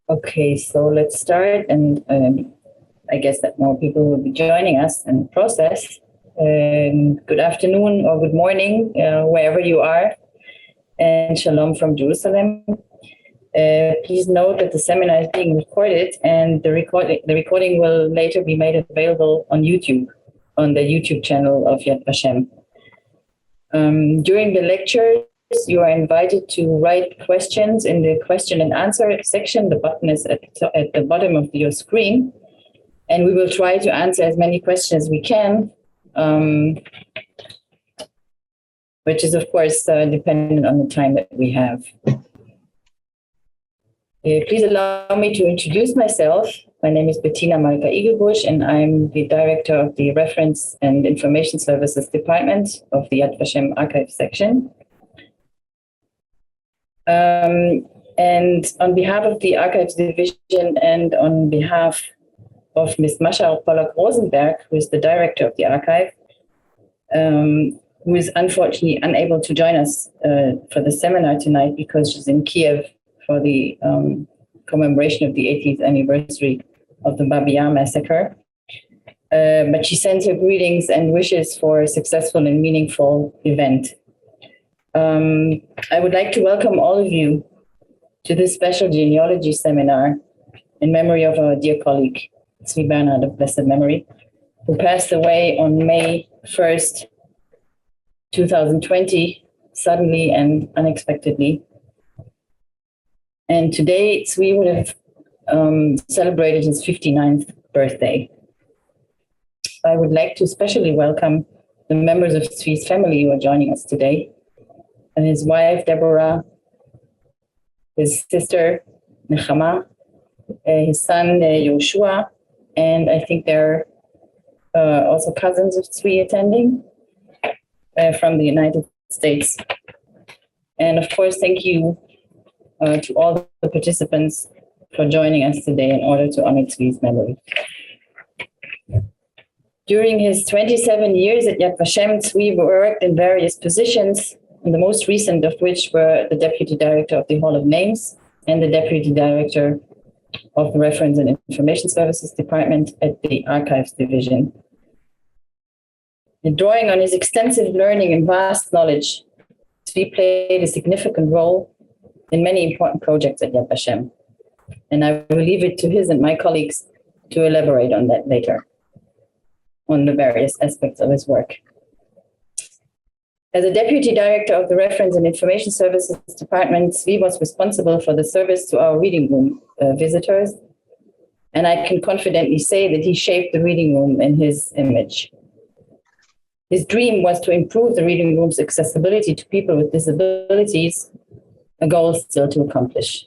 Okay, so let's start, and I guess that more people will be joining us in the process. Good afternoon or good morning, wherever you are, and shalom from Jerusalem. Please note that the seminar is being recorded, and the recording will later be made available on YouTube, on the YouTube channel of Yad Vashem. During the lectures, you are invited to write questions in the question and answer section. The button is at the bottom of your screen, and we will try to answer as many questions as we can, which is, of course, dependent on the time that we have. Please allow me to introduce myself. My name is Bettina Malka-Igelbusch, and I'm the Director of the Reference and Information Services Department of the Yad Vashem Archive section. And on behalf of the Archives Division and on behalf of Ms. Masha Pollack-Rosenberg, who is the Director of the Archive, who is unfortunately unable to join us for the seminar tonight because she's in Kiev for the commemoration of the 80th anniversary of the Babi Yar massacre. But she sends her greetings and wishes for a successful and meaningful event. I would like to welcome all of you to this special genealogy seminar in memory of our dear colleague, Zvi Bernhardt of blessed memory, who passed away on May 1st, 2020, suddenly and unexpectedly. And today, Zvi would have celebrated his 59th birthday. I would like to especially welcome the members of Zvi's family who are joining us today, and his wife, Deborah, his sister, Nechama, his son, Yoshua, and I think there are also cousins of Zvi attending from the United States. And of course, thank you to all the participants for joining us today in order to honor Zvi's memory. During his 27 years at Yad Vashem, Zvi worked in various positions, and the most recent of which were the Deputy Director of the Hall of Names and the Deputy Director of the Reference and Information Services Department at the Archives Division. And drawing on his extensive learning and vast knowledge, Zvi played a significant role in many important projects at Yad Vashem. And I will leave it to his and my colleagues to elaborate on that later, on the various aspects of his work. As a Deputy Director of the Reference and Information Services Department, Zvi was responsible for the service to our reading room visitors, and I can confidently say that he shaped the reading room in his image. His dream was to improve the reading room's accessibility to people with disabilities, a goal still to accomplish.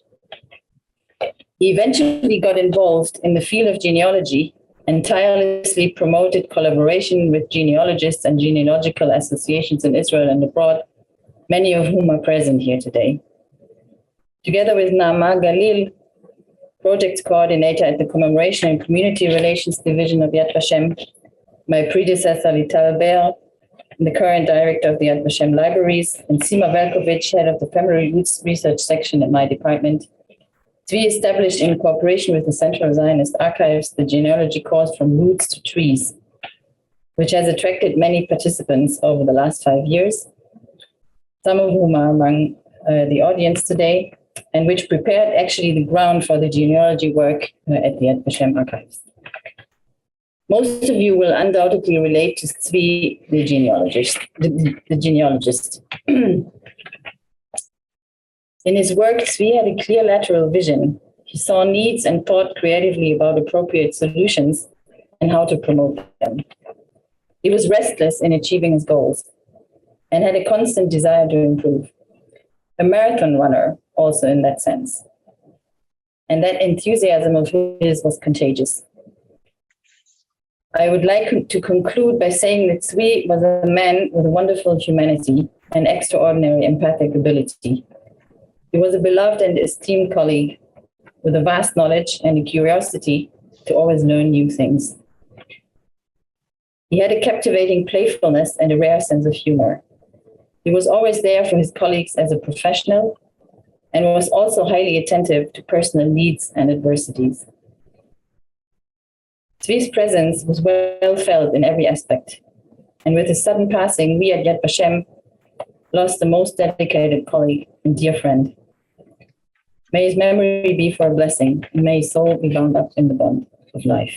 He eventually got involved in the field of genealogy and tirelessly promoted collaboration with genealogists and genealogical associations in Israel and abroad, many of whom are present here today. Together with Naama Galil, project coordinator at the Commemoration and Community Relations Division of Yad Vashem, my predecessor Lital Ber, the current director of the Yad Vashem Libraries, and Sima Velkovich, head of the Family Roots Research Section at my department, Zvi established in cooperation with the Central Zionist Archives the genealogy course From Roots to Trees, which has attracted many participants over the last 5 years, some of whom are among the audience today, and which prepared actually the ground for the genealogy work at the Yad Vashem Archives. Most of you will undoubtedly relate to Zvi, the genealogist. In his work, Zvi had a clear lateral vision. He saw needs and thought creatively about appropriate solutions and how to promote them. He was restless in achieving his goals and had a constant desire to improve. A marathon runner also in that sense. And that enthusiasm of his was contagious. I would like to conclude by saying that Zvi was a man with a wonderful humanity and extraordinary empathic ability. He was a beloved and esteemed colleague with a vast knowledge and a curiosity to always learn new things. He had a captivating playfulness and a rare sense of humor. He was always there for his colleagues as a professional and was also highly attentive to personal needs and adversities. Zvi's presence was well felt in every aspect, and with his sudden passing, we at Yad Vashem lost the most dedicated colleague and dear friend. May his memory be for a blessing, and may his soul be bound up in the bond of life.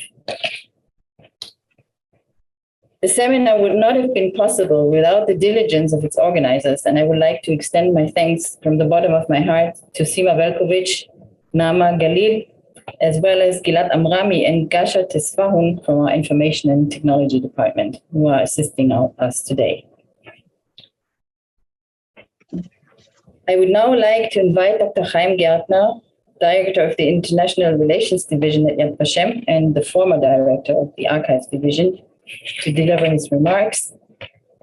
The seminar would not have been possible without the diligence of its organizers, and I would like to extend my thanks from the bottom of my heart to Sima Velkovic, Nama Galil, as well as Gilad Amrami and Gasha Tesfahun from our Information and Technology Department, who are assisting us today. I would now like to invite Dr. Chaim Gärtner, Director of the International Relations Division at Yad Vashem and the former Director of the Archives Division, to deliver his remarks.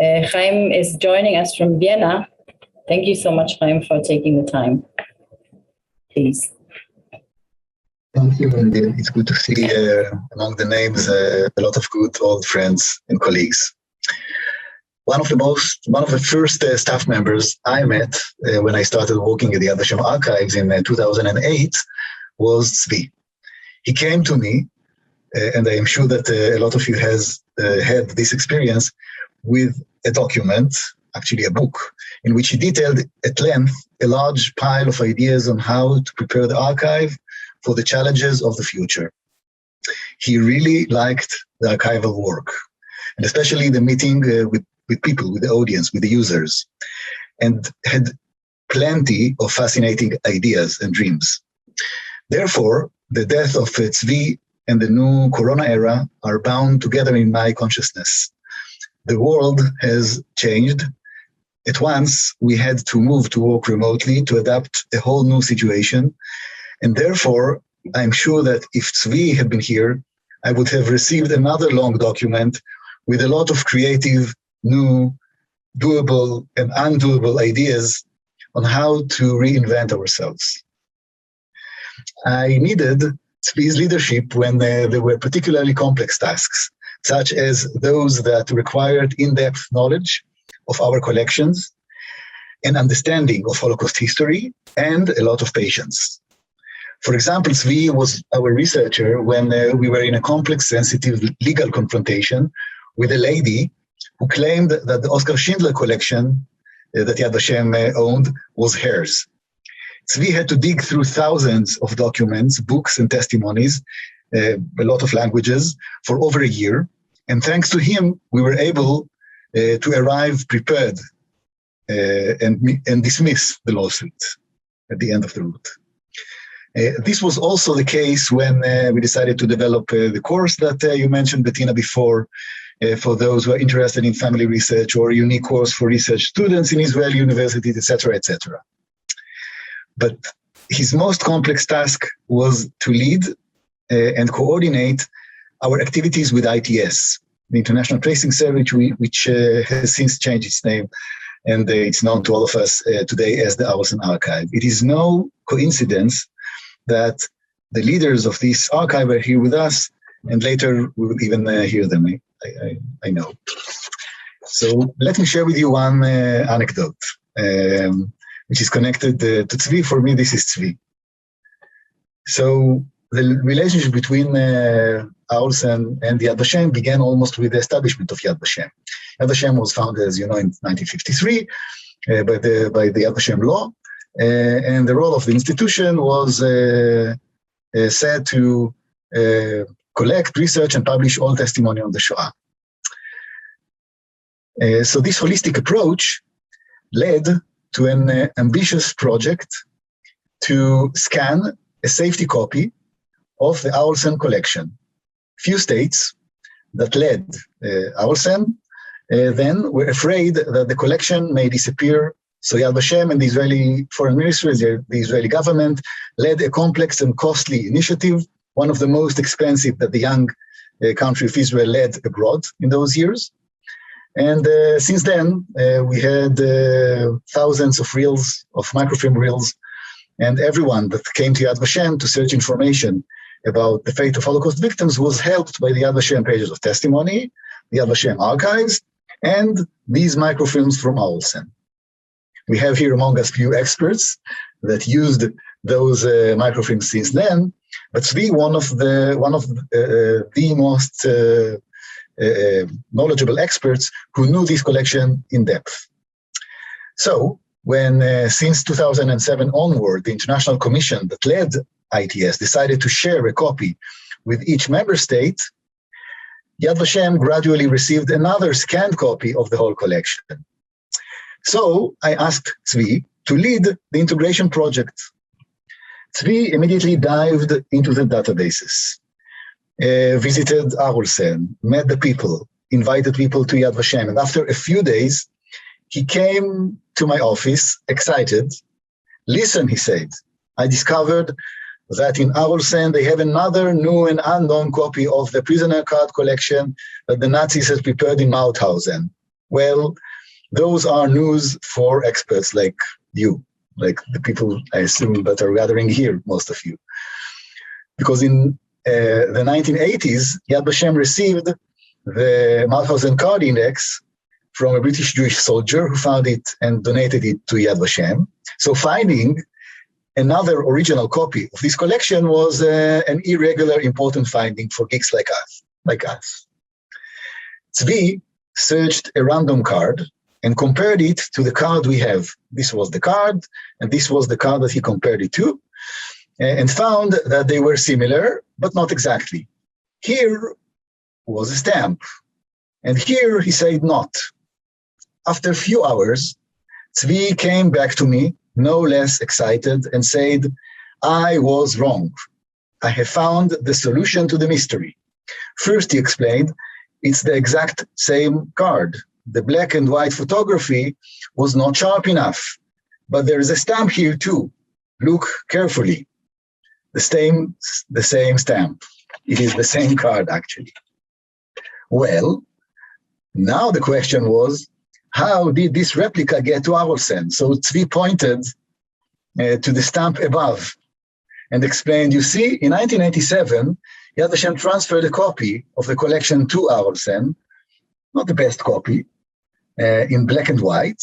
Chaim is joining us from Vienna. Thank you so much, Chaim, for taking the time. Please. Thank you, and it's good to see among the names a lot of good old friends and colleagues. One of the first staff members I met when I started working at the Yad Vashem Archives in 2008 was Zvi. He came to me, and I am sure that a lot of you has had this experience, with a document, actually a book, in which he detailed at length a large pile of ideas on how to prepare the archive for the challenges of the future. He really liked the archival work, and especially the meeting with people, with the audience, with the users, and had plenty of fascinating ideas and dreams. Therefore, the death of Zvi and the new Corona era are bound together in my consciousness. The world has changed. At once, we had to move to work remotely to adapt a whole new situation. And therefore, I'm sure that if Zvi had been here, I would have received another long document with a lot of creative, new, doable and undoable ideas on how to reinvent ourselves. I needed Zvi's leadership when there were particularly complex tasks, such as those that required in-depth knowledge of our collections, an understanding of Holocaust history, and a lot of patience. For example, Zvi was our researcher when we were in a complex, sensitive legal confrontation with a lady who claimed that the Oskar Schindler collection that Yad Vashem owned was hers. Zvi had to dig through thousands of documents, books, and testimonies, a lot of languages, for over a year. And thanks to him, we were able to arrive prepared and dismiss the lawsuit at the end of the route. This was also the case when we decided to develop the course that you mentioned, Bettina, before, for those who are interested in family research, or a unique course for research students in Israeli universities, etc., etc. But his most complex task was to lead and coordinate our activities with ITS, the International Tracing Service, which has since changed its name, and it's known to all of us today as the Arolsen Archive. It is no coincidence that the leaders of this archive are here with us, and later we will even hear them, I know. So let me share with you one anecdote, which is connected to Zvi. For me, this is Zvi. So the relationship between Arolsen and Yad Vashem began almost with the establishment of Yad Vashem. Yad Vashem was founded, as you know, in 1953 by the Yad Vashem law, and the role of the institution was said to collect, research, and publish all testimony on the Shoah. So this holistic approach led to an ambitious project to scan a safety copy of the Arolsen collection. Few states that led Arolsen then were afraid that the collection may disappear. So Yad Vashem and the Israeli Foreign Ministry, the Israeli government, led a complex and costly initiative, one of the most expensive that the young country of Israel led abroad in those years. And since then, we had thousands of reels, of microfilm reels, and everyone that came to Yad Vashem to search information about the fate of Holocaust victims was helped by the Yad Vashem pages of testimony, the Yad Vashem archives, and these microfilms from Arolsen. We have here among us few experts that used those microfilms since then, but Zvi, one of the most knowledgeable experts who knew this collection in depth. So when since 2007 onward, the international commission that led ITS decided to share a copy with each member state, Yad Vashem gradually received another scanned copy of the whole collection. So I asked Zvi to lead the integration project. Zvi immediately dived into the databases, visited Arolsen, met the people, invited people to Yad Vashem, and after a few days, he came to my office excited. Listen, he said, I discovered that in Arolsen they have another new and unknown copy of the prisoner card collection that the Nazis had prepared in Mauthausen. Well, those are news for experts like you, like the people I assume that are gathering here, most of you. Because in the 1980s, Yad Vashem received the Mauthausen Card Index from a British Jewish soldier who found it and donated it to Yad Vashem. So finding another original copy of this collection was an irregular, important finding for geeks like us. Zvi searched a random card and compared it to the card we have. This was the card, and this was the card that he compared it to, and found that they were similar, but not exactly. Here was a stamp, and here he said not. After a few hours, Zvi came back to me, no less excited, and said, I was wrong. I have found the solution to the mystery. First, he explained, it's the exact same card. The black and white photography was not sharp enough, but there is a stamp here too. Look carefully. The same stamp. It is the same card, actually. Well, now the question was, how did this replica get to Arolsen? So Zvi pointed to the stamp above and explained, you see, in 1987, Yad Vashem transferred a copy of the collection to Arolsen, not the best copy, in black and white.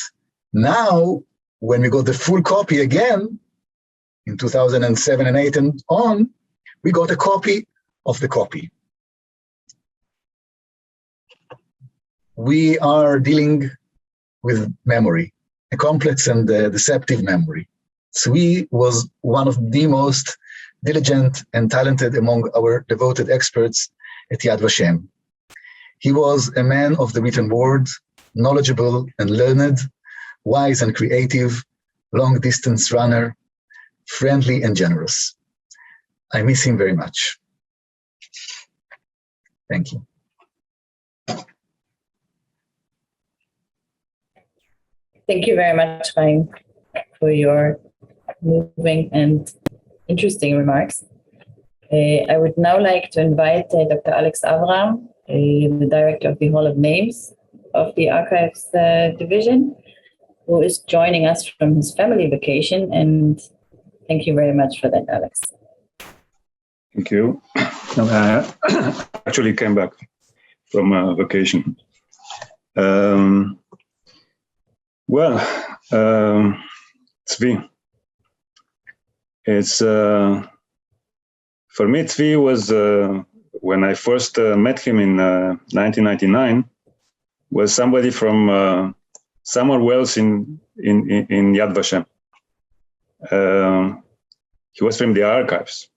Now, when we got the full copy again, in 2007 and 8 and on, we got a copy of the copy. We are dealing with memory, a complex and deceptive memory. Zvi was one of the most diligent and talented among our devoted experts at Yad Vashem. He was a man of the written word, knowledgeable and learned, wise and creative, long-distance runner, friendly and generous. I miss him very much. Thank you. Thank you very much, Chaim, for your moving and interesting remarks. I would now like to invite Dr. Alex Avram, the Director of the Hall of Names of the Archives Division, who is joining us from his family vacation. And thank you very much for that, Alex. Thank you. I actually came back from vacation. Zvi. It's for me. Zvi was when I first met him in 1999. Was somebody from somewhere else in Yad Vashem. He was from the archives.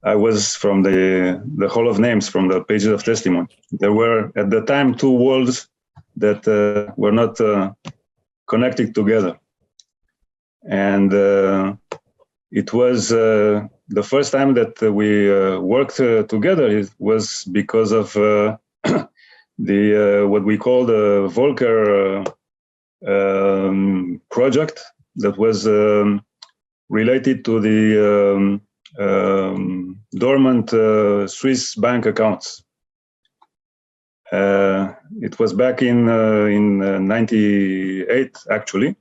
I was from the Hall of Names, from the pages of testimony. There were at the time two worlds that were not connected together. And it was the first time that we worked together. It was because of the what we call the Volcker project that was related to the dormant Swiss bank accounts. It was back in 98, actually.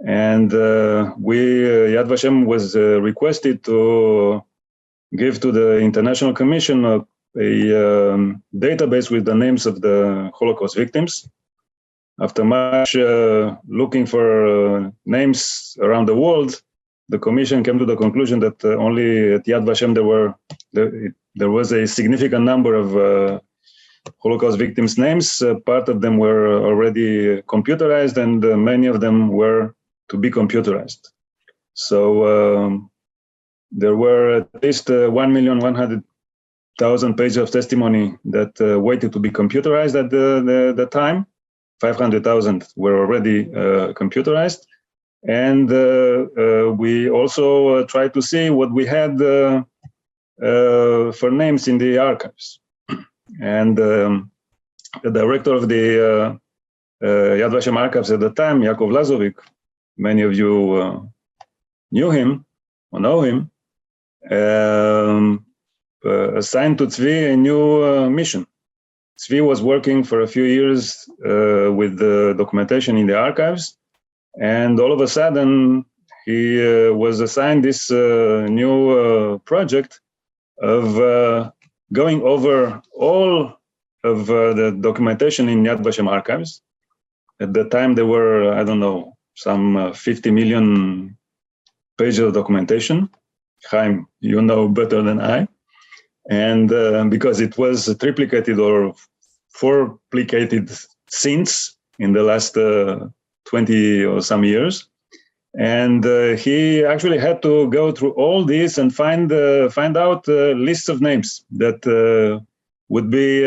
And Yad Vashem was requested to give to the International Commission a database with the names of the Holocaust victims. after much looking for names around the world, the commission came to the conclusion that only at Yad Vashem there was a significant number of Holocaust victims' names. Part of them were already computerized, and many of them were to be computerized. So there were at least 1,100,000 pages of testimony that waited to be computerized at the time. 500,000 were already computerized. And we also tried to see what we had for names in the archives. And the director of the Yad Vashem archives at the time, Yaakov Lazovic, many of you knew him or know him, assigned to Zvi a new mission. Zvi was working for a few years with the documentation in the archives, and all of a sudden he was assigned this new project of going over all of the documentation in Yad Vashem archives. At the time there were, I don't know, some 50 million pages of documentation. Chaim, you know better than I. And because it was triplicated or fourplicated since in the last 20 or some years. And he actually had to go through all this and find out lists of names that would be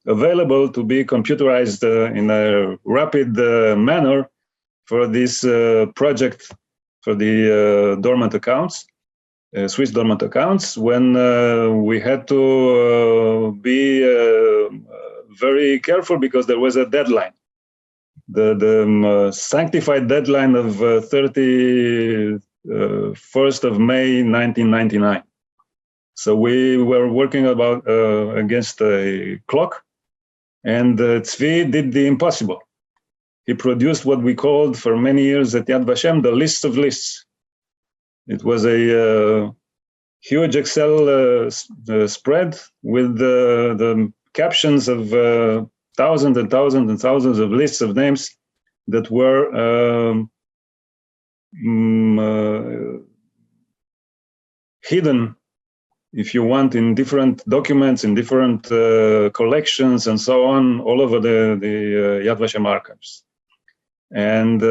available to be computerized in a rapid manner for this project for the dormant accounts, Swiss dormant accounts, when we had to be very careful because there was a deadline. The sanctified deadline of 31st of May 1999. So we were working against a clock, and Zvi did the impossible. He produced what we called for many years at Yad Vashem the list of lists. It was a huge Excel spread with the captions of thousands and thousands and thousands of lists of names that were hidden, if you want, in different documents, in different collections and so on, all over the Yad Vashem archives. And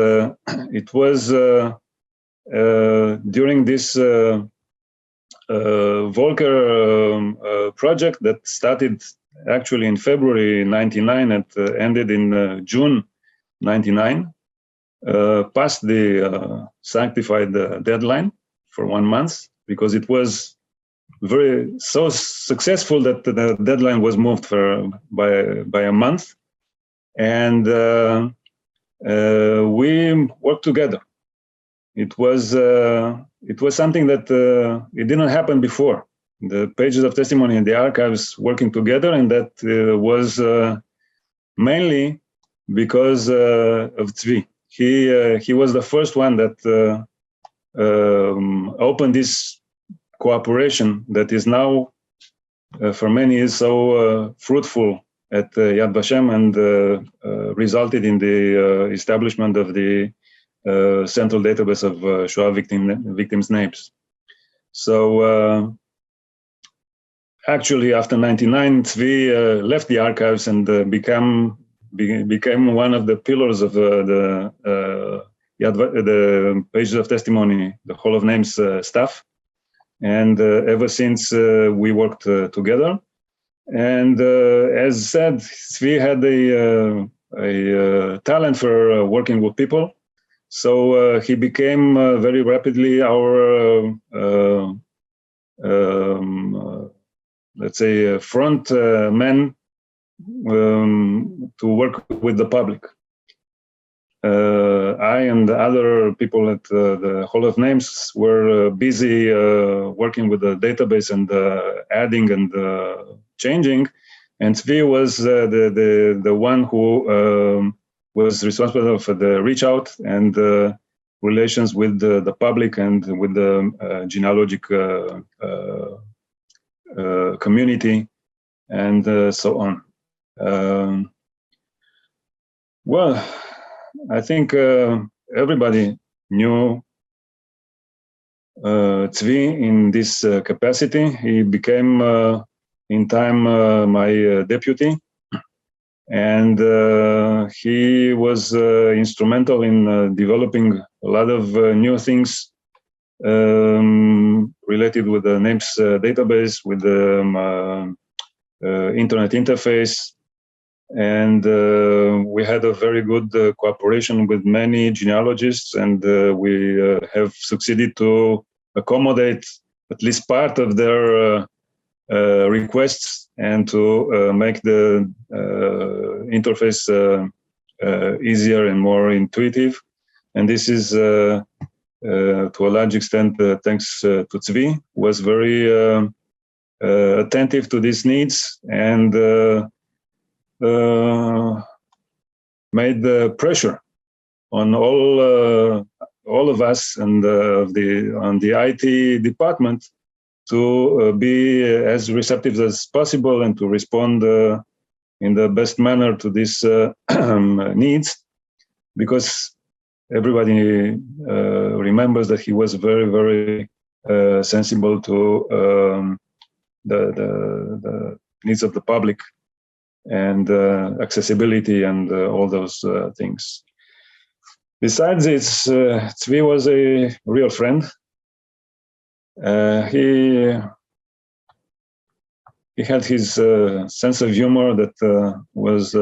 it was during this Volker project that started actually in February 99 and ended in June 99, past the sanctified deadline for 1 month, because it was so successful that the deadline was moved by a month, and we worked together. It was something that it didn't happen before. The pages of testimony in the archives working together, and that was mainly because of Zvi. He was the first one that opened this cooperation that is now for many years so fruitful at Yad Vashem, and resulted in the establishment of the central database of Shoah victims' names. So actually, after 99, Zvi left the archives and became one of the pillars of the pages of testimony, the Hall of Names staff. And ever since we worked together. And as said, Zvi had a talent for working with people. So he became very rapidly our, let's say, front man to work with the public. I and the other people at the Hall of Names were busy working with the database and adding and changing, and Zvi was the one who was responsible for the reach out and relations with the public and with the genealogical community and so on. Well, I think everybody knew Zvi in this capacity. He became in time my deputy, and he was instrumental in developing a lot of new things related with the names database, with the internet interface. And we had a very good cooperation with many genealogists, and we have succeeded to accommodate at least part of their requests and to make the interface easier and more intuitive. And this is, to a large extent, thanks to Zvi, who was very attentive to these needs and made the pressure on all of us and on the IT department to be as receptive as possible and to respond in the best manner to these needs, because everybody remembers that he was very, very sensible to the needs of the public and accessibility and all those things. Besides this, Zvi was a real friend. He had his sense of humor that was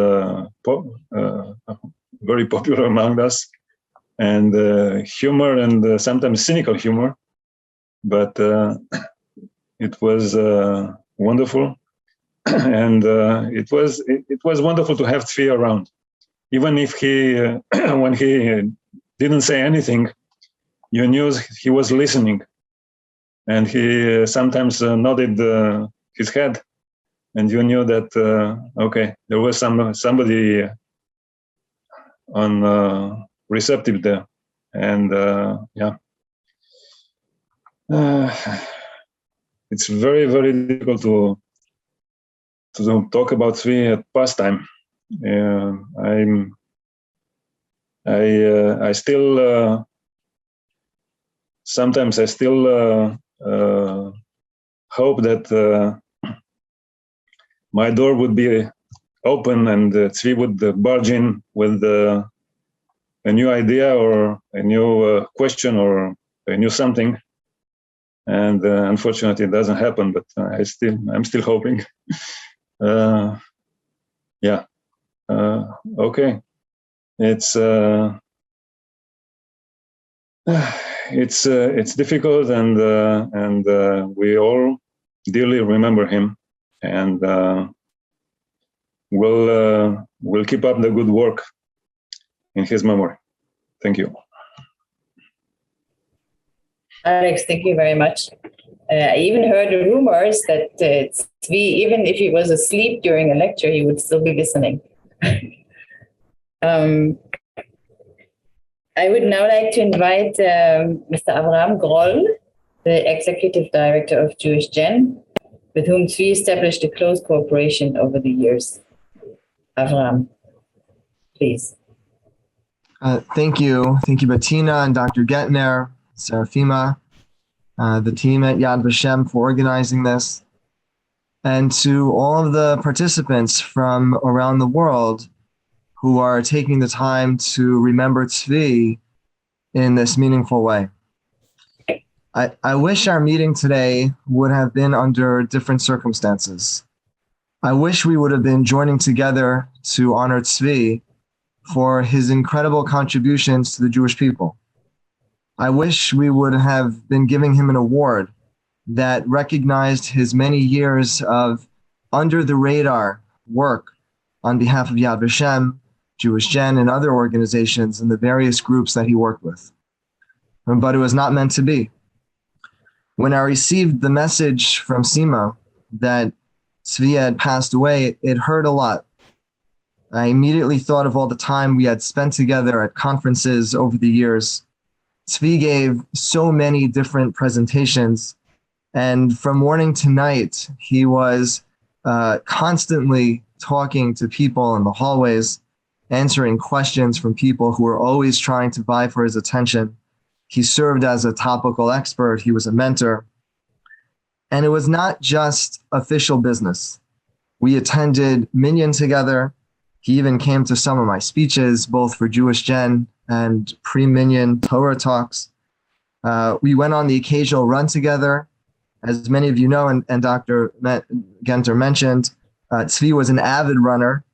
very popular among us, and humor and sometimes cynical humor, but it was wonderful. And it was wonderful to have Zvi around, even if he, when he didn't say anything, you knew he was listening, and he sometimes nodded his head, and you knew that okay, there was somebody on receptive there, and yeah, it's very, very difficult to talk about Zvi at pastime. I still sometimes I still hope that my door would be open and Zvi would barge in with a new idea or a new question or a new something. And unfortunately, it doesn't happen. But I'm still hoping. Yeah. Okay. It's difficult, and we all dearly remember him, and we'll keep up the good work in his memory. Thank you. Alex, thank you very much. I even heard rumors that Zvi, even if he was asleep during a lecture, he would still be listening. I would now like to invite Mr. Avraham Groll, the Executive Director of JewishGen, with whom Zvi established a close cooperation over the years. Avraham, please. Thank you. Thank you, Bettina and Dr. Getner, Serafima, the team at Yad Vashem for organizing this, and to all of the participants from around the world who are taking the time to remember Zvi in this meaningful way. I wish our meeting today would have been under different circumstances. I wish we would have been joining together to honor Zvi for his incredible contributions to the Jewish people. I wish we would have been giving him an award that recognized his many years of under-the-radar work on behalf of Yad Vashem, JewishGen, and other organizations and the various groups that he worked with. But it was not meant to be. When I received the message from Sima that Zvi had passed away, it hurt a lot. I immediately thought of all the time we had spent together at conferences over the years. Zvi gave so many different presentations, and from morning to night, he was constantly talking to people in the hallways, answering questions from people who were always trying to vie for his attention. He served as a topical expert. He was a mentor. And it was not just official business. We attended Minyan together. He even came to some of my speeches, both for JewishGen and pre-Minyan Torah talks. We went on the occasional run together. As many of you know, and Dr. Genter mentioned, Zvi was an avid runner,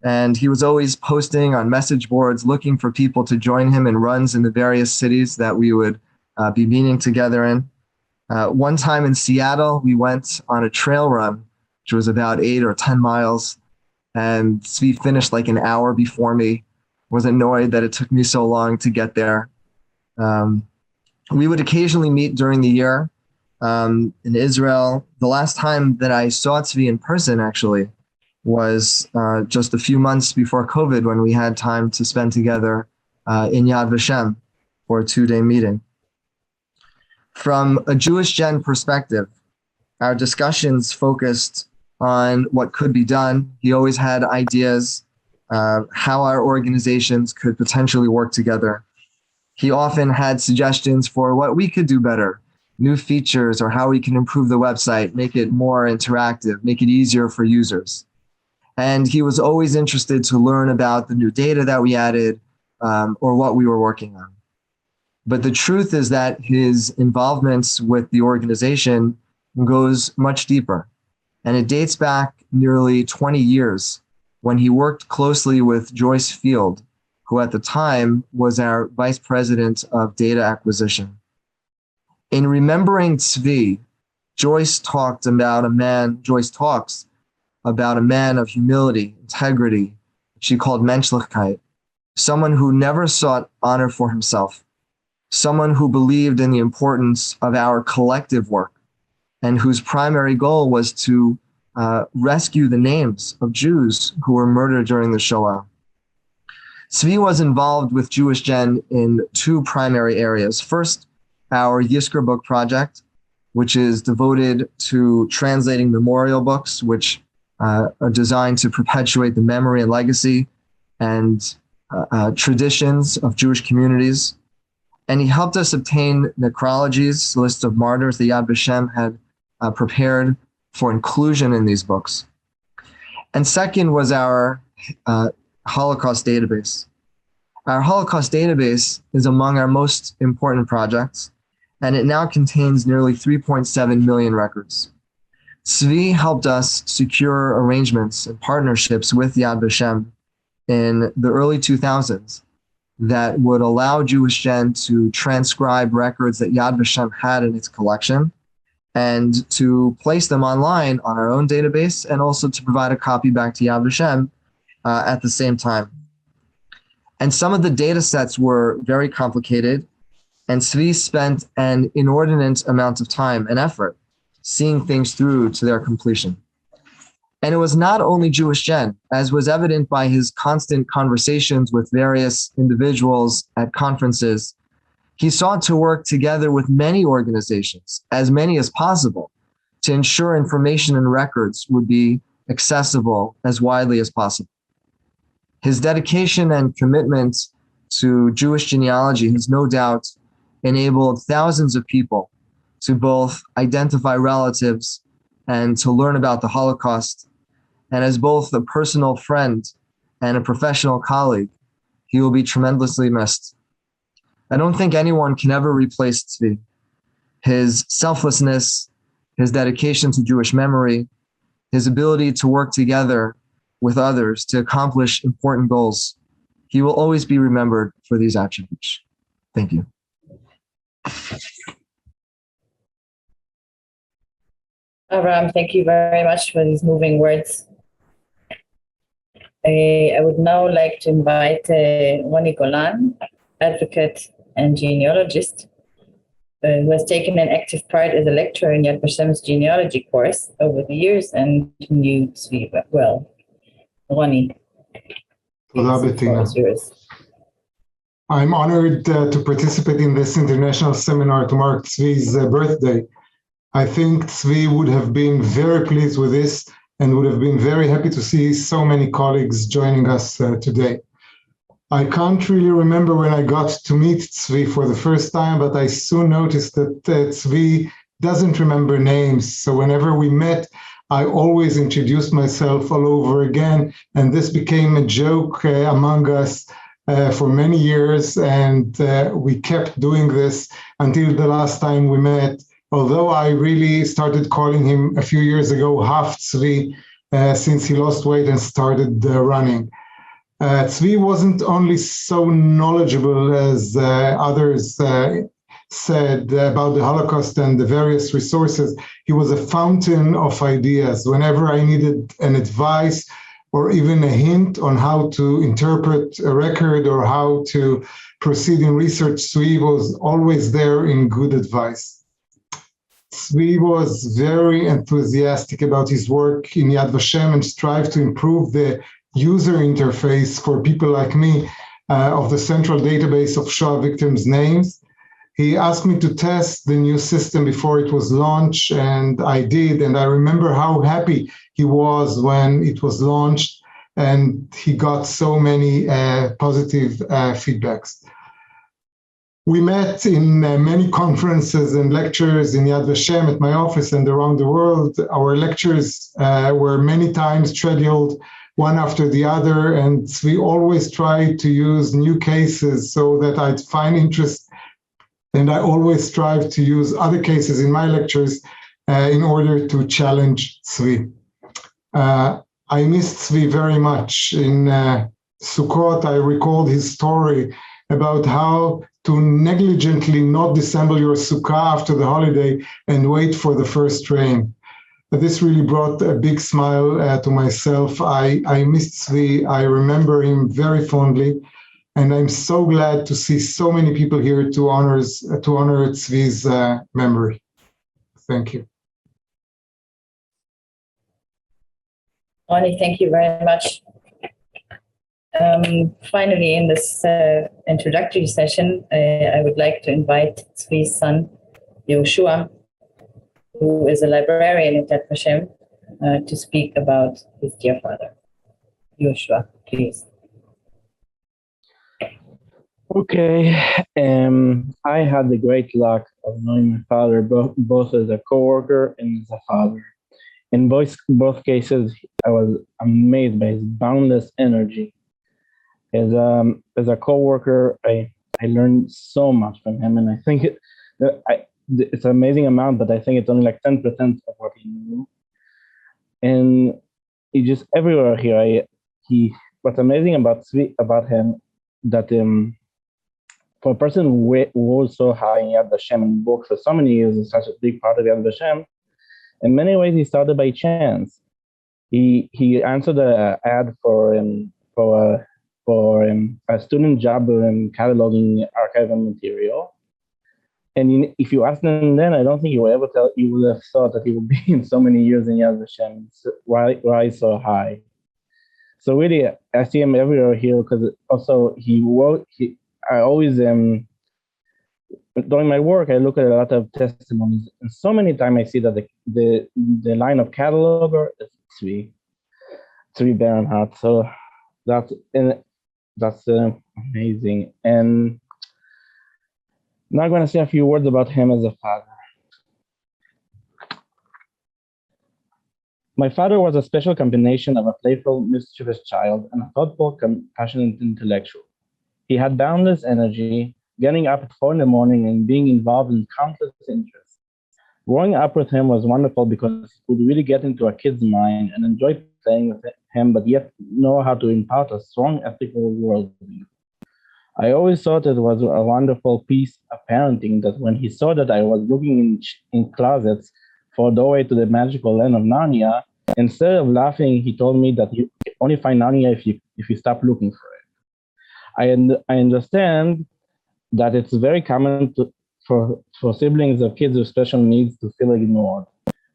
and he was always posting on message boards looking for people to join him in runs in the various cities that we would be meeting together in. One time in Seattle, we went on a trail run, which was about 8 or 10 miles, and Zvi finished like an hour before me, was annoyed that it took me so long to get there. We would occasionally meet during the year in Israel. The last time that I saw Zvi in person, actually, was just a few months before COVID, when we had time to spend together in Yad Vashem for a 2-day meeting. From a JewishGen perspective, our discussions focused on what could be done. He always had ideas how our organizations could potentially work together. He often had suggestions for what we could do better, new features, or how we can improve the website, make it more interactive, make it easier for users. And he was always interested to learn about the new data that we added or what we were working on. But the truth is that his involvements with the organization goes much deeper. And it dates back nearly 20 years when he worked closely with Joyce Field, who at the time was our vice president of data acquisition. In remembering Zvi, Joyce talks about a man of humility, integrity, she called Menschlichkeit, someone who never sought honor for himself, someone who believed in the importance of our collective work, and whose primary goal was to rescue the names of Jews who were murdered during the Shoah. Zvi was involved with JewishGen in 2 primary areas. First, our Yizkor book project, which is devoted to translating memorial books, which are designed to perpetuate the memory and legacy and traditions of Jewish communities. And he helped us obtain necrologies, lists of martyrs that Yad Vashem had prepared for inclusion in these books. And second was our Holocaust database. Our Holocaust database is among our most important projects, and it now contains nearly 3.7 million records. Zvi helped us secure arrangements and partnerships with Yad Vashem in the early 2000s that would allow JewishGen to transcribe records that Yad Vashem had in its collection and to place them online on our own database, and also to provide a copy back to Yad Vashem at the same time. And some of the data sets were very complicated, and Zvi spent an inordinate amount of time and effort seeing things through to their completion. And it was not only JewishGen, as was evident by his constant conversations with various individuals at conferences. He sought to work together with many organizations, as many as possible, to ensure information and records would be accessible as widely as possible. His dedication and commitment to Jewish genealogy has no doubt enabled thousands of people to both identify relatives and to learn about the Holocaust. And as both a personal friend and a professional colleague, he will be tremendously missed. I don't think anyone can ever replace Zvi. His selflessness, his dedication to Jewish memory, his ability to work together with others to accomplish important goals. He will always be remembered for these attributes. Thank you. Abraham, thank you very much for these moving words. I would now like to invite Roni Golan, advocate and genealogist, who has taken an active part as a lecturer in Yad Vashem's genealogy course over the years and knew Zvi well. Roni, the floor is yours. I'm honored to participate in this international seminar to mark Zvi's birthday. I think Zvi would have been very pleased with this and would have been very happy to see so many colleagues joining us today. I can't really remember when I got to meet Zvi for the first time, but I soon noticed that Zvi doesn't remember names. So whenever we met, I always introduced myself all over again. And this became a joke among us for many years. And we kept doing this until the last time we met. Although I really started calling him a few years ago Half Zvi, since he lost weight and started running. Zvi wasn't only so knowledgeable as others said about the Holocaust and the various resources. He was a fountain of ideas. Whenever I needed an advice or even a hint on how to interpret a record or how to proceed in research, Zvi was always there in good advice. Zvi was very enthusiastic about his work in Yad Vashem and strived to improve the user interface for people like me of the central database of Shoah victims' names. He asked me to test the new system before it was launched, and I did. And I remember how happy he was when it was launched, and he got so many positive feedbacks. We met in many conferences and lectures in Yad Vashem at my office and around the world. Our lectures were many times scheduled one after the other, and we always tried to use new cases so that I'd find interest, and I always strive to use other cases in my lectures in order to challenge Zvi. I missed Zvi very much. In Sukkot, I recalled his story about how to negligently not disassemble your sukkah after the holiday and wait for the first train. This really brought a big smile to myself. I missed Zvi. I remember him very fondly, and I'm so glad to see so many people here to honor Zvi's memory. Thank you. Ronnie, thank you very much. Finally, in this introductory session, I would like to invite Zvi's son, Yehoshua, who is a librarian at Yad Vashem, to speak about his dear father. Yehoshua, please. Okay, I had the great luck of knowing my father both as a coworker and as a father. In both cases, I was amazed by his boundless energy. As a coworker, I learned so much from him, and I think it's an amazing amount, but I think it's only like 10% of what he knew. And he just everywhere here. What's amazing about him that for a person who was so high in Yad Vashem and worked for so many years in such a big part of Yad Vashem, in many ways he started by chance. He answered an ad for a student job in cataloging archival material. And if you asked him then, I don't think he would ever you would have thought that he would be in so many years in Yad Vashem, why so high. So really, I see him everywhere here because also I always, during my work, I look at a lot of testimonies, and so many times I see that the line of cataloger is Zvi Bernhardt. So that's amazing. And now I'm going to say a few words about him as a father. My father was a special combination of a playful, mischievous child and a thoughtful, compassionate intellectual. He had boundless energy, getting up at 4 a.m. and being involved in countless interests. Growing up with him was wonderful because he could really get into a kid's mind and enjoy playing with him, but yet know how to impart a strong ethical worldview. I always thought it was a wonderful piece of parenting that when he saw that I was looking in closets for a doorway to the magical land of Narnia, instead of laughing, he told me that you only find Narnia if you stop looking for it. I understand that it's very common for siblings of kids with special needs to feel ignored.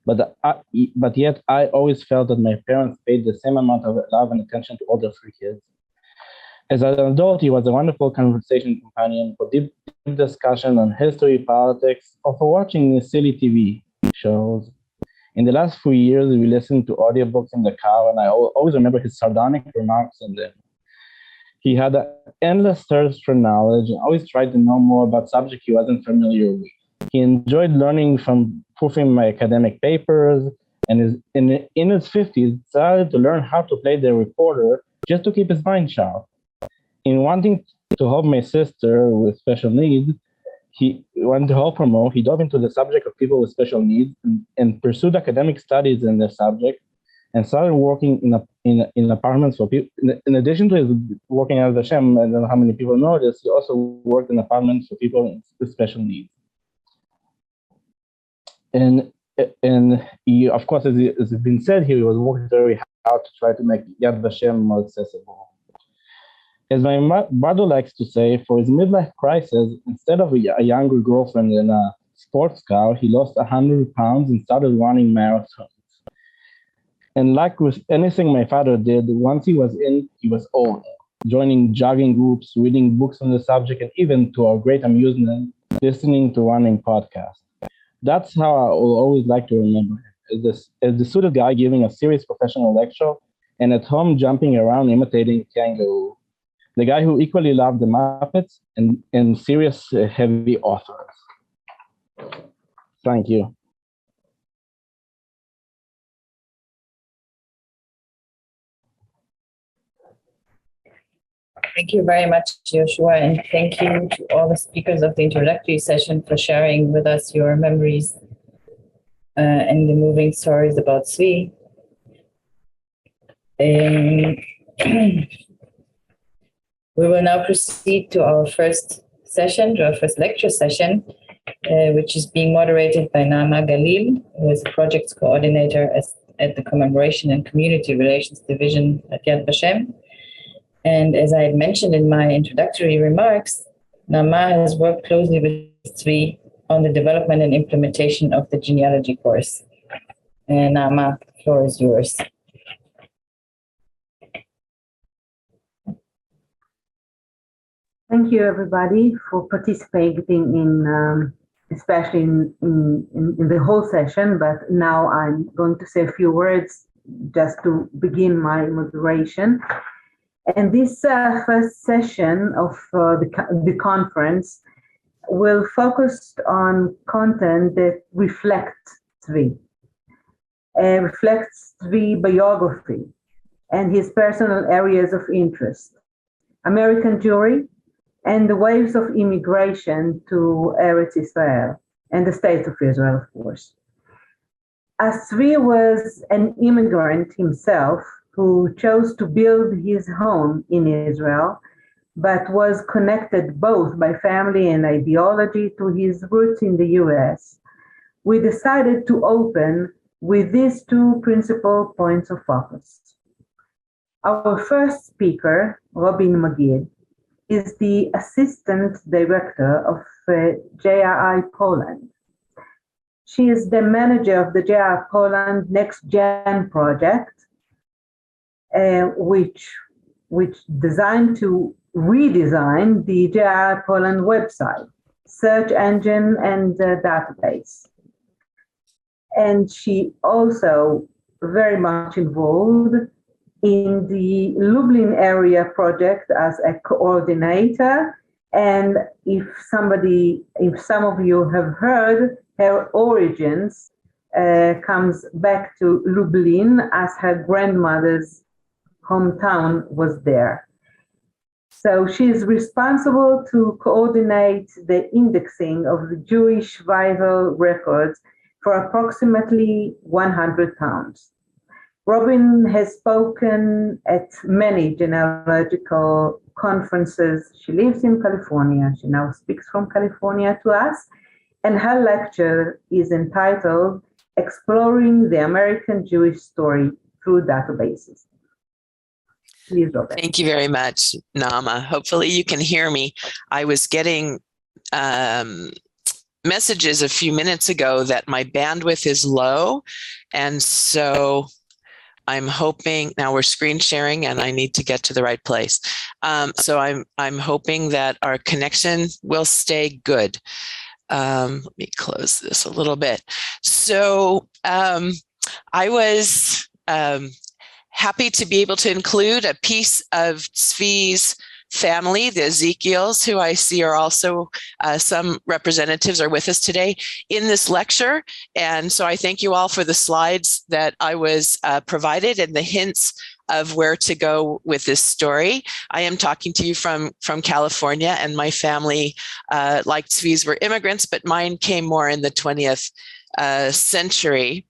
But yet I always felt that my parents paid the same amount of love and attention to all their 3 kids. As an adult, he was a wonderful conversation companion for deep discussion on history, politics, or for watching silly TV shows. In the last few years, we listened to audiobooks in the car, and I always remember his sardonic remarks in them. He had an endless thirst for knowledge and always tried to know more about subjects he wasn't familiar with. He enjoyed learning from proofing my academic papers, and in his 50s, decided to learn how to play the reporter just to keep his mind sharp. In wanting to help my sister with special needs, he wanted to help her more. He dove into the subject of people with special needs and pursued academic studies in the subject, and started working in apartments for people. In addition to his working at Vashem, I don't know how many people know this, he also worked in apartments for people with special needs. And he, of course, as it's been said, he was working very hard to try to make Yad Vashem more accessible. As my brother likes to say, for his midlife crisis, instead of a younger girlfriend and a sports car, he lost 100 pounds and started running marathons. And like with anything my father did, once he was in, he was all in, joining jogging groups, reading books on the subject, and even, to our great amusement, listening to running podcasts. That's how I will always like to remember him, as the suited guy giving a serious professional lecture, and at home jumping around imitating kangaroo. The guy who equally loved the Muppets and serious heavy authors. Thank you. Thank you very much, Joshua, and thank you to all the speakers of the introductory session for sharing with us your memories and the moving stories about Zvi. We will now proceed to our first session, to our first lecture session, which is being moderated by Naama Galil, who is a project coordinator at the Commemoration and Community Relations Division at Yad Vashem. And as I had mentioned in my introductory remarks, Naama has worked closely with Zvi on the development and implementation of the genealogy course. And Naama, the floor is yours. Thank you, everybody, for participating in, especially in the whole session. But now I'm going to say a few words just to begin my moderation. And this first session of the conference will focus on content that reflects Zvi biography and his personal areas of interest, American Jewry, and the waves of immigration to Eretz Israel and the state of Israel, of course. As Zvi was an immigrant himself who chose to build his home in Israel, but was connected both by family and ideology to his roots in the US, we decided to open with these two principal points of focus. Our first speaker, Robin Magid, is the Assistant Director of JRI Poland. She is the manager of the JRI Poland Next Gen project, which designed to redesign the JRI Poland website, search engine, and database. And she also very much involved in the Lublin area project as a coordinator. And if some of you have heard, her origins comes back to Lublin, as her grandmother's hometown was there. So she is responsible to coordinate the indexing of the Jewish vital records for approximately 100 towns. Robin has spoken at many genealogical conferences. She lives in California. She now speaks from California to us. And her lecture is entitled Exploring the American Jewish Story Through Databases. Please, Robin. Thank you very much, Naama. Hopefully you can hear me. I was getting messages a few minutes ago that my bandwidth is low. And so I'm hoping, now we're screen sharing and I need to get to the right place. So I'm hoping that our connection will stay good. Let me close this a little bit. So I was happy to be able to include a piece of Zvi's family, the Ezekiels, who I see are also some representatives are with us today in this lecture. And so I thank you all for the slides that I was provided and the hints of where to go with this story. I am talking to you from California, and my family, like Zvi's, were immigrants, but mine came more in the 20th century.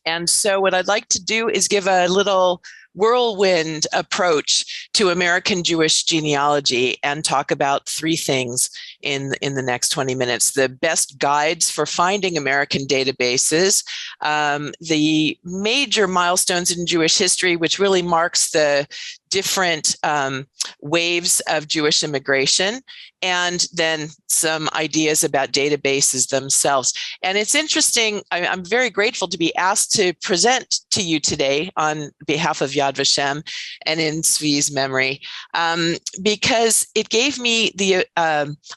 And so what I'd like to do is give a little whirlwind approach to American Jewish genealogy and talk about three things in the next 20 minutes. The best guides for finding American databases, the major milestones in Jewish history, which really marks the different waves of Jewish immigration, and then some ideas about databases themselves. And it's interesting, I'm very grateful to be asked to present to you today on behalf of Yad Vashem and in Zvi's memory, because it gave me the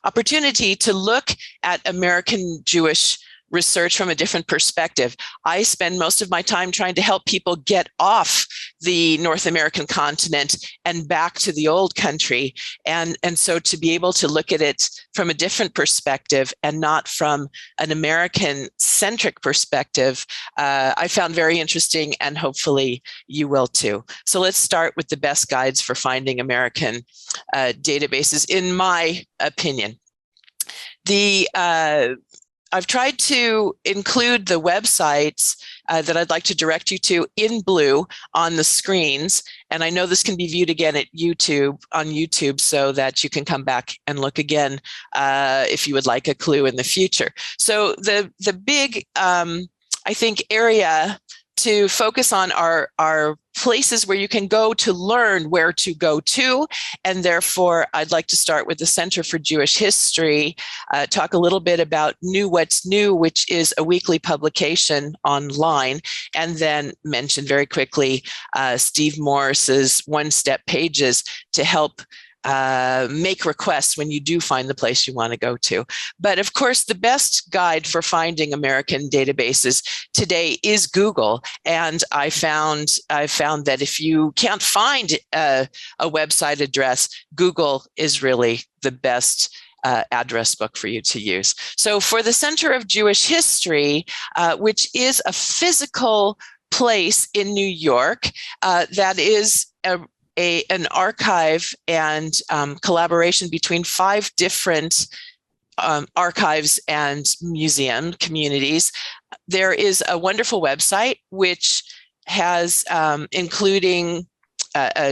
opportunity to look at American Jewish research from a different perspective. I spend most of my time trying to help people get off the North American continent and back to the old country. And so to be able to look at it from a different perspective and not from an American-centric perspective, I found very interesting, and hopefully you will too. So let's start with the best guides for finding American databases, in my opinion. I've tried to include the websites that I'd like to direct you to in blue on the screens. And I know this can be viewed again at on YouTube, so that you can come back and look again if you would like a clue in the future. So the big, I think, area to focus on are places where you can go to learn where to go to. And therefore, I'd like to start with the Center for Jewish History, talk a little bit about What's New, which is a weekly publication online, and then mention very quickly Steve Morris's one-step pages to help make requests when you do find the place you want to go to. But of course, the best guide for finding American databases today is Google. And I found that if you can't find a website address, Google is really the best address book for you to use. So for the Center of Jewish History, which is a physical place in New York, that is an archive and collaboration between 5 different archives and museum communities. There is a wonderful website which has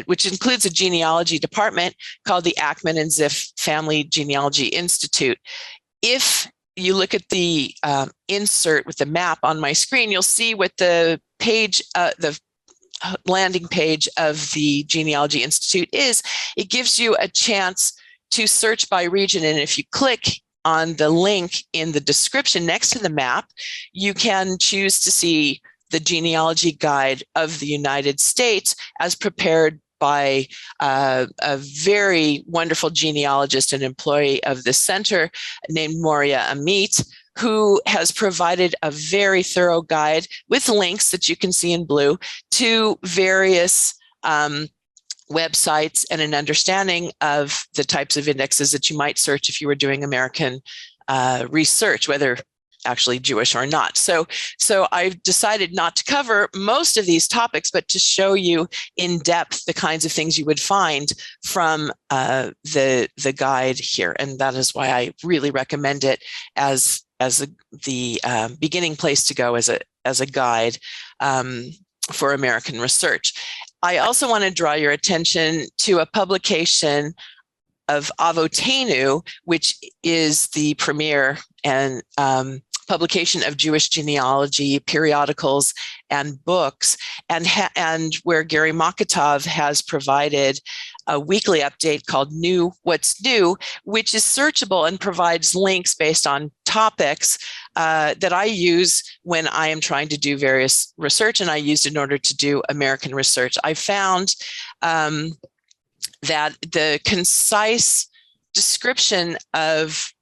which includes a genealogy department called the Ackman and Ziff Family Genealogy Institute. If you look at the insert with the map on my screen, you'll see what the page, the landing page of the Genealogy Institute is. It gives you a chance to search by region. And if you click on the link in the description next to the map, you can choose to see the genealogy guide of the United States as prepared by a very wonderful genealogist and employee of the center named Moria Amit, who has provided a very thorough guide with links that you can see in blue to various websites and an understanding of the types of indexes that you might search if you were doing American research, whether actually Jewish or not. So I've decided not to cover most of these topics, but to show you in depth the kinds of things you would find from the guide here. And that is why I really recommend it as the beginning place to go as a guide for American research. I also want to draw your attention to a publication of Avotenu, which is the premier and publication of Jewish genealogy periodicals and books, and where Gary Makatov has provided a weekly update called What's New, which is searchable and provides links based on topics that I use when I am trying to do various research, and I used in order to do American research. I found that the concise description of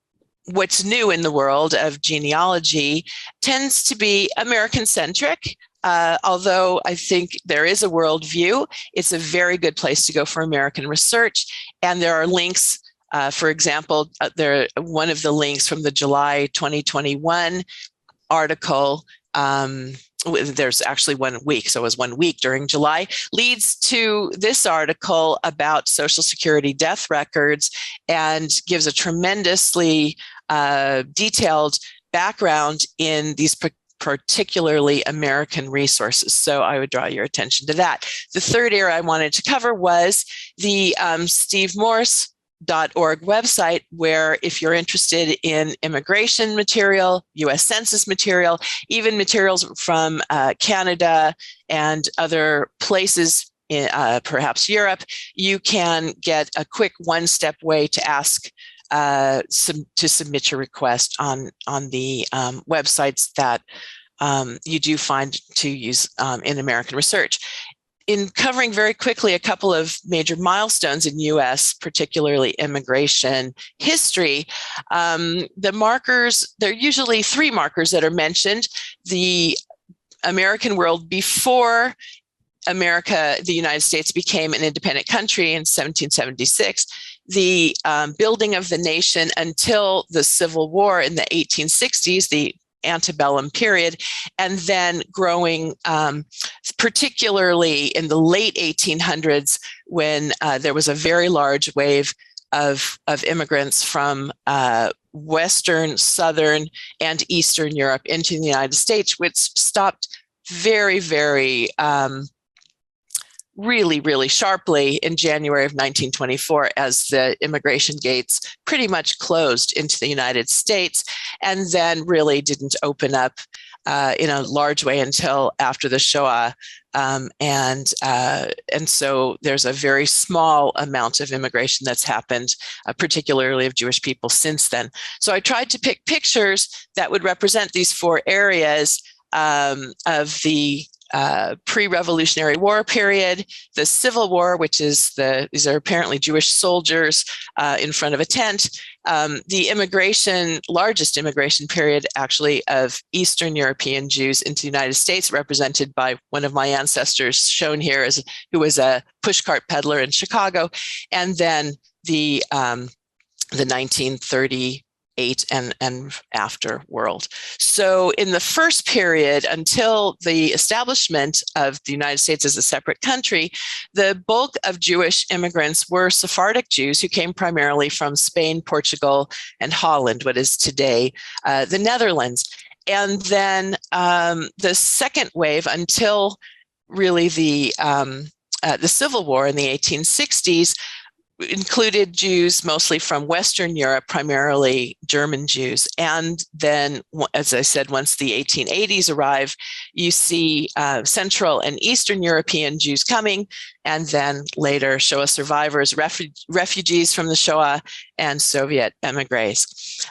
what's new in the world of genealogy tends to be American-centric. Although I think there is a worldview, it's a very good place to go for American research. And there are links, for example, one of the links from the July 2021 article, there's actually 1 week, so it was 1 week during July, leads to this article about Social Security death records and gives a tremendously detailed background in these particularly American resources. So I would draw your attention to that. The third area I wanted to cover was the SteveMorse.org website, where if you're interested in immigration material, US Census material, even materials from Canada and other places, in, perhaps Europe, you can get a quick one-step way to ask to submit your request on the websites that you do find to use in American research. In covering very quickly a couple of major milestones in US, particularly immigration history, the markers, there are usually 3 markers that are mentioned. The American world before the United States became an independent country in 1776, the building of the nation until the Civil War in the 1860s, the antebellum period, and then growing particularly in the late 1800s when there was a very large wave of immigrants from Western, Southern, and Eastern Europe into the United States, which stopped very, very really sharply in January of 1924 as the immigration gates pretty much closed into the United States, and then really didn't open up in a large way until after the Shoah. And so there's a very small amount of immigration that's happened, particularly of Jewish people since then. So I tried to pick pictures that would represent these 4 areas of the pre-Revolutionary War period, the Civil War, which is these are apparently Jewish soldiers in front of a tent, the largest immigration period actually of Eastern European Jews into the United States, represented by one of my ancestors shown here who was a pushcart peddler in Chicago, and then the 1938 and after world. So in the first period, until the establishment of the United States as a separate country, the bulk of Jewish immigrants were Sephardic Jews who came primarily from Spain, Portugal, and Holland, what is today the Netherlands. And then the second wave, until really the Civil War in the 1860s, included Jews mostly from Western Europe, primarily German Jews. And then, as I said, once the 1880s arrive, you see Central and Eastern European Jews coming, and then later Shoah survivors, refugees from the Shoah, and Soviet emigres.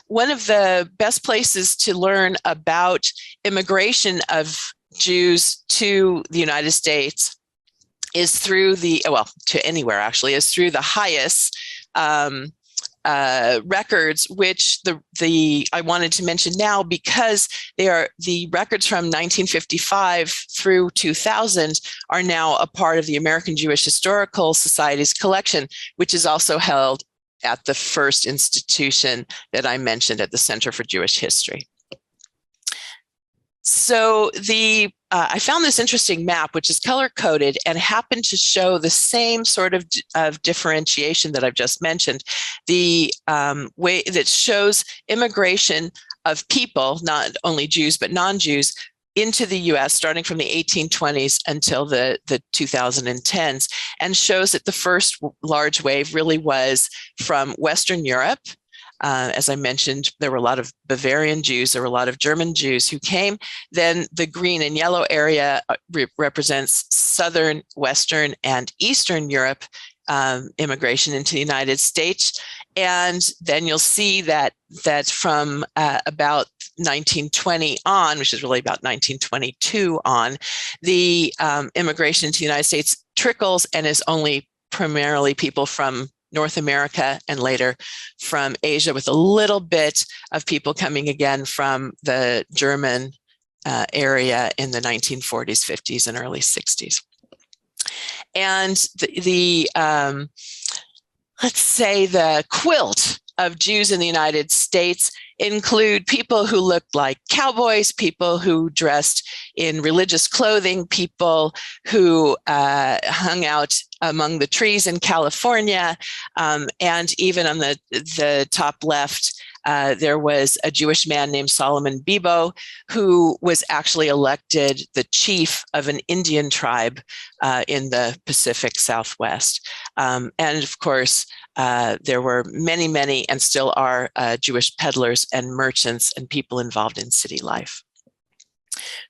One of the best places to learn about immigration of Jews to the United States is through to anywhere actually, is through the Hayas records, which I wanted to mention now because they are the records from 1955 through 2000 are now a part of the American Jewish Historical Society's collection, which is also held at the first institution that I mentioned at the Center for Jewish History. So I found this interesting map, which is color-coded and happened to show the same sort of differentiation that I've just mentioned. The way that shows immigration of people, not only Jews, but non-Jews, into the US starting from the 1820s until the 2010s, and shows that the first large wave really was from Western Europe. As I mentioned, there were a lot of Bavarian Jews, there were a lot of German Jews who came. Then the green and yellow area represents Southern, Western, and Eastern Europe immigration into the United States. And then you'll see that from about 1920 on, which is really about 1922 on, the immigration to the United States trickles and is only primarily people from North America and later from Asia, with a little bit of people coming again from the German area in the 1940s, 50s, and early 60s. And let's say, the quilt of Jews in the United States include people who looked like cowboys, people who dressed in religious clothing, people who hung out among the trees in California, and even on the top left, there was a Jewish man named Solomon Bibo, who was actually elected the chief of an Indian tribe in the Pacific Southwest. And of course, there were many, many, and still are, Jewish peddlers and merchants and people involved in city life.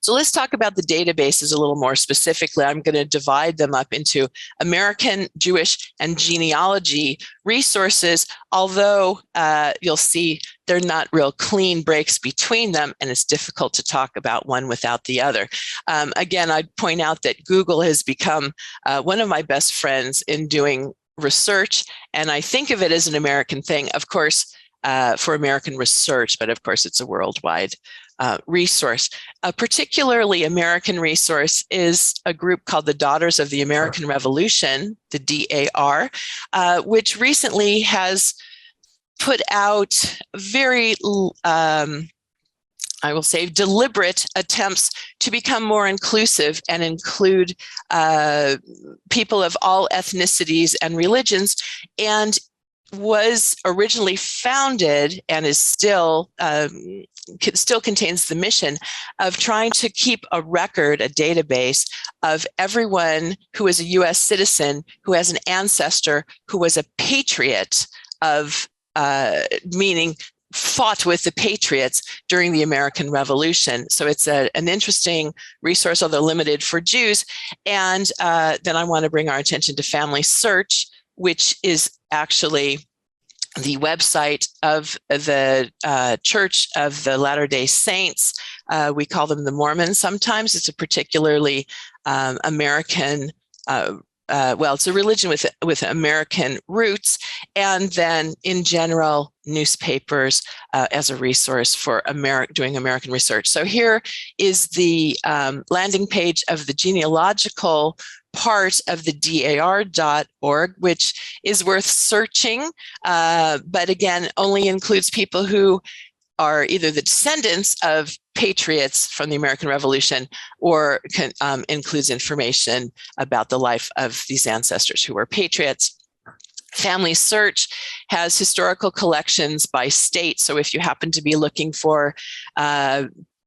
So let's talk about the databases a little more specifically. I'm going to divide them up into American, Jewish, and genealogy resources, although you'll see they're not real clean breaks between them, and it's difficult to talk about one without the other. Again, I'd point out that Google has become one of my best friends in doing research, and I think of it as an American thing, of course, for American research, but of course it's a worldwide resource. A particularly American resource is a group called the Daughters of the American Revolution, the DAR, which recently has put out very, I will say, deliberate attempts to become more inclusive and include people of all ethnicities and religions, and was originally founded and is still contains the mission of trying to keep a record, a database of everyone who is a U.S. citizen who has an ancestor who was a patriot of, meaning fought with the patriots during the American Revolution. So it's an interesting resource, although limited for Jews. And then I want to bring our attention to Family Search, which is actually the website of the Church of the Latter-day Saints. We call them the Mormons sometimes. It's a particularly American, well, it's a religion with American roots, and then in general, newspapers as a resource for doing American research. So here is the landing page of the genealogical part of the DAR.org, which is worth searching, but again, only includes people who are either the descendants of patriots from the American Revolution or includes information about the life of these ancestors who were patriots. Family Search has historical collections by state. So if you happen to be looking for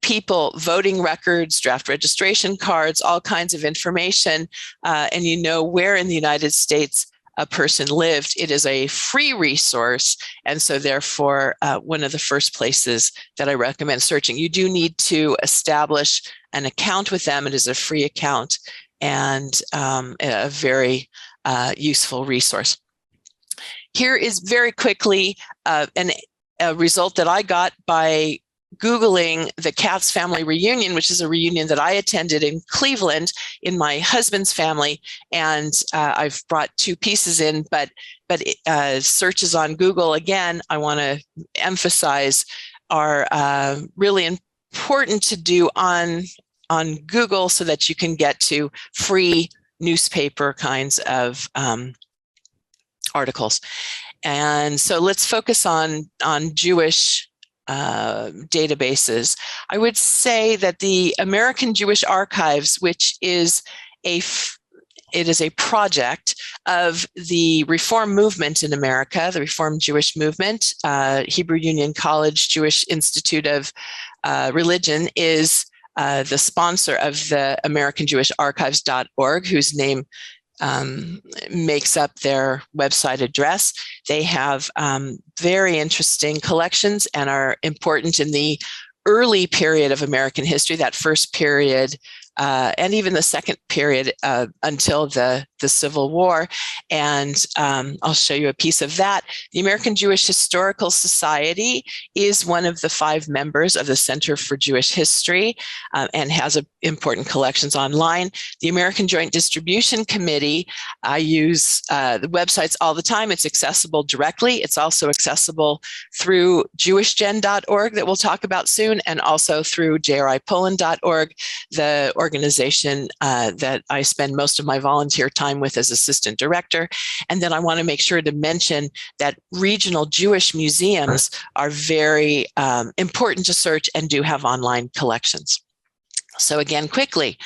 people, voting records, draft registration cards, all kinds of information, and you know where in the United States a person lived, it is a free resource. And so therefore, one of the first places that I recommend searching. You do need to establish an account with them. It is a free account and a very useful resource. Here is very quickly a result that I got by Googling the Katz family reunion, which is a reunion that I attended in Cleveland in my husband's family. And I've brought two pieces in, but searches on Google, again, I want to emphasize, are really important to do on Google so that you can get to free newspaper kinds of articles. And so let's focus on Jewish databases. I would say that the American Jewish Archives, which is it is a project of the Reform movement in America, the Reform Jewish movement. Hebrew Union College Jewish Institute of Religion is the sponsor of the American Jewish Archives.org, whose name makes up their website address. They have very interesting collections and are important in the early period of American history, that first period, and even the second period until the Civil War. And I'll show you a piece of that. The American Jewish Historical Society is one of the 5 members of the Center for Jewish History and has important collections online. The American Joint Distribution Committee, I use the websites all the time. It's accessible directly. It's also accessible through JewishGen.org that we'll talk about soon, and also through jripoland.org. The organization that I spend most of my volunteer time with as assistant director. And then I want to make sure to mention that regional Jewish museums are very important to search and do have online collections. So again, quickly,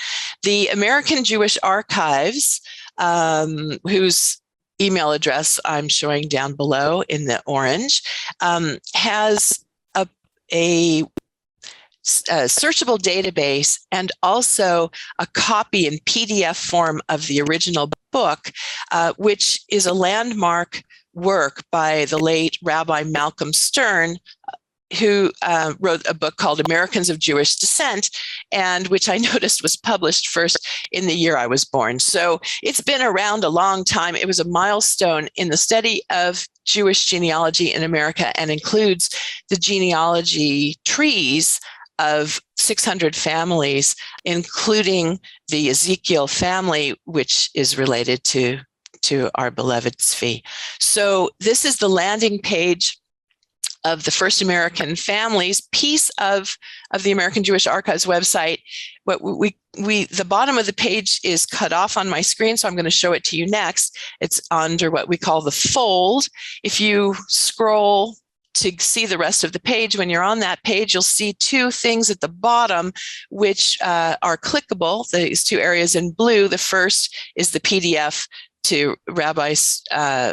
the American Jewish Archives, whose email address I'm showing down below in the orange, has a searchable database and also a copy in PDF form of the original book, which is a landmark work by the late Rabbi Malcolm Stern, who wrote a book called Americans of Jewish Descent, and which I noticed was published first in the year I was born. So it's been around a long time. It was a milestone in the study of Jewish genealogy in America and includes the genealogy trees of 600 families, including the Ezekiel family, which is related to our beloved Zvi. So this is the landing page of the First American Families piece of the American Jewish Archives website. What the bottom of the page is cut off on my screen, so I'm going to show it to you next. It's under what we call the fold. If you scroll to see the rest of the page, when you're on that page, you'll see two things at the bottom which are clickable, these two areas in blue. The first is the PDF to Rabbi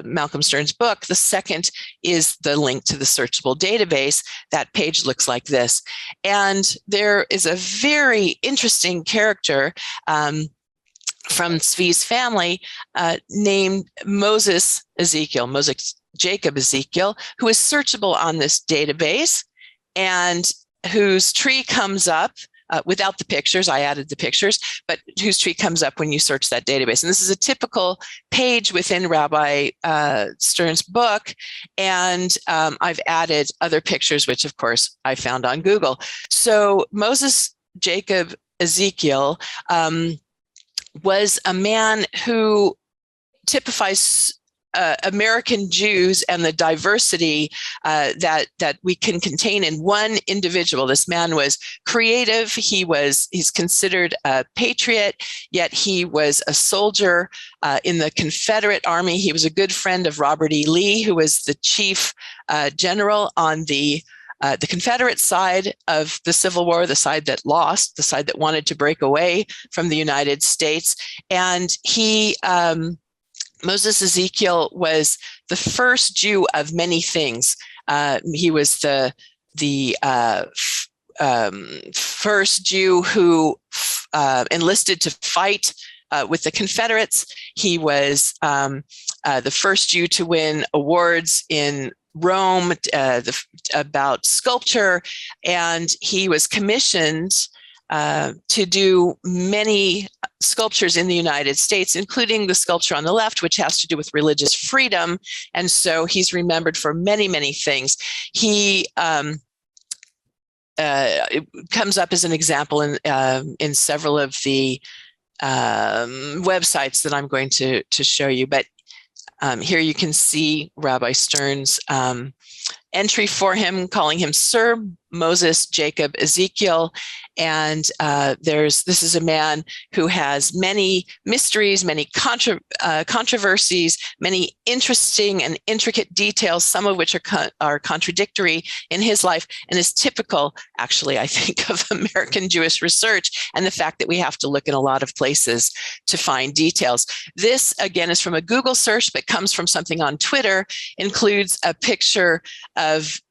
Malcolm Stern's book. The second is the link to the searchable database. That page looks like this. And there is a very interesting character from Zvi's family named Moses Jacob Ezekiel, who is searchable on this database and whose tree comes up without the pictures. I added the pictures, but whose tree comes up when you search that database. And this is a typical page within Rabbi Stern's book. And I've added other pictures, which of course I found on Google. So Moses Jacob Ezekiel was a man who typifies American Jews and the diversity that we can contain in one individual. This man was creative. He's considered a patriot, yet he was a soldier in the Confederate Army. He was a good friend of Robert E. Lee, who was the chief general on the Confederate side of the Civil War, the side that lost, the side that wanted to break away from the United States. And Moses Ezekiel was the first Jew of many things. He was the first Jew who enlisted to fight with the Confederates. He was the first Jew to win awards in Rome about sculpture, and he was commissioned to do many sculptures in the United States, including the sculpture on the left, which has to do with religious freedom. And so he's remembered for many, many things. He it comes up as an example in several of the websites that I'm going to show you. But here you can see Rabbi Stern's entry for him, calling him Sir Moses Jacob Ezekiel. And this is a man who has many mysteries, many controversies, many interesting and intricate details, some of which are contradictory in his life, and is typical, actually, I think, of American Jewish research and the fact that we have to look in a lot of places to find details. This, again, is from a Google search, but comes from something on Twitter, includes a picture of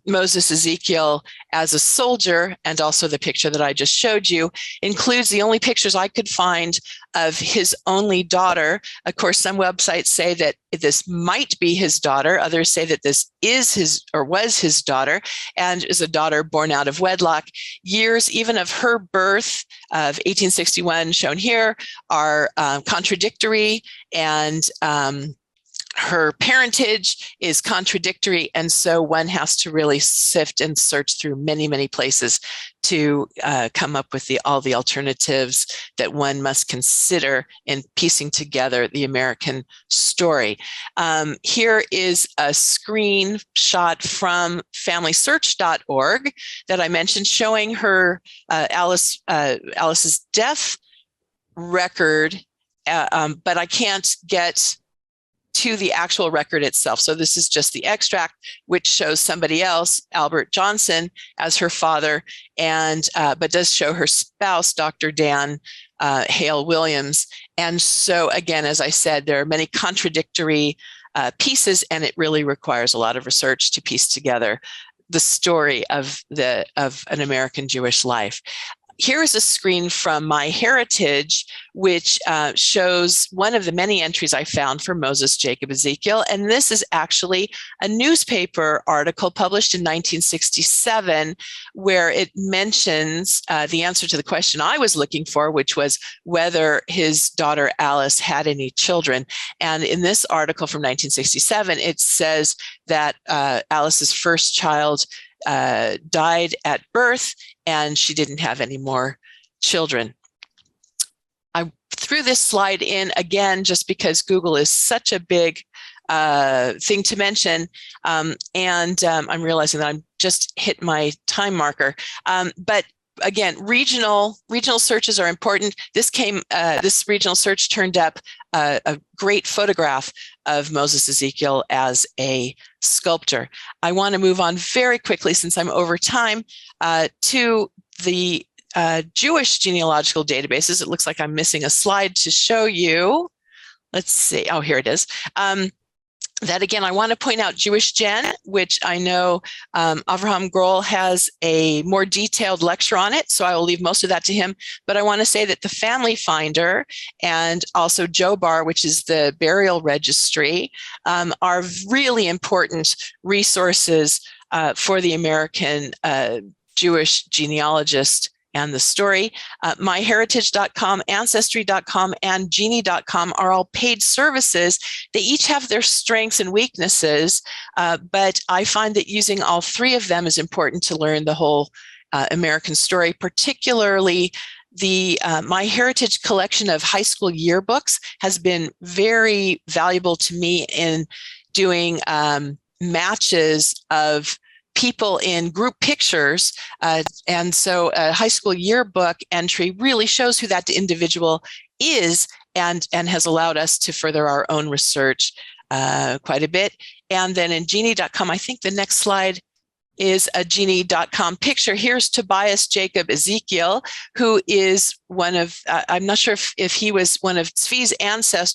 Moses Ezekiel as a soldier, and also the picture that I just showed you, includes the only pictures I could find of his only daughter. Of course, some websites say that this might be his daughter. Others say that this is his or was his daughter, and is a daughter born out of wedlock. Years even of her birth of 1861 shown here are contradictory, and her parentage is contradictory, and so one has to really sift and search through many, many places to come up with all the alternatives that one must consider in piecing together the American story. Here is a screenshot from FamilySearch.org that I mentioned, showing her Alice's death record, but I can't get to the actual record itself. So this is just the extract, which shows somebody else, Albert Johnson, as her father, and but does show her spouse, Dr. Dan Hale Williams. And so again, as I said, there are many contradictory pieces, and it really requires a lot of research to piece together the story of an American Jewish life. Here is a screen from MyHeritage, which shows one of the many entries I found for Moses, Jacob, Ezekiel. And this is actually a newspaper article published in 1967, where it mentions the answer to the question I was looking for, which was whether his daughter Alice had any children. And in this article from 1967, it says that Alice's first child died at birth, and she didn't have any more children. I threw this slide in again just because Google is such a big thing to mention, and I'm realizing that I'm just hit my time marker. But again, regional searches are important. This regional search turned up a great photograph of Moses Ezekiel as a sculptor. I want to move on very quickly, since I'm over time, to the Jewish genealogical databases. It looks like I'm missing a slide to show you. Let's see. Oh, here it is. That again, I want to point out JewishGen, which I know Avraham Grohl has a more detailed lecture on it, so I will leave most of that to him. But I want to say that the Family Finder and also Jobar, which is the burial registry, are really important resources for the American Jewish genealogist and the story. MyHeritage.com, Ancestry.com, and Genie.com are all paid services. They each have their strengths and weaknesses, but I find that using all three of them is important to learn the whole American story, particularly the MyHeritage collection of high school yearbooks has been very valuable to me in doing matches of people in group pictures. And so a high school yearbook entry really shows who that individual is, and has allowed us to further our own research quite a bit. And then in Genie.com, I think the next slide is a Genie.com picture. Here's Tobias Jacob Ezekiel, who is one of, I'm not sure if he was one of Zvi's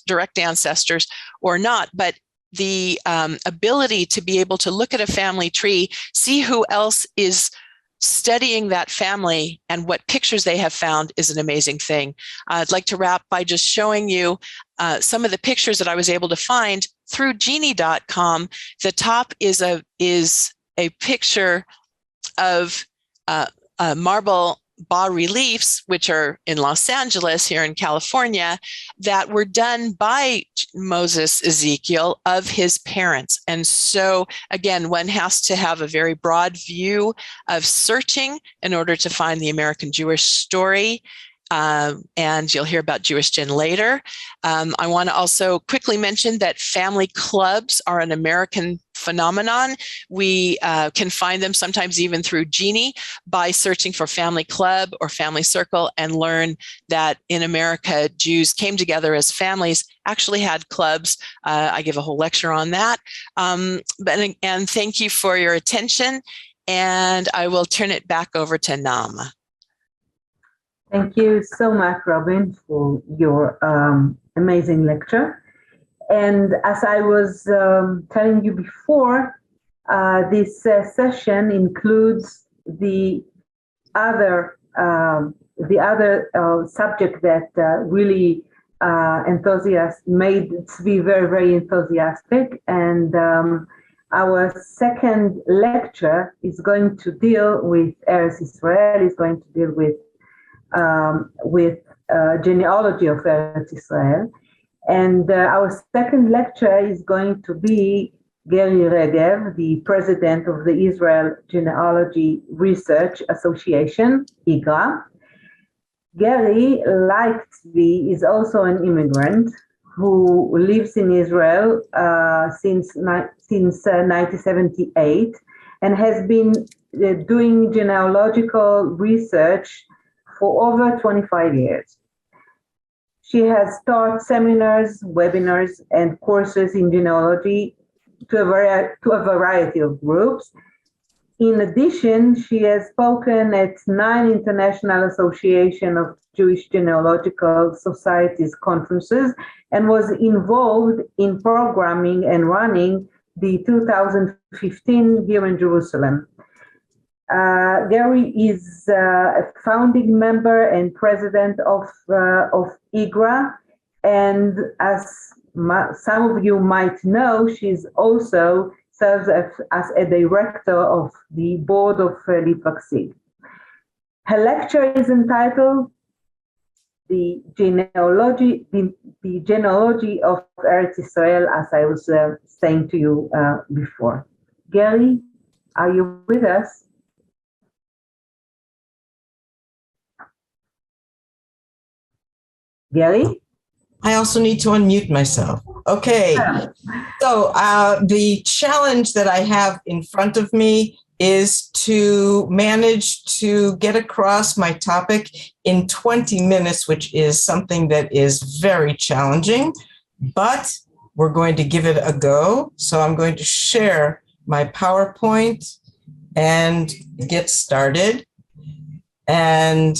direct ancestors or not, but the ability to be able to look at a family tree, see who else is studying that family and what pictures they have found is an amazing thing. I'd like to wrap by just showing you some of the pictures that I was able to find through Genie.com. The top is a picture of marble bas-reliefs, which are in Los Angeles here in California, that were done by Moses Ezekiel of his parents. And so again, one has to have a very broad view of searching in order to find the American Jewish story. And you'll hear about JewishGen later. I want to also quickly mention that family clubs are an American phenomenon. We can find them sometimes even through Genie by searching for family club or family circle, and learn that in America, Jews came together as families, actually had clubs. I give a whole lecture on that. And thank you for your attention. And I will turn it back over to Naama. Thank you so much, Robin, for your amazing lecture. And as I was telling you before, this session includes the other subject that really made Zvi very, very enthusiastic. And our second lecture is going to deal with Eretz Israel, is going to deal with genealogy of Eretz Israel. And our second lecture is going to be Gary Regev, the president of the Israel Genealogy Research Association, IGRA. Gary, like Zvi, is also an immigrant who lives in Israel since 1978 and has been doing genealogical research for over 25 years. She has taught seminars, webinars, and courses in genealogy to a variety of groups. In addition, she has spoken at 9 International Association of Jewish Genealogical Societies conferences and was involved in programming and running the 2015 here in Jerusalem. Gary is a founding member and president of IGRA, and as some of you might know, she's also serves as a director of the board of Litvak. Her lecture is entitled The Genealogy of Eretz Israel, as I was saying to you before. Gary, are you with us? Gary? I also need to unmute myself. Okay. So the challenge that I have in front of me is to manage to get across my topic in 20 minutes, which is something that is very challenging, but we're going to give it a go. So I'm going to share my PowerPoint and get started. And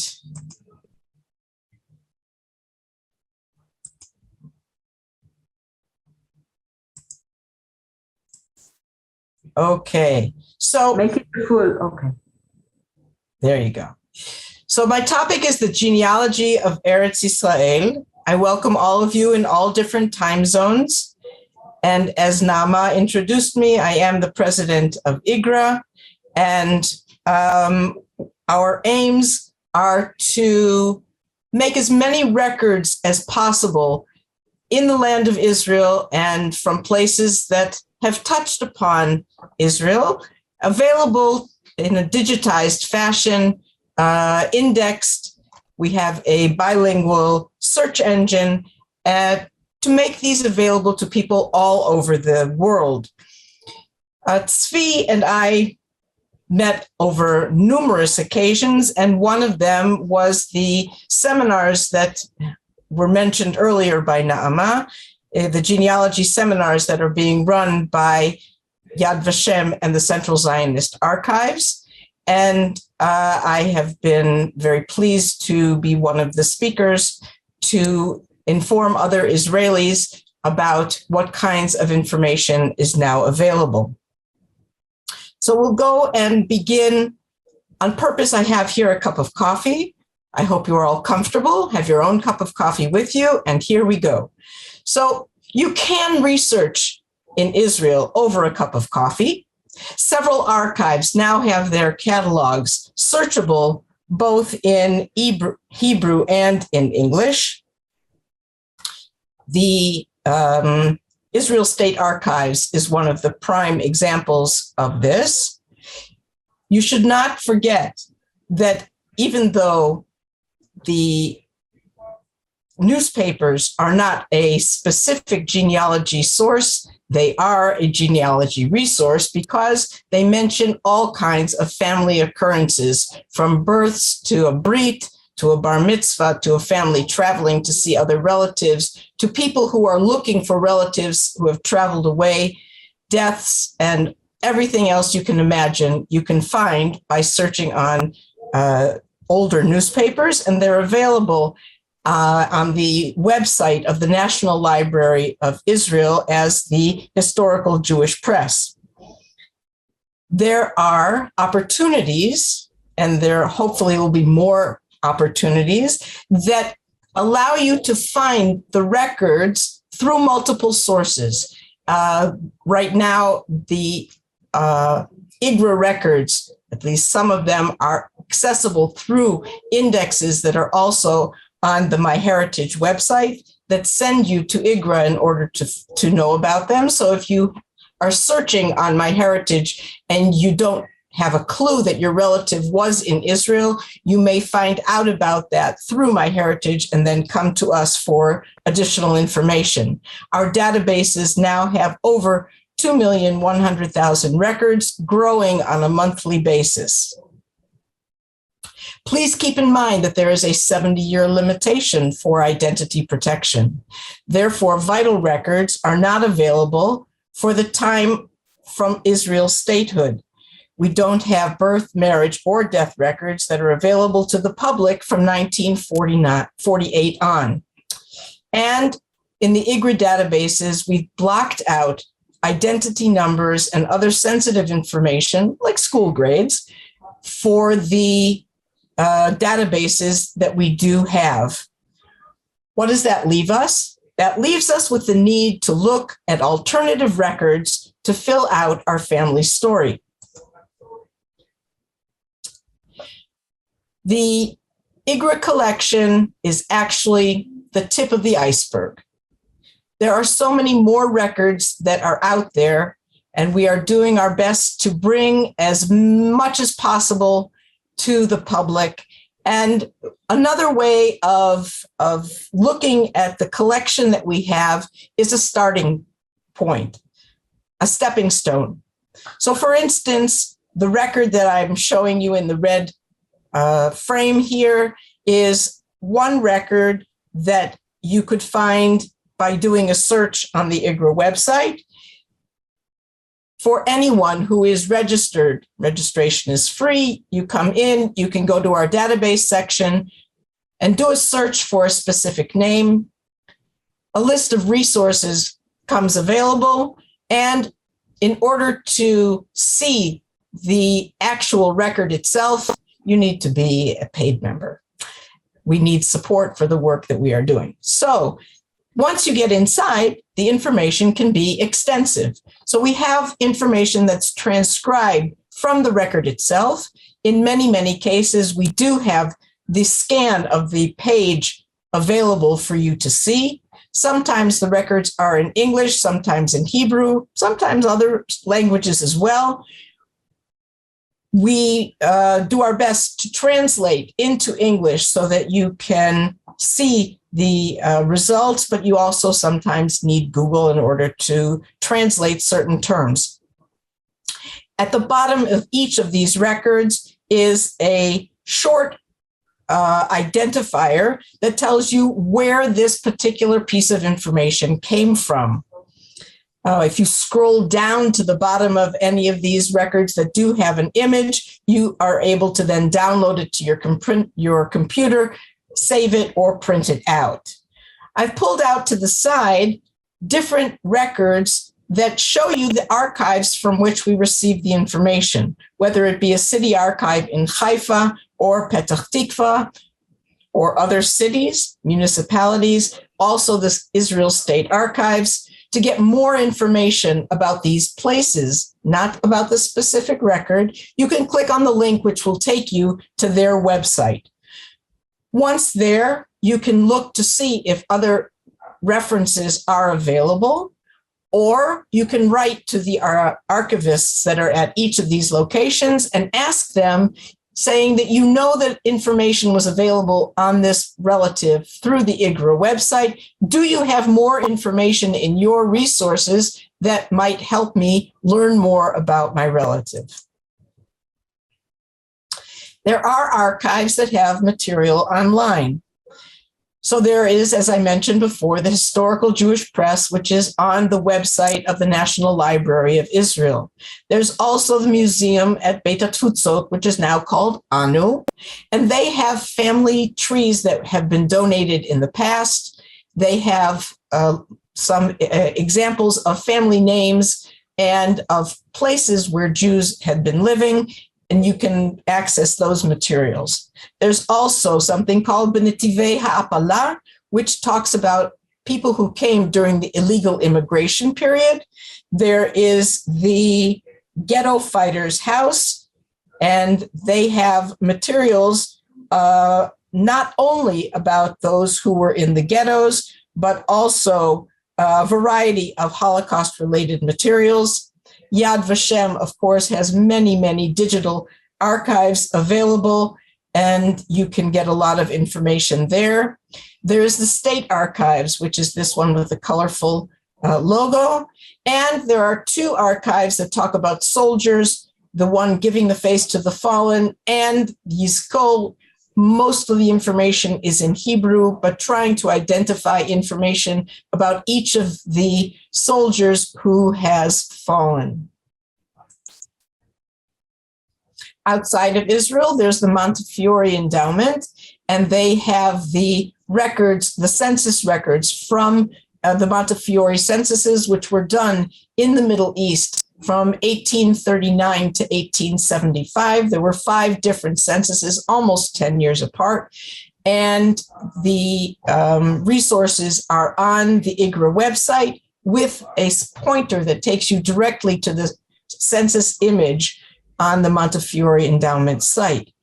okay, so make it full. Okay. There you go. So my topic is the genealogy of Eretz Israel. I welcome all of you in all different time zones. And as Nama introduced me, I am the president of IGRA. And our aims are to make as many records as possible in the land of Israel and from places that have touched upon Israel, available in a digitized fashion, indexed. We have a bilingual search engine to make these available to people all over the world. Zvi and I met over numerous occasions, and one of them was the seminars that were mentioned earlier by Naama, the genealogy seminars that are being run by Yad Vashem and the Central Zionist Archives. And I have been very pleased to be one of the speakers to inform other Israelis about what kinds of information is now available. So we'll go and begin. On purpose, I have here a cup of coffee. I hope you are all comfortable. Have your own cup of coffee with you, and here we go. So you can research in Israel over a cup of coffee. Several archives now have their catalogs searchable both in Hebrew and in English. The Israel State Archives is one of the prime examples of this. You should not forget that even though the newspapers are not a specific genealogy source, they are a genealogy resource because they mention all kinds of family occurrences, from births to a brit, to a bar mitzvah, to a family traveling to see other relatives, to people who are looking for relatives who have traveled away, deaths, and everything else you can imagine you can find by searching on older newspapers, and they're available on the website of the National Library of Israel as the Historical Jewish Press. There are opportunities, and there hopefully will be more opportunities, that allow you to find the records through multiple sources. Right now, the IGRA records, at least some of them, are accessible through indexes that are also on the MyHeritage website. that send you to IGRA in order to know about them. So if you are searching on MyHeritage and you don't have a clue that your relative was in Israel, you may find out about that through MyHeritage and then come to us for additional information. Our databases now have over 2,100,000 records, growing on a monthly basis. Please keep in mind that there is a 70-year limitation for identity protection. Therefore, vital records are not available for the time from Israel's statehood. We don't have birth, marriage, or death records that are available to the public from 1948 on. And in the IGRA databases, we've blocked out identity numbers and other sensitive information, like school grades, for the databases that we do have. What does that leave us? That leaves us with the need to look at alternative records to fill out our family story. The IGRA collection is actually the tip of the iceberg. There are so many more records that are out there, and we are doing our best to bring as much as possible to the public. And another way of looking at the collection that we have is a starting point, a stepping stone. So for instance, the record that I'm showing you in the red frame here is one record that you could find by doing a search on the IGRA website. For anyone who is registered, registration is free. You come in, you can go to our database section and do a search for a specific name. A list of resources comes available. And in order to see the actual record itself, you need to be a paid member. We need support for the work that we are doing. So once you get inside, the information can be extensive. So we have information that's transcribed from the record itself. In many, many cases, we do have the scan of the page available for you to see. Sometimes the records are in English, sometimes in Hebrew, sometimes other languages as well. We do our best to translate into English so that you can see the results, but you also sometimes need Google in order to translate certain terms. At the bottom of each of these records is a short identifier that tells you where this particular piece of information came from. If you scroll down to the bottom of any of these records that do have an image, you are able to then download it to your computer, save it, or print it out. I've pulled out to the side different records that show you the archives from which we received the information, whether it be a city archive in Haifa or Petach Tikva or other cities, municipalities, also the Israel State Archives. To get more information about these places, not about the specific record, you can click on the link which will take you to their website. Once there, you can look to see if other references are available, or you can write to the archivists that are at each of these locations and ask them, saying that you know that information was available on this relative through the IGRA website. Do you have more information in your resources that might help me learn more about my relative? There are archives that have material online. So there is, as I mentioned before, the Historical Jewish Press, which is on the website of the National Library of Israel. There's also the museum at Beit HaTfutzot, which is now called ANU, and they have family trees that have been donated in the past. They have some examples of family names and of places where Jews had been living, and you can access those materials. There's also something called B'Netivei Ha'apala, which talks about people who came during the illegal immigration period. There is the Ghetto Fighters House, and they have materials not only about those who were in the ghettos, but also a variety of Holocaust-related materials. Yad Vashem, of course, has many, many digital archives available, and you can get a lot of information there. There's the State Archives, which is this one with the colorful logo. And there are two archives that talk about soldiers, the one giving the face to the fallen, and Yizkol. Most of the information is in Hebrew, but trying to identify information about each of the soldiers who has fallen. Outside of Israel, there's the Montefiore Endowment, and they have the records, the census records from the Montefiore censuses, which were done in the Middle East from 1839 to 1875. There were 5 different censuses, almost 10 years apart. And the resources are on the IGRA website with a pointer that takes you directly to the census image on the Montefiore Endowment site.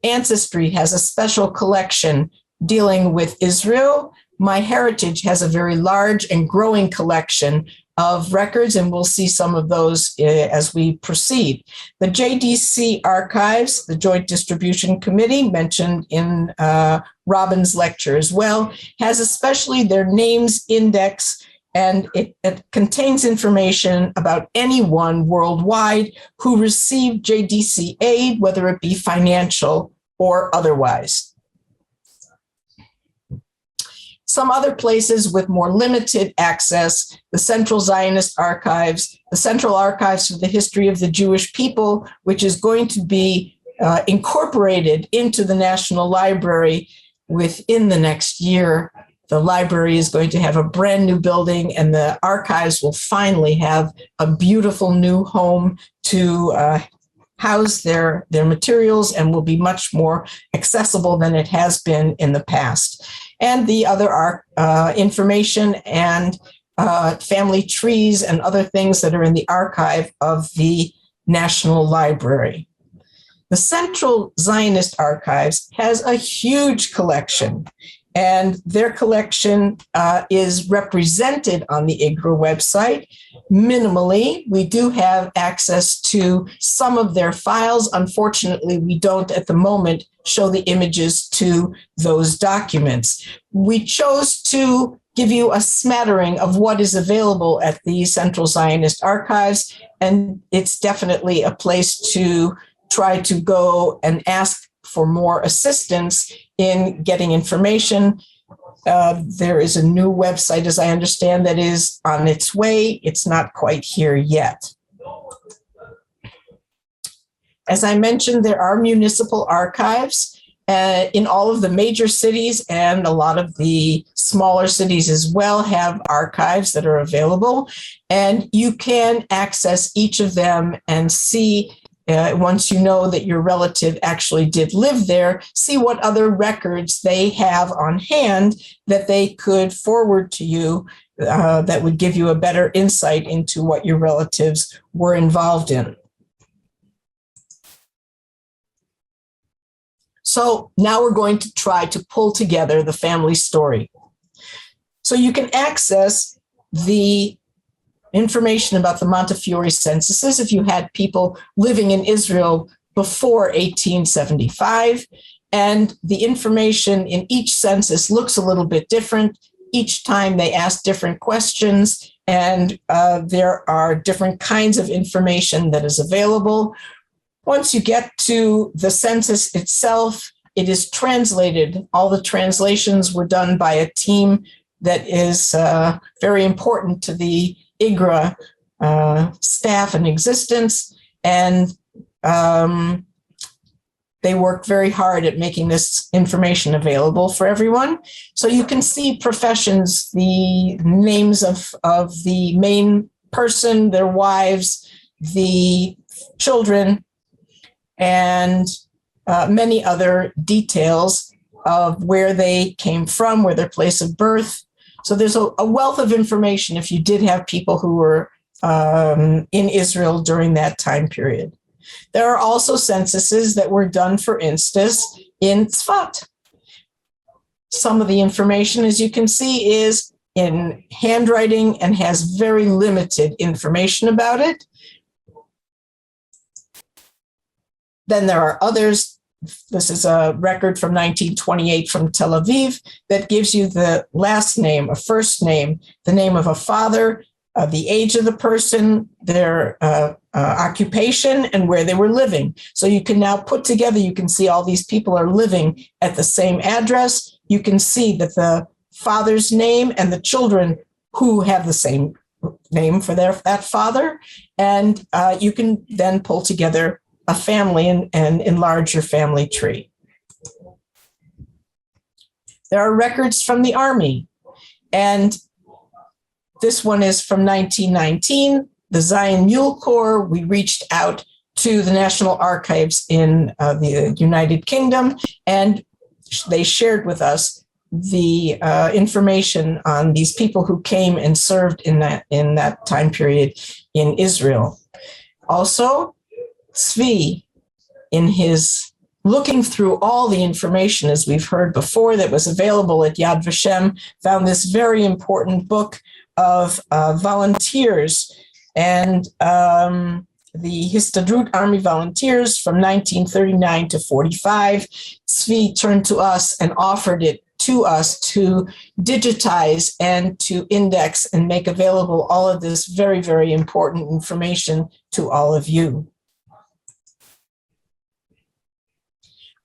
Ancestry has a special collection dealing with Israel. MyHeritage has a very large and growing collection of records, and we'll see some of those as we proceed. The JDC Archives, the Joint Distribution Committee, mentioned in Robin's lecture as well, has especially their names index, and it contains information about anyone worldwide who received JDC aid, whether it be financial or otherwise. Some other places with more limited access, the Central Zionist Archives, the Central Archives for the History of the Jewish People, which is going to be incorporated into the National Library within the next year. The library is going to have a brand new building, and the archives will finally have a beautiful new home to house their materials, and will be much more accessible than it has been in the past. And the other information and family trees and other things that are in the archive of the National Library. The Central Zionist Archives has a huge collection, and their collection is represented on the IGRA website. Minimally, we do have access to some of their files. Unfortunately, we don't at the moment show the images to those documents. We chose to give you a smattering of what is available at the Central Zionist Archives, and it's definitely a place to try to go and ask for more assistance in getting information. There is a new website, as I understand, that is on its way. It's not quite here yet. As I mentioned, there are municipal archives in all of the major cities, and a lot of the smaller cities as well have archives that are available. And you can access each of them and see, once you know that your relative actually did live there, see what other records they have on hand that they could forward to you that would give you a better insight into what your relatives were involved in. So now we're going to try to pull together the family story. So you can access the information about the Montefiore censuses if you had people living in Israel before 1875. And the information in each census looks a little bit different. Each time they ask different questions, and there are different kinds of information that is available. Once you get to the census itself, it is translated. All the translations were done by a team that is very important to the IGRA staff and existence, and they worked very hard at making this information available for everyone. So you can see professions, the names of the main person, their wives, the children, and many other details of where they came from, where their place of birth. So there's a wealth of information if you did have people who were in Israel during that time period. There are also censuses that were done, for instance, in Tzfat. Some of the information, as you can see, is in handwriting and has very limited information about it. Then there are others. This is a record from 1928 from Tel Aviv that gives you the last name, a first name, the name of a father, the age of the person, their occupation, and where they were living. So you can now put together, you can see all these people are living at the same address. You can see that the father's name and the children who have the same name for that father. And you can then pull together a family and enlarge your family tree. There are records from the Army, and this one is from 1919, the Zion Mule Corps. We reached out to the National Archives in the United Kingdom, and they shared with us the information on these people who came and served in that time period in Israel. Also, Zvi, in his looking through all the information, as we've heard before, that was available at Yad Vashem, found this very important book of volunteers and the Histadrut Army volunteers from 1939 to 45. Zvi turned to us and offered it to us to digitize and to index and make available all of this very, very important information to all of you.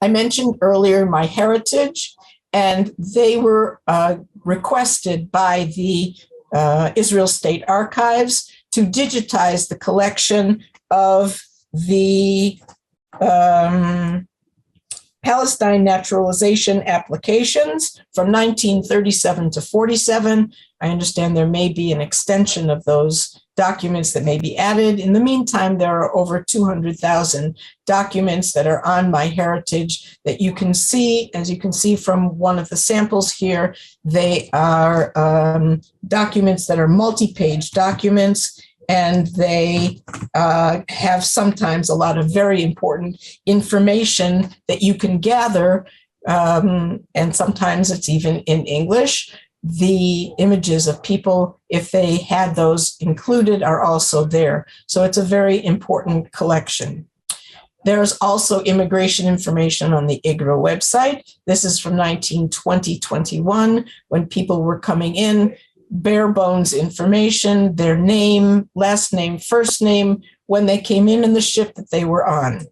I mentioned earlier My Heritage, and they were requested by the Israel State Archives to digitize the collection of the Palestine naturalization applications from 1937 to 47. I understand there may be an extension of those documents that may be added. In the meantime, there are over 200,000 documents that are on My Heritage that you can see. As you can see from one of the samples here, they are documents that are multi-page documents, and they have sometimes a lot of very important information that you can gather, and sometimes it's even in English. The images of people, if they had those included, are also there. So it's a very important collection. There's also immigration information on the IGRA website. This is from 1920-21, when people were coming in, bare bones information, their name, last name, first name, when they came in the ship that they were on.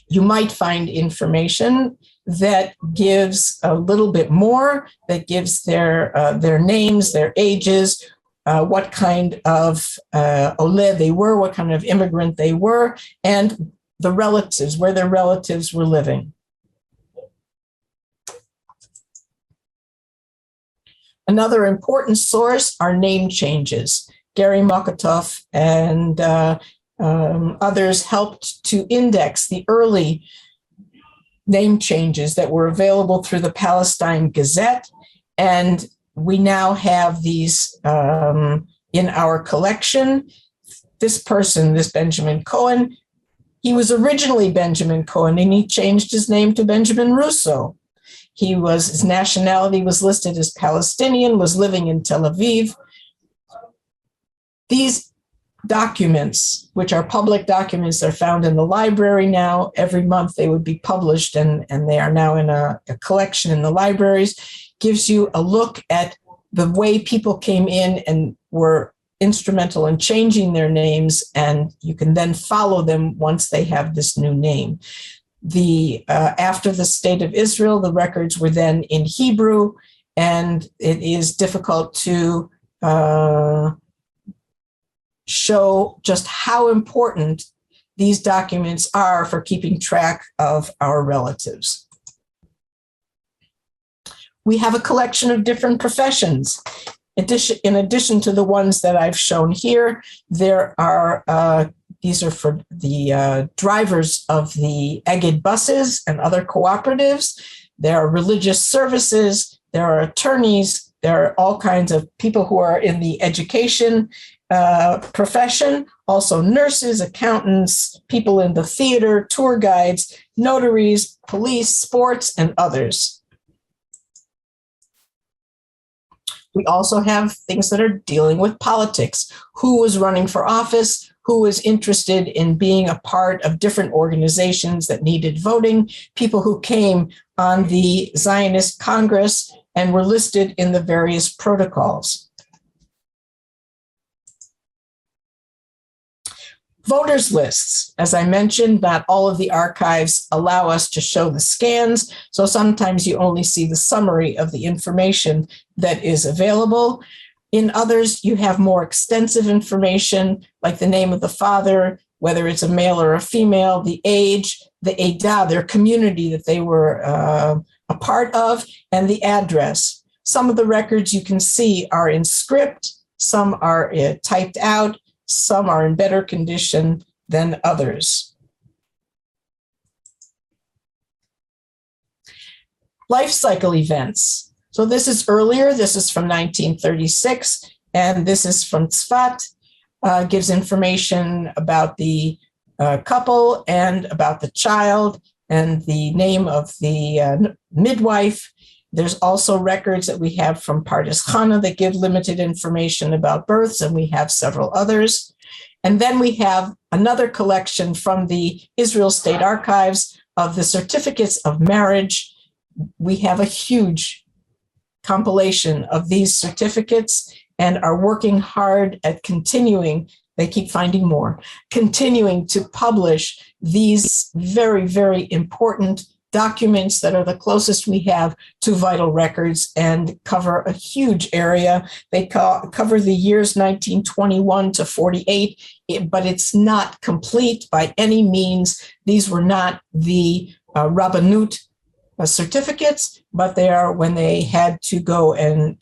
You might find information that gives a little bit more, that gives their names, their ages, what kind of Oleh they were, what kind of immigrant they were, and the relatives, where their relatives were living. Another important source are name changes. Gary Mokotov and others helped to index the early name changes that were available through the Palestine Gazette. And we now have these in our collection. This person, this Benjamin Cohen, he was originally Benjamin Cohen, and he changed his name to Benjamin Russo. His nationality was listed as Palestinian, was living in Tel Aviv. These documents, which are public documents, are found in the library now. Every month they would be published, and they are now in a collection in the libraries. Gives you a look at the way people came in and were instrumental in changing their names, and you can then follow them once they have this new name. After the State of Israel, the records were then in Hebrew, and it is difficult to show just how important these documents are for keeping track of our relatives. We have a collection of different professions. In addition to the ones that I've shown here, there are these are for the drivers of the Egged buses and other cooperatives. There are religious services, there are attorneys, there are all kinds of people who are in the education profession, also nurses, accountants, people in the theater, tour guides, notaries, police, sports, and others. We also have things that are dealing with politics. Who was running for office? Who was interested in being a part of different organizations that needed voting? People who came on the Zionist Congress and were listed in the various protocols. Voters lists. As I mentioned, not all of the archives allow us to show the scans, so sometimes you only see the summary of the information that is available. In others, you have more extensive information, like the name of the father, whether it's a male or a female, the age, the Eidah, their community that they were a part of, and the address. Some of the records you can see are in script, some are typed out, some are in better condition than others. Life cycle events. So this is earlier, this is from 1936, and this is from Tzfat, gives information about the couple and about the child and the name of the midwife. There's also records that we have from Pardes Chana that give limited information about births, and we have several others. And then we have another collection from the Israel State Archives of the certificates of marriage. We have a huge compilation of these certificates and are working hard at continuing, they keep finding more, continuing to publish these very, very important documents that are the closest we have to vital records and cover a huge area. They cover the years 1921 to 48, but it's not complete by any means. These were not the Rabbanut certificates, but they are when they had to go and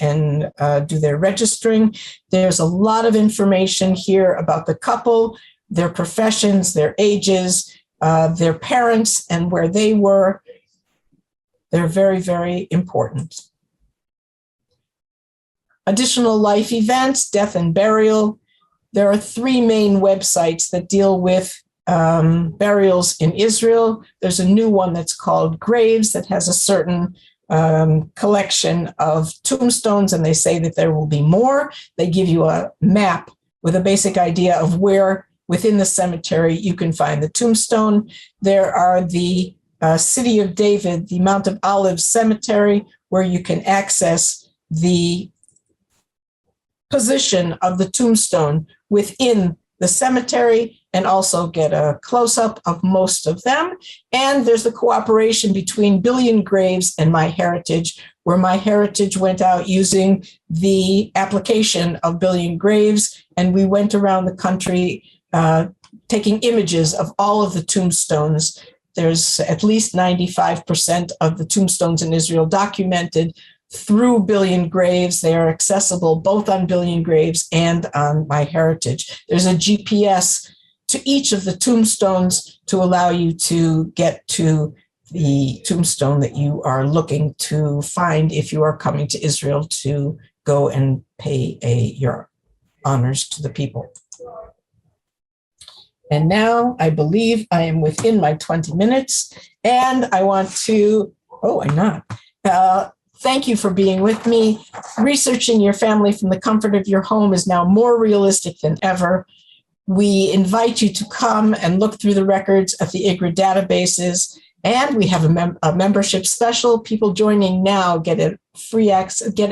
do their registering. There's a lot of information here about the couple, their professions, their ages, their parents, and where they were. They're very, very important. Additional life events, death and burial. There are 3 main websites that deal with burials in Israel. There's a new one that's called Graves that has a certain collection of tombstones, and they say that there will be more. They give you a map with a basic idea of where within the cemetery you can find the tombstone. There are the City of David, the Mount of Olives Cemetery, where you can access the position of the tombstone within the cemetery and also get a close-up of most of them. And there's the cooperation between Billion Graves and MyHeritage, where MyHeritage went out using the application of Billion Graves, and we went around the country taking images of all of the tombstones. There's at least 95% of the tombstones in Israel documented through Billion Graves. They are accessible both on Billion Graves and on MyHeritage. There's a GPS to each of the tombstones to allow you to get to the tombstone that you are looking to find if you are coming to Israel to go and pay your honors to the people. And now I believe I am within my 20 minutes, and I want to, I'm not. Thank you for being with me. Researching your family from the comfort of your home is now more realistic than ever. We invite you to come and look through the records of the IGRA databases, and we have a membership special. People joining now get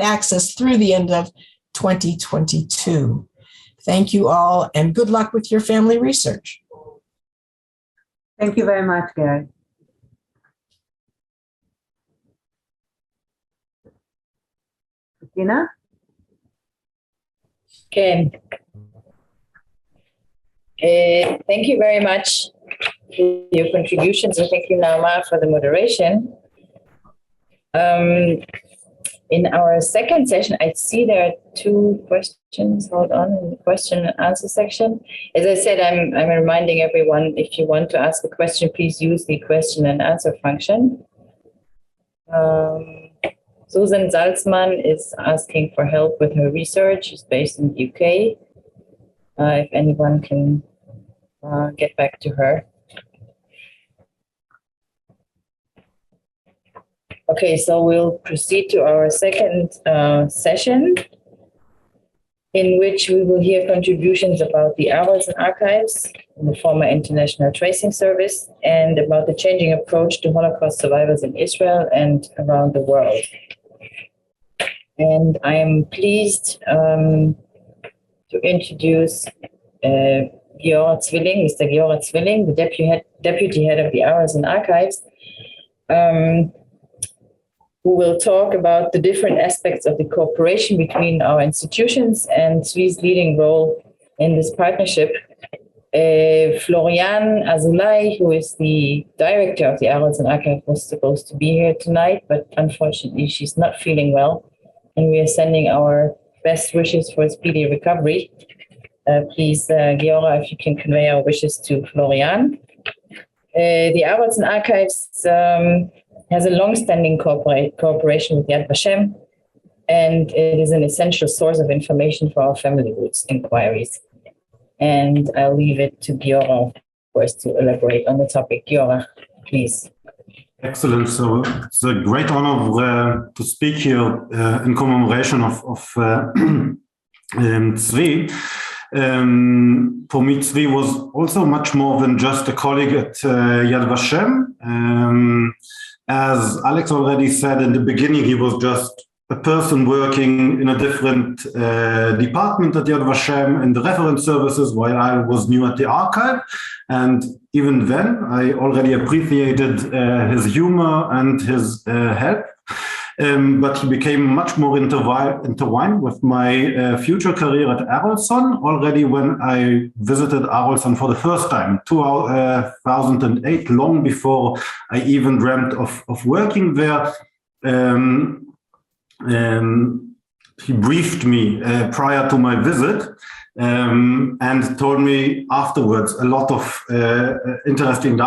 access through the end of 2022. Thank you all, and good luck with your family research. Thank you very much, Gary. Tina? Okay. Thank you very much for your contributions, and thank you, Naama, for the moderation. In our second session, I see there are 2 questions. Hold on, in the question and answer section. As I said, I'm reminding everyone, if you want to ask a question, please use the question and answer function. Susan Salzman is asking for help with her research. She's based in the UK. If anyone can get back to her. Okay, so we'll proceed to our second session, in which we will hear contributions about the Arolsen Archives, the former International Tracing Service, and about the changing approach to Holocaust survivors in Israel and around the world. And I am pleased to introduce Giora Zwilling, Mr. Giora Zwilling, the deputy head of the Arolsen Archives, who will talk about the different aspects of the cooperation between our institutions and Zvi's leading role in this partnership. Florian Azulay, who is the director of the Arolsen Archive, was supposed to be here tonight, but unfortunately she's not feeling well, and we are sending our best wishes for a speedy recovery. Please, Giora, if you can convey our wishes to Florian. The Arolsen Archives has a long-standing cooperation with Yad Vashem, and it is an essential source of information for our family roots inquiries. And I'll leave it to Giora for us to elaborate on the topic. Giora, please. Excellent. So it's a great honor to speak here in commemoration of Zvi. For me, Zvi was also much more than just a colleague at Yad Vashem. As Alex already said in the beginning, he was just a person working in a different department at Yad Vashem in the reference services while I was new at the archive. And even then, I already appreciated his humor and his help. But he became much more intertwined with my future career at Arolsen already when I visited Arolsen for the first time in 2008, long before I even dreamt of working there. He briefed me prior to my visit and told me afterwards a lot of interesting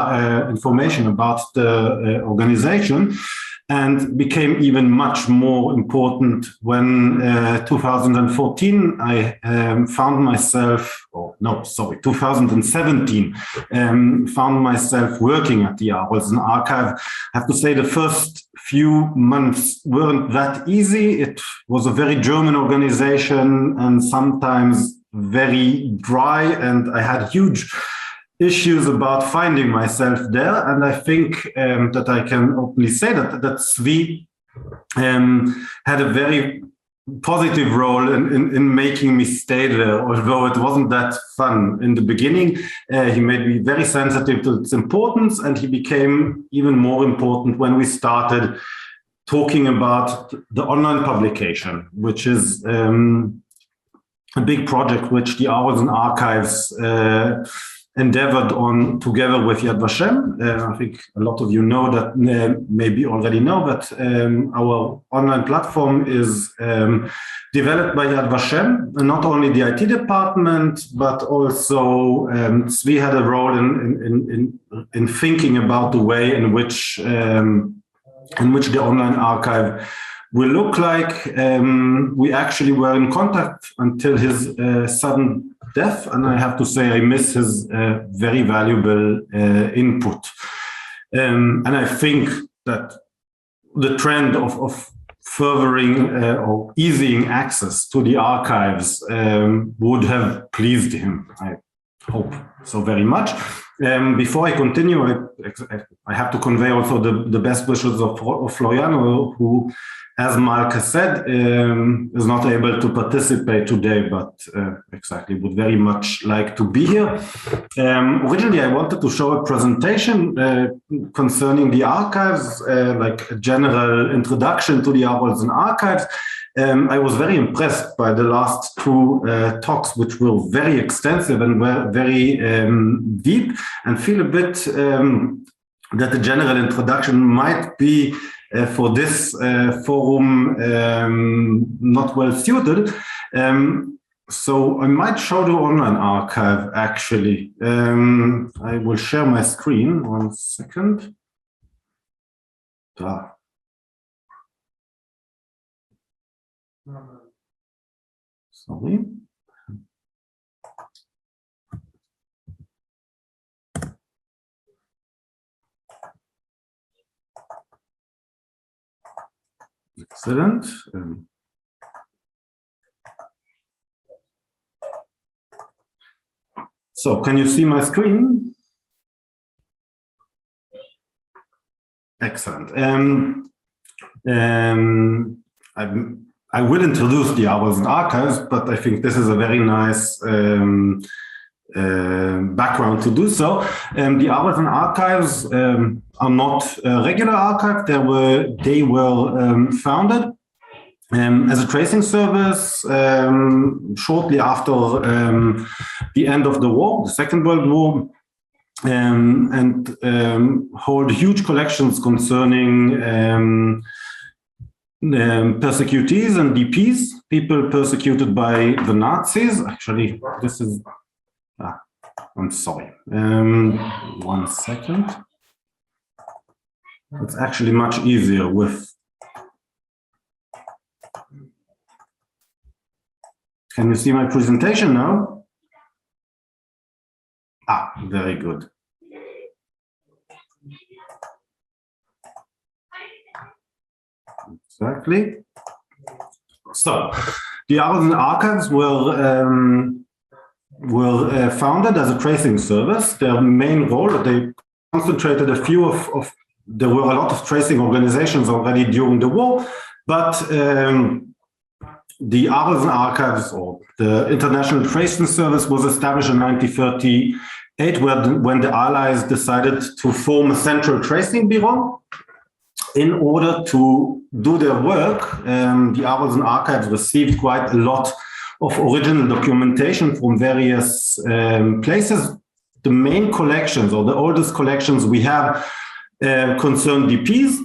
information about the organization, and became even much more important when 2014 I found myself, 2017, found myself working at the Arolsen Archive. I have to say the first few months weren't that easy. It was a very German organization and sometimes very dry, and I had huge issues about finding myself there. And I think that I can openly say that Zvi had a very positive role in making me stay there, although it wasn't that fun in the beginning. He made me very sensitive to its importance, and he became even more important when we started talking about the online publication, which is a big project which the Arolsen Archives endeavored on together with Yad Vashem. I think a lot of you know that, maybe already know that our online platform is developed by Yad Vashem, and not only the IT department, but also Zvi had a role in thinking about the way in which the online archive will look like. We actually were in contact until his sudden death, and I have to say I miss his very valuable input. And I think that the trend of furthering or easing access to the archives would have pleased him. I hope so very much. Before I continue, I have to convey also the best wishes of Florian, who, as Mark has said, is not able to participate today, but exactly would very much like to be here. Originally, I wanted to show a presentation concerning the archives, like a general introduction to the Arolsen Archives. I was very impressed by the last two talks, which were very extensive and were very deep, and feel a bit that the general introduction might be for this forum not well suited. So I might show the online archive actually. I will share my screen, 1 second. Sorry. Excellent. So can you see my screen? Excellent. I will introduce the Arolsen Archives, but I think this is a very nice background to do so. The Arolsen Archives are not a regular archive. They were founded as a tracing service shortly after the end of the war, the Second World War, and hold huge collections concerning persecutees and DPs, people persecuted by the Nazis. Actually, this is, I'm sorry, 1 second. It's actually much easier with, can you see my presentation now? Very good. Exactly. So, the Arolsen Archives were founded as a tracing service. Their main role, they concentrated a few there were a lot of tracing organizations already during the war, but the Arolsen Archives, or the International Tracing Service, was established in 1938 when the Allies decided to form a central tracing bureau. In order to do their work, the Arolsen Archives received quite a lot of original documentation from various places. The main collections, or the oldest collections we have, concern DPs,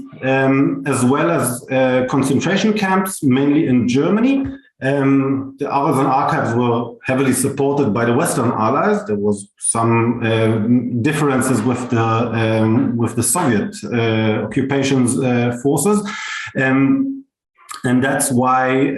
as well as concentration camps, mainly in Germany. The Arolsen Archives were heavily supported by the Western Allies. There was some differences with the Soviet occupations forces, and that's why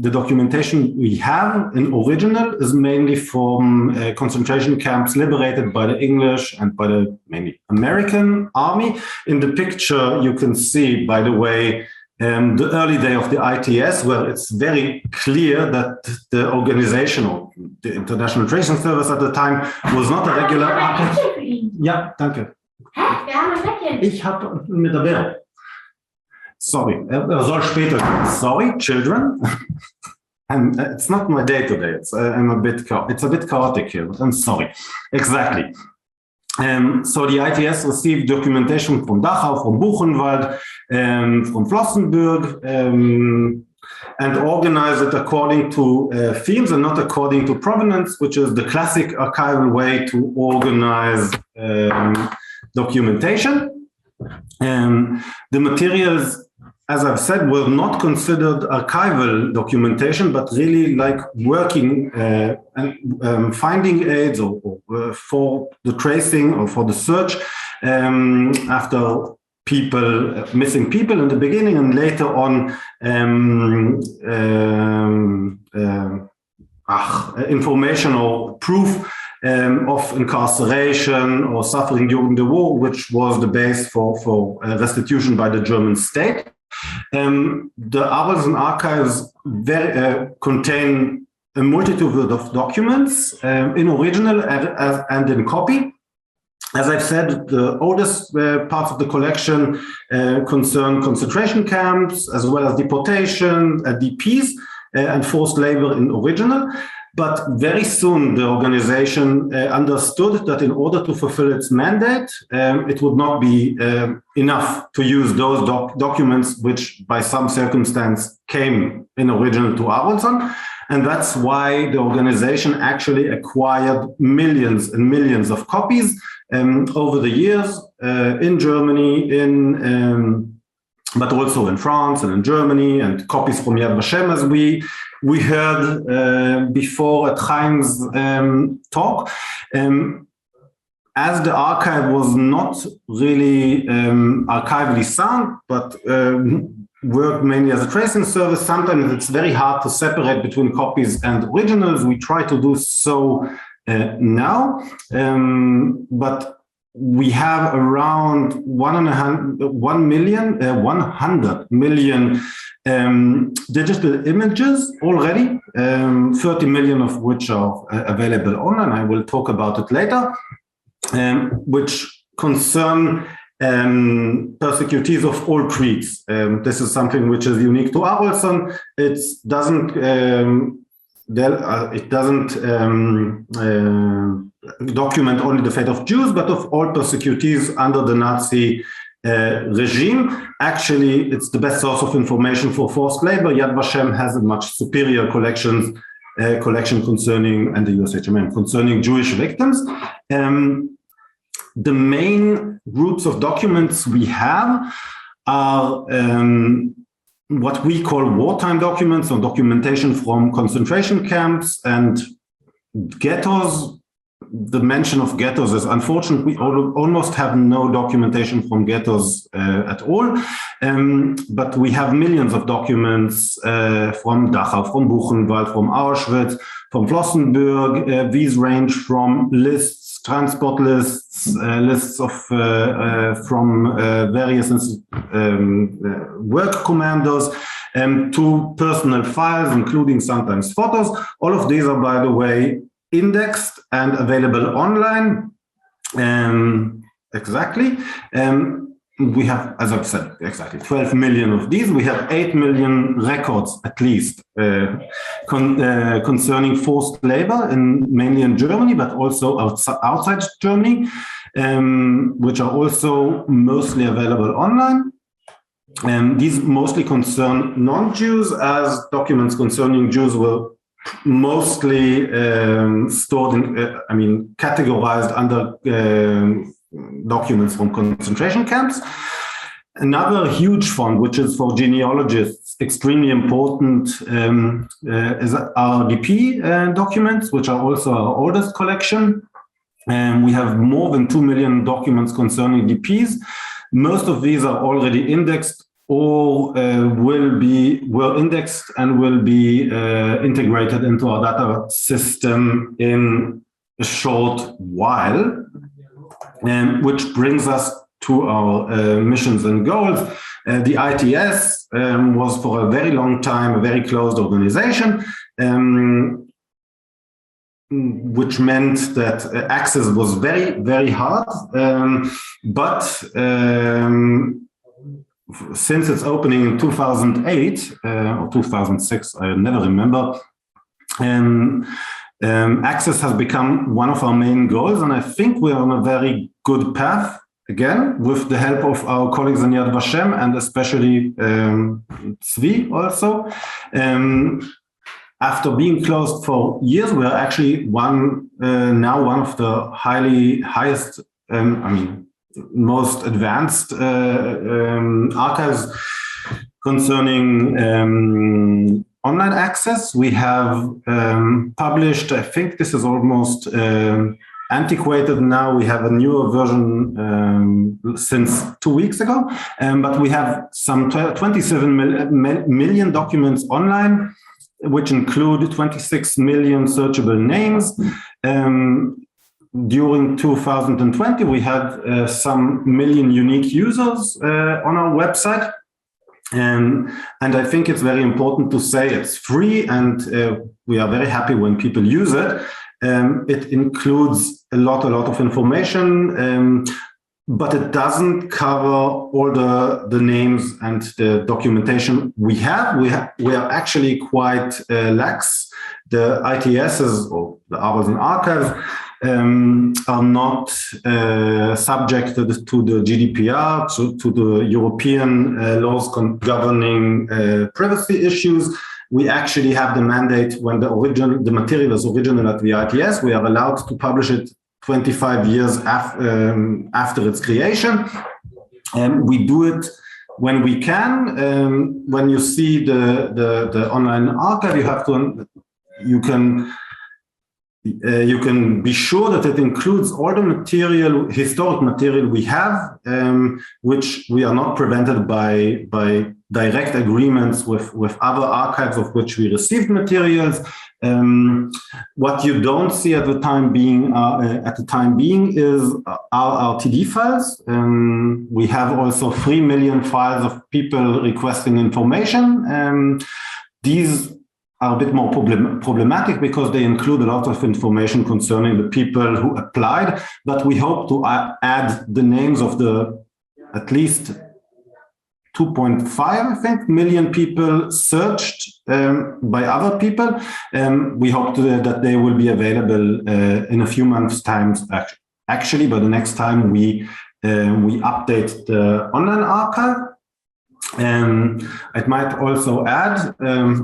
the documentation we have in original is mainly from concentration camps liberated by the English and by the mainly American army. In the picture, you can see, by the way, the early day of the ITS, where it's very clear that the organization, or the International Tracing Service at the time, was not a regular archive. Ja, danke. Ich habe medabel. Sorry, soll später. Sorry, children. And it's not my day today. It's a bit chaotic here, but I'm sorry. Exactly. So the ITS received documentation from Dachau, from Buchenwald, from Flossenbürg, and organized it according to themes and not according to provenance, which is the classic archival way to organize documentation. The materials, as I've said, were not considered archival documentation, but really like working and finding aids or for the tracing or for the search after people, missing people in the beginning, and later on information or proof of incarceration or suffering during the war, which was the base for restitution by the German state. The Arolsen Archives contain a multitude of documents in original and in copy. As I've said, the oldest parts of the collection concern concentration camps, as well as deportation, DPs, and forced labor in original. But very soon, the organization understood that in order to fulfill its mandate, it would not be enough to use those documents which, by some circumstance, came in original to Arolsen. And that's why the organization actually acquired millions and millions of copies over the years in Germany, but also in France and in Germany, and copies from Yad Vashem, as we heard before at Chaim's talk. As the archive was not really archivally sound, but worked mainly as a tracing service, sometimes it's very hard to separate between copies and originals. We try to do so now, but we have around 100 million digital images already, 30 million of which are available online. I will talk about it later, which concern persecutees of all creeds. This is something which is unique to Arolsen. It doesn't document only the fate of Jews, but of all persecutees under the Nazi regime. Actually, it's the best source of information for forced labor. Yad Vashem has a much superior collection concerning, and the USHMM, concerning Jewish victims. The main groups of documents we have are what we call wartime documents, or documentation from concentration camps and ghettos. The mention of ghettos is unfortunate. We almost have no documentation from ghettos at all, but we have millions of documents from Dachau, from Buchenwald, from Auschwitz, from Flossenbürg. These range from lists, transport lists, lists of from various work commandos, to personal files, including sometimes photos. All of these are, by the way, indexed and available online. Exactly. We have, as I've said, exactly 12 million of these. We have 8 million records, at least, concerning forced labor, mainly in Germany, but also outside Germany, which are also mostly available online. These mostly concern non-Jews, as documents concerning Jews were mostly stored in, categorized under documents from concentration camps. Another huge fund, which is for genealogists extremely important, is our DP documents, which are also our oldest collection. We have more than 2 million documents concerning DPs. Most of these are already indexed or were indexed and will be integrated into our data system in a short while, which brings us to our missions and goals. The ITS was for a very long time a very closed organization, which meant that access was very, very hard, but since its opening in 2008 or 2006, I never remember, access has become one of our main goals, and I think we're on a very good path, again, with the help of our colleagues in Yad Vashem, and especially Zvi also. After being closed for years, we are actually now one of the highest, most advanced archives concerning online access. We have published, I think this is almost antiquated now. We have a newer version since 2 weeks ago, but we have some 27 million documents online, which include 26 million searchable names. During 2020, we had some million unique users on our website. And I think it's very important to say it's free, and we are very happy when people use it. It includes a lot of information, but it doesn't cover all the names and the documentation we have. We are actually quite lax. The ITSs, or the Arolsen Archives, are not subject to the GDPR, to the European laws governing privacy issues. We actually have the mandate when the material is original at the ITS. We are allowed to publish it 25 years after its creation. We do it when we can. When you see the online archive, you can be sure that it includes all the material, historic material we have, which we are not prevented by direct agreements with other archives of which we received materials. What you don't see at the time being is our RTD files. We have also 3 million files of people requesting information. These are a bit more problematic because they include a lot of information concerning the people who applied, but we hope to add the names of the at least 2.5, I think, million people searched by other people. We hope that they will be available in a few months' time, actually, by the next time we update the online archive. I might also add,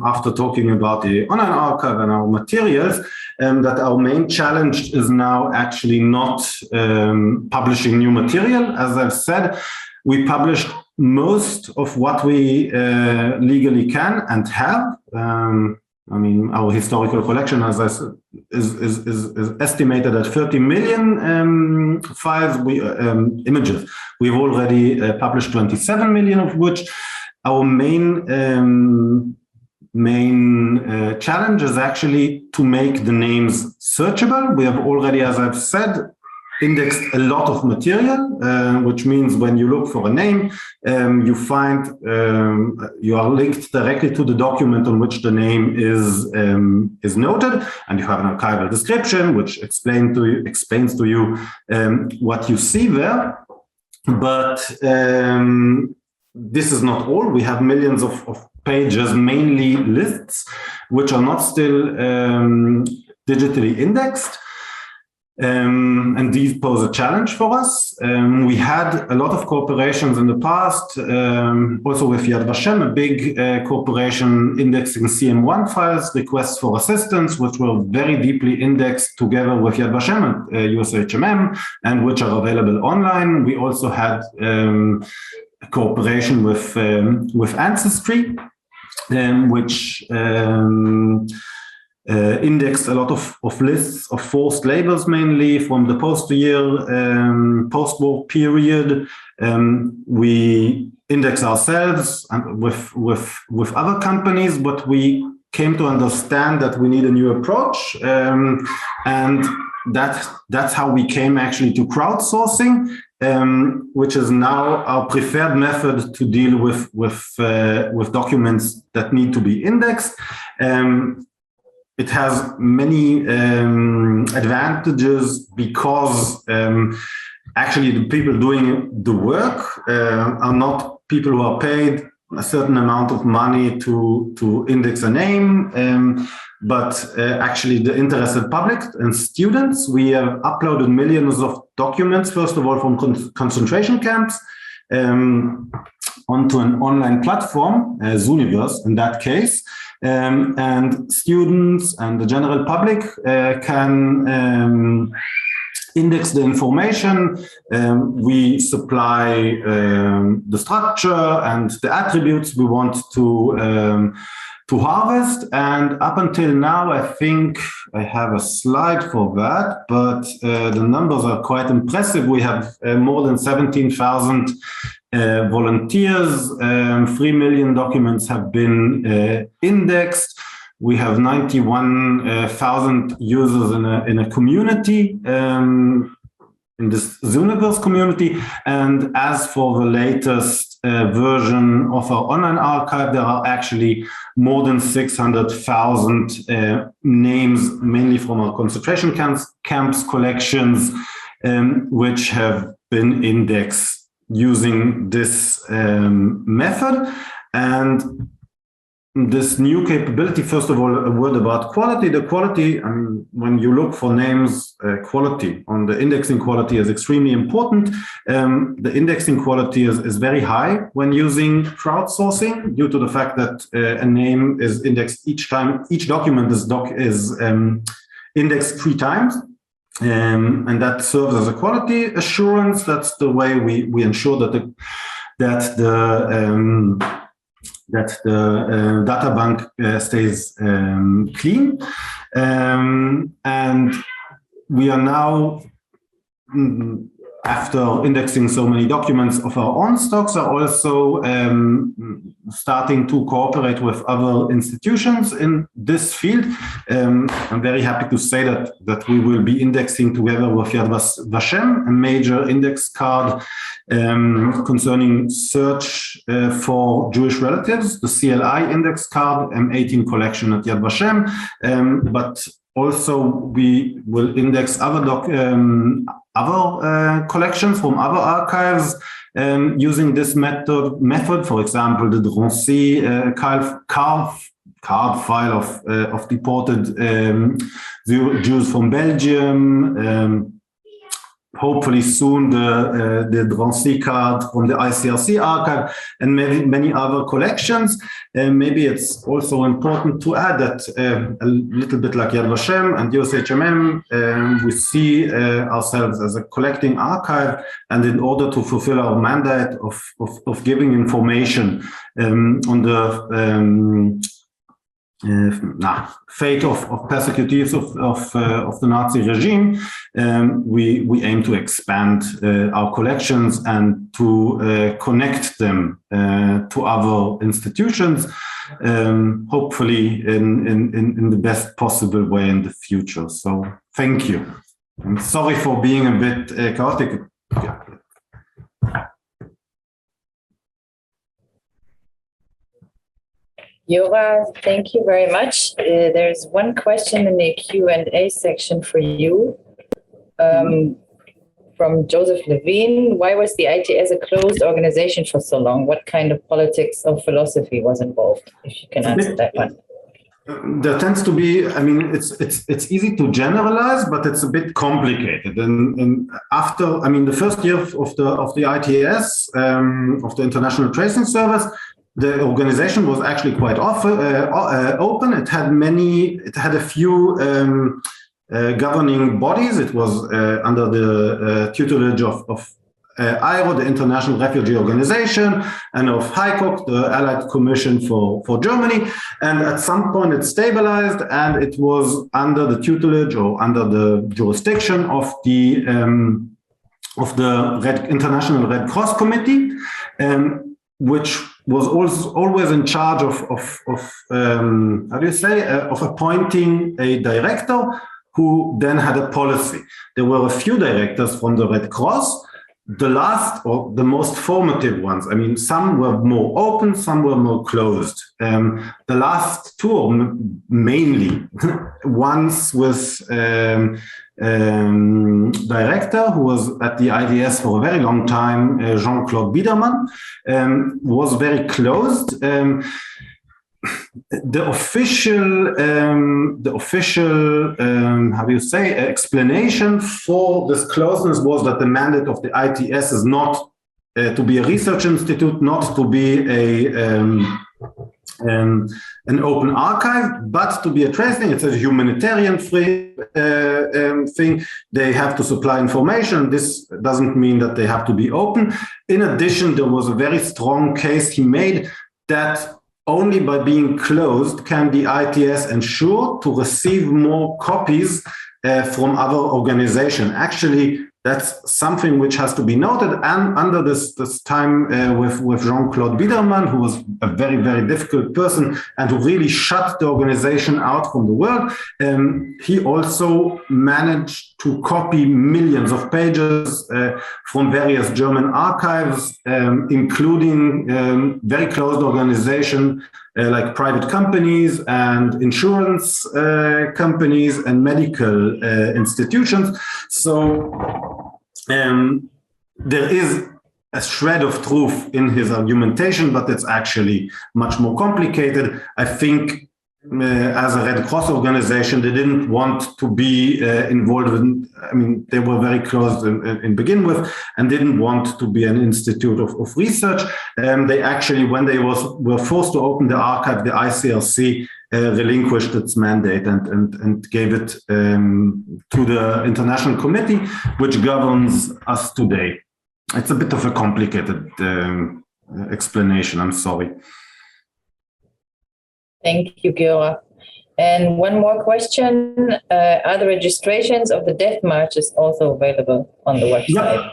after talking about the online archive and our materials, that our main challenge is now actually not publishing new material. As I've said, we published most of what we legally can and have. I mean, our historical collection, as I said, is estimated at 30 million files, images. We've already published 27 million, of which our main challenge is actually to make the names searchable. We have already, as I've said, indexed a lot of material, which means when you look for a name, you find you are linked directly to the document on which the name is noted, and you have an archival description which explains to you what you see there. But this is not all. We have millions of pages, mainly lists, which are not still digitally indexed. And these pose a challenge for us. We had a lot of cooperations in the past, also with Yad Vashem, a big corporation indexing CM1 files, requests for assistance, which were very deeply indexed together with Yad Vashem and USHMM, and which are available online. We also had a cooperation with Ancestry, which indexed a lot of lists of forced labors, mainly from the post-war period. We index ourselves and with other companies, but we came to understand that we need a new approach, and that's how we came actually to crowdsourcing, which is now our preferred method to deal with documents that need to be indexed. It has many advantages because actually the people doing the work are not people who are paid a certain amount of money to index a name, but actually the interested public and students. We have uploaded millions of documents, first of all, from concentration camps onto an online platform, Zooniverse in that case. And students and the general public can index the information. We supply the structure and the attributes we want to harvest. And up until now, I think I have a slide for that, but the numbers are quite impressive. We have more than 17,000 volunteers, 3 million documents have been indexed. We have 91,000 users in a community, in this Zooniverse community. And as for the latest version of our online archive, there are actually more than 600,000 names, mainly from our concentration camps collections, which have been indexed using this method. And this new capability, first of all, a word about quality. The quality, I mean, when you look for names, quality on the indexing quality is extremely important. The indexing quality is very high when using crowdsourcing, due to the fact that a name is indexed each time, each document is indexed 3 times. And that serves as a quality assurance. That's the way we ensure that that the data bank stays clean. And we are now, after indexing so many documents of our own stocks, are also starting to cooperate with other institutions in this field. I'm very happy to say that we will be indexing together with Yad Vashem, a major index card concerning search for Jewish relatives, the CLI index card, M18 collection at Yad Vashem, but also we will index other collections from other archives using this method. For example, the Drancy card file of deported Jews from Belgium. Hopefully soon the Drancy card from the ICRC archive, and many other collections. Maybe it's also important to add that a little bit like Yad Vashem and USHMM, we see ourselves as a collecting archive, and in order to fulfill our mandate of giving information on the fate of persecutors of the Nazi regime, we aim to expand our collections and to connect them to other institutions, hopefully in the best possible way in the future. So thank you. I'm sorry for being a bit chaotic. Yora, thank you very much. There's one question in the Q&A section for you from Joseph Levine. Why was the ITS a closed organization for so long? What kind of politics or philosophy was involved? If you can answer that one. There tends to be, I mean, it's easy to generalize, but it's a bit complicated. And after, I mean, the first year of the ITS, of the International Tracing Service, the organization was actually quite open. It had a few governing bodies. It was under the tutelage of IRO, the International Refugee Organization, and of HICOC, the Allied Commission for Germany. And at some point it stabilized, and it was under the tutelage or under the jurisdiction of the International Red Cross Committee, which was always in charge of appointing a director who then had a policy. There were a few directors from the Red Cross. The last or the most formative ones, I mean, some were more open, some were more closed. The last two mainly, once was director who was at the IDS for a very long time, Jean-Claude Biedermann, was very closed. The official explanation for this closeness was that the mandate of the ITS is not to be a research institute, not to be an open archive, but to be a tracing. It's a humanitarian free thing. They have to supply information. This doesn't mean that they have to be open. In addition, there was a very strong case he made that only by being closed can the ITS ensure to receive more copies from other organizations. Actually, that's something which has to be noted. And under this time with Jean-Claude Biedermann, who was a very, very difficult person and who really shut the organization out from the world, he also managed to copy millions of pages from various German archives, including very closed organizations like private companies and insurance companies and medical institutions. So there is a shred of truth in his argumentation, but it's actually much more complicated. I think as a Red Cross organization, they didn't want to be involved in, I mean, they were very close in begin with and didn't want to be an institute of research. They actually, when they were forced to open the archive, the ICRC relinquished its mandate and gave it to the International Committee, which governs us today. It's a bit of a complicated explanation, I'm sorry. Thank you, Giora. And one more question. Are the registrations of the death marches also available on the website? Yeah,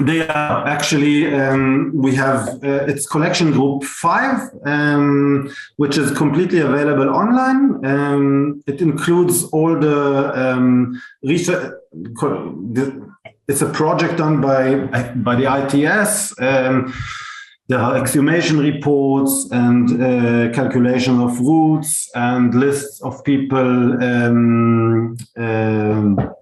they are actually, we have, it's collection group 5, which is completely available online. It includes all the research. It's a project done by the ITS. There are exhumation reports and calculation of routes and lists of people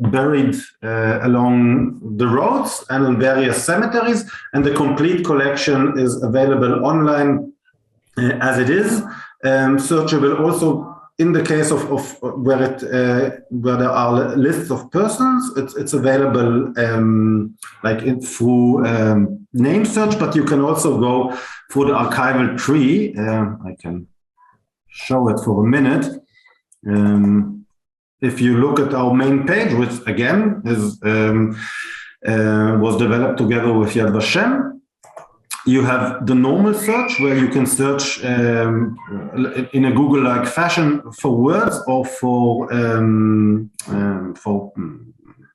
buried along the roads and in various cemeteries. And the complete collection is available online as it is. Searchable also in the case of where there are lists of persons, it's available through name search, but you can also go through the archival tree. I can show it for a minute. If you look at our main page, which again is was developed together with Yad Vashem, you have the normal search where you can search in a Google-like fashion for words or for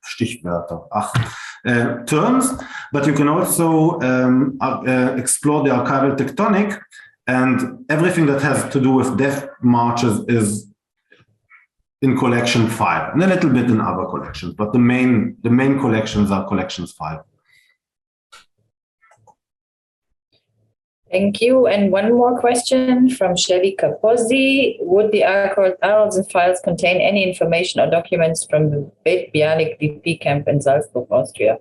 Stichwörter, terms, but you can also explore the archival tectonic, and everything that has to do with death marches is in collection 5, and a little bit in other collections, but the main collections are collections 5. Thank you. And one more question from Shelly Capozzi. Would the Arolsen files contain any information or documents from the Beit Bialik DP camp in Salzburg, Austria?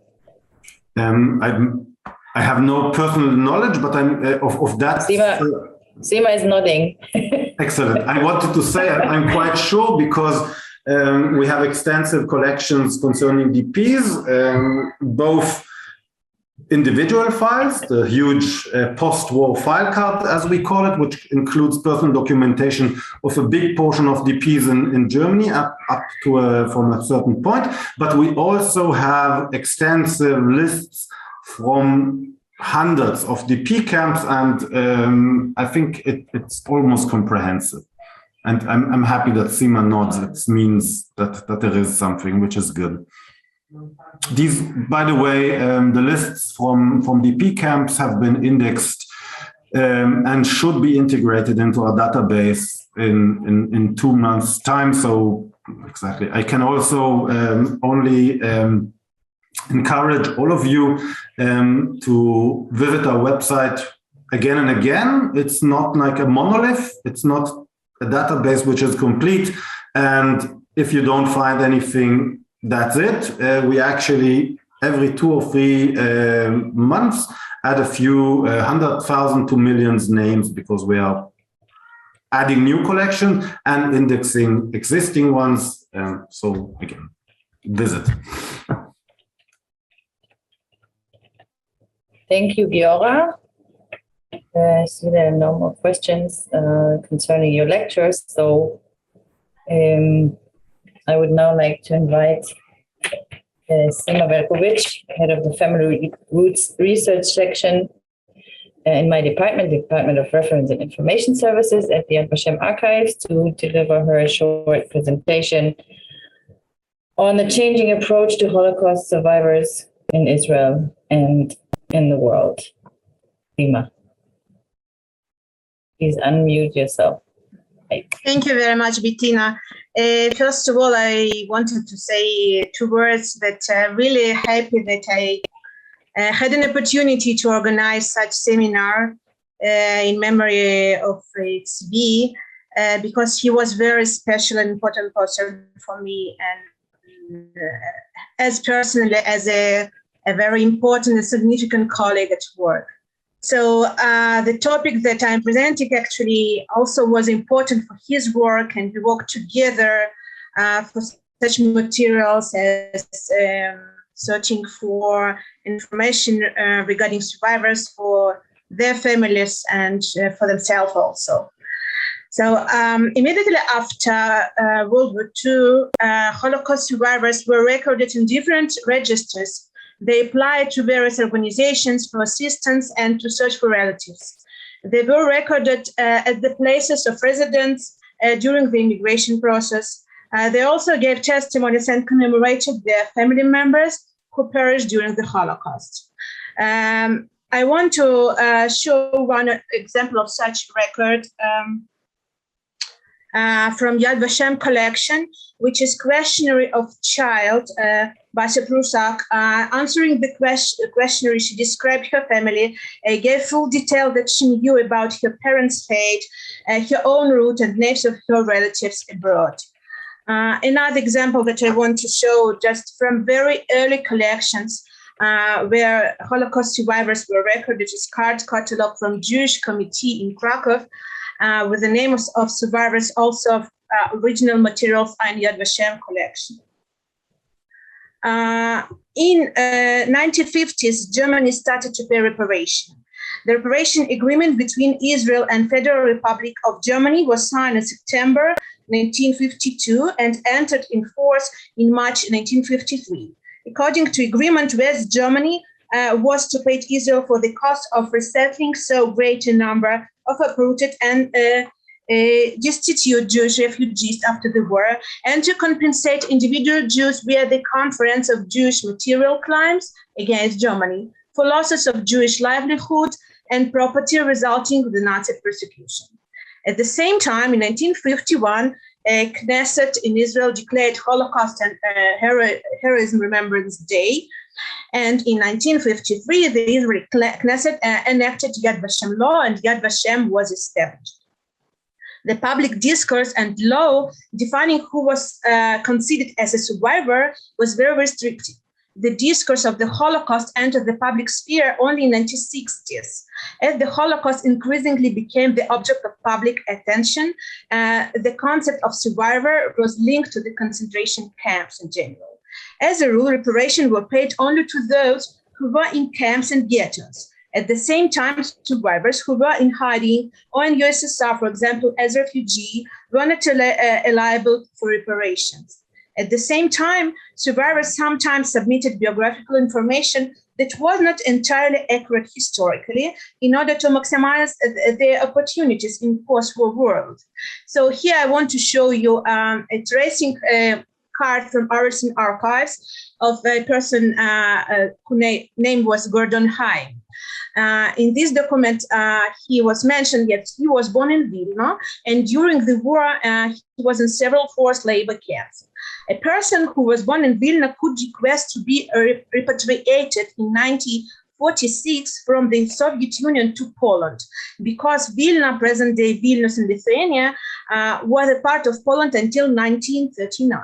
I have no personal knowledge, but I'm of that. Sima is nodding. Excellent. I wanted to say I'm quite sure because we have extensive collections concerning DPs, both individual files, the huge post-war file card, as we call it, which includes personal documentation of a big portion of DPs in Germany up to from a certain point. But we also have extensive lists from hundreds of DP camps, and I think it's almost comprehensive. And I'm happy that Sima nods. It means that there is something, which is good. These, by the way, the lists from DP camps have been indexed and should be integrated into our database in 2 months' time. So exactly, I can also only encourage all of you to visit our website again and again. It's not like a monolith. It's not a database which is complete. And if you don't find anything, that's it. We actually, every 2 or 3 months, add a few 100,000 to millions names, because we are adding new collections and indexing existing ones. So again, visit. Thank you, Giora. I see there are no more questions concerning your lectures. So I would now like to invite Sima Verkovic, head of the Family Roots Research Section in my department, the Department of Reference and Information Services at the Yad Vashem Archives, to deliver her a short presentation on the changing approach to Holocaust survivors in Israel and in the world. Sima, please unmute yourself. Thank you very much, Bettina. First of all, I wanted to say 2 words that I'm really happy that I had an opportunity to organize such seminar in memory of Zvi, because he was very special and important person for me, and as personally as a very important and significant colleague at work. So the topic that I'm presenting actually also was important for his work, and we worked together for such materials as searching for information regarding survivors for their families and for themselves also. So immediately after World War II, Holocaust survivors were recorded in different registers. They applied to various organizations for assistance and to search for relatives. They were recorded at the places of residence during the immigration process. They also gave testimonies and commemorated their family members who perished during the Holocaust. I want to show one example of such record from Yad Vashem collection, which is Questionnaire of Child by Prusak. Answering the questionnaire, she described her family, gave full detail that she knew about her parents' fate, her own route, and names of her relatives abroad. Another example that I want to show, just from very early collections where Holocaust survivors were recorded, is card catalog from Jewish Committee in Krakow, with the names of survivors, also of original materials in Yad Vashem collection. In 1950s, Germany started to pay reparation. The reparation agreement between Israel and Federal Republic of Germany was signed in September 1952 and entered in force in March 1953. According to agreement, West Germany was to pay Israel for the cost of resettling so great a number of uprooted and destitute Jewish refugees after the war, and to compensate individual Jews via the Conference of Jewish Material Claims against Germany for losses of Jewish livelihood and property resulting from the Nazi persecution. At the same time, in 1951, Knesset in Israel declared Holocaust and Heroism Remembrance Day. And in 1953, the Israeli Knesset enacted Yad Vashem law, and Yad Vashem was established. The public discourse and law defining who was considered as a survivor was very restrictive. The discourse of the Holocaust entered the public sphere only in the 1960s. As the Holocaust increasingly became the object of public attention, the concept of survivor was linked to the concentration camps in general. As a rule, reparations were paid only to those who were in camps and ghettos. At the same time, survivors who were in hiding or in USSR, for example, as refugees, were not liable for reparations. At the same time, survivors sometimes submitted biographical information that was not entirely accurate historically in order to maximize their opportunities in post-war world. So here I want to show you a tracing card from Arolsen Archives of a person whose name was Gordon Haim. In this document, he was mentioned that he was born in Vilna, and during the war, he was in several forced labor camps. A person who was born in Vilna could request to be repatriated in 1946 from the Soviet Union to Poland, because Vilna, present-day Vilnius in Lithuania, was a part of Poland until 1939.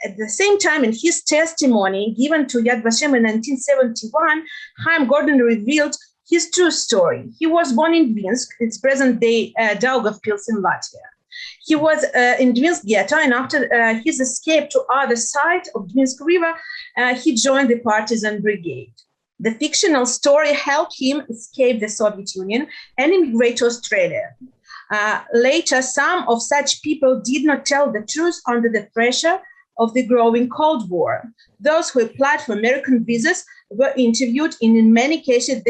At the same time, in his testimony given to Yad Vashem in 1971, Chaim Gordon revealed his true story. He was born in Dvinsk, it's present-day Daugavpils in Latvia. He was in Dvinsk ghetto, and after his escape to other side of Dvinsk River, he joined the partisan brigade. The fictional story helped him escape the Soviet Union and immigrate to Australia. Later, some of such people did not tell the truth under the pressure of the growing Cold War. Those who applied for American visas were interviewed, and in many cases,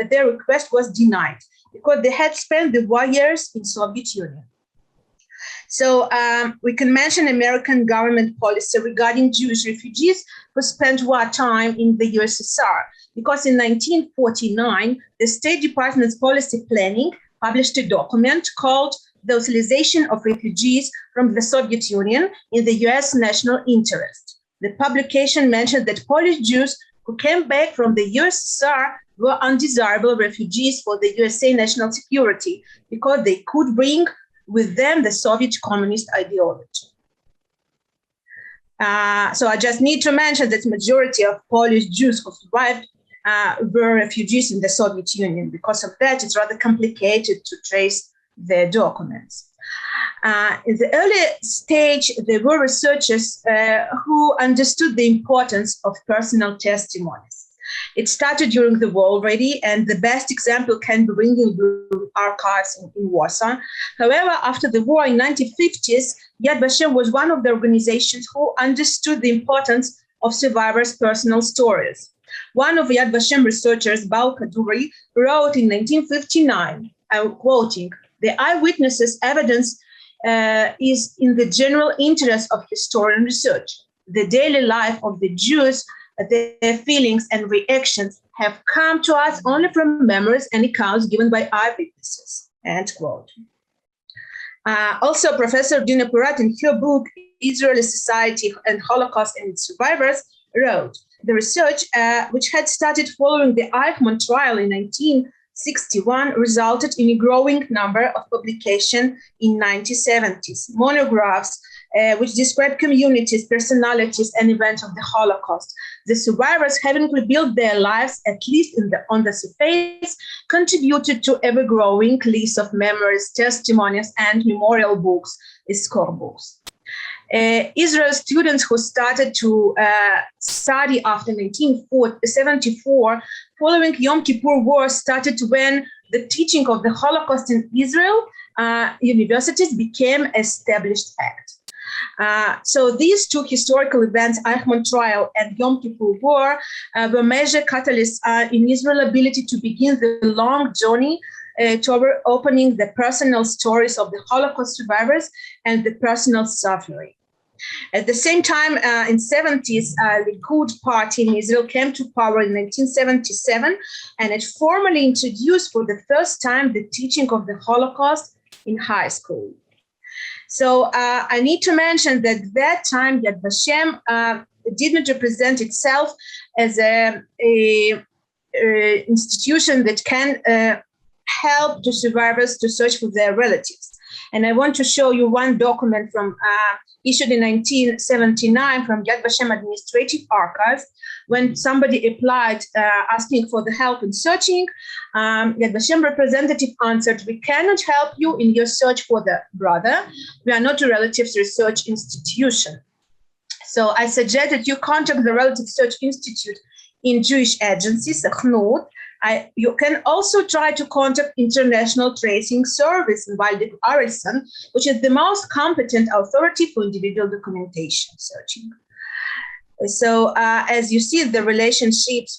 their request was denied because they had spent the war years in Soviet Union. So we can mention American government policy regarding Jewish refugees who spent war time in the USSR, because in 1949, the State Department's policy planning published a document called The Authorization of Refugees from the Soviet Union in the U.S. National Interest. The publication mentioned that Polish Jews who came back from the USSR were undesirable refugees for the USA national security because they could bring with them the Soviet communist ideology. So I just need to mention that the majority of Polish Jews who survived were refugees in the Soviet Union. Because of that, it's rather complicated to trace their documents. In the early stage, there were researchers who understood the importance of personal testimonies. It started during the war already, and the best example can be Ringling Archives in Warsaw. However, after the war in the 1950s, Yad Vashem was one of the organizations who understood the importance of survivors' personal stories. One of Yad Vashem researchers, Baal Kaduri, wrote in 1959, I'm quoting, "The eyewitnesses' evidence is in the general interest of historian research. The daily life of the Jews, their feelings and reactions have come to us only from memories and accounts given by eyewitnesses," end quote. Also, Professor Dina Porat, in her book, Israeli Society and Holocaust and its Survivors, wrote, "The research, which had started following the Eichmann trial in 1961, resulted in a growing number of publications in 1970s, monographs, which describe communities, personalities, and events of the Holocaust. The survivors, having rebuilt their lives, at least on the surface, contributed to ever-growing list of memories, testimonies, and memorial books, scorebooks. Israel students who started to study after 1974, following Yom Kippur War, started when the teaching of the Holocaust in Israel universities became established fact. So these two historical events, Eichmann trial and Yom Kippur War, were major catalysts in Israel's ability to begin the long journey toward opening the personal stories of the Holocaust survivors and the personal suffering. At the same time, in 70s, the Likud party in Israel came to power in 1977, and it formally introduced for the first time the teaching of the Holocaust in high school. So I need to mention that that time Yad Vashem did not represent itself as a institution that can help the survivors to search for their relatives. And I want to show you one document from issued in 1979 from Yad Vashem Administrative Archives. When somebody applied asking for the help in searching, Yad Vashem representative answered, "We cannot help you in your search for the brother. We are not a relatives research institution. So I suggest that you contact the Relative Search Institute in Jewish Agency, Sechnut. You can also try to contact International Tracing Service in Waldeck, Arolsen, which is the most competent authority for individual documentation searching." So as you see, the relationships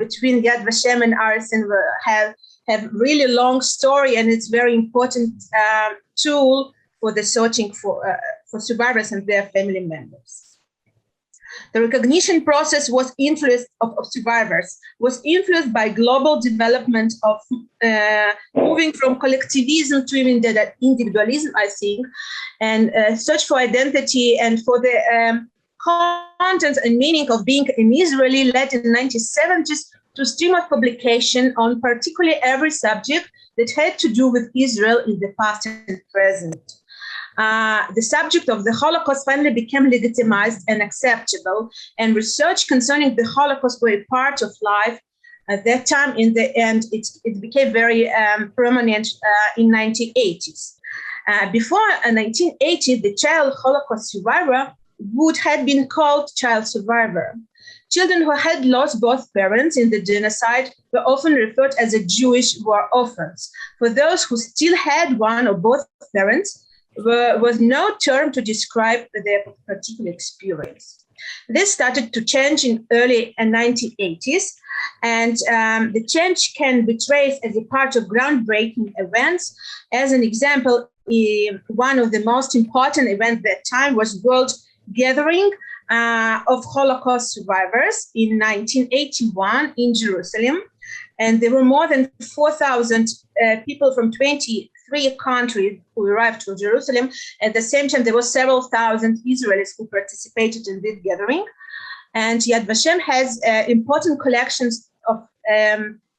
between Yad Vashem and Arolsen have really long story, and it's very important tool for the searching for survivors and their family members. The recognition process was influenced of survivors, was influenced by global development of moving from collectivism to individualism, I think, and search for identity and for the content and meaning of being an Israeli led in the 1970s to stream of publication on particularly every subject that had to do with Israel in the past and present. The subject of the Holocaust finally became legitimized and acceptable, and research concerning the Holocaust were a part of life. At that time, in the end, it became very prominent in 1980s. Before 1980, the child Holocaust survivor would have been called child survivor. Children who had lost both parents in the genocide were often referred as a Jewish war orphans. For those who still had one or both parents, was no term to describe their particular experience. This started to change in early 1980s, and the change can be traced as a part of groundbreaking events. As an example, one of the most important events at that time was World Gathering of Holocaust survivors in 1981 in Jerusalem, and there were more than 4,000 people from 23 countries who arrived to Jerusalem. At the same time, there were several thousand Israelis who participated in this gathering. And Yad Vashem has important collections of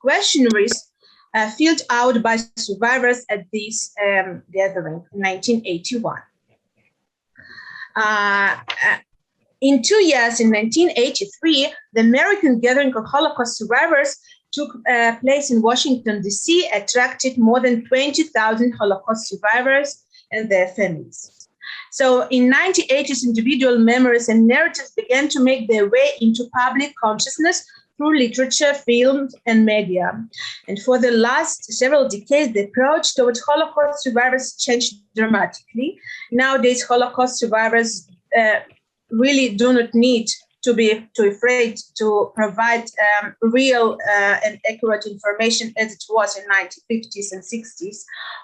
questionnaires filled out by survivors at this gathering in 1981. In 2 years, in 1983, the American Gathering of Holocaust Survivors took place in Washington, D.C., attracted more than 20,000 Holocaust survivors and their families. So in 1980s, individual memories and narratives began to make their way into public consciousness through literature, films, and media. And for the last several decades, the approach towards Holocaust survivors changed dramatically. Nowadays, Holocaust survivors really do not need to be too afraid to provide real and accurate information as it was in 1950s and 60s.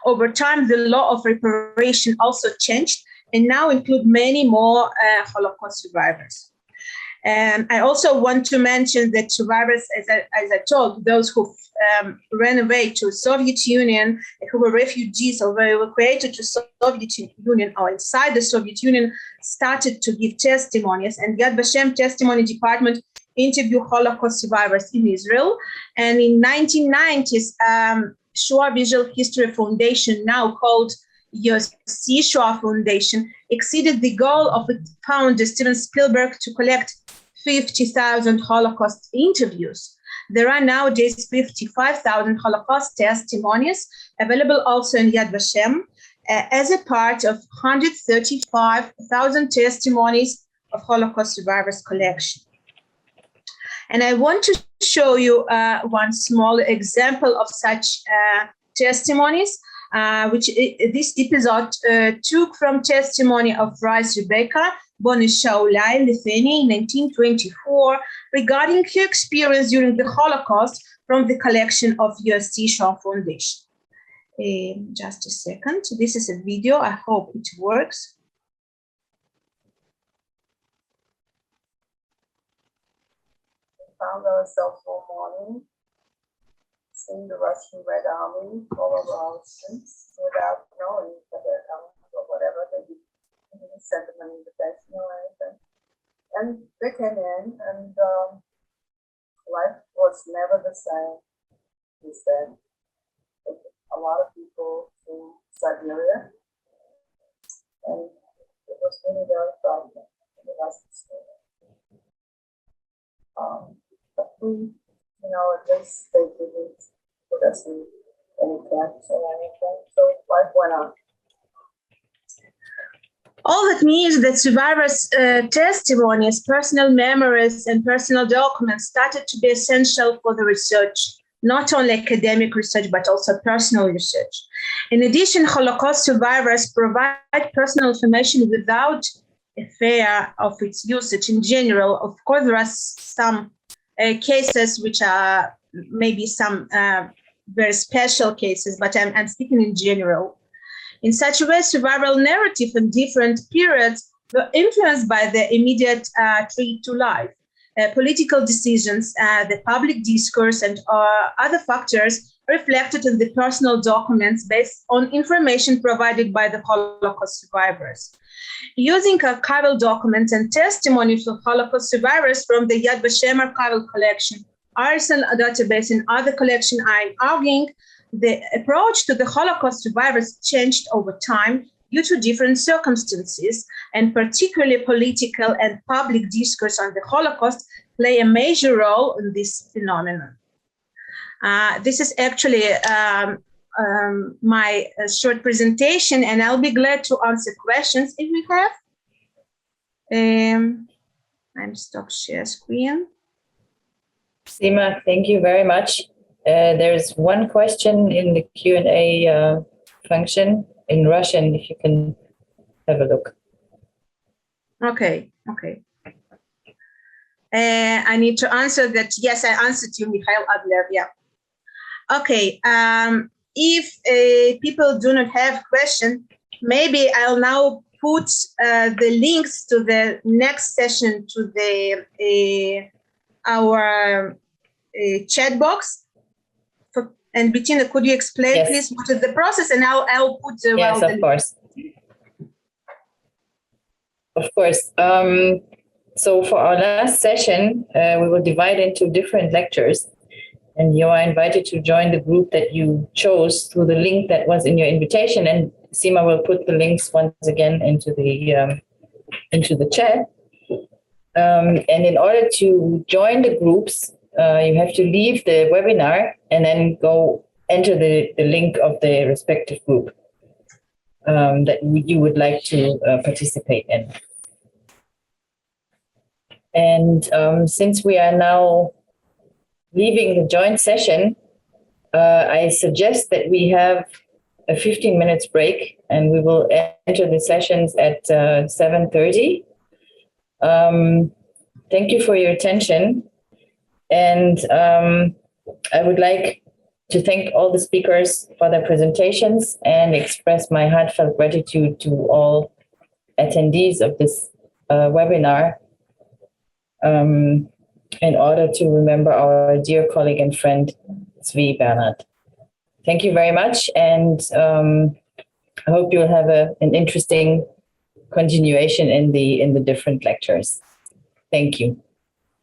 Over time, the law of reparation also changed and now include many more Holocaust survivors. And I also want to mention that survivors, as I told, those who ran away to Soviet Union, who were refugees or were evacuated to Soviet Union or inside the Soviet Union, started to give testimonies. And Yad Vashem Testimony Department interviewed Holocaust survivors in Israel. And in 1990s, Shoah Visual History Foundation, now called USC Shoah Foundation, exceeded the goal of its founder, Steven Spielberg, to collect 50,000 Holocaust interviews. There are nowadays 55,000 Holocaust testimonies available also in Yad Vashem as a part of 135,000 testimonies of Holocaust survivors collection. And I want to show you one small example of such testimonies, which this episode took from testimony of Rice Rebecca, born in Shaulai, Lithuania in 1924, regarding her experience during the Holocaust from the collection of USC Shoah Foundation. Just a second. This is a video. I hope it works. We found ourselves one morning seeing the Russian Red Army all over our streets without knowing that they're coming or whatever. They didn't send them an invitation or anything. And they came in, and life was never the same since then. A lot of people from Siberia, and it was really very frightening in the Russian school. But we, at least they didn't put us in any camps or anything, so life went on. All that means that survivors' testimonies, personal memories, and personal documents started to be essential for the research, not only academic research, but also personal research. In addition, Holocaust survivors provide personal information without a fear of its usage in general. Of course, there are some cases which are maybe some very special cases, but I'm speaking in general. In such a way, survival narrative in different periods were influenced by the immediate threat to life. Political decisions, the public discourse, and other factors reflected in the personal documents based on information provided by the Holocaust survivors. Using archival documents and testimonies of Holocaust survivors from the Yad Vashem archival collection, Arolsen database, and other collection, I'm arguing the approach to the Holocaust survivors changed over time due to different circumstances, and particularly political and public discourse on the Holocaust play a major role in this phenomenon. This is actually my short presentation, and I'll be glad to answer questions if we have. I'm stop share screen. Sima, thank you very much. There's one question in the Q&A function in Russian, if you can have a look. Okay. I need to answer that. Yes, I answered you, Mikhail Adler. Yeah. Okay. If people do not have question, maybe I'll now put the links to the next session to the our chat box. And Bettina, could you explain, please, what is the process? And I'll put the yes, of course. Of course. So for our last session, we will divide into different lectures, and you are invited to join the group that you chose through the link that was in your invitation. And Sima will put the links once again into the chat. And in order to join the groups, you have to leave the webinar and then go enter the link of the respective group that you would like to participate in. And since we are now leaving the joint session, I suggest that we have a 15 minutes break, and we will enter the sessions at 7:30. thank you for your attention. And I would like to thank all the speakers for their presentations and express my heartfelt gratitude to all attendees of this webinar in order to remember our dear colleague and friend, Zvi Bernhardt. Thank you very much, and I hope you'll have an interesting continuation in the different lectures. Thank you,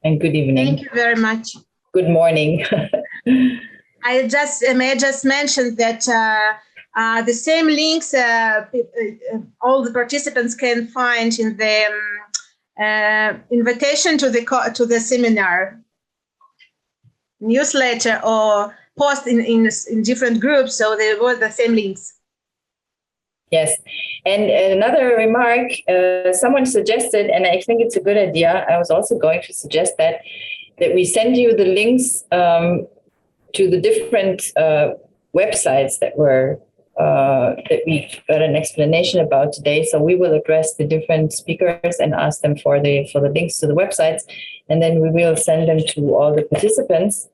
and good evening. Thank you very much. Good morning. I just mention that the same links all the participants can find in the invitation to the seminar newsletter or post in different groups, so they were the same links. Yes, and another remark, someone suggested, and I think it's a good idea, I was also going to suggest that we send you the links to the different websites that we got an explanation about today. So we will address the different speakers and ask them for the links to the websites, and then we will send them to all the participants.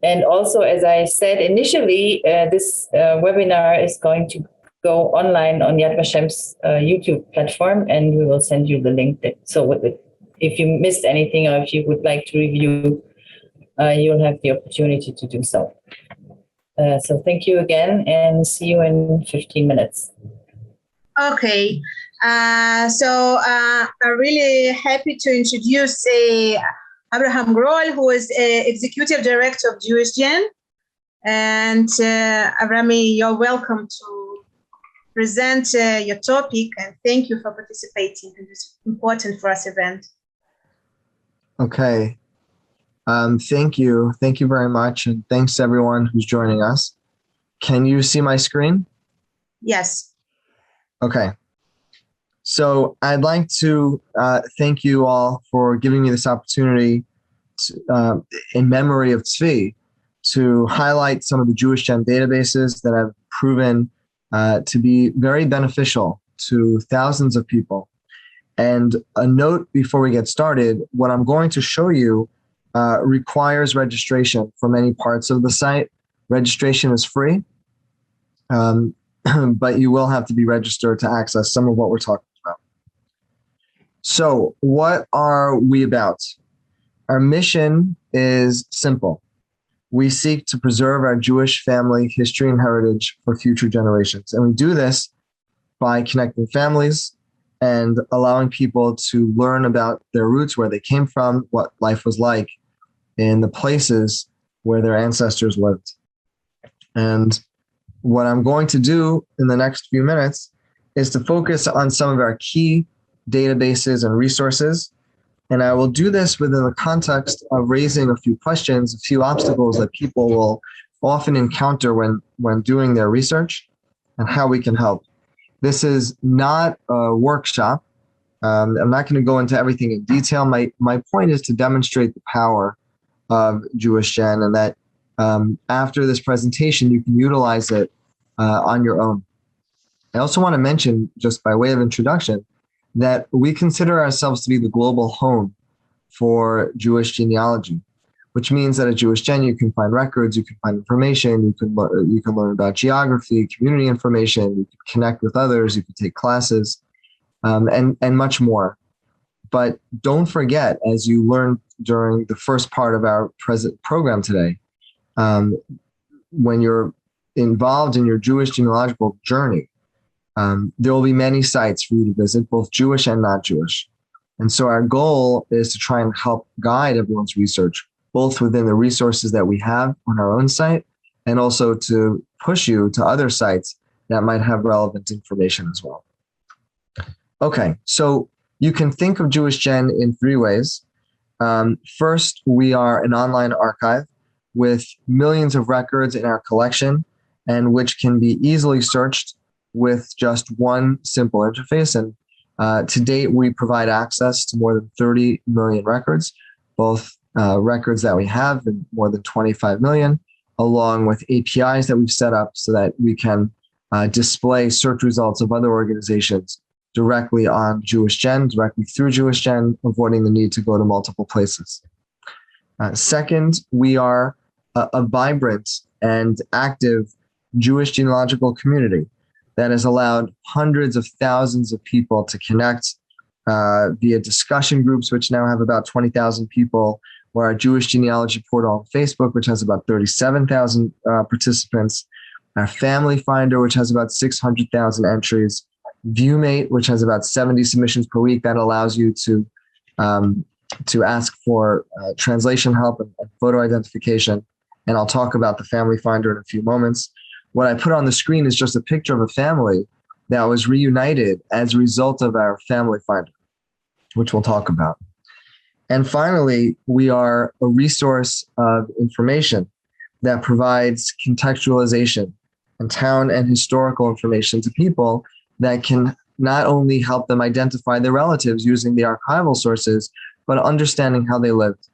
And also, as I said initially, this webinar is going to go online on Yad Vashem's YouTube platform, and we will send you the link. So if you missed anything or if you would like to review, you'll have the opportunity to do so. So thank you again, and see you in 15 minutes. Okay. So I'm really happy to introduce Abraham Grohl, who is Executive Director of JewishGen. And Abraham, you're welcome to present your topic, and thank you for participating in this important for us event. Okay. Thank you. Thank you very much. And thanks to everyone who's joining us. Can you see my screen? Yes. Okay. So I'd like to thank you all for giving me this opportunity to, in memory of Zvi, to highlight some of the JewishGen databases that have proven to be very beneficial to thousands of people. And a note before we get started, what I'm going to show you requires registration for many parts of the site. Registration is free, but you will have to be registered to access some of what we're talking about. So what are we about? Our mission is simple. We seek to preserve our Jewish family history and heritage for future generations. And we do this by connecting families and allowing people to learn about their roots, where they came from, what life was like in the places where their ancestors lived. And what I'm going to do in the next few minutes is to focus on some of our key databases and resources. And I will do this within the context of raising a few questions, a few obstacles that people will often encounter when doing their research, and how we can help. This is not a workshop. I'm not going to go into everything in detail. My point is to demonstrate the power of JewishGen, and that after this presentation, you can utilize it on your own. I also want to mention, just by way of introduction, that we consider ourselves to be the global home for Jewish genealogy, which means that at JewishGen you can find records, you can find information, you can learn about geography, community information, you can connect with others, you can take classes, and much more. But don't forget, as you learned during the first part of our present program today, when you're involved in your Jewish genealogical journey, there will be many sites for you to visit, both Jewish and not Jewish. And so our goal is to try and help guide everyone's research, both within the resources that we have on our own site, and also to push you to other sites that might have relevant information as well. Okay, so you can think of JewishGen in three ways. First, we are an online archive with millions of records in our collection, and which can be easily searched with just one simple interface. And to date, we provide access to more than 30 million records, both records that we have and more than 25 million, along with APIs that we've set up so that we can display search results of other organizations directly on JewishGen, directly through JewishGen, avoiding the need to go to multiple places. Second, we are a vibrant and active Jewish genealogical community that has allowed hundreds of thousands of people to connect via discussion groups, which now have about 20,000 people, or our Jewish genealogy portal on Facebook, which has about 37,000 participants, our Family Finder, which has about 600,000 entries, ViewMate, which has about 70 submissions per week, that allows you to ask for translation help and photo identification. And I'll talk about the Family Finder in a few moments. What I put on the screen is just a picture of a family that was reunited as a result of our Family Finder, which we'll talk about. And finally, we are a resource of information that provides contextualization and town and historical information to people that can not only help them identify their relatives using the archival sources, but understanding how they lived.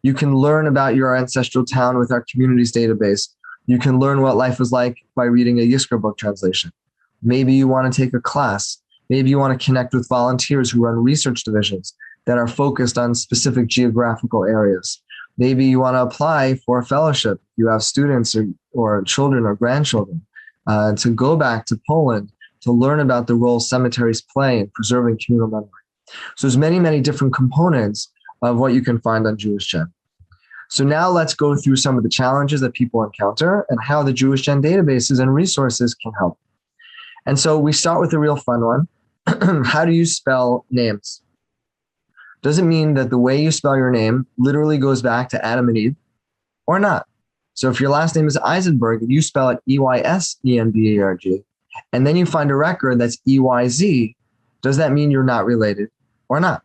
You can learn about your ancestral town with our communities database. You can learn what life was like by reading a Yizkor book translation. Maybe you want to take a class. Maybe you want to connect with volunteers who run research divisions that are focused on specific geographical areas. Maybe you want to apply for a fellowship. You have students or children or grandchildren to go back to Poland to learn about the role cemeteries play in preserving communal memory. So there's many, many different components of what you can find on JewishGen. So now let's go through some of the challenges that people encounter and how the JewishGen databases and resources can help. And so we start with a real fun one. How do you spell names? Does it mean that the way you spell your name literally goes back to Adam and Eve or not? So if your last name is Eisenberg and you spell it Eysenberg, and then you find a record that's EYZ, does that mean you're not related or not?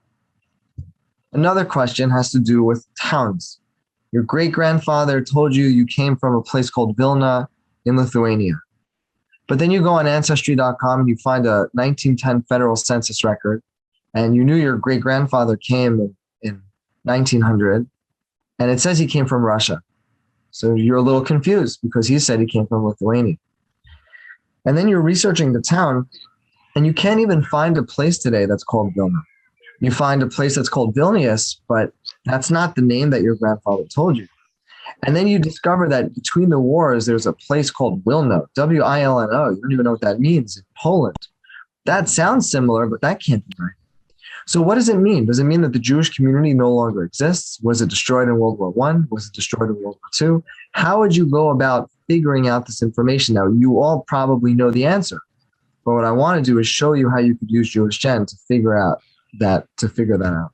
Another question has to do with towns. Your great-grandfather told you you came from a place called Vilna in Lithuania. But then you go on Ancestry.com and you find a 1910 federal census record, and you knew your great-grandfather came in 1900, and it says he came from Russia. So you're a little confused because he said he came from Lithuania. And then you're researching the town, and you can't even find a place today that's called Vilna. You find a place that's called Vilnius, but that's not the name that your grandfather told you. And then you discover that between the wars, there's a place called Wilno, W-I-L-N-O. You don't even know what that means in Poland. That sounds similar, but that can't be right. So what does it mean? Does it mean that the Jewish community no longer exists? Was it destroyed in World War I? Was it destroyed in World War II? How would you go about figuring out this information? Now, you all probably know the answer, but what I want to do is show you how you could use JewishGen to figure that out.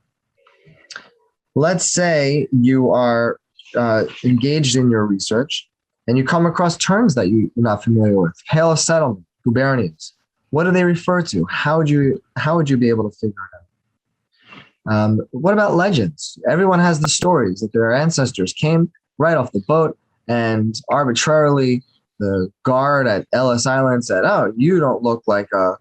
Let's say you are engaged in your research and you come across terms that you're not familiar with. Pale of settlement, gubernias. What do they refer to? How would you be able to figure it out? What about legends? Everyone has the stories that their ancestors came right off the boat and arbitrarily the guard at Ellis Island said, oh, you don't look like a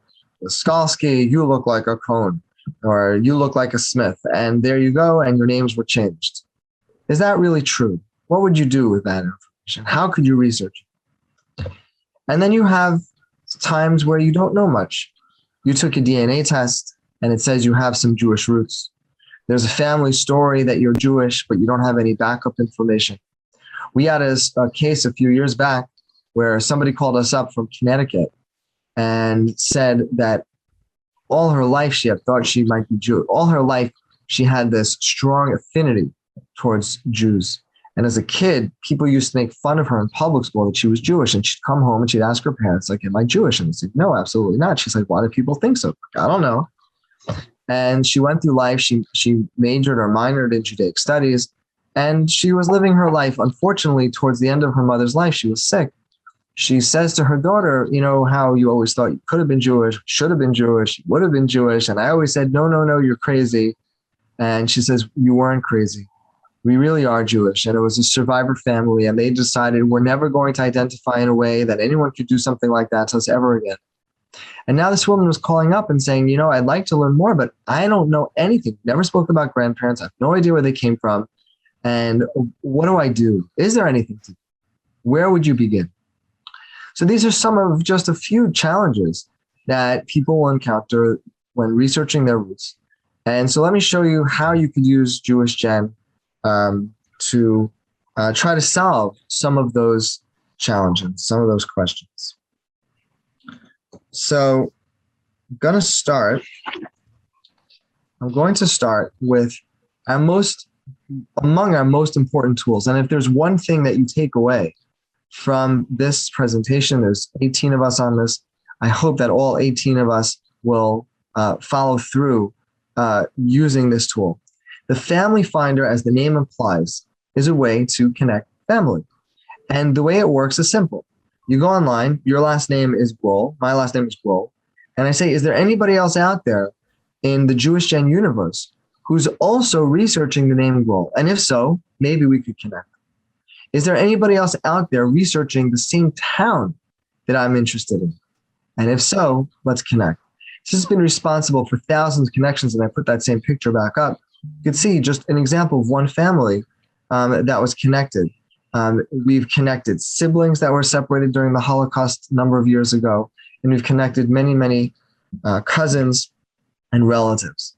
Skalski, you look like a Cohn, or you look like a Smith. And there you go, and your names were changed. Is that really true? What would you do with that information? How could you research it? And then you have times where you don't know much. You took a DNA test and it says you have some Jewish roots. There's a family story that you're Jewish, but you don't have any backup information. We had a case a few years back where somebody called us up from Connecticut and said that all her life she had thought she might be Jewish. All her life she had this strong affinity towards Jews. And as a kid, people used to make fun of her in public school that she was Jewish. And she'd come home and she'd ask her parents, like, am I Jewish? And they said, no, absolutely not. She's like, why do people think so? I don't know. And she went through life. She majored or minored in Judaic studies. And she was living her life. Unfortunately, towards the end of her mother's life, she was sick. She says to her daughter, you know how you always thought you could have been Jewish, should have been Jewish, would have been Jewish. And I always said, no, you're crazy. And she says, you weren't crazy. We really are Jewish. And it was a survivor family. And they decided we're never going to identify in a way that anyone could do something like that to us ever again. And now this woman was calling up and saying, I'd like to learn more, but I don't know anything. Never spoke about grandparents. I have no idea where they came from. And what do I do? Is there anything to do? Where would you begin? So these are some of just a few challenges that people will encounter when researching their roots. And so let me show you how you could use JewishGen to try to solve some of those challenges, some of those questions. So I'm going to start with among our most important tools. And if there's one thing that you take away from this presentation, there's 18 of us on this. I hope that all 18 of us will follow through using this tool. The Family Finder, as the name implies, is a way to connect family. And the way it works is simple. You go online, your last name is Grohl, my last name is Grohl, and I say, is there anybody else out there in the JewishGen universe who's also researching the name Grohl? And if so, maybe we could connect. Is there anybody else out there researching the same town that I'm interested in? And if so, let's connect. This has been responsible for thousands of connections, and I put that same picture back up. You can see just an example of one family that was connected. We've connected siblings that were separated during the Holocaust a number of years ago, and we've connected many, many cousins and relatives.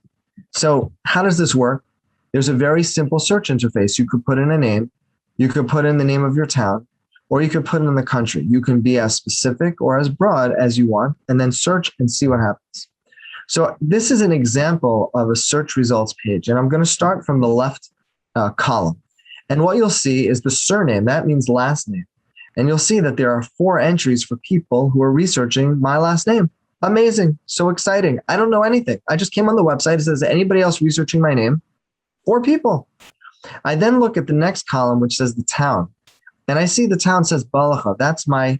So how does this work? There's a very simple search interface. You could put in a name, you could put in the name of your town, or you could put in the country. You can be as specific or as broad as you want, and then search and see what happens. So this is an example of a search results page, and I'm going to start from the left column. And what you'll see is the surname. That means last name. And you'll see that there are 4 entries for people who are researching my last name. Amazing. So exciting. I don't know anything. I just came on the website. It says, anybody else researching my name? 4 people. I then look at the next column, which says the town. And I see the town says Balacha. That's my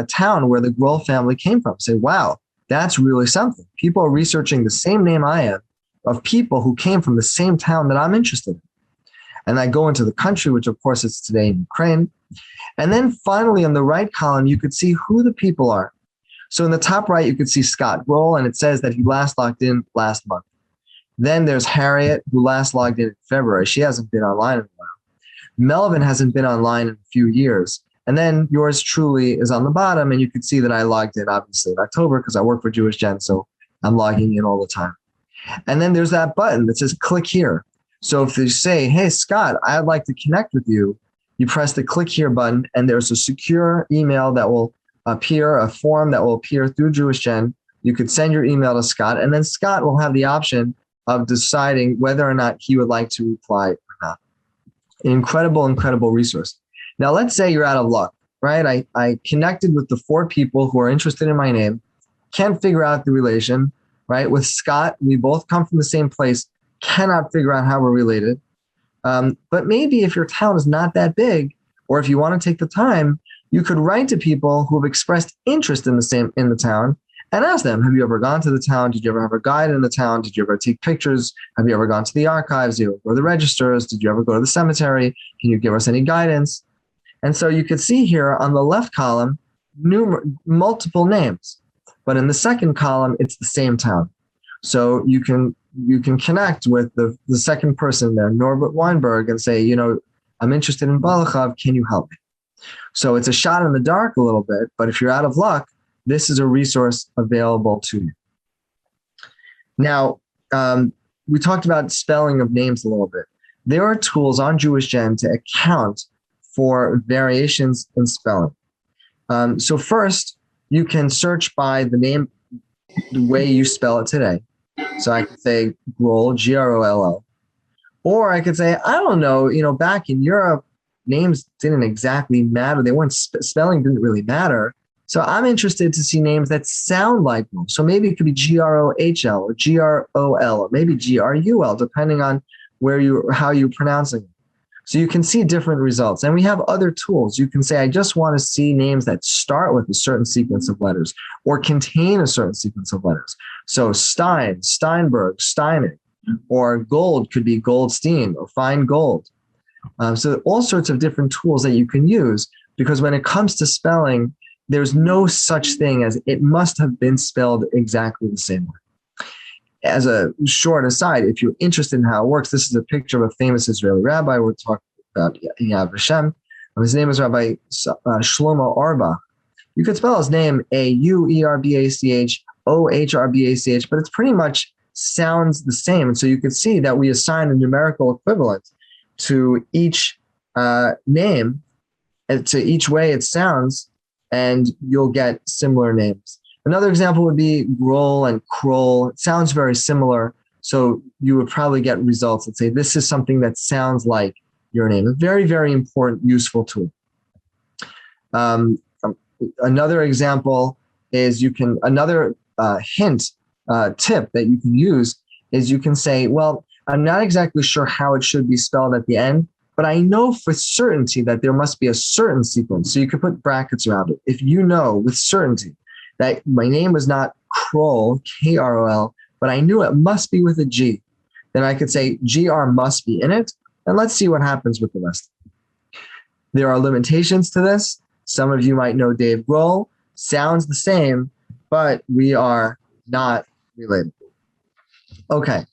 town where the Grohl family came from. Say, wow, that's really something. People are researching the same name I am of people who came from the same town that I'm interested in. And I go into the country, which of course is today in Ukraine. And then finally on the right column, you could see who the people are. So in the top right, you could see Scott Grohl, and it says that he last logged in last month. Then there's Harriet, who last logged in February. She hasn't been online in a while. Melvin hasn't been online in a few years. And then yours truly is on the bottom, and you can see that I logged in obviously in October because I work for JewishGen, so I'm logging in all the time. And then there's that button that says click here. So if they say, hey, Scott, I'd like to connect with you, you press the click here button, and there's a secure email that will appear, a form that will appear through JewishGen. You could send your email to Scott, and then Scott will have the option of deciding whether or not he would like to reply or not. An incredible, incredible resource. Now, let's say you're out of luck, right? I connected with the 4 people who are interested in my name, can't figure out the relation, right? With Scott, we both come from the same place, cannot figure out how we're related. But maybe if your town is not that big, or if you want to take the time, you could write to people who have expressed interest in the town and ask them, have you ever gone to the town? Did you ever have a guide in the town? Did you ever take pictures? Have you ever gone to the archives? Did you ever go to the registers? Did you ever go to the cemetery? Can you give us any guidance? And so you could see here on the left column, multiple names, but in the second column, it's the same town. So you can connect with the second person there, Norbert Weinberg, and say, I'm interested in Balachav. Can you help me? So it's a shot in the dark a little bit, but if you're out of luck, this is a resource available to you. Now, we talked about spelling of names a little bit. There are tools on JewishGen to account for variations in spelling. So first, you can search by the name, the way you spell it today. So I could say Grohl, G-R-O-L-L. Or I could say, I don't know, back in Europe, names didn't exactly matter. They weren't, spelling didn't really matter. So I'm interested to see names that sound like Grohl. So maybe it could be G-R-O-H-L or G-R-O-L or maybe G-R-U-L, depending on how you're pronouncing it. So you can see different results. And we have other tools. You can say, I just want to see names that start with a certain sequence of letters or contain a certain sequence of letters. So Stein, Steinberg, Steinig, or Gold could be Goldstein or Fine Gold. So all sorts of different tools that you can use, because when it comes to spelling, there's no such thing as it must have been spelled exactly the same way. As a short aside, if you're interested in how it works, this is a picture of a famous Israeli rabbi. We're talking about Vashem. His name is Rabbi Shlomo Auerbach. You could spell his name Auerbach OHRBACH, but it's pretty much sounds the same. And so you can see that we assign a numerical equivalent to each name and to each way it sounds, and you'll get similar names. Another example would be Grohl and Kroll. It sounds very similar, so you would probably get results that say this is something that sounds like your name. A very, very important, useful tool. Another example is another hint, tip that you can use is you can say, well, I'm not exactly sure how it should be spelled at the end, but I know for certainty that there must be a certain sequence. So you could put brackets around it. If you know with certainty that my name was not Kroll, Krol, but I knew it must be with a G, then I could say GR must be in it, and let's see what happens with the rest. There are limitations to this. Some of you might know Dave Grohl. Sounds the same, but we are not related. Okay,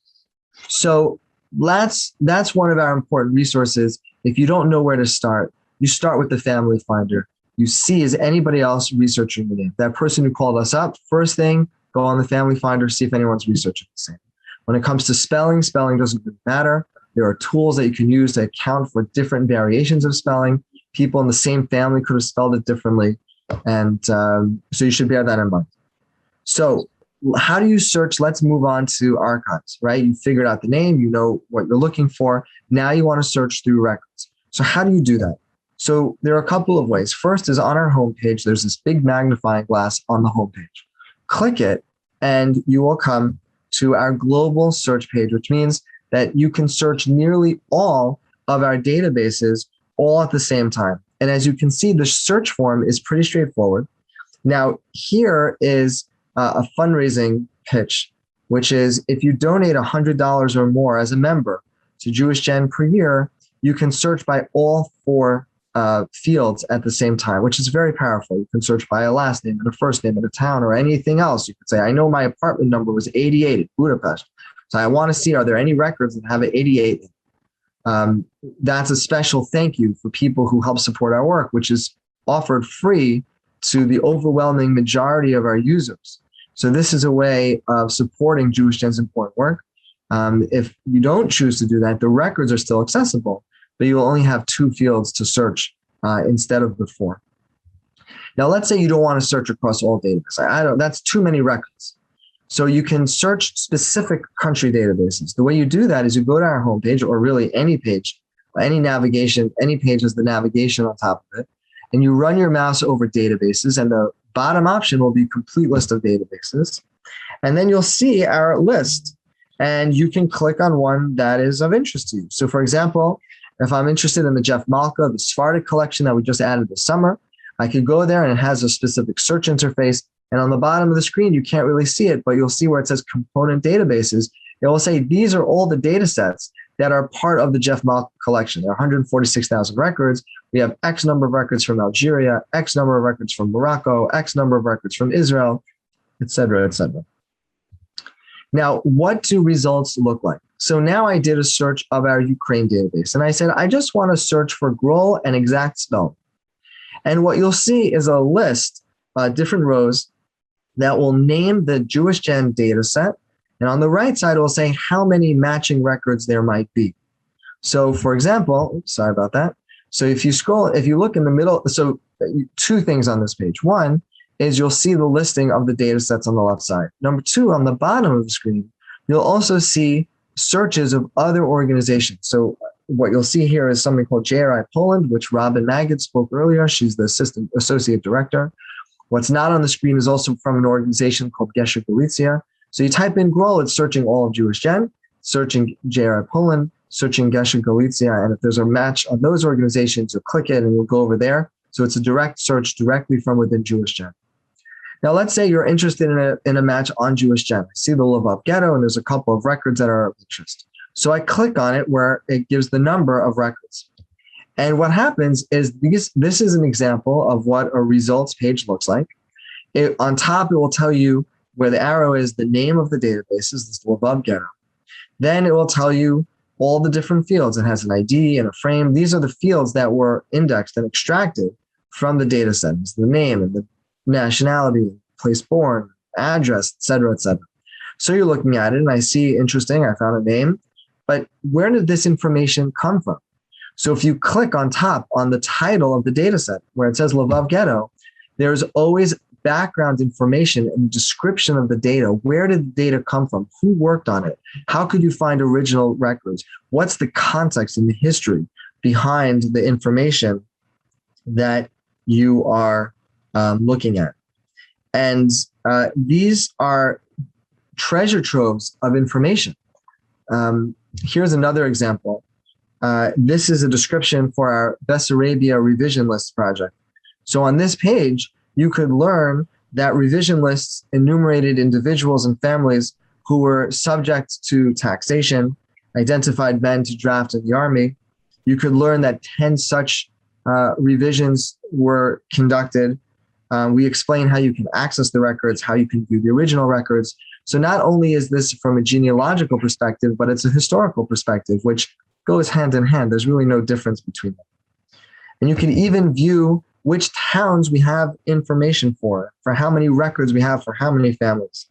so that's one of our important resources. If you don't know where to start, you start with the Family Finder. You see, is anybody else researching the name? That person who called us up, first thing, go on the Family Finder, see if anyone's researching the same. When it comes to spelling doesn't really matter. There are tools that you can use to account for different variations of spelling. People in the same family could have spelled it differently. And so you should bear that in mind. So how do you search? Let's move on to archives, right? You figured out the name, you know what you're looking for. Now you want to search through records. So how do you do that? So there are a couple of ways. First is on our homepage, there's this big magnifying glass on the homepage. Click it and you will come to our global search page, which means that you can search nearly all of our databases all at the same time. And as you can see, the search form is pretty straightforward. Now, here is a fundraising pitch, which is if you donate $100 or more as a member to JewishGen per year, you can search by all four fields at the same time, which is very powerful. You can search by a last name and a first name and a town or anything else. You could say, I know my apartment number was 88 at Budapest. So I want to see, are there any records that have an 88? That's a special thank you for people who help support our work, which is offered free to the overwhelming majority of our users. So this is a way of supporting JewishGen's important work. If you don't choose to do that, the records are still accessible, but you will only have 2 fields to search instead of the 4. Now, let's say you don't want to search across all databases. That's too many records. So you can search specific country databases. The way you do that is you go to our homepage, or really any page, any navigation, any page has the navigation on top of it, and you run your mouse over databases, and the bottom option will be complete list of databases. And then you'll see our list, and you can click on one that is of interest to you. So for example, if I'm interested in the Jeff Malka, the Sephardic collection that we just added this summer, I could go there and it has a specific search interface. And on the bottom of the screen, you can't really see it, but you'll see where it says component databases. It will say these are all the data sets that are part of the Jeff Malka collection. There are 146,000 records. We have X number of records from Algeria, X number of records from Morocco, X number of records from Israel, et cetera, et cetera. Now, what do results look like? So now I did a search of our Ukraine database, and I said, I just want to search for Grohl and exact spelling. And what you'll see is a list, different rows, that will name the JewishGen data set. And on the right side, it will say how many matching records there might be. So for example, oops, sorry about that. So if you look in the middle, so 2 things on this page. One is you'll see the listing of the data sets on the left side. Number 2, on the bottom of the screen, you'll also see searches of other organizations. So what you'll see here is something called JRI Poland, which Robin Magid spoke earlier. She's the associate director. What's not on the screen is also from an organization called Gesher Galicia. So you type in Grohl, it's searching all of JewishGen, searching JRI Poland, searching Gesher Galicia, and if there's a match on those organizations, you'll click it and you'll go over there. So it's a direct search directly from within JewishGen. Now, let's say you're interested in a match on JewishGen. I see the Lvov Ghetto, and there's a couple of records that are of interest. So I click on it where it gives the number of records. And what happens is this is an example of what a results page looks like. On top, it will tell you where the arrow is, the name of the databases, this Lvov Ghetto. Then it will tell you all the different fields. It has an ID and a frame. These are the fields that were indexed and extracted from the data set. It's the name and the nationality, place born, address, et cetera, et cetera. So you're looking at it and I see, interesting, I found a name, but where did this information come from? So if you click on top on the title of the data set where it says Lvov Ghetto, there's always background information and description of the data. Where did the data come from? Who worked on it? How could you find original records? What's the context and the history behind the information that you are looking at? And these are treasure troves of information. Here's another example. This is a description for our Bessarabia revision list project. So on this page, you could learn that revision lists enumerated individuals and families who were subject to taxation, identified men to draft in the army. You could learn that 10 such revisions were conducted. We explain how you can access the records, how you can view the original records. So not only is this from a genealogical perspective, but it's a historical perspective, which goes hand in hand. There's really no difference between them. And you can even view which towns we have information for how many records we have for how many families.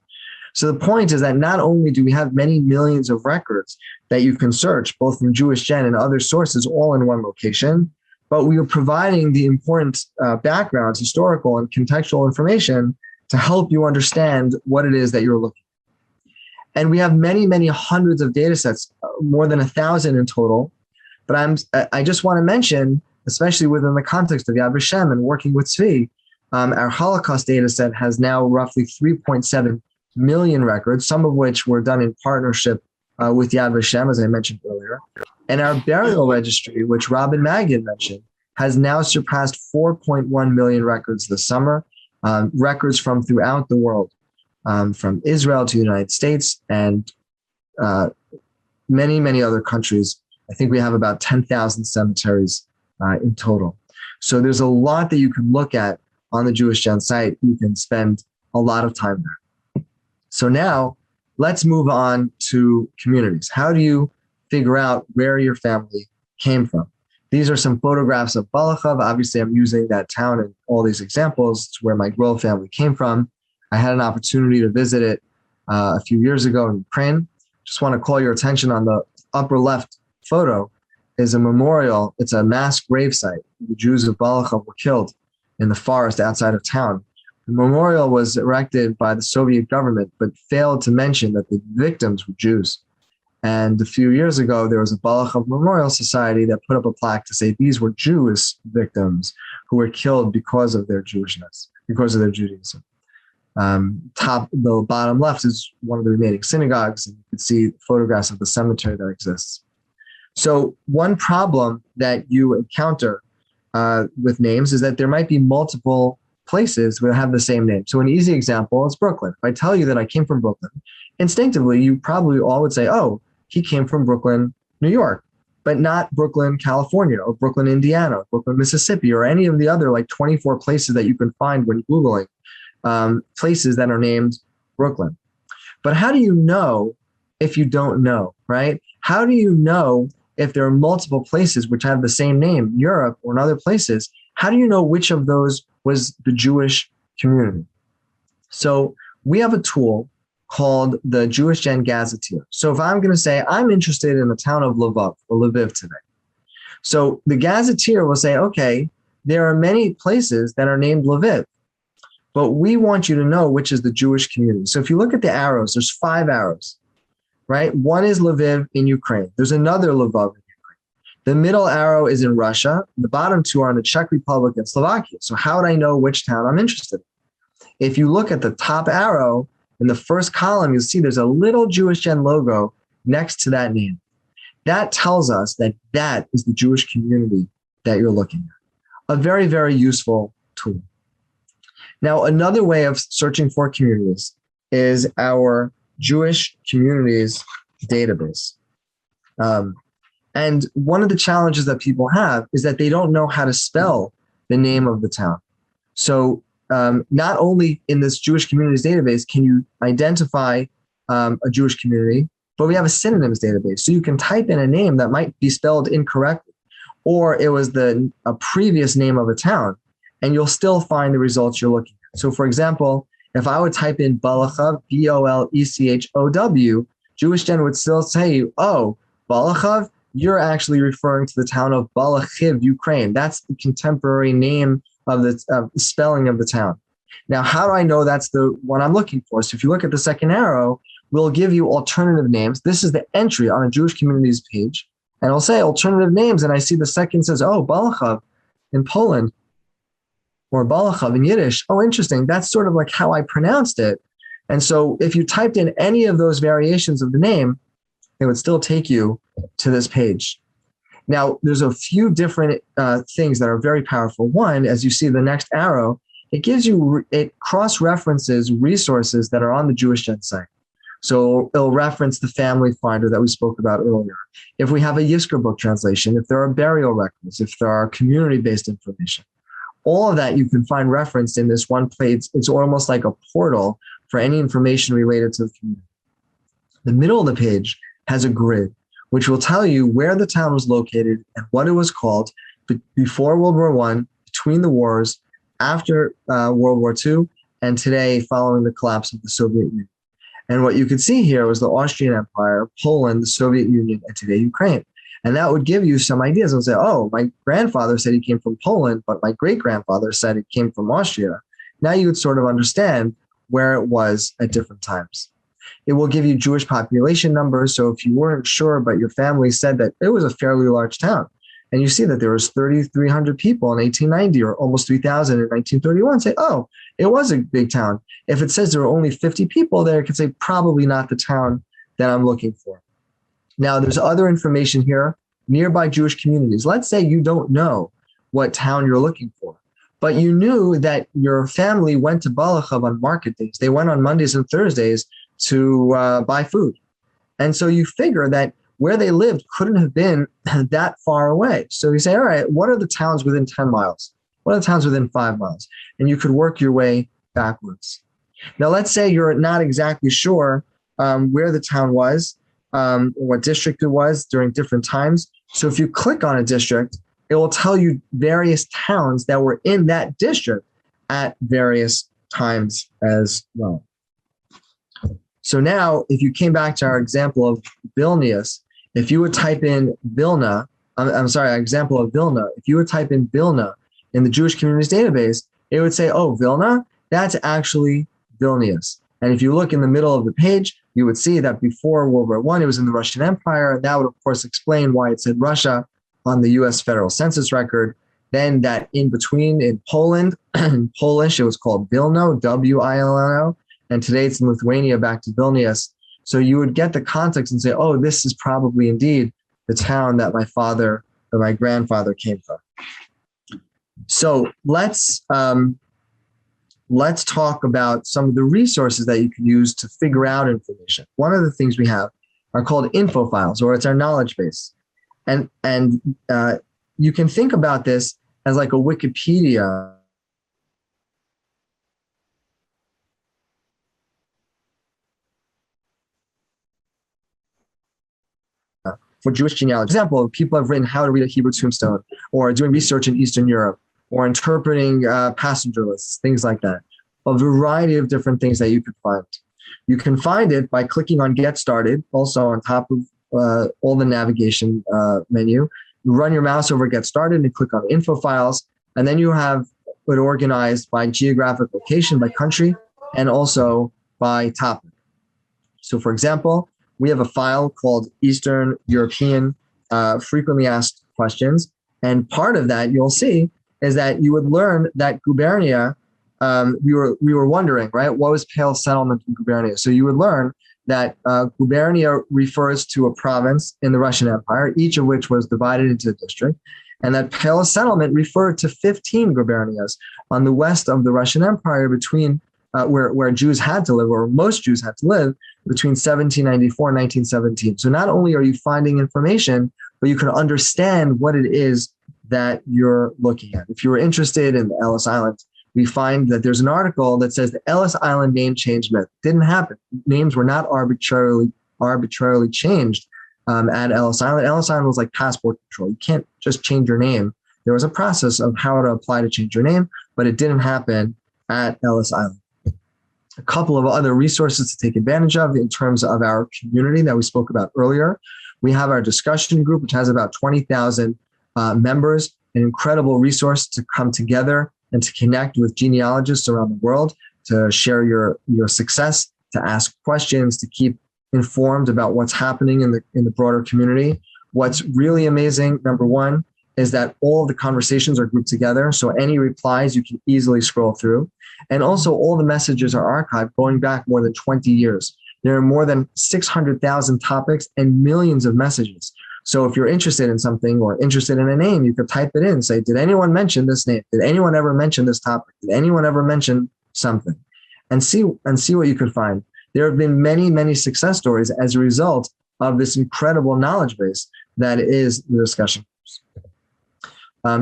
So the point is that not only do we have many millions of records that you can search, both from JewishGen and other sources, all in one location, but we are providing the important backgrounds, historical and contextual information to help you understand what it is that you're looking at. And we have many, many hundreds of data sets, more than 1,000 in total. But I just want to mention, especially within the context of Yad Vashem and working with Zvi, our Holocaust data set has now roughly 3.7 million records, some of which were done in partnership with Yad Vashem, as I mentioned earlier. And our burial registry, which Robin Magid mentioned, has now surpassed 4.1 million records this summer, records from throughout the world, from Israel to the United States and many, many other countries. I think we have about 10,000 cemeteries in total. So there's a lot that you can look at on the JewishGen site. You can spend a lot of time there. So now let's move on to communities. How do you figure out where your family came from? These are some photographs of Balachov. Obviously, I'm using that town in all these examples. It's where my Grol family came from. I had an opportunity to visit it a few years ago in Ukraine. Just want to call your attention on the upper left photo is a memorial. It's a mass grave site. The Jews of Balachov were killed in the forest outside of town. The memorial was erected by the Soviet government, but failed to mention that the victims were Jews. And a few years ago, there was a Balachov Memorial Society that put up a plaque to say these were Jewish victims who were killed because of their Jewishness, because of their Judaism. The bottom left is one of the remaining synagogues, and you can see photographs of the cemetery that exists. So one problem that you encounter with names is that there might be multiple places that have the same name. So an easy example is Brooklyn. If I tell you that I came from Brooklyn, instinctively, you probably all would say, oh, he came from Brooklyn, New York, but not Brooklyn, California, or Brooklyn, Indiana, or Brooklyn, Mississippi, or any of the other like 24 places that you can find when Googling places that are named Brooklyn. But how do you know if you don't know, right? How do you know if there are multiple places which have the same name, Europe or in other places? How do you know which of those was the Jewish community? So we have a tool called the JewishGen Gazetteer. So if I'm going to say, I'm interested in the town of Lvov or Lviv today. So the Gazetteer will say, okay, there are many places that are named Lviv, but we want you to know which is the Jewish community. So if you look at the arrows, there's 5 arrows, right? One is Lviv in Ukraine. There's another Lvov in Ukraine. The middle arrow is in Russia. The bottom 2 are in the Czech Republic and Slovakia. So how would I know which town I'm interested in? If you look at the top arrow, in the first column, you'll see there's a little JewishGen logo next to that name. That tells us that that is the Jewish community that you're looking at. A very, very useful tool. Now, another way of searching for communities is our Jewish communities database. And one of the challenges that people have is that they don't know how to spell the name of the town. So not only in this Jewish communities database can you identify a Jewish community, but we have a synonyms database. So you can type in a name that might be spelled incorrectly, or it was a previous name of a town, and you'll still find the results you're looking at. So for example, If I would type in Balachav, Bolechow, JewishGen would still say, oh, Balachav, you're actually referring to the town of Balachiv, Ukraine. That's the contemporary name of the spelling of the town. Now, how do I know that's the one I'm looking for? So if you look at the second arrow, we'll give you alternative names. This is the entry on a Jewish communities page. And it'll say alternative names. And I see the second says, oh, Balachav in Poland, or Balachav in Yiddish. Oh, interesting. That's sort of like how I pronounced it. And so if you typed in any of those variations of the name, it would still take you to this page. Now, there's a few different things that are very powerful. One, as you see the next arrow, it cross-references resources that are on the JewishGen site. So it'll reference the family finder that we spoke about earlier. If we have a Yizkor book translation, if there are burial records, if there are community-based information, all of that you can find referenced in this one place. It's almost like a portal for any information related to the community. The middle of the page has a grid, which will tell you where the town was located and what it was called before World War I, between the wars, after World War II, and today following the collapse of the Soviet Union. And what you can see here was the Austrian Empire, Poland, the Soviet Union, and today Ukraine. And that would give you some ideas. And say, oh, my grandfather said he came from Poland, but my great-grandfather said it came from Austria. Now you would sort of understand where it was at different times. It will give you Jewish population numbers. So if you weren't sure, but your family said that it was a fairly large town, and you see that there was 3,300 people in 1890 or almost 3,000 in 1931, say, oh, it was a big town. If it says there were only 50 people there, it could say probably not the town that I'm looking for. Now, there's other information here, nearby Jewish communities. Let's say you don't know what town you're looking for, but you knew that your family went to Balachav on market days. They went on Mondays and Thursdays to buy food. And so you figure that where they lived couldn't have been that far away. So you say, all right, what are the towns within 10 miles? What are the towns within 5 miles? And you could work your way backwards. Now, let's say you're not exactly sure where the town was, what district it was during different times. So if you click on a district, it will tell you various towns that were in that district at various times as well. So now, if you came back to our example of Vilnius, if you would type in Vilna, example of Vilna, if you would type in Vilna in the Jewish Communities database, it would say, oh, Vilna, that's actually Vilnius. And if you look in the middle of the page, you would see that before World War I, it was in the Russian Empire. That would, of course, explain why it said Russia on the U.S. federal census record. Then that in between in Poland, in Polish, it was called Vilno, W-I-L-N-O. And today it's in Lithuania, back to Vilnius. So you would get the context and say, oh, this is probably indeed the town that my father or my grandfather came from. So let's talk about some of the resources that you can use to figure out information. One of the things we have are called info files, or it's our knowledge base. And you can think about this as like a Wikipedia for Jewish genealogy. For example, people have written how to read a Hebrew tombstone, or doing research in Eastern Europe, or interpreting passenger lists, things like that. A variety of different things that you could find. You can find it by clicking on Get Started, also on top of all the navigation menu. You run your mouse over Get Started and click on Info Files, and then you have it organized by geographic location, by country, and also by topic. So for example, we have a file called Eastern European Frequently Asked Questions. And part of that you'll see is that you would learn that Gubernia, we were wondering, right, what was Pale settlement in Gubernia? So you would learn that Gubernia refers to a province in the Russian Empire, each of which was divided into a district, and that Pale settlement referred to 15 gubernias on the west of the Russian Empire between where Jews had to live, or most Jews had to live, between 1794 and 1917. So not only are you finding information, but you can understand what it is that you're looking at. If you were interested in the Ellis Island, we find that there's an article that says the Ellis Island name change myth didn't happen. Names were not arbitrarily changed at Ellis Island. Ellis Island was like passport control. You can't just change your name. There was a process of how to apply to change your name, but it didn't happen at Ellis Island. a couple of other resources to take advantage of in terms of our community that we spoke about earlier. We have our discussion group, which has about 20,000 members, an incredible resource to come together and to connect with genealogists around the world, to share your success, to ask questions, to keep informed about what's happening in the broader community. What's really amazing, number one, is that all of the conversations are grouped together. So any replies you can easily scroll through. And also all the messages are archived going back more than 20 years. There are more than 600,000 topics and millions of messages. So if you're interested in something or interested in a name, you could type it in, say, did anyone mention this name? Did anyone ever mention this topic? Did anyone ever mention something? And see what you could find. There have been many, many success stories as a result of this incredible knowledge base that is the discussion groups.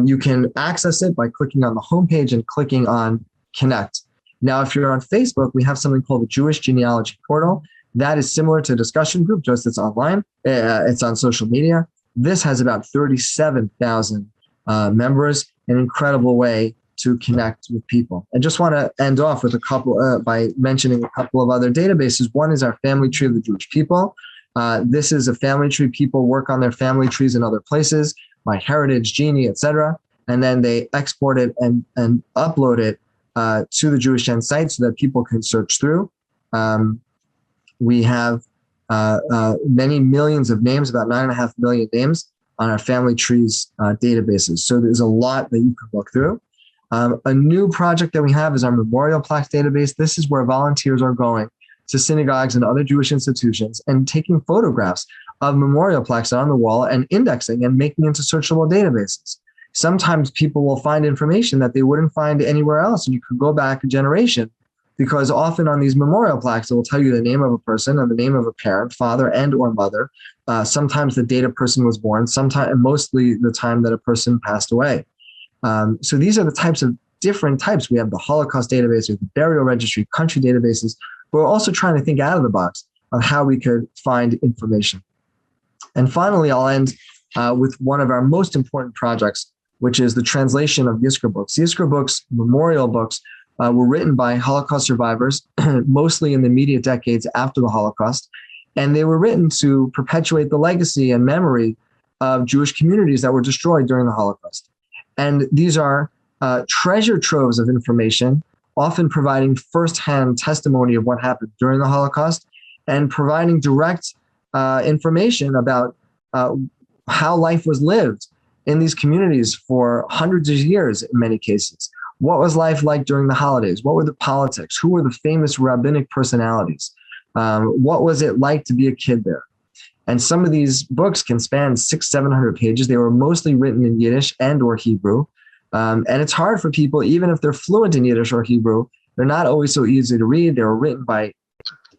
You can access it by clicking on the homepage and clicking on Connect. Now, if you're on Facebook, we have something called the Jewish Genealogy Portal. That is similar to a discussion group, just it's online. It's on social media. This has about 37,000 members, an incredible way to connect with people. I just want to end off with a couple by mentioning a couple of other databases. One is our family tree of the Jewish people. This is a family tree. People work on their family trees in other places, MyHeritage, Genie, etc. And then they export it and upload it to the JewishGen site so that people can search through. We have many millions of names, about 9.5 million names on our family trees databases. So there's a lot that you can look through. A new project that we have is our memorial plaques database. This is where volunteers are going to synagogues and other Jewish institutions and taking photographs of memorial plaques on the wall and indexing and making into searchable databases. Sometimes people will find information that they wouldn't find anywhere else, and you could go back a generation, because often on these memorial plaques, it will tell you the name of a person and the name of a parent, father and or mother, sometimes the date a person was born, sometimes, and mostly the time that a person passed away. So these are the types of different types. We have the Holocaust database, we have the burial registry, country databases. But we're also trying to think out of the box of how we could find information. And finally, I'll end with one of our most important projects, which is the translation of Yizkor books. Yizkor books, memorial books, were written by Holocaust survivors, mostly in the immediate decades after the Holocaust. And they were written to perpetuate the legacy and memory of Jewish communities that were destroyed during the Holocaust. And these are treasure troves of information, often providing firsthand testimony of what happened during the Holocaust and providing direct information about how life was lived in these communities for hundreds of years in many cases. What was life like during the holidays? What were the politics? Who were the famous rabbinic personalities? What was it like to be a kid there? And some of these books can span 600-700 pages. They were mostly written in Yiddish and or Hebrew. And it's hard for people, even if they're fluent in Yiddish or Hebrew, they're not always so easy to read. They were written by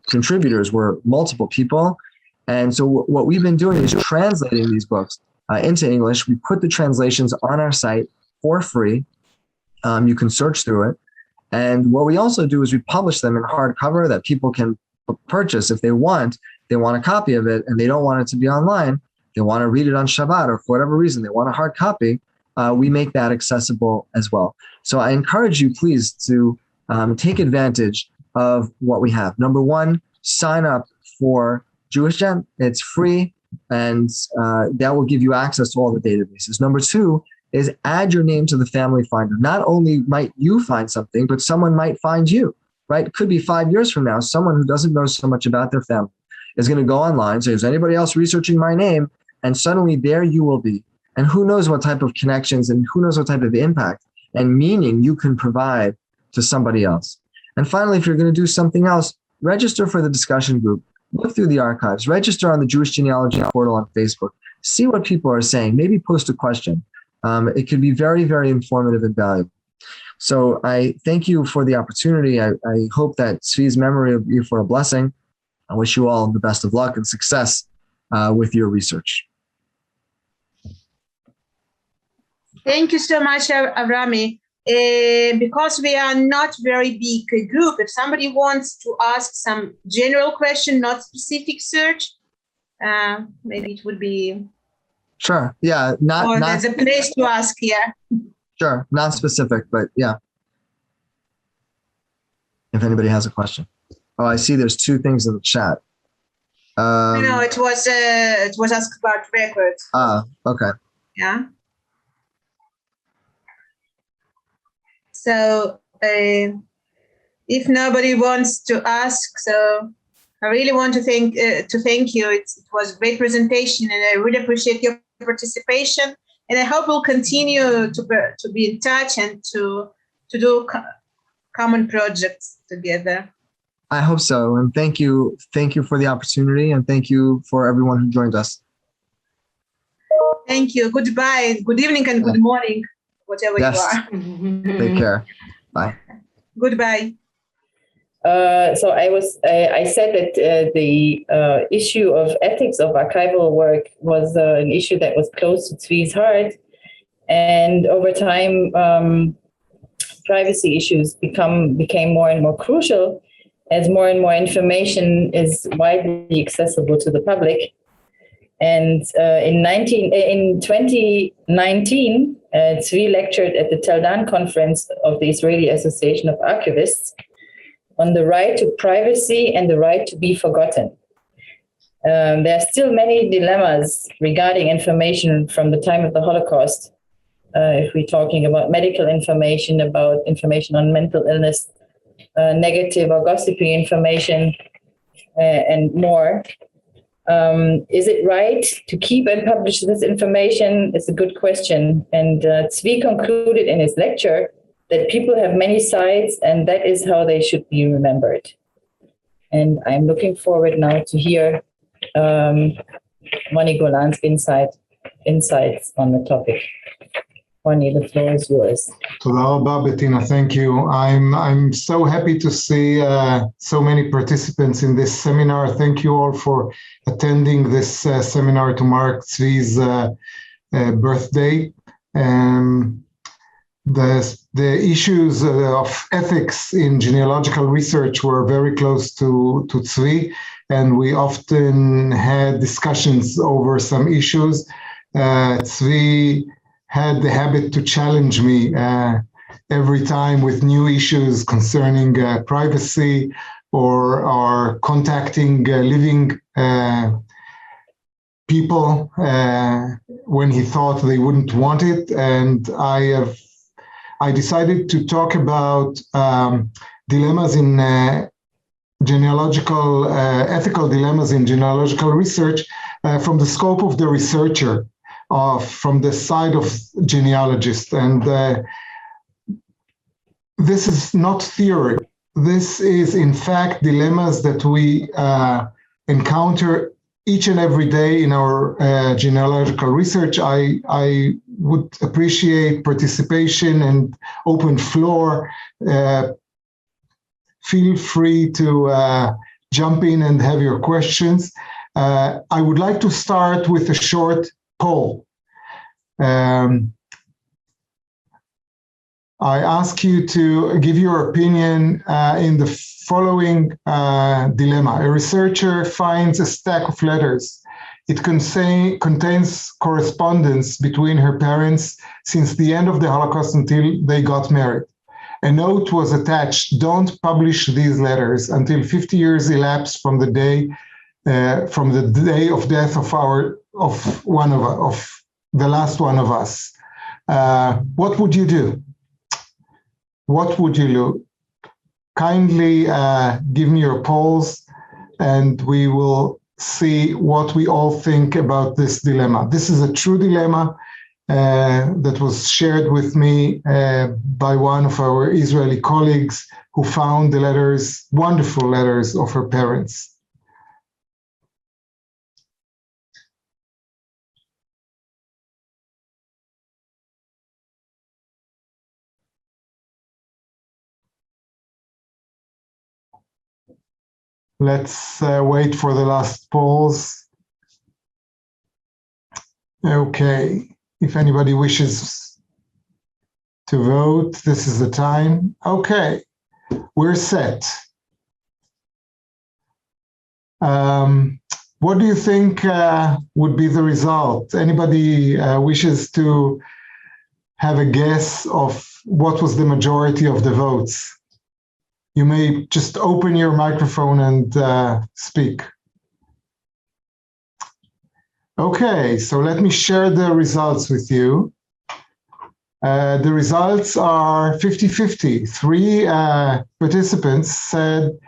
contributors, were multiple people. And so what we've been doing is translating these books into English. We put the translations on our site for free. You can search through it. And what we also do is we publish them in hardcover that people can purchase if they want. They want a copy of it and they don't want it to be online. They want to read it on Shabbat, or for whatever reason, they want a hard copy. We make that accessible as well. So I encourage you, please, to take advantage of what we have. Number one, sign up for JewishGen. It's free, and that will give you access to all the databases. Number two is add your name to the family finder. Not only might you find something, but someone might find you, right? It could be 5 years from now, someone who doesn't know so much about their family is going to go online, say, is anybody else researching my name? And suddenly there you will be. And who knows what type of connections and who knows what type of impact and meaning you can provide to somebody else. And finally, if you're going to do something else, register for the discussion group, look through the archives, register on the Jewish Genealogy portal on Facebook, see what people are saying, maybe post a question. It could be very, very informative and valuable. So I thank you for the opportunity. I hope that Zvi's memory will be for a blessing. I wish you all the best of luck and success with your research. Thank you so much, Avrami. Because we are not very big group, if somebody wants to ask some general question, not specific search, maybe it would be. Sure. Yeah. Not there's a place to ask here. Sure. Not specific, but yeah. if anybody has a question. Oh, I see there's two things in the chat. No, it was asked about records. Okay. Yeah. So if nobody wants to ask, so I really want to thank you. It was a great presentation, and I really appreciate your participation. And I hope we'll continue to be in touch and to do common projects together. I hope so. And thank you for the opportunity, and thank you for everyone who joined us. Thank you. Goodbye. Good evening and good morning, whatever you are. Take care. Bye. Goodbye. So I said that the issue of ethics of archival work was an issue that was close to Zvi's heart, and over time, privacy issues became more and more crucial as more and more information is widely accessible to the public. And in 2019, Zvi lectured at the Tel Dan conference of the Israeli Association of Archivists on the right to privacy and the right to be forgotten. There are still many dilemmas regarding information from the time of the Holocaust. If we're talking about medical information, about information on mental illness, negative or gossipy information, and more. Is it right to keep and publish this information? It's a good question. And Zvi concluded in his lecture that people have many sides, and that is how they should be remembered. And I'm looking forward now to hear Moni Golan's insights on the topic. Moni, the floor is yours. Toda rabba, Bettina. Thank you. I'm so happy to see so many participants in this seminar. Thank you all for attending this seminar to mark Zvi's birthday. The issues of ethics in genealogical research were very close to Zvi, and we often had discussions over some issues. Zvi had the habit to challenge me every time with new issues concerning privacy or contacting living people when he thought they wouldn't want it. And I decided to talk about dilemmas in genealogical, ethical dilemmas in genealogical research from the scope of the researcher, from the side of genealogists. And this is not theory. This is, in fact, dilemmas that we encounter each and every day in our genealogical research. I would appreciate participation and open floor. Feel free to jump in and have your questions. I would like to start with a short poll. I ask you to give your opinion in the following dilemma. A researcher finds a stack of letters. It contains correspondence between her parents since the end of the Holocaust until they got married. A note was attached: don't publish these letters until 50 years elapse from the day of death of the last one of us. What would you do? What would you do? Kindly give me your polls, and we will see what we all think about this dilemma. This is a true dilemma that was shared with me by one of our Israeli colleagues who found the letters, wonderful letters of her parents. Let's wait for the last polls. Okay, if anybody wishes to vote, this is the time. Okay, we're set. What do you think would be the result? Anybody wishes to have a guess of what was the majority of the votes? You may just open your microphone and speak. Okay, so let me share the results with you. The results are 50-50. 3 participants said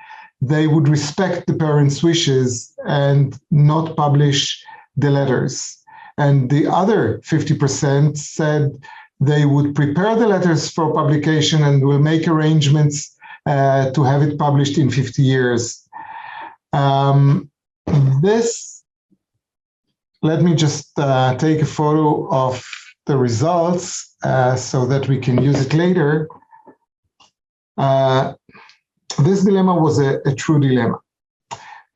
they would respect the parents' wishes and not publish the letters. And the other 50% said they would prepare the letters for publication and will make arrangements to have it published in 50 years. Let me just take a photo of the results so that we can use it later. This dilemma was a true dilemma.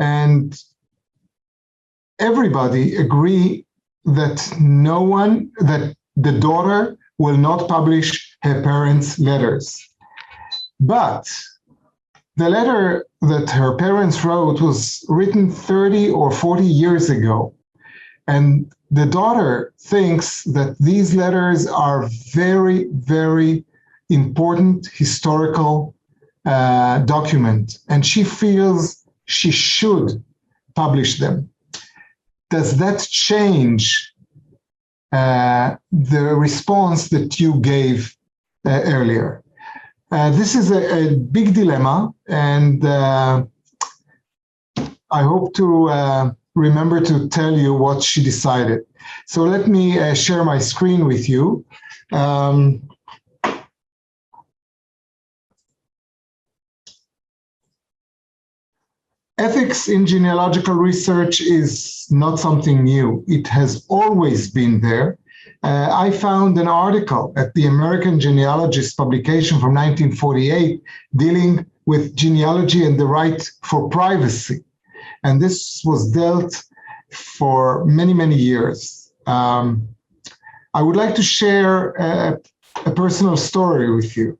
And everybody agree that that the daughter will not publish her parents' letters. But the letter that her parents wrote was written 30 or 40 years ago. And the daughter thinks that these letters are very, very important historical document, and she feels she should publish them. Does that change the response that you gave earlier? This is a big dilemma, and I hope to remember to tell you what she decided. So let me share my screen with you. Ethics in genealogical research is not something new. It has always been there. I found an article at the American Genealogist publication from 1948 dealing with genealogy and the right for privacy. And this was dealt for many, many years. I would like to share a personal story with you.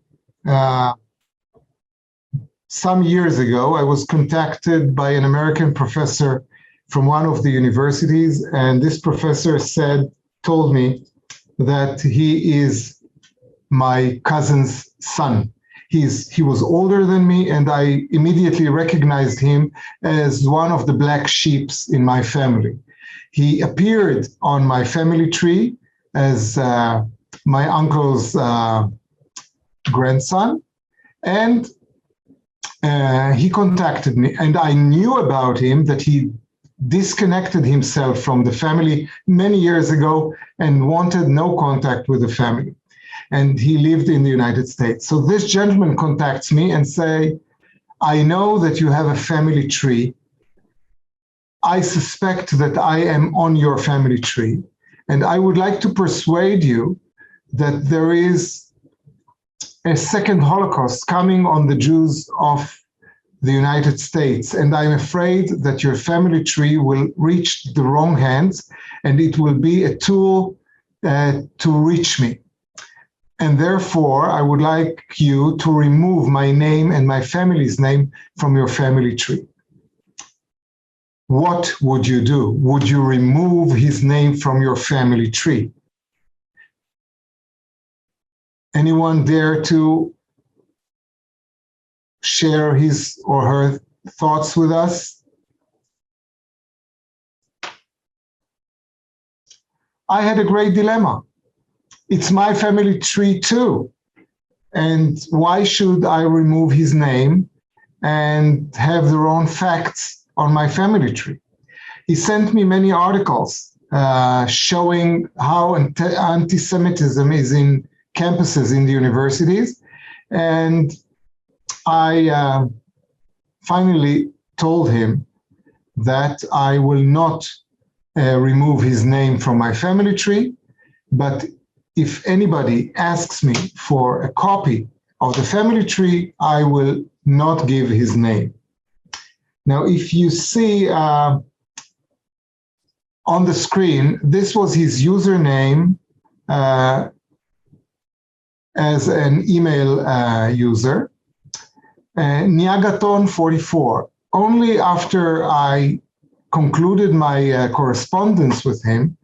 Some years ago, I was contacted by an American professor from one of the universities, and this professor told me that he is my cousin's son. He was older than me, and I immediately recognized him as one of the black sheep in my family. He appeared on my family tree as my uncle's grandson, and he contacted me, and I knew about him that he disconnected himself from the family many years ago and wanted no contact with the family. And he lived in the United States. So this gentleman contacts me and say, I know that you have a family tree. I suspect that I am on your family tree. And I would like to persuade you that there is a second Holocaust coming on the Jews of the United States. And I'm afraid that your family tree will reach the wrong hands, and it will be a tool to reach me. And therefore, I would like you to remove my name and my family's name from your family tree. What would you do? Would you remove his name from your family tree? Anyone dare to share his or her thoughts with us? I had a great dilemma. It's my family tree too. And why should I remove his name and have the wrong facts on my family tree? He sent me many articles showing how anti-Semitism is in campuses in the universities. And I finally told him that I will not remove his name from my family tree, but if anybody asks me for a copy of the family tree, I will not give his name. Now, if you see on the screen, this was his username as an email user, Niagaton44. Only after I concluded my correspondence with him,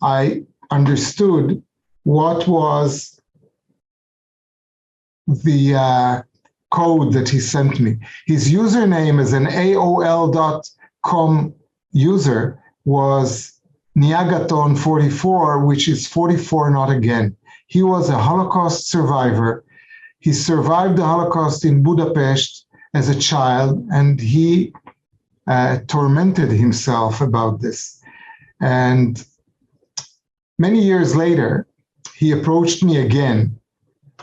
I understood what was the code that he sent me. His username as an AOL.com user was Niagaton44, which is 44 not again. He was a Holocaust survivor. He survived the Holocaust in Budapest as a child, and he tormented himself about this. And many years later, he approached me again,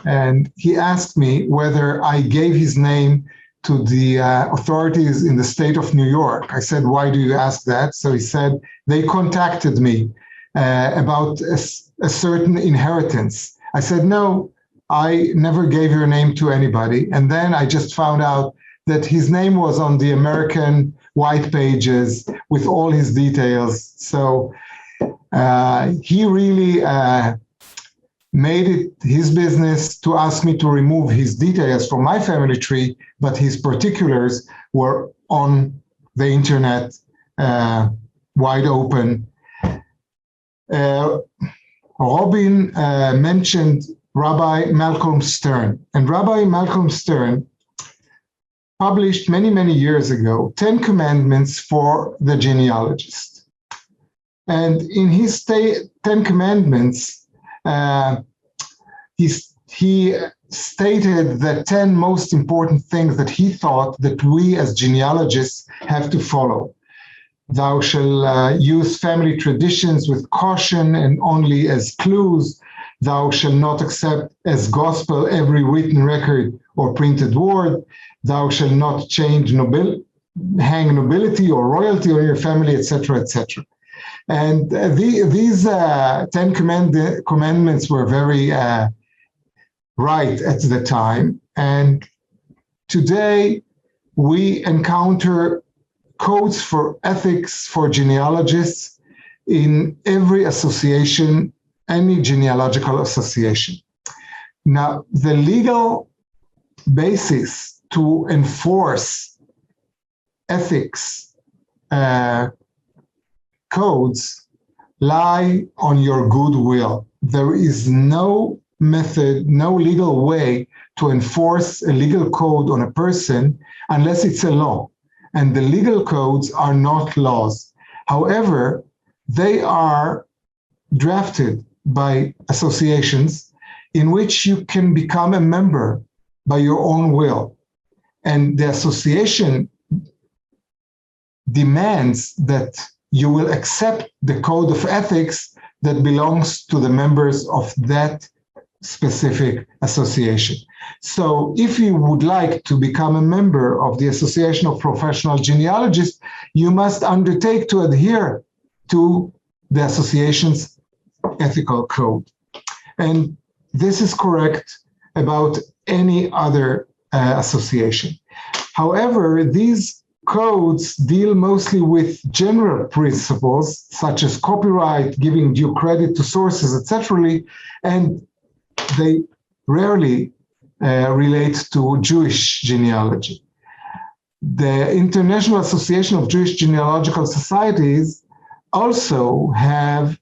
and he asked me whether I gave his name to the authorities in the state of New York. I said, why do you ask that? So he said, they contacted me about a certain inheritance. I said, no, I never gave your name to anybody. And then I just found out that his name was on the American white pages with all his details. So he really made it his business to ask me to remove his details from my family tree, but his particulars were on the internet, wide open. Robin mentioned Rabbi Malcolm Stern, and Rabbi Malcolm Stern published many, many years ago 10 Commandments for the genealogist. And in his 10 Commandments, he stated the 10 most important things that he thought that we as genealogists have to follow. Thou shalt use family traditions with caution and only as clues. Thou shalt not accept as gospel every written record or printed word. Thou shalt not hang nobility or royalty on your family, etc., etc. And these 10 commandments were very right at the time. And today we encounter codes for ethics for genealogists in every association, any genealogical association. Now, the legal basis to enforce ethics codes lie on your goodwill. There is no method, no legal way to enforce a legal code on a person unless it's a law. And the legal codes are not laws. However, they are drafted by associations in which you can become a member by your own will. And the association demands that you will accept the code of ethics that belongs to the members of that specific association. So if you would like to become a member of the Association of Professional Genealogists, you must undertake to adhere to the association's ethical code. And this is correct about any other association. However, these codes deal mostly with general principles, such as copyright, giving due credit to sources, etc., and they rarely relate to Jewish genealogy. The International Association of Jewish Genealogical Societies also has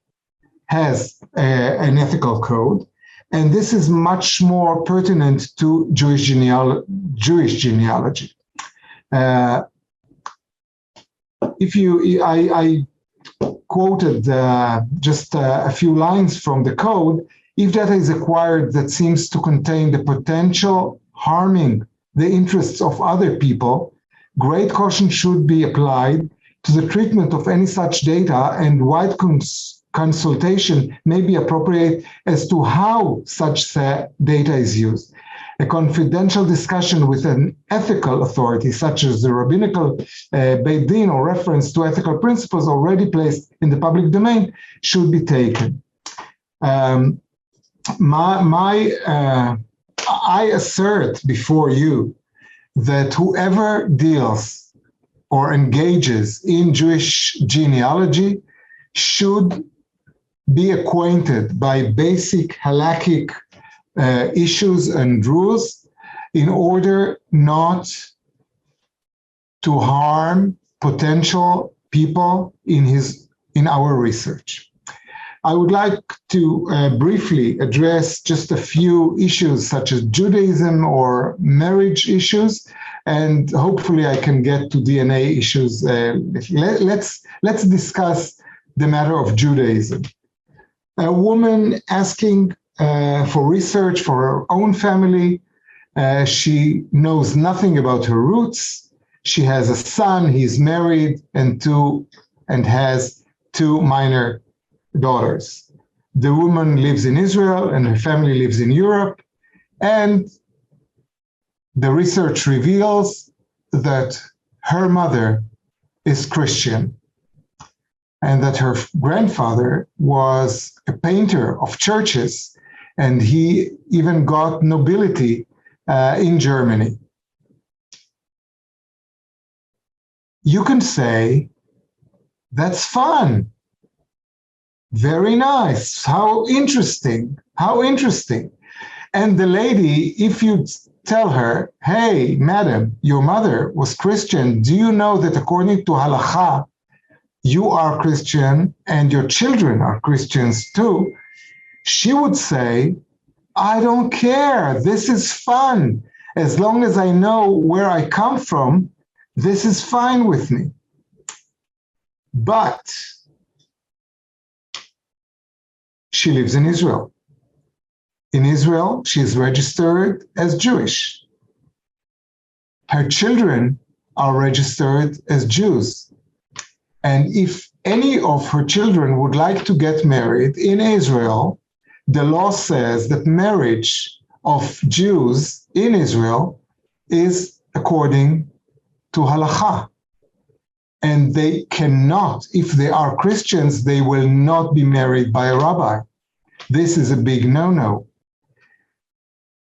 an ethical code, and this is much more pertinent to Jewish genealogy. I quoted just a few lines from the code. If data is acquired that seems to contain the potential harming the interests of other people, great caution should be applied to the treatment of any such data, and wide consultation may be appropriate as to how such data is used. A confidential discussion with an ethical authority, such as the rabbinical Beit Din, or reference to ethical principles already placed in the public domain, should be taken. I assert before you that whoever deals or engages in Jewish genealogy should be acquainted by basic halakhic issues and rules in order not to harm potential people in our research. I would like to briefly address just a few issues such as Judaism or marriage issues, and hopefully I can get to DNA issues. Let's discuss the matter of Judaism. A woman asking for research for her own family. She knows nothing about her roots. She has a son, he's married, and has two minor daughters. The woman lives in Israel and her family lives in Europe, and the research reveals that her mother is Christian and that her grandfather was a painter of churches, and he even got nobility in Germany. You can say, that's fun. Very nice. How interesting. How interesting. And the lady, if you tell her, hey, madam, your mother was Christian. Do you know that according to halakha, you are Christian and your children are Christians too? She would say, I don't care. This is fun. As long as I know where I come from, this is fine with me. But she lives in Israel. In Israel, she is registered as Jewish. Her children are registered as Jews. And if any of her children would like to get married in Israel, the law says that marriage of Jews in Israel is according to halakha. And they cannot, if they are Christians, they will not be married by a rabbi. This is a big no-no.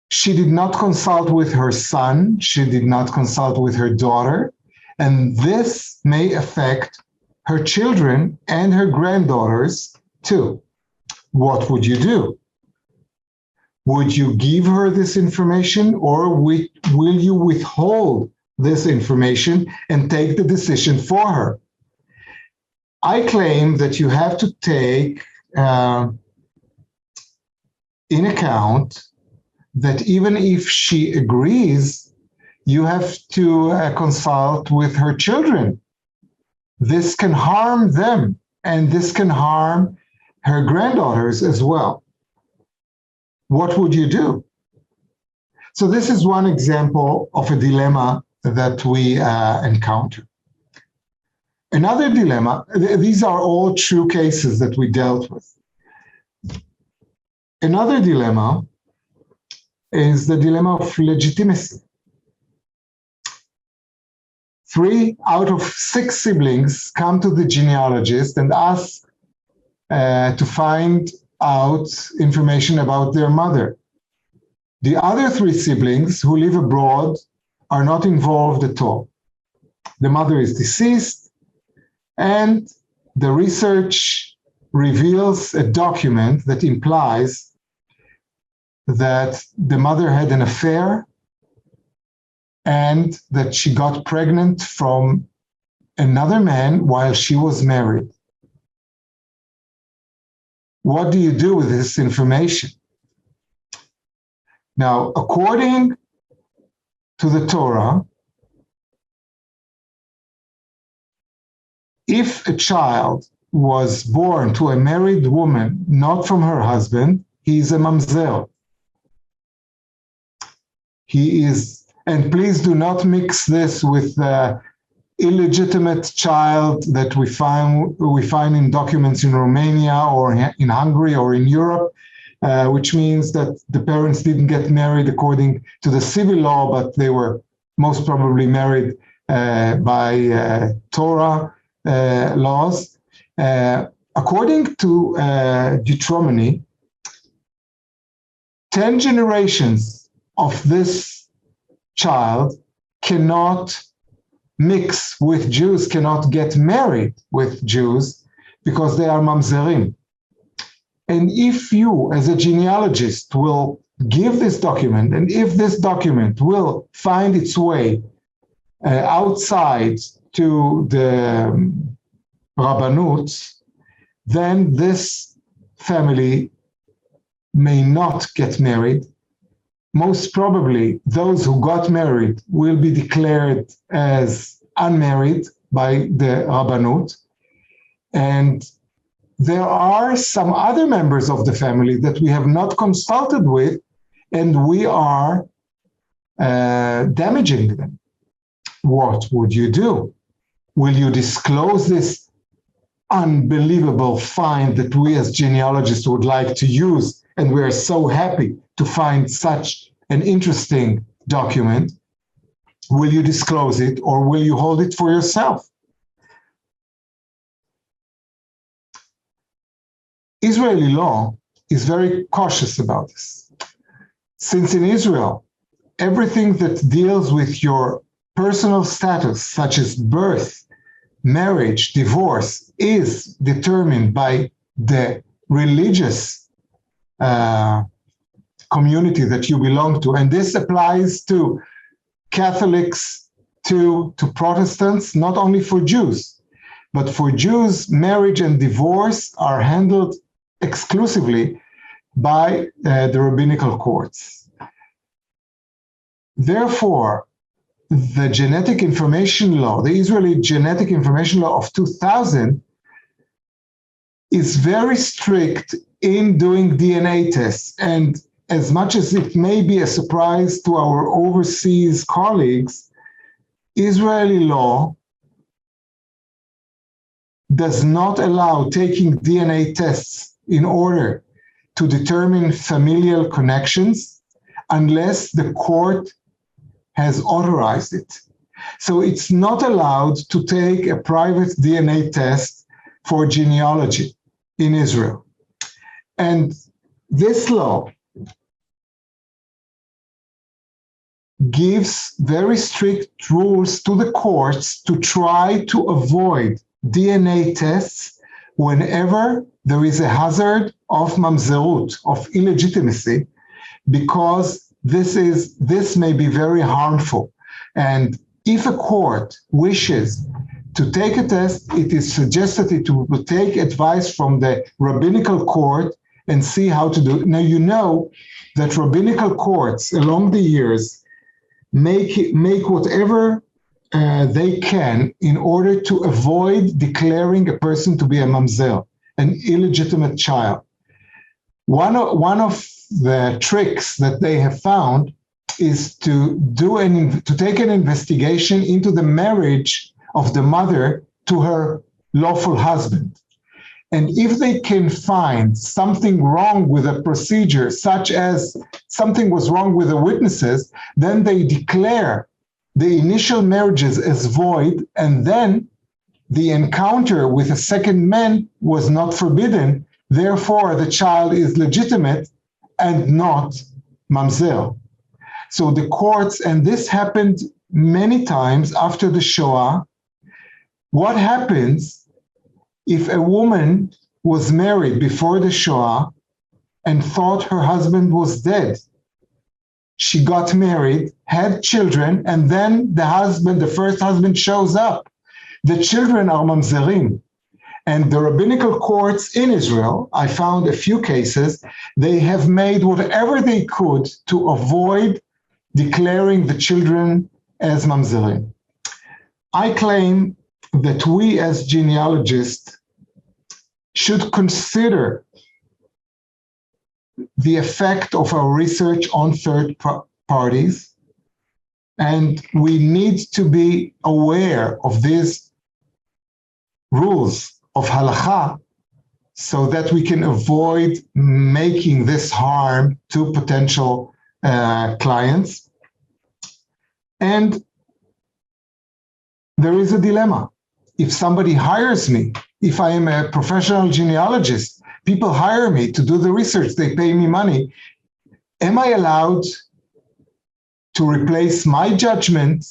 She did not consult with her son. She did not consult with her daughter. And this may affect her children and her granddaughters too. What would you do? Would you give her this information, or will you withhold this information and take the decision for her? I claim that you have to take in account that even if she agrees, you have to consult with her children. This can harm them, and this can harm her granddaughters as well. What would you do? So this is one example of a dilemma that we encounter. Another dilemma, these are all true cases that we dealt with. Another dilemma is the dilemma of legitimacy. 3 out of 6 siblings come to the genealogist and ask to find out information about their mother. The other 3 siblings who live abroad are not involved at all. The mother is deceased, and the research reveals a document that implies that the mother had an affair and that she got pregnant from another man while she was married. What do you do with this information? Now, according to the Torah, if a child was born to a married woman, not from her husband, he is a mamzer. He is, and please do not mix this with the illegitimate child that we find in documents in Romania or in Hungary or in Europe, which means that the parents didn't get married according to the civil law, but they were most probably married by Torah laws. According to Deuteronomy, 10 generations of this child cannot mix with Jews, cannot get married with Jews because they are mamzerim. And if you, as a genealogist, will give this document, and if this document will find its way outside to the Rabbanut, then this family may not get married. Most probably, those who got married will be declared as unmarried by the Rabbanut. And there are some other members of the family that we have not consulted with, and we are damaging them. What would you do? Will you disclose this unbelievable find that we as genealogists would like to use, and we are so happy to find such an interesting document? Will you disclose it, or will you hold it for yourself? Israeli law is very cautious about this. Since in Israel, everything that deals with your personal status, such as birth, marriage, divorce, is determined by the religious community that you belong to. And this applies to Catholics, to Protestants, not only for Jews. But for Jews, marriage and divorce are handled exclusively by the rabbinical courts. Therefore, the genetic information law, the Israeli genetic information law of 2000, is very strict in doing DNA tests. And as much as it may be a surprise to our overseas colleagues, Israeli law does not allow taking DNA tests in order to determine familial connections unless the court has authorized it. So it's not allowed to take a private DNA test for genealogy in Israel. And this law gives very strict rules to the courts to try to avoid DNA tests whenever there is a hazard of mamzerut, of illegitimacy, because this may be very harmful. And if a court wishes to take a test, it is suggested it to take advice from the rabbinical court and see how to do it. Now, you know that rabbinical courts along the years make whatever they can in order to avoid declaring a person to be a mamzer, an illegitimate child. One of the tricks that they have found is to take an investigation into the marriage of the mother to her lawful husband. And if they can find something wrong with a procedure, such as something was wrong with the witnesses, then they declare the initial marriages as void, and then the encounter with a second man was not forbidden. Therefore, the child is legitimate and not mamzer. So the courts, and this happened many times after the Shoah, what happens if a woman was married before the Shoah and thought her husband was dead? She got married, had children, and then the first husband shows up. The children are mamzerim. And the rabbinical courts in Israel, I found a few cases, they have made whatever they could to avoid declaring the children as mamzerim. I claim that we as genealogists should consider the effect of our research on third parties, and we need to be aware of these rules of halakha so that we can avoid making this harm to potential clients. And there is a dilemma. If somebody hires me, if I am a professional genealogist, people hire me to do the research, they pay me money, am I allowed to replace my judgment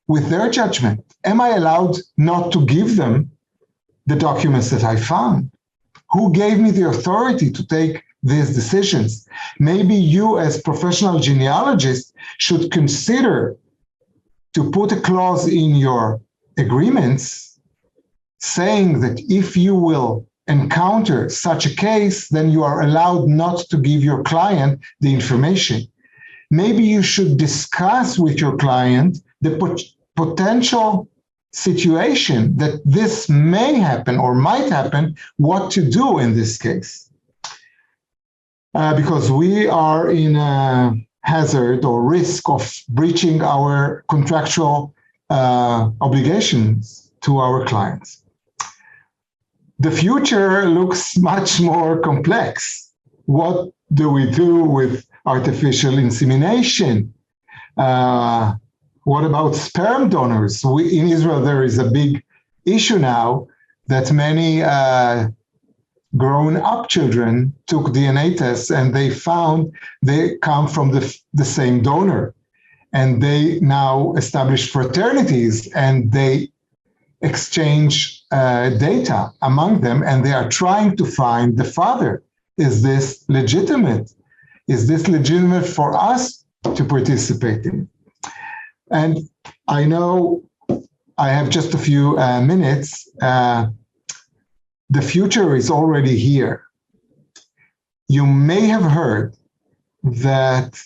with their judgment? Am I allowed not to give them the documents that I found? Who gave me the authority to take these decisions? Maybe you as professional genealogists should consider to put a clause in your agreements saying that if you will encounter such a case, then you are allowed not to give your client the information. Maybe you should discuss with your client the potential situation that this may happen or might happen, what to do in this case. Because we are in a hazard or risk of breaching our contractual obligations to our clients. The future looks much more complex. What do we do with artificial insemination? What about sperm donors? In Israel, there is a big issue now that many grown-up children took DNA tests and they found they come from the same donor. And they now establish fraternities and they exchange data among them, and they are trying to find the father. Is this legitimate? Is this legitimate for us to participate in? And I know I have just a few minutes. The future is already here. You may have heard that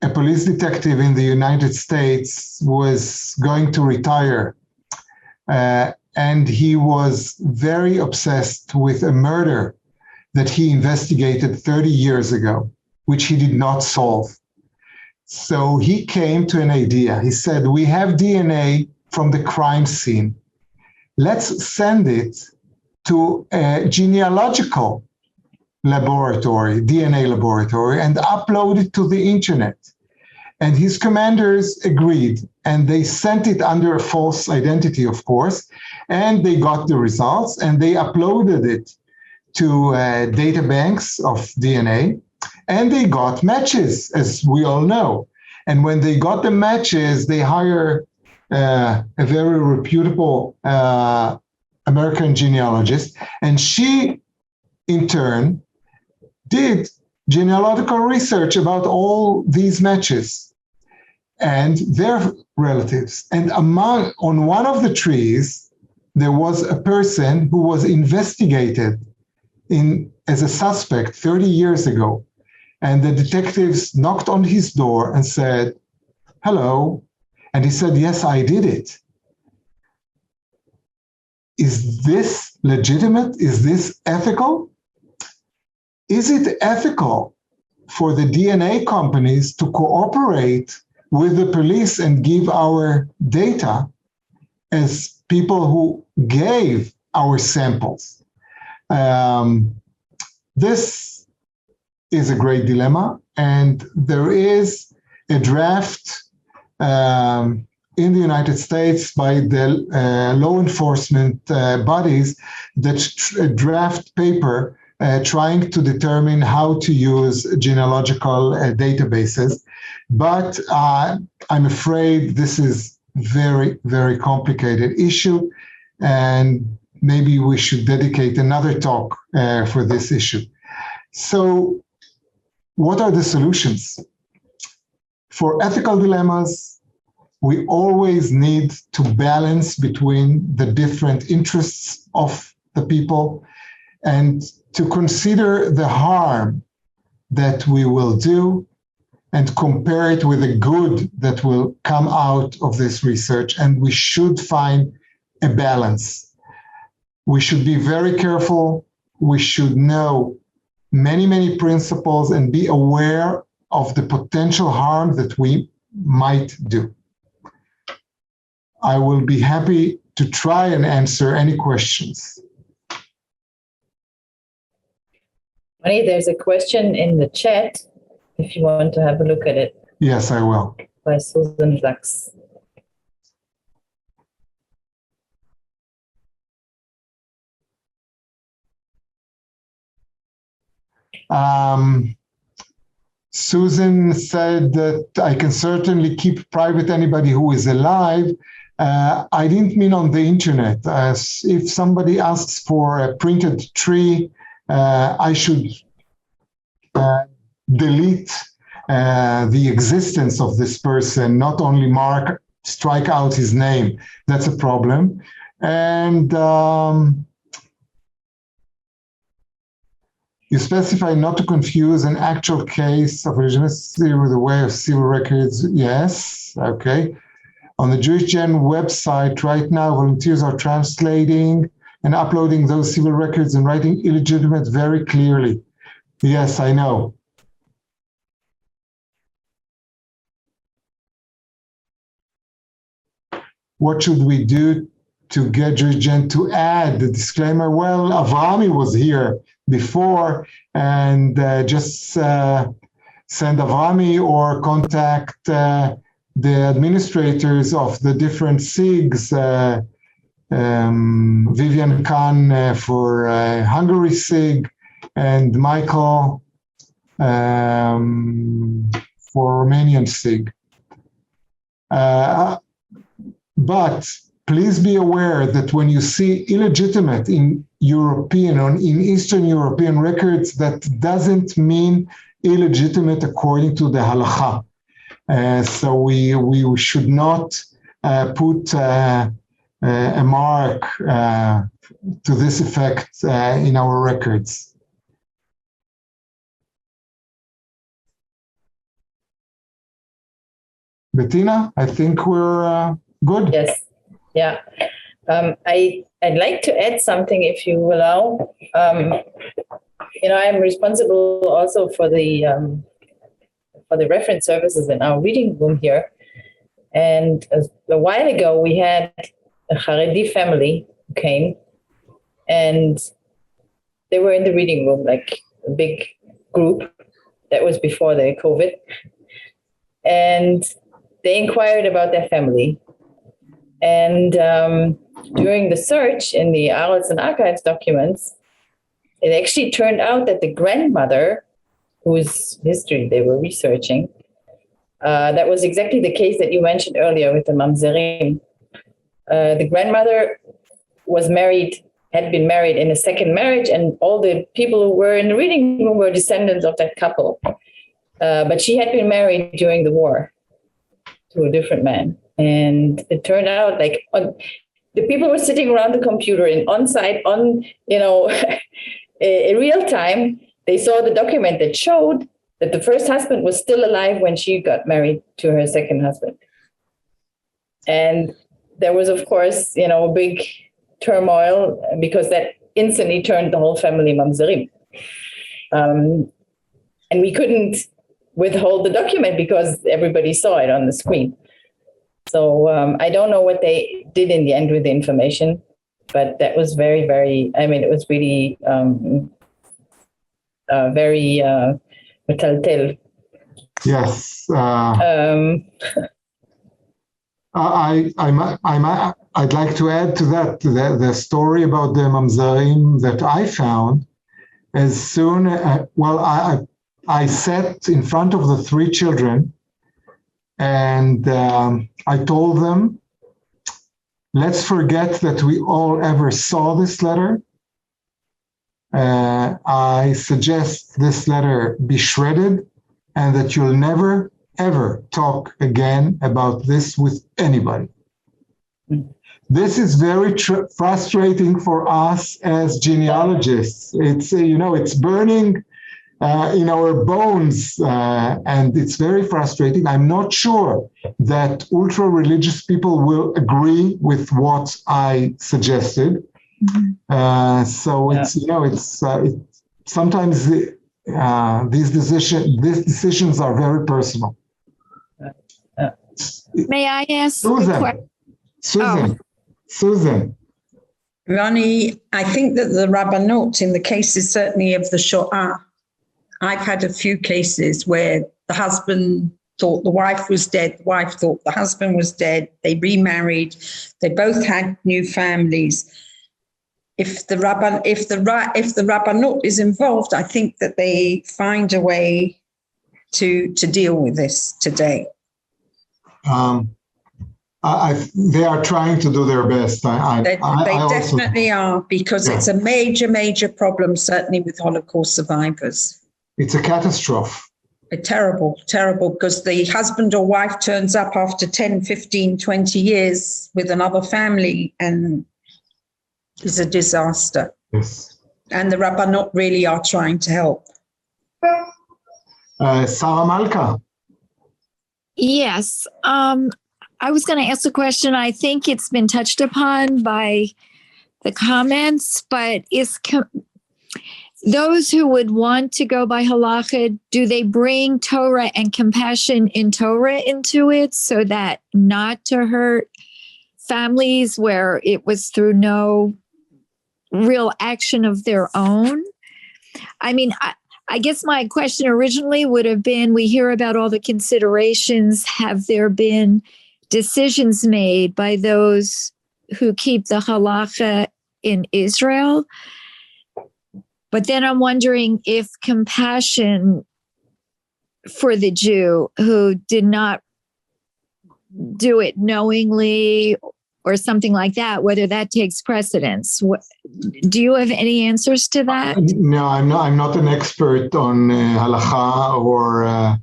a police detective in the United States was going to retire, and he was very obsessed with a murder that he investigated 30 years ago, which he did not solve. So he came to an idea. He said, we have DNA from the crime scene. Let's send it to a genealogical laboratory, DNA laboratory, and upload it to the internet. And his commanders agreed, and they sent it under a false identity, of course, and they got the results, and they uploaded it to data banks of DNA, and they got matches, as we all know. And when they got the matches, they hire a very reputable American genealogist, and she, in turn, did genealogical research about all these matches and their relatives. And on one of the trees, there was a person who was investigated as a suspect 30 years ago. And the detectives knocked on his door and said, hello. And he said, yes, I did it. Is this legitimate? Is this ethical? Is it ethical for the DNA companies to cooperate with the police and give our data as people who gave our samples? This is a great dilemma, and there is a draft in the United States by the law enforcement bodies that draft paper trying to determine how to use genealogical databases. But I'm afraid this is very, very complicated issue, and maybe we should dedicate another talk for this issue. So what are the solutions? For ethical dilemmas, we always need to balance between the different interests of the people and to consider the harm that we will do and compare it with the good that will come out of this research. And we should find a balance. We should be very careful. We should know many, many principles and be aware of the potential harm that we might do. I will be happy to try and answer any questions. Mani, there's a question in the chat, if you want to have a look at it. Yes, I will. By Susan Sachs. Susan said that I can certainly keep private anybody who is alive. I didn't mean on the internet. If somebody asks for a printed tree, I should delete the existence of this person, not only strike out his name. That's a problem. And You specify not to confuse an actual case of legitimacy with a way of civil records. Yes, okay. On the JewishGen website right now, volunteers are translating and uploading those civil records and writing illegitimate very clearly. Yes, I know. What should we do to get JewishGen to add the disclaimer? Well, Avrami was here before, and just send Avrami or contact the administrators of the different SIGs, Vivian Khan for Hungary SIG, and Michael for Romanian SIG. But please be aware that when you see illegitimate in European or in Eastern European records, that doesn't mean illegitimate according to the halacha. So we should not put a mark to this effect in our records. Bettina, I think we're good. Yes. Yeah. I'd like to add something, if you allow. I'm responsible also for the reference services in our reading room here. And a while ago, we had a Haredi family who came, and they were in the reading room, like a big group. That was before the COVID. And they inquired about their family. And during the search in the Arolsen Archives documents, it actually turned out that the grandmother, whose history they were researching, that was exactly the case that you mentioned earlier with the Mamzerim. The grandmother had been married in a second marriage, and all the people who were in the reading room were descendants of that couple. But she had been married during the war to a different man. And it turned out the people were sitting around the computer on-site, in real time. They saw the document that showed that the first husband was still alive when she got married to her second husband. And there was, of course, a big turmoil because that instantly turned the whole family mamzerim. And we couldn't withhold the document because everybody saw it on the screen. So I don't know what they did in the end with the information, but that was very, very, it was really very metaltel. Yes. I'd like to add to that the story about the mamzerim that I found. As soon, I sat in front of the three children, and I told them, let's forget that we all ever saw this letter. I suggest this letter be shredded and that you'll never, ever talk again about this with anybody. This is very frustrating for us as genealogists. It's, it's burning in our bones, and it's very frustrating. I'm not sure that ultra-religious people will agree with what I suggested. So it's sometimes these decisions are very personal. May I ask Susan. Ronnie, I think that the Rabbanot in the cases certainly of the Shoah, I've had a few cases where the husband thought the wife was dead, the wife thought the husband was dead, they remarried, they both had new families. If the Rabbanot is involved, I think that they find a way to deal with this today. They are trying to do their best. They definitely are, because it's a major, major problem, certainly with Holocaust survivors. It's a catastrophe. Terrible, because the husband or wife turns up after 10, 15, 20 years with another family and is a disaster. Yes. And the Rabbanot really are trying to help. Sarah Malka. Yes. I was going to ask a question. I think it's been touched upon by the comments, but those who would want to go by halacha, do they bring Torah and compassion in Torah into it so that not to hurt families where it was through no real action of their own? I mean, I guess my question originally would have been, we hear about all the considerations. Have there been decisions made by those who keep the halacha in Israel? But then I'm wondering if compassion for the Jew who did not do it knowingly or something like that, whether that takes precedence. Do you have any answers to that? No, I'm not an expert on halacha or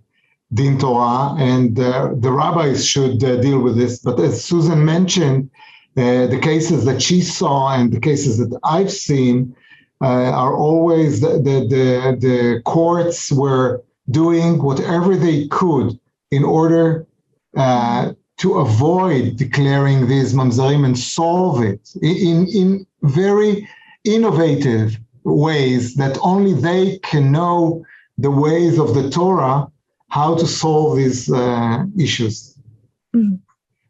din Torah, and the rabbis should deal with this. But as Susan mentioned, the cases that she saw and the cases that I've seen are always the courts were doing whatever they could in order to avoid declaring these mamzerim and solve it in very innovative ways that only they can know the ways of the Torah, how to solve these issues. Mm-hmm.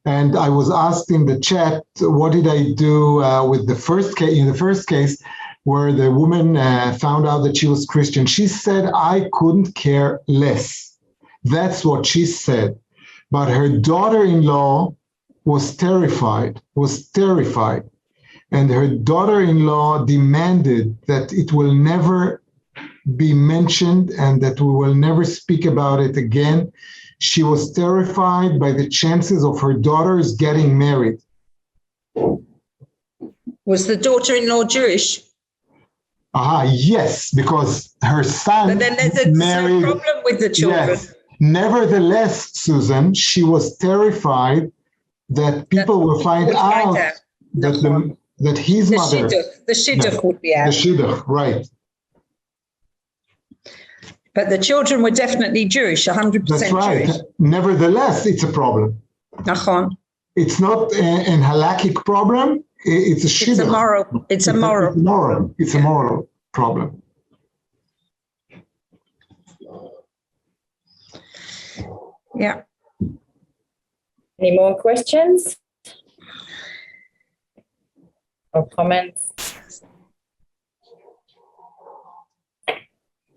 And I was asked in the chat, what did I do with the first case? In the first case, where the woman found out that she was Christian, she said, I couldn't care less. That's what she said. But her daughter-in-law was terrified. And her daughter-in-law demanded that it will never be mentioned and that we will never speak about it again. She was terrified by the chances of her daughters getting married. Was the daughter-in-law Jewish? Yes, because her son but then there's married. A problem with the children. Yes. Nevertheless, Susan, she was terrified that people will find out that his mother, the shidduch would be out. The shidduch, right. But the children were definitely Jewish, 100% That's right. Jewish. Nevertheless, it's a problem. It's not an halakhic problem. It's a shidduch. It's a moral problem. Yeah. Any more questions or comments?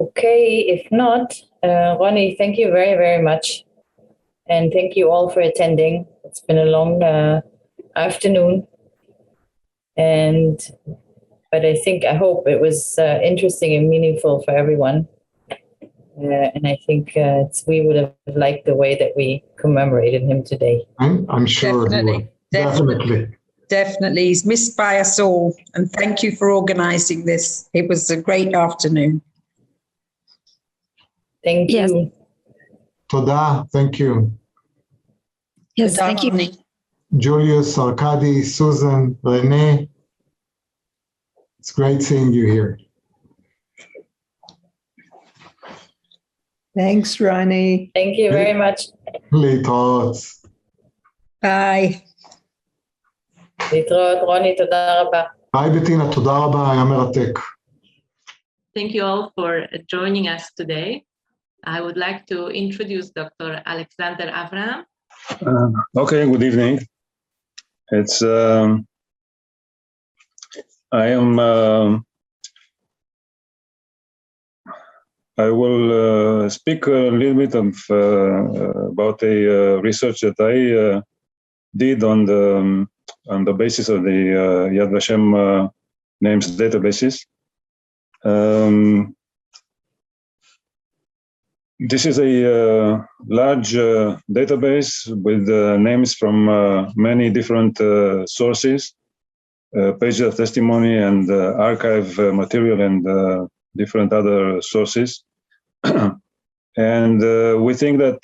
Okay, if not, Ronnie, thank you very, very much. And thank you all for attending. It's been a long afternoon. But I hope it was interesting and meaningful for everyone. And I think we would have liked the way that we commemorated him today. I'm sure. Definitely. He's missed by us all. And thank you for organizing this. It was a great afternoon. Thank you. Toda. Thank you. Yes, thank you. Julius, Arkady, Susan, Renee. It's great seeing you here. Thanks, Ronnie. Thank you very much. להתראות. ביי. להתראות, רוני, תודה רבה. ביי, בטינה, תודה רבה, היה מרתק. Thank you all for joining us today. I would like to introduce Dr. Alexander Avraham. Okay, good evening. It's I will speak a little bit about a research that I did on the basis of the Yad Vashem names databases. This is a large database with names from many different sources, pages of testimony and archive material and different other sources. And we think that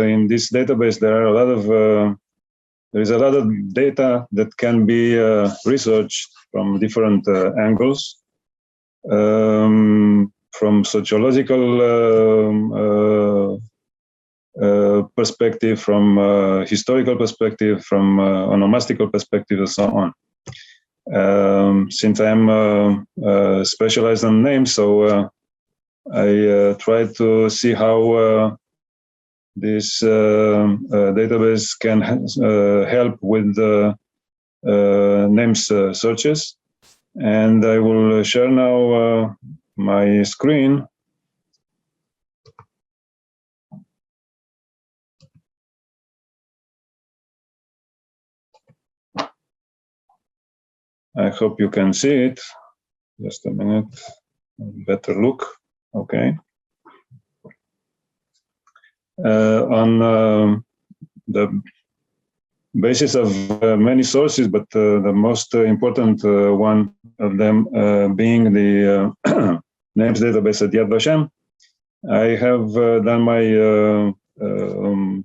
in this database there is a lot of data that can be researched from different angles. from sociological perspective, from historical perspective, from onomastical perspective, and so on. Since I'm specialized on names, so I try to see how this database can help with names searches. And I will share now my screen. I hope you can see it. Just a minute. Better look. Okay. On the basis of many sources, but the most important one of them being the names database at Yad Vashem, I have done my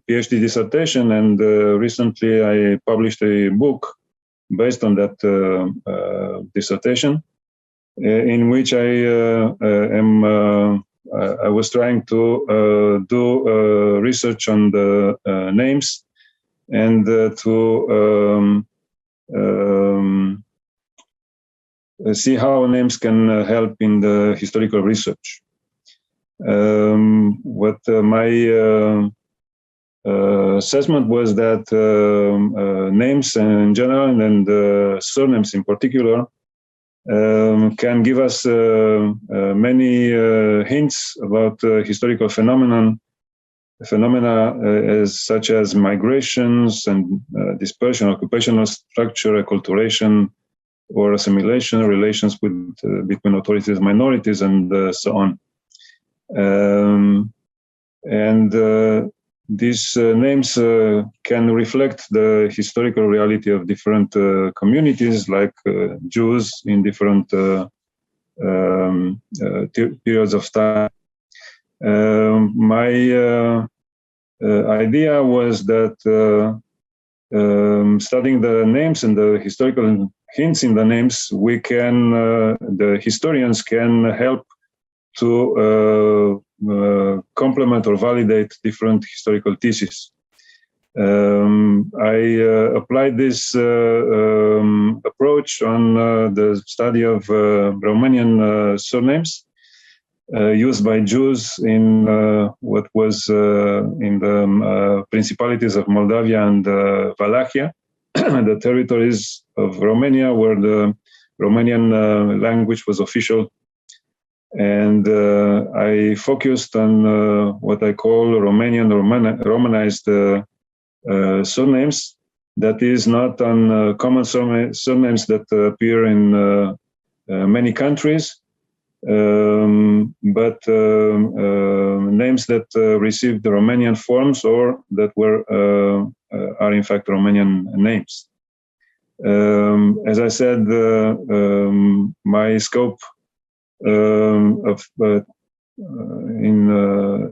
PhD dissertation, and recently I published a book based on that dissertation, in which I was trying to do research on the names and to see how names can help in the historical research. What my assessment was that names in general and surnames in particular can give us many hints about historical phenomena such as migrations and dispersion, occupational structure, acculturation or assimilation, relations with between authorities and minorities, and so on. These names can reflect the historical reality of different communities, like Jews in different periods of time. My idea was that studying the names and the historical hints in the names, we can, the historians can help to complement or validate different historical theses. I applied this approach on the study of Romanian surnames used by Jews in what was in the principalities of Moldavia and Wallachia, the territories of Romania where the Romanian language was official. And I focused on what I call Romanized surnames, that is not on common surnames that appear in many countries, but names that received the Romanian forms or that were are in fact Romanian names. As I said, my scope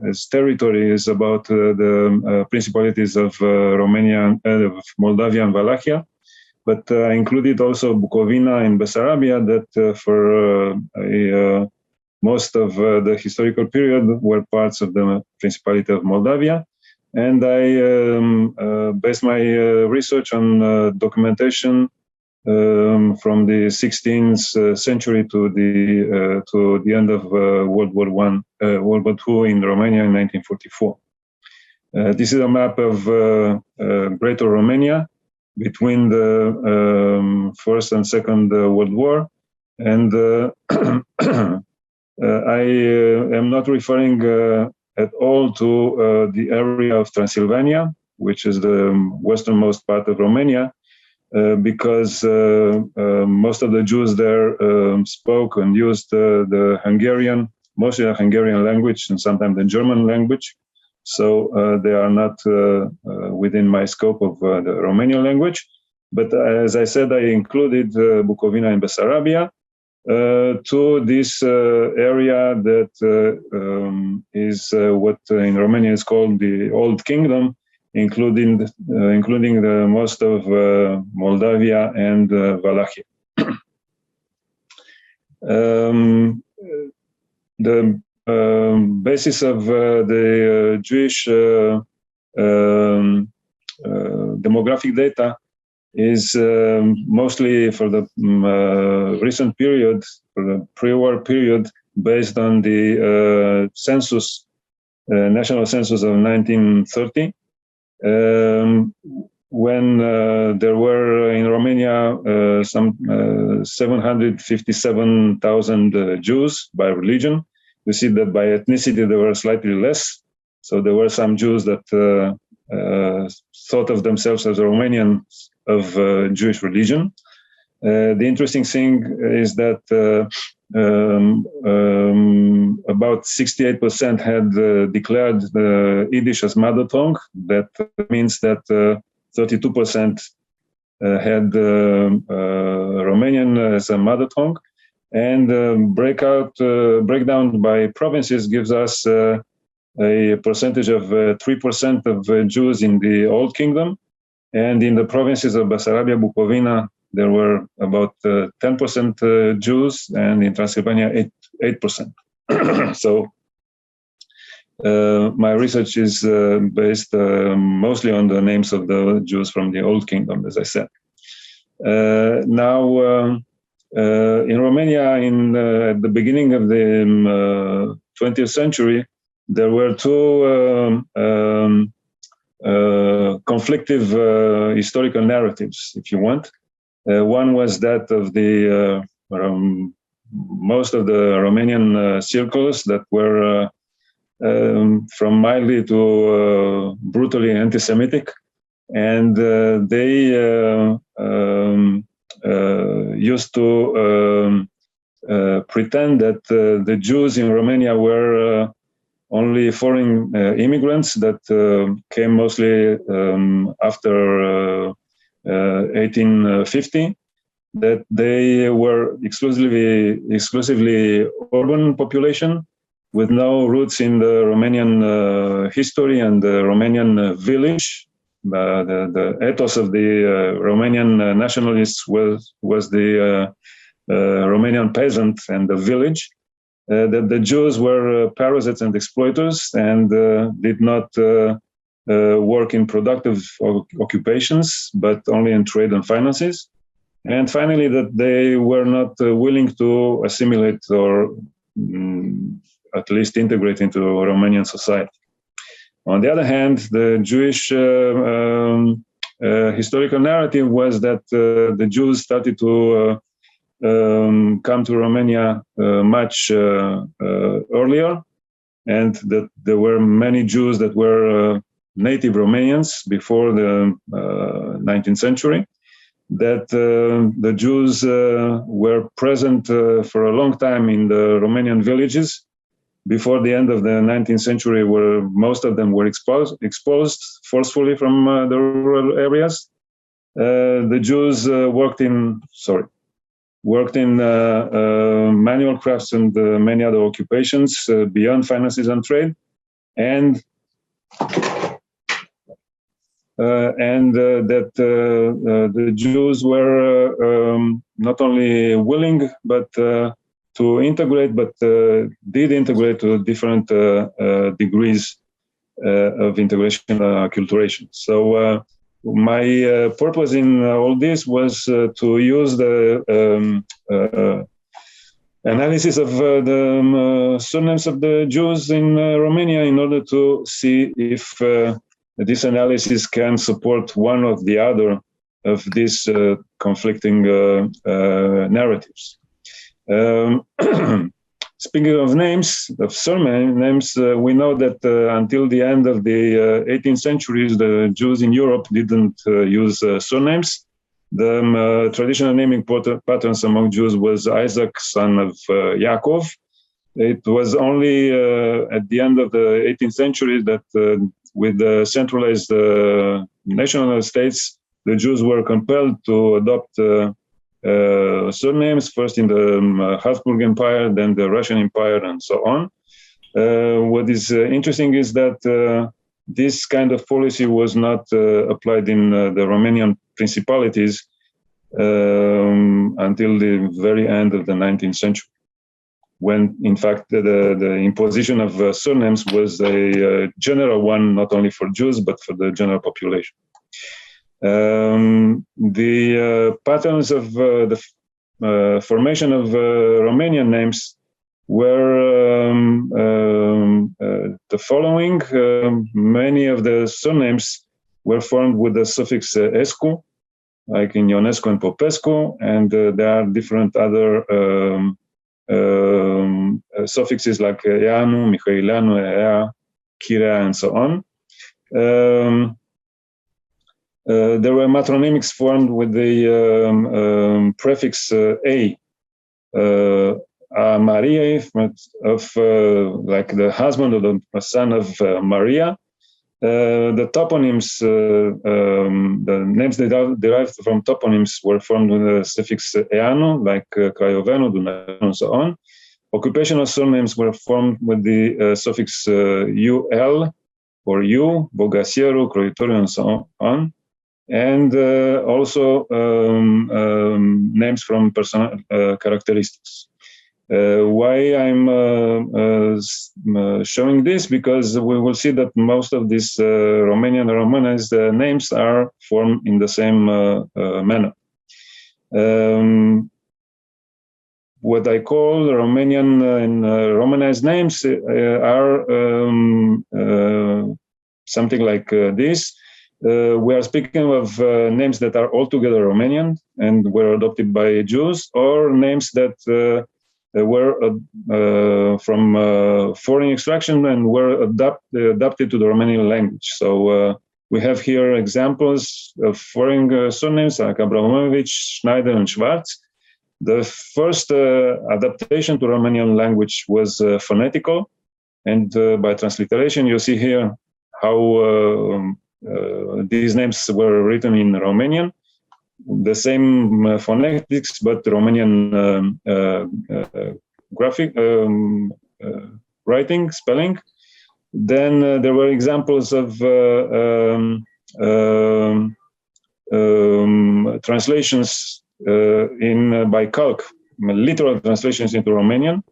as territory is about the principalities of Romania, of Moldavia and Wallachia, but I included also Bukovina and Bessarabia that for most of the historical period were parts of the Principality of Moldavia. And I based my research on documentation from the 16th century to the end of World War II in Romania in 1944. This is a map of Greater Romania between the First and Second World War, and I am not referring at all to the area of Transylvania, which is the westernmost part of Romania, because most of the Jews there spoke and used the Hungarian, mostly the Hungarian language and sometimes the German language. So they are not within my scope of the Romanian language. But as I said, I included Bukovina and Bessarabia to this area that is what in Romania is called the Old Kingdom, including the most of Moldavia and Wallachia. The basis of the Jewish demographic data is mostly for the recent period, for the pre-war period, based on the census, national census of 1930, when there were in Romania some 757,000 Jews by religion. You see that by ethnicity there were slightly less. So there were some Jews that thought of themselves as Romanians of Jewish religion. The interesting thing is that about 68% had declared Yiddish as mother tongue. That means that 32% had Romanian as a mother tongue. And breakdown by provinces gives us a percentage of 3% of Jews in the Old Kingdom. And in the provinces of Basarabia, Bukovina, there were about 10% Jews, and in Transylvania, 8%. So my research is based mostly on the names of the Jews from the Old Kingdom, as I said. Now, in Romania, at the beginning of the 20th century, there were two conflictive historical narratives, if you want. One was that of the most of the Romanian circles that were from mildly to brutally anti-Semitic, and they used to pretend that the Jews in Romania were only foreign immigrants that came mostly after 1850, that they were exclusively urban population with no roots in the Romanian history and the Romanian village. The ethos of the Romanian nationalists was the Romanian peasant and the village. That the Jews were parasites and exploiters and did not work in productive occupations, but only in trade and finances. And finally, that they were not willing to assimilate or at least integrate into Romanian society. On the other hand, the Jewish historical narrative was that the Jews started to come to Romania much earlier, and that there were many Jews that were native Romanians before the 19th century, that the Jews were present for a long time in the Romanian villages. Before the end of the 19th century, where most of them were exposed forcefully from the rural areas. The Jews worked in manual crafts and many other occupations beyond finances and trade, and that the Jews were not only willing but to integrate, but did integrate to different degrees of integration and acculturation. So my purpose in all this was to use the analysis of the surnames of the Jews in Romania in order to see if this analysis can support one or the other of these conflicting narratives. Speaking of names, of surname names, we know that until the end of the 18th century, the Jews in Europe didn't use surnames. The traditional naming patterns among Jews was Isaac, son of Yaakov. It was only at the end of the 18th century that with the centralized national states, the Jews were compelled to adopt surnames, first in the Habsburg Empire, then the Russian Empire, and so on. What is interesting is that this kind of policy was not applied in the Romanian principalities until the very end of the 19th century. when in fact the imposition of surnames was a general one, not only for Jews, but for the general population. The patterns of the formation of Romanian names were the following. Many of the surnames were formed with the suffix escu, like in Ionescu and Popescu, and there are different other suffixes like Eanu, Mihailanu, Ea, Kirea, and so on. There were matronymics formed with the prefix A, Maria, of like the husband or the son of Maria. The toponyms, the names derived from toponyms were formed with the suffix eanu, like Craiovenu, Dunăreanu, and so on. Occupational surnames were formed with the suffix ul or u, Bogasieru, Croitoriu, and so on. And also names from personal characteristics. Why I'm showing this? Because we will see that most of these Romanian and Romanized names are formed in the same manner. What I call Romanian and Romanized names are something like this. We are speaking of names that are altogether Romanian and were adopted by Jews, or names that were from foreign extraction and were adapted to the Romanian language. So we have here examples of foreign surnames like Abramovich, Schneider, and Schwarz. The first adaptation to Romanian language was phonetical, and by transliteration, you see here how these names were written in Romanian. The same phonetics, but Romanian graphic writing, spelling. Then there were examples of translations by calque, literal translations into Romanian.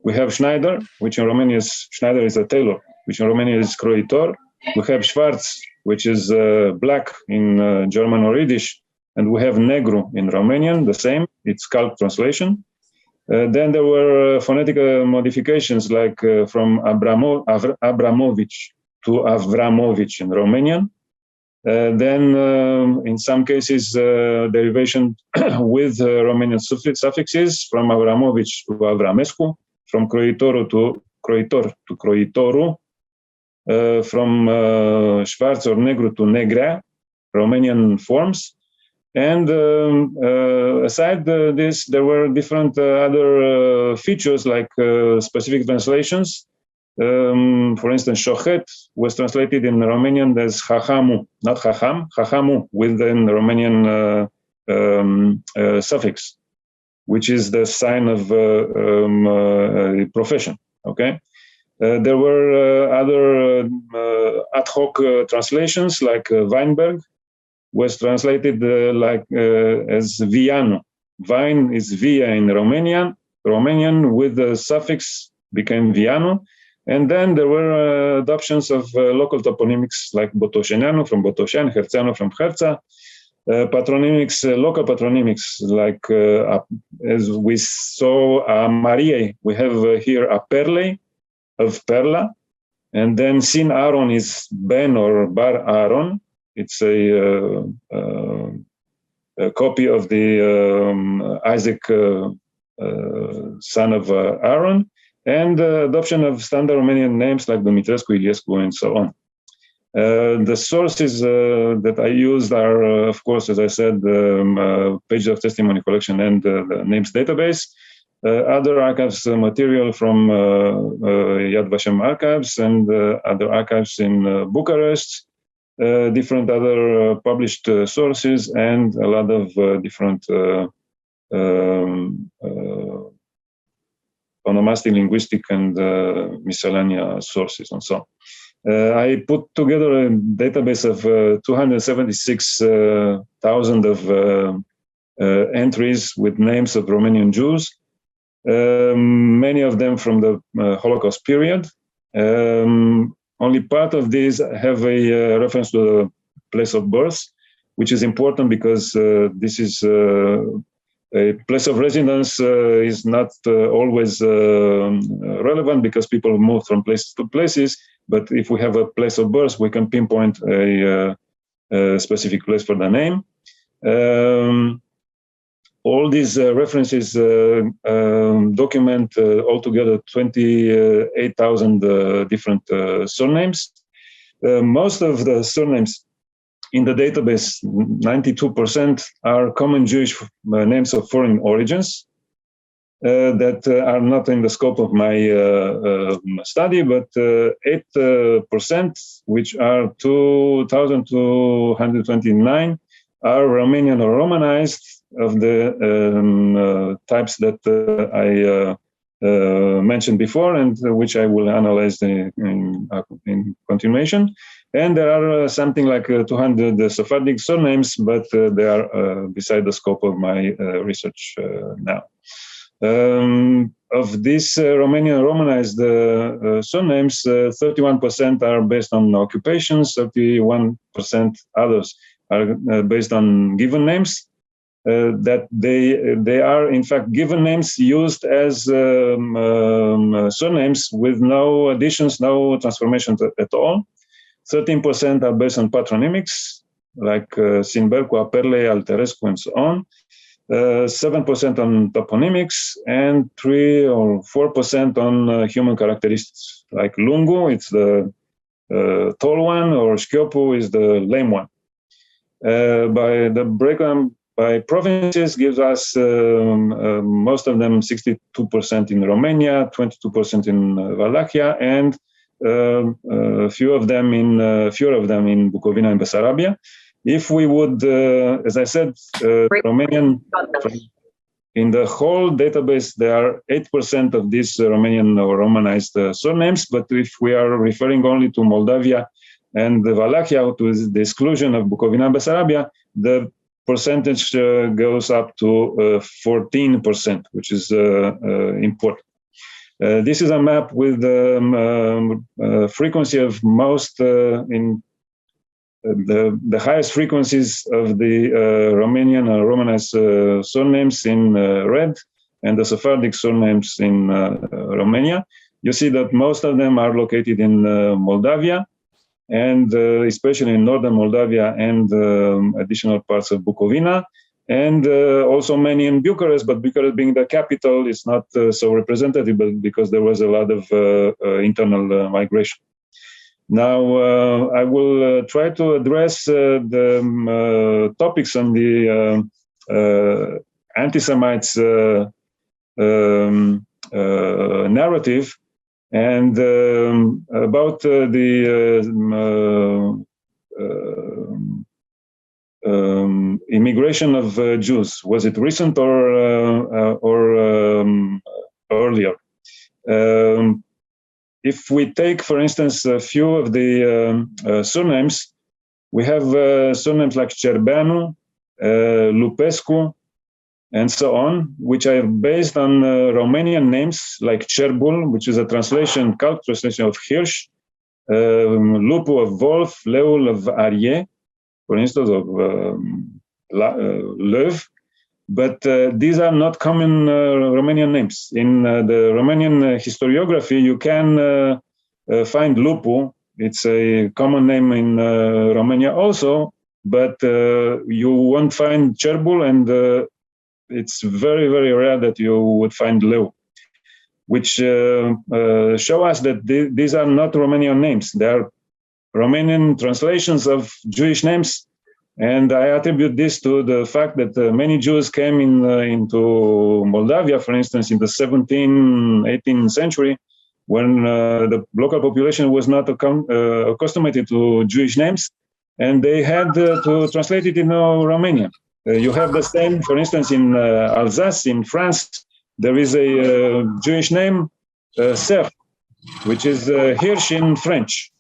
We have Schneider, which in Romanian is Schneider is a tailor, which in Romanian is croitor. We have Schwarz, which is black in German or Yiddish. And we have negru in Romanian, the same, it's calque translation. Then there were phonetic modifications like from Abramovich to Avramovich in Romanian. Then in some cases, derivation with Romanian suffixes from Avramovich to Avramescu, from croitor to croitoru, from Schwarz or negru to negrea, Romanian forms. And aside this, there were different other features like specific translations. For instance, shochet was translated in Romanian as chachamu, not chacham, chachamu, with the Romanian suffix, which is the sign of profession. Okay. There were other ad hoc translations like Weinberg was translated as Vianu. Vine is Via in Romanian with the suffix became Vianu. And then there were adoptions of local toponymics like Botoșeneanu from Botoșani, Herțeanu from Herța, patronymics, local patronymics like, as we saw, Mariei, we have here a Perlei of Perla, and then Sin Aaron is Ben or Bar Aaron. It's a copy of the Isaac, son of Aaron, and adoption of standard Romanian names like Dumitrescu, Iliescu, and so on. The sources that I used are, of course, as I said, pages of testimony collection and the names database. Other archives material from Yad Vashem archives and other archives in Bucharest. Different other published sources and a lot of different onomastic, linguistic, and miscellaneous sources and so on. I put together a database of 276,000 of entries with names of Romanian Jews. many of them from the Holocaust period. Only part of these have a reference to the place of birth, which is important because this is a place of residence is not always relevant because people move from places to places. But if we have a place of birth, we can pinpoint a specific place for the name. All these references document altogether 28,000 different surnames. Most of the surnames in the database, 92%, are common Jewish names of foreign origins that are not in the scope of my study, but 8%, which are 2,229, are Romanian or Romanized of the types that I mentioned before and which I will analyze in continuation. And there are something like 200 Sephardic surnames, but they are beside the scope of my research now. Of these Romanian Romanized surnames, 31% are based on occupations, 31% others are based on given names. That they are in fact given names used as surnames with no additions, no transformations at all. 13% are based on patronymics, like Sinbercu, Aperle, Alterescu, and so on. 7% on toponymics, and 3 or 4% on human characteristics, like Lungu, it's the tall one, or Șchiopu is the lame one. By the breakdown by provinces gives us most of them 62% in Romania, 22% in Wallachia, and fewer of them in Bukovina and Bessarabia. If we would, as I said, Romanian, in the whole database, there are 8% of these Romanian or Romanized surnames, but if we are referring only to Moldavia and Wallachia, to the exclusion of Bukovina and Bessarabia, the percentage goes up to 14%, which is important. This is a map with the frequency of most in the highest frequencies of the Romanian or Romanized surnames in red, and the Sephardic surnames in Romania. You see that most of them are located in Moldavia, and especially in northern Moldavia and additional parts of Bukovina, and also many in Bucharest, but Bucharest being the capital is not so representative, but because there was a lot of internal migration. Now, I will try to address the topics on the anti-Semites narrative, and about the immigration of Jews. Was it recent or earlier? If we take, for instance, a few of the surnames, we have surnames like Cerbeanu, Lupescu, and so on, which are based on Romanian names like Cerbul, which is a translation, cult translation of Hirsch, Lupu of Wolf, Leul of Arie, for instance, of Löw. But these are not common Romanian names. In the Romanian historiography, you can find Lupu. It's a common name in Romania also, but you won't find Cerbul, and it's very, very rare that you would find Leu, which show us that these are not Romanian names. They are Romanian translations of Jewish names. And I attribute this to the fact that many Jews came into Moldavia, for instance, in the 17th, 18th century, when the local population was not accustomed to Jewish names, and they had to translate it into Romanian. You have the same, for instance, in Alsace, in France, there is a Jewish name, Cerf, which is Hirsch in French.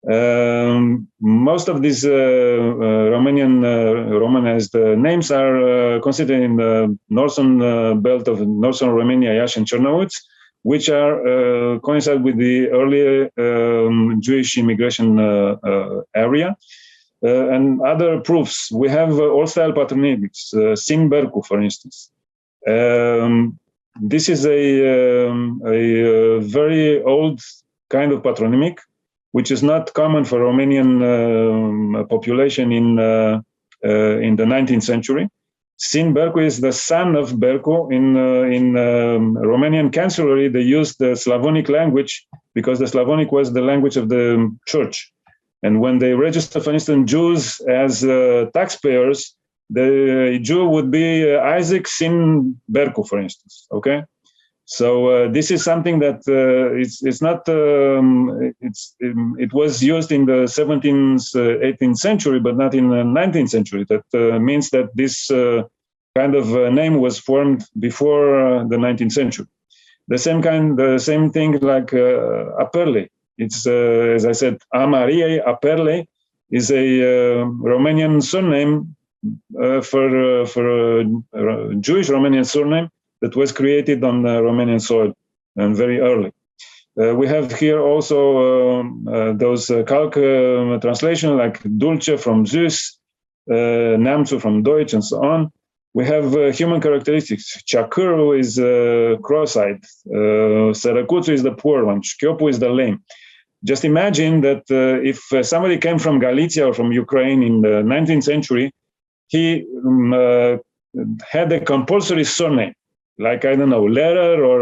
Most of these Romanian Romanized names are considered in the northern belt of northern Romania, Iași and Cernăuți, which are coincide with the earlier Jewish immigration area. And other proofs, we have old-style patronymics, Sin Bercu, for instance. This is a very old kind of patronymic, which is not common for Romanian population in the 19th century. Sin Bercu is the son of Bercu. In Romanian Chancellery, they used the Slavonic language because the Slavonic was the language of the church. And when they register, for instance, Jews as taxpayers, the Jew would be Isaac Sin Bercu, for instance. Okay, so this is something that it's not. It was used in the 17th, 18th century, but not in the 19th century. That means that this kind of name was formed before the 19th century. The same thing like Aperle. It's, as I said, Amarie Aperle is a Romanian surname for a Jewish Romanian surname that was created on Romanian soil and very early. We have here also those calc translation like Dulce from Zeus, Neamțu from Deutsch, and so on. We have human characteristics. Chacuru is cross-eyed. Sărăcuțu is the poor one. Șchiopu is the lame. Just imagine that if somebody came from Galicia or from Ukraine in the 19th century, he had a compulsory surname, like, I don't know, Lehrer or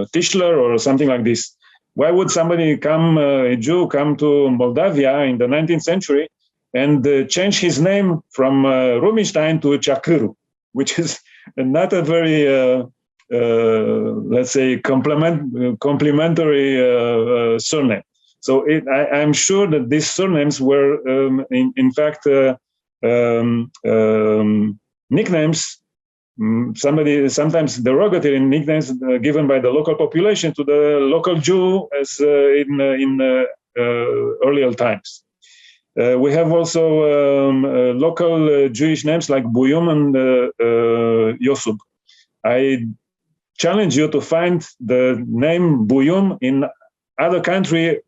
Tischler or something like this. Why would somebody come, a Jew, come to Moldavia in the 19th century and change his name from Rubinstein to Chacuru, which is not a very... let's say, complementary surname. So I'm sure that these surnames were, in fact, nicknames, sometimes derogatory nicknames given by the local population to the local Jew as in earlier times. We have also local Jewish names like Buyum and Yosub. I challenge you to find the name Buyum in other country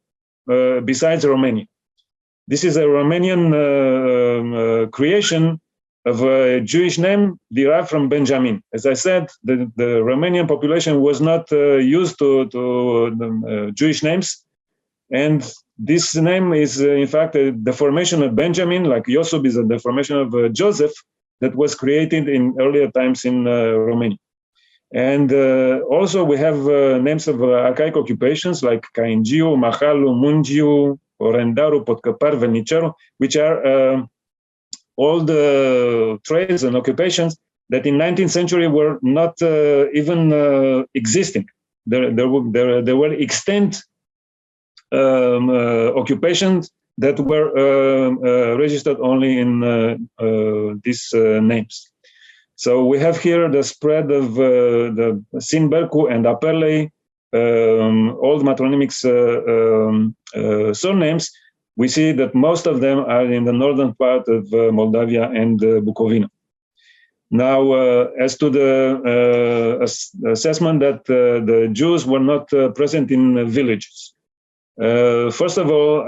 besides Romania. This is a Romanian creation of a Jewish name derived from Benjamin. As I said, the Romanian population was not used to Jewish names, and this name is in fact a deformation of Benjamin, like Yosub is a deformation of Joseph that was created in earlier times in Romania. And also we have names of archaic occupations like Caingiu, Mahalu, Mungiu, Orendaru, Potcăpar, Velniceru, which are all the trades and occupations that in 19th century were not even existing. There were extant occupations that were registered only in these names. So we have here the spread of the Sin Bercu and Aperle, old matronymics surnames. We see that most of them are in the northern part of Moldavia and Bukovina. Now, as to the assessment that the Jews were not present in villages. First of all,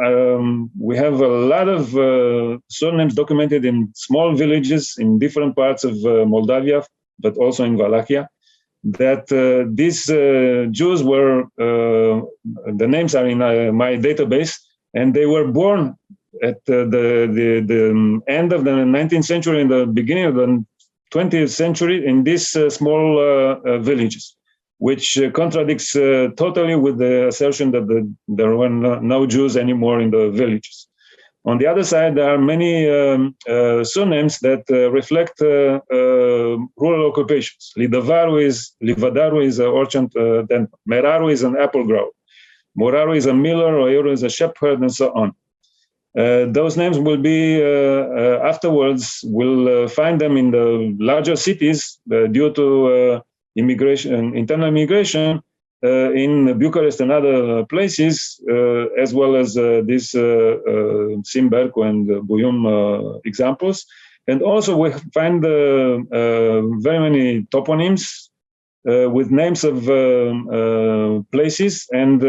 we have a lot of surnames documented in small villages in different parts of Moldavia, but also in Wallachia, that these Jews were, the names are in my database, and they were born at the end of the 19th century and the beginning of the 20th century in these small villages, which contradicts totally with the assertion that there were no Jews anymore in the villages. On the other side, there are many surnames that reflect rural occupations. Livadaru is an orchard then Meraru is an apple grower. Moraru is a miller, Oiru is a shepherd, and so on. Those names will be, afterwards, we'll find them in the larger cities due to immigration, internal immigration, in Bucharest and other places, as well as these Simbercu and Buyum examples. And also we find very many toponyms with names of places, and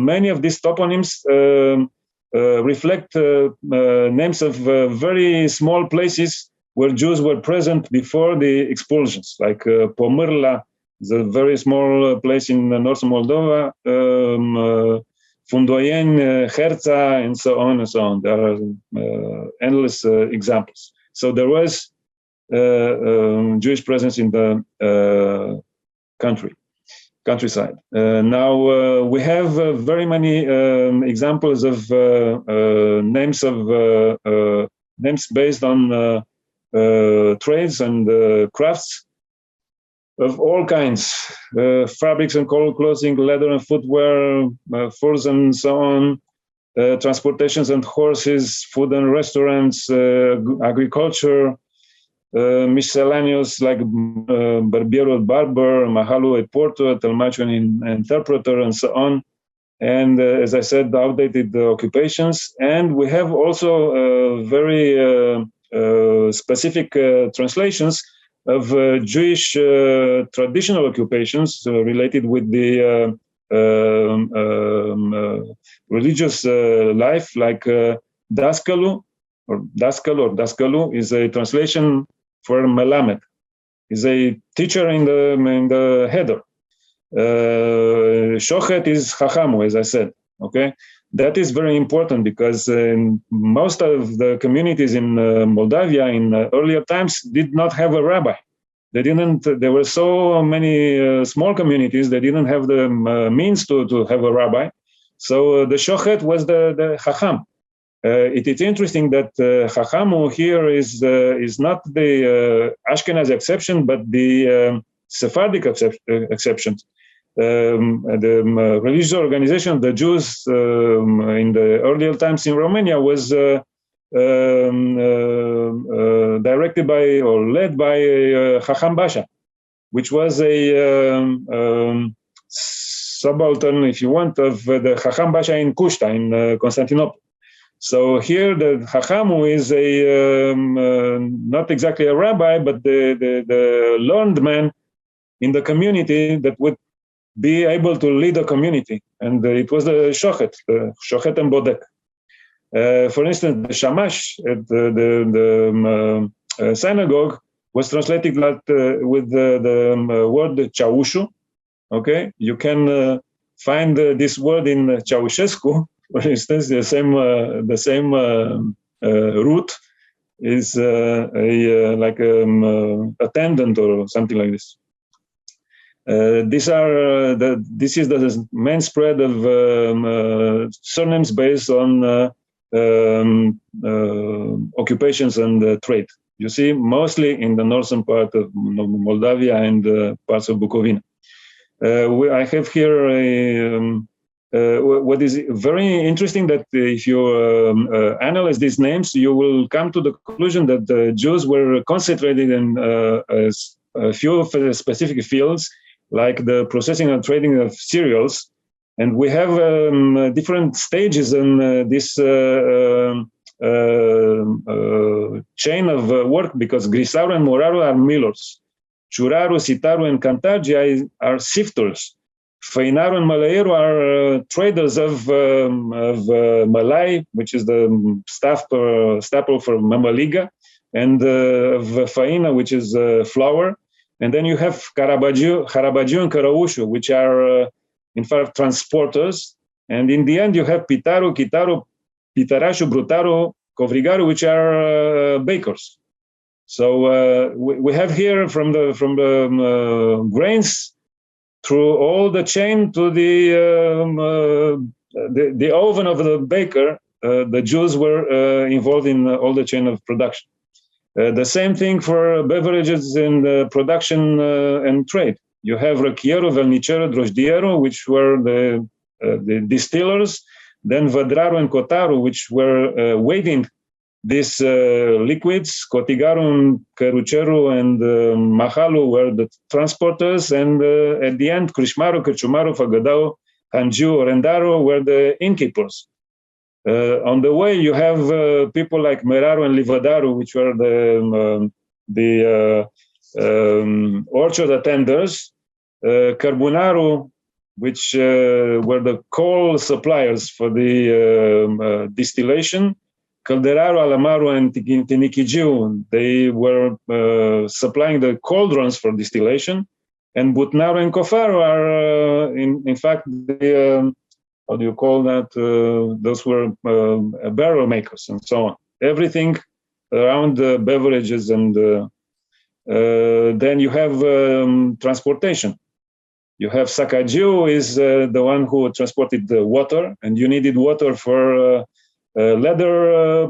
many of these toponyms reflect names of very small places where Jews were present before the expulsions, like Pomârla is a very small place in northern Moldova, Fundoieni, Herța, and so on and so on. There are endless examples. So there was Jewish presence in the countryside. Now we have very many examples of names based on trades and crafts of all kinds, fabrics and clothing, leather and footwear, furs and so on, transportations and horses, food and restaurants, agriculture, miscellaneous like Barbiero barber, Mahalu a porter, Telmacho an interpreter, and so on. And as I said, outdated occupations. And we have also very specific translations of Jewish traditional occupations related with the religious life, like Daskalu or Daskalu is a translation for Melamed, is a teacher in the header. Shochet is Chachamu, as I said. Okay, that is very important because in most of the communities in Moldavia in earlier times did not have a rabbi. They didn't. There were so many small communities. They didn't have the means to have a rabbi. So the Shochet was the Chacham. It is interesting that Chachamu here is not the Ashkenazi exception, but the Sephardic exception. The religious organization of the Jews in the earlier times in Romania was directed by or led by Chacham Basha, which was a subaltern, if you want, of the Chacham Basha in Kushta, in Constantinople. So here the Chachamu is a not exactly a rabbi, but the learned man in the community that would be able to lead a community. And it was the Shochet and Bodek. For instance, the Shamash at the synagogue was translated with the word Ceaushu. Okay, you can find this word in Ceausescu, for instance. The same root is like attendant or something like this. This is the main spread of surnames based on occupations and trade. You see, mostly in the northern part of Moldavia and parts of Bukovina. I have here what is very interesting, that if you analyze these names, you will come to the conclusion that the Jews were concentrated in a few specific fields, like the processing and trading of cereals. And we have different stages in this chain of work, because Grisaru and Moraru are millers. Churaru, Sitaru, and Cantargi are sifters. Feinaru and Malayeru are traders of malai, which is the staple for mamaliga, and of faina, which is flour. And then you have Carabaju and Caraushu, which are, in fact, transporters. And in the end, you have Pitaru, Kitaru, Pitarashu, Brutaru, Kovrigaru, which are bakers. So we have here from the grains through all the chain to the oven of the baker. The Jews were involved in all the chain of production. The same thing for beverages in production and trade. You have Rachiero, Velnicero, Drojdiero, which were the distillers. Then Vadraru and Kotaru, which were weighing these liquids, Cotigaru, Căruceru, and Mahalu were the transporters, and at the end, Crișmaru, Cârciumaru, Făgădău, Hangiu, Orendaru were the innkeepers. On the way, you have people like Meraru and Livădaru, which were the orchard attenders, Cărbunaru, which were the coal suppliers for the distillation, Călderaru, Alamaru, and Tinichigiu, they were supplying the cauldrons for distillation, and Butnaru and Cofaru are, in fact, the how do you call that? Those were barrel makers and so on. Everything around the beverages, and then you have transportation. You have Sakajiu is the one who transported the water, and you needed water for leather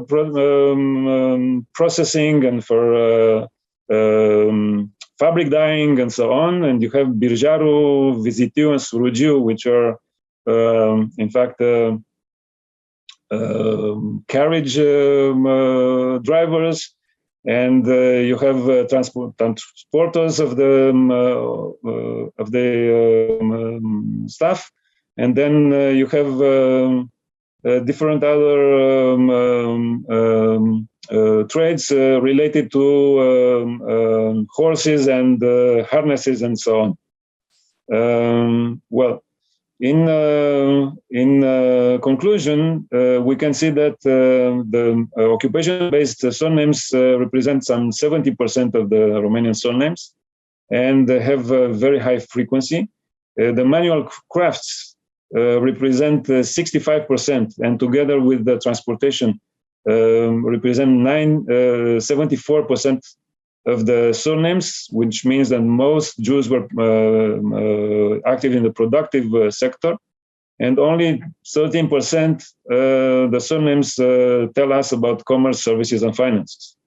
processing and for fabric dyeing and so on. And you have Birjaru, Vizitiu, and Surugiu, which are in fact carriage drivers, and you have transporters of the stuff, and then you have different other trades related to horses and harnesses and so on. Well, in conclusion, we can see that the occupation-based surnames represent some 70% of the Romanian surnames, and have a very high frequency. The manual crafts represent 65%, and together with the transportation represent 74% of the surnames, which means that most Jews were active in the productive sector, and only 13% the surnames tell us about commerce, services, and finances.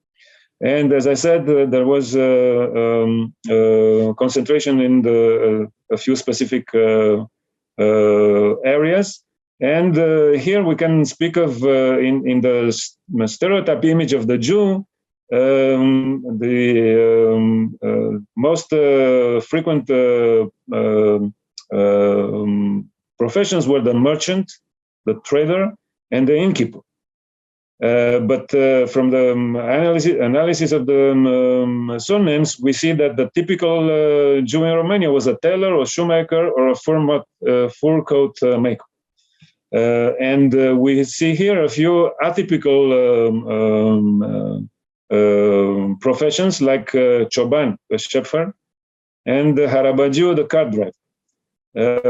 And as I said, there was concentration in a few specific areas. And here we can speak of, in the stereotype image of the Jew, the most frequent professions were the merchant, the trader, and the innkeeper. But from the analysis of the surnames, we see that the typical Jew in Romania was a tailor, or shoemaker, or a fur coat maker. And we see here a few atypical professions like Choban, the shepherd, and Harabagiu, the cart driver.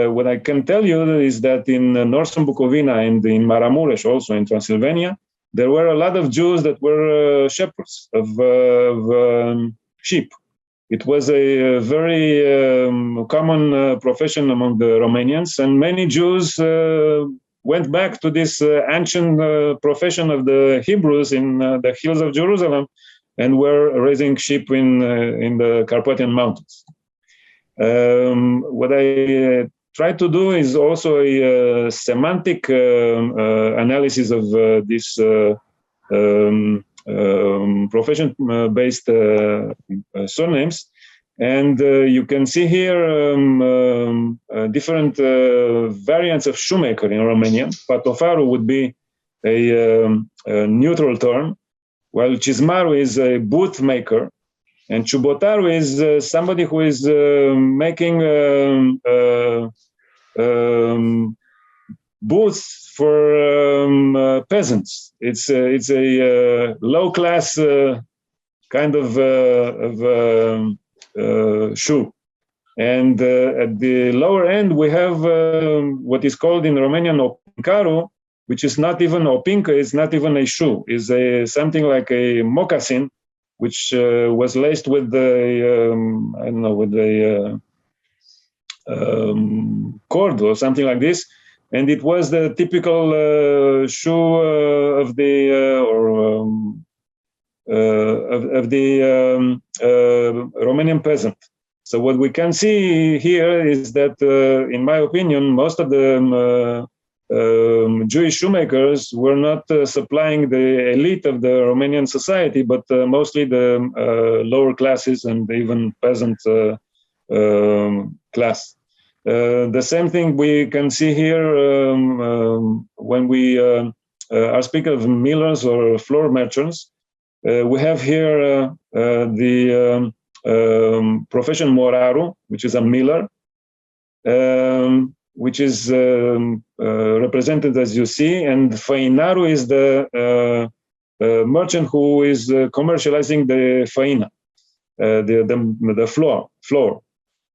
What I can tell you is that in northern Bukovina and in Maramureș, also in Transylvania, there were a lot of Jews that were shepherds of sheep. It was a very common profession among the Romanians, and many Jews went back to this ancient profession of the Hebrews in the hills of Jerusalem, and were raising sheep in the Carpathian Mountains. What I try to do is also a semantic analysis of this profession-based surnames. And you can see here different variants of shoemaker in Romanian. Patofaru would be a neutral term, while Cizmaru is a boot maker, and Ciubotaru is somebody who is making boots for peasants. It's a low-class kind of shoe. And at the lower end, we have what is called in Romanian opincaru, which is not even opinca, it's not even a shoe. It's something like a moccasin, which was laced with a cord or something like this. And it was the typical shoe of the Romanian peasant. So what we can see here is that, in my opinion, most of the Jewish shoemakers were not supplying the elite of the Romanian society, but mostly the lower classes and even peasant class. The same thing we can see here when we are speaking of millers or floor merchants. We have here the profession moraru, which is a miller, which is represented as you see, and fainaru is the merchant who is commercializing the faina, the floor.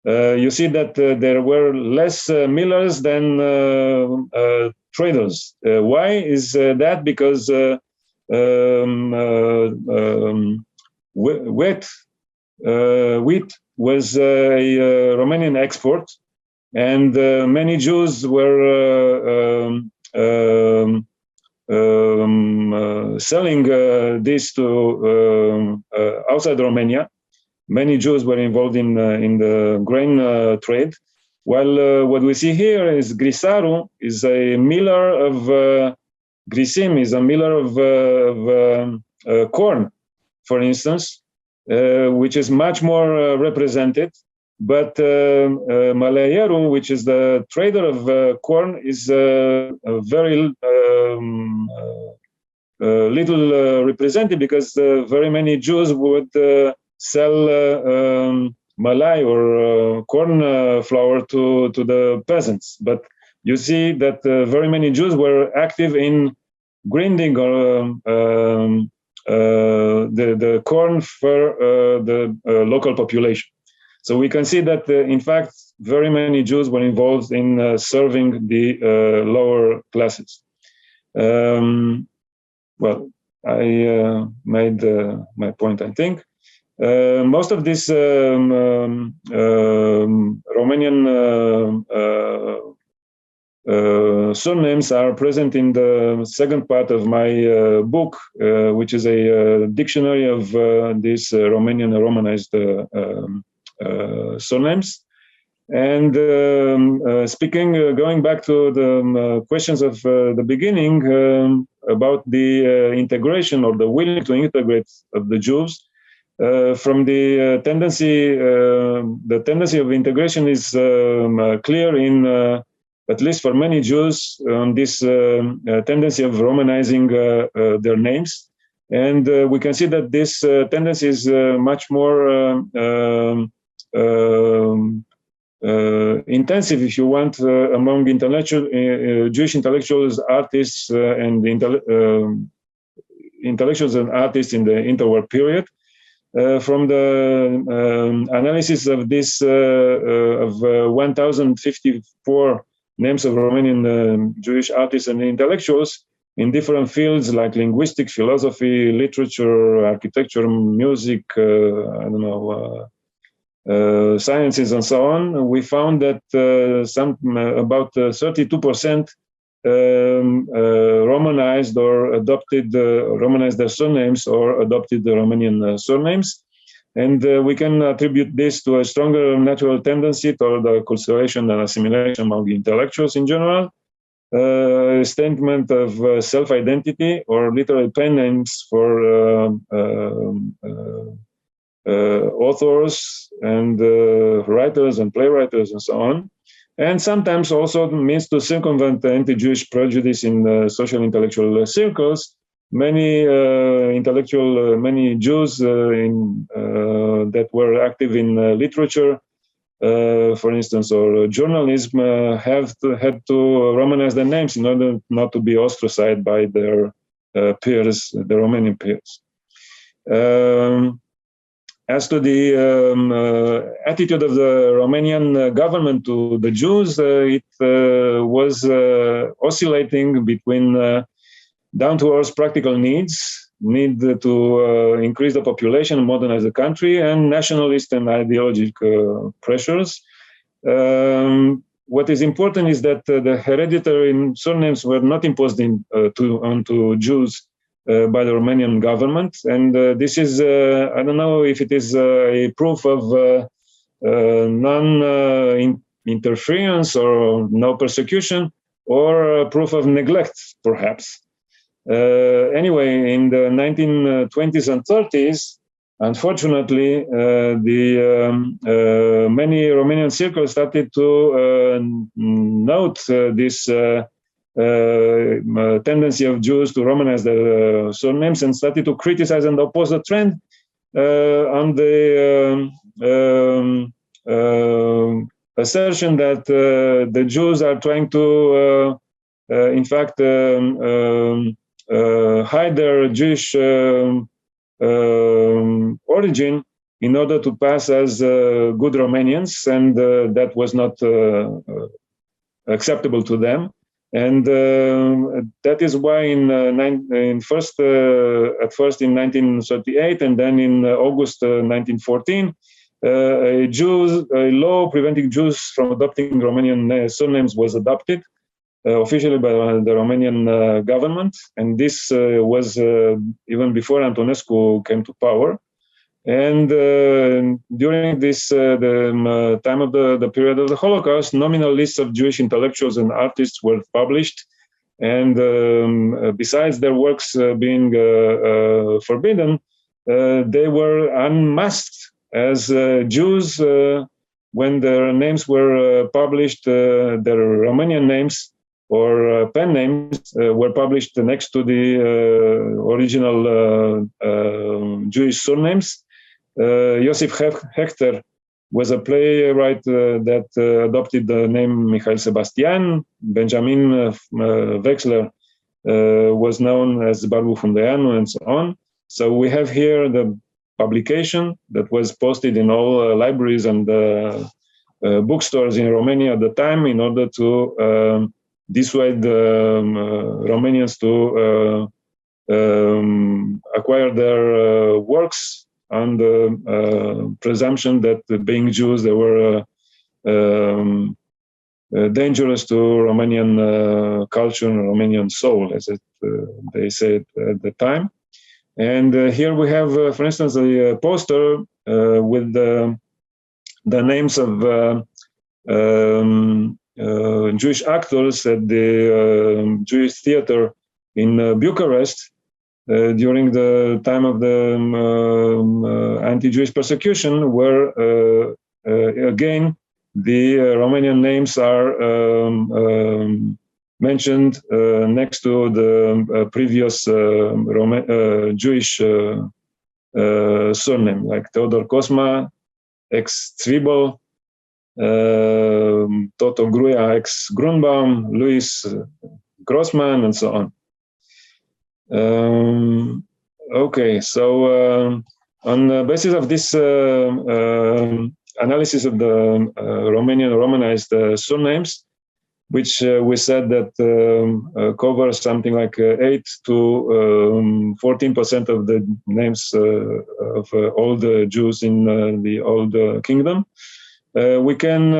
You see that there were less millers than traders. Why is that? Because wheat was a Romanian export, and many Jews were selling this to outside Romania. Many Jews were involved in the grain trade. While what we see here is grisaru is a miller of grisim, is a miller of corn, for instance, which is much more represented. But Malayeru, which is the trader of corn, is very little represented, because very many Jews would sell malai or corn flour to the peasants. But you see that very many Jews were active in grinding or the corn for the local population. So we can see that, in fact, very many Jews were involved in serving the lower classes. Well, I made my point, I think. Most of these Romanian surnames are present in the second part of my book, which is a dictionary of these Romanian romanized surnames. And going back to the questions of the beginning about the integration or the willing to integrate of the Jews, from the tendency of integration is clear in, at least for many Jews, this tendency of Romanizing their names. And we can see that this tendency is much more intensive, if you want, among Jewish intellectuals, artists, and intellectuals and artists in the interwar period. From the analysis of this, of 1,054 names of Romanian Jewish artists and intellectuals in different fields like linguistics, philosophy, literature, architecture, music, sciences, and so on, we found that about 32% Romanized or adopted, Romanized their surnames or adopted the Romanian surnames. And we can attribute this to a stronger natural tendency toward the acculturation and assimilation among intellectuals in general, a statement of self-identity, or literal pen names for authors and writers and playwrights and so on. And sometimes also means to circumvent the anti-Jewish prejudice in social intellectual circles. Many many Jews that were active in literature, for instance, or journalism, had to Romanize their names in order not to be ostracized by their peers, the Romanian peers. As to the attitude of the Romanian government to the Jews, it was oscillating between down towards practical need to increase the population and modernize the country, and nationalist and ideological pressures. What is important is that the hereditary surnames were not imposed onto Jews by the Romanian government. And this is, I don't know if it is a proof of non-interference or no persecution, or proof of neglect, perhaps. Anyway, in the 1920s and 30s, unfortunately, many Romanian circles started to note this tendency of Jews to Romanize their surnames and started to criticize and oppose the trend on the assertion that the Jews are trying to, in fact, hide their Jewish origin in order to pass as good Romanians, and that was not acceptable to them. And that is why at first in 1938 and then in August 1914, a law preventing Jews from adopting Romanian surnames was adopted officially by the Romanian government. And this was even before Antonescu came to power. And during this the time of the period of the Holocaust, nominal lists of Jewish intellectuals and artists were published. And besides their works being forbidden, they were unmasked as Jews when their names were published, their Romanian names or pen names were published next to the original Jewish surnames. Josef Hechter was a playwright that adopted the name Michael Sebastian. Benjamin Wexler was known as Barbu Fundeanu, and so on. So we have here the publication that was posted in all libraries and bookstores in Romania at the time in order to dissuade Romanians to acquire their works on the presumption that being Jews, they were dangerous to Romanian culture and Romanian soul, as they said at the time. And here we have, for instance, a poster with the names of Jewish actors at the Jewish theater in Bucharest during the time of the anti-Jewish persecution, where again the Romanian names are mentioned next to the previous Jewish surname, like Theodor Cosma, ex-Zwibel, Toto Gruia, ex-Grunbaum, Louis Grossman, and so on. Okay, so on the basis of this analysis of the Romanian Romanized surnames, which we said that covers something like 8 to 14% of the names of all the Jews in the Old Kingdom, we can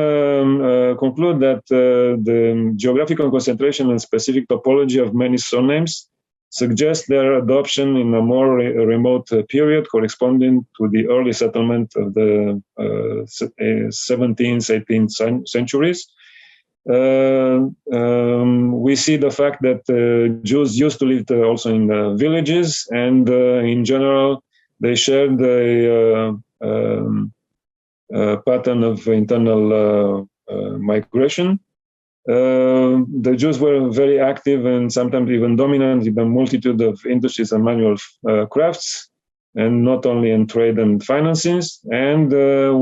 conclude that the geographical concentration and specific topology of many surnames suggest their adoption in a more remote period corresponding to the early settlement of the 17th, 18th centuries. We see the fact that Jews used to live also in villages, and in general, they shared a pattern of internal migration. The Jews were very active and sometimes even dominant in a multitude of industries and manual crafts, and not only in trade and finances. And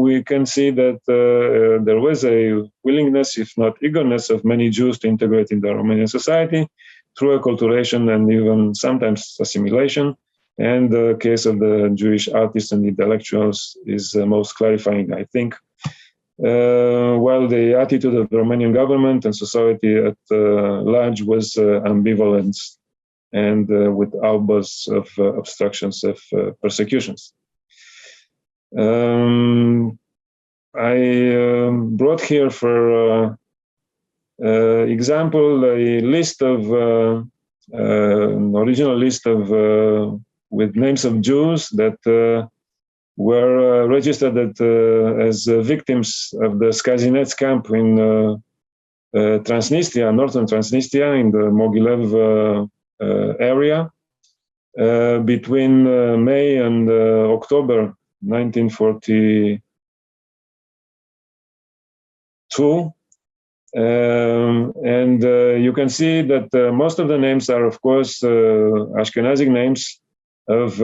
we can see that there was a willingness, if not eagerness, of many Jews to integrate in the Romanian society through acculturation and even sometimes assimilation. And the case of the Jewish artists and intellectuals is most clarifying, I think. While the attitude of the Romanian government and society at large was ambivalent and with outbursts of obstructions of persecutions. I brought here for example a list of original list of with names of Jews that were registered as victims of the Skazinets camp in Transnistria, northern Transnistria, in the Mogilev area, between May and October 1942. And you can see that most of the names are, of course, Ashkenazic names of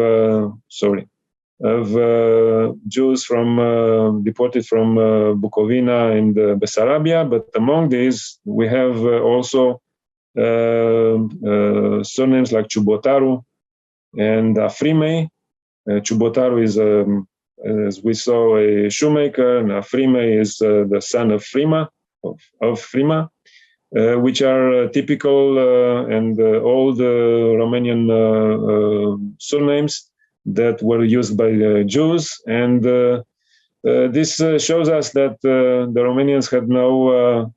Jews from deported from Bukovina and Bessarabia. But among these, we have also surnames like Chubotaru and Afrimei. Chubotaru is, as we saw, a shoemaker, and Afrimei is the son of Frima, which are typical and old Romanian surnames that were used by the Jews. And this shows us that the Romanians had no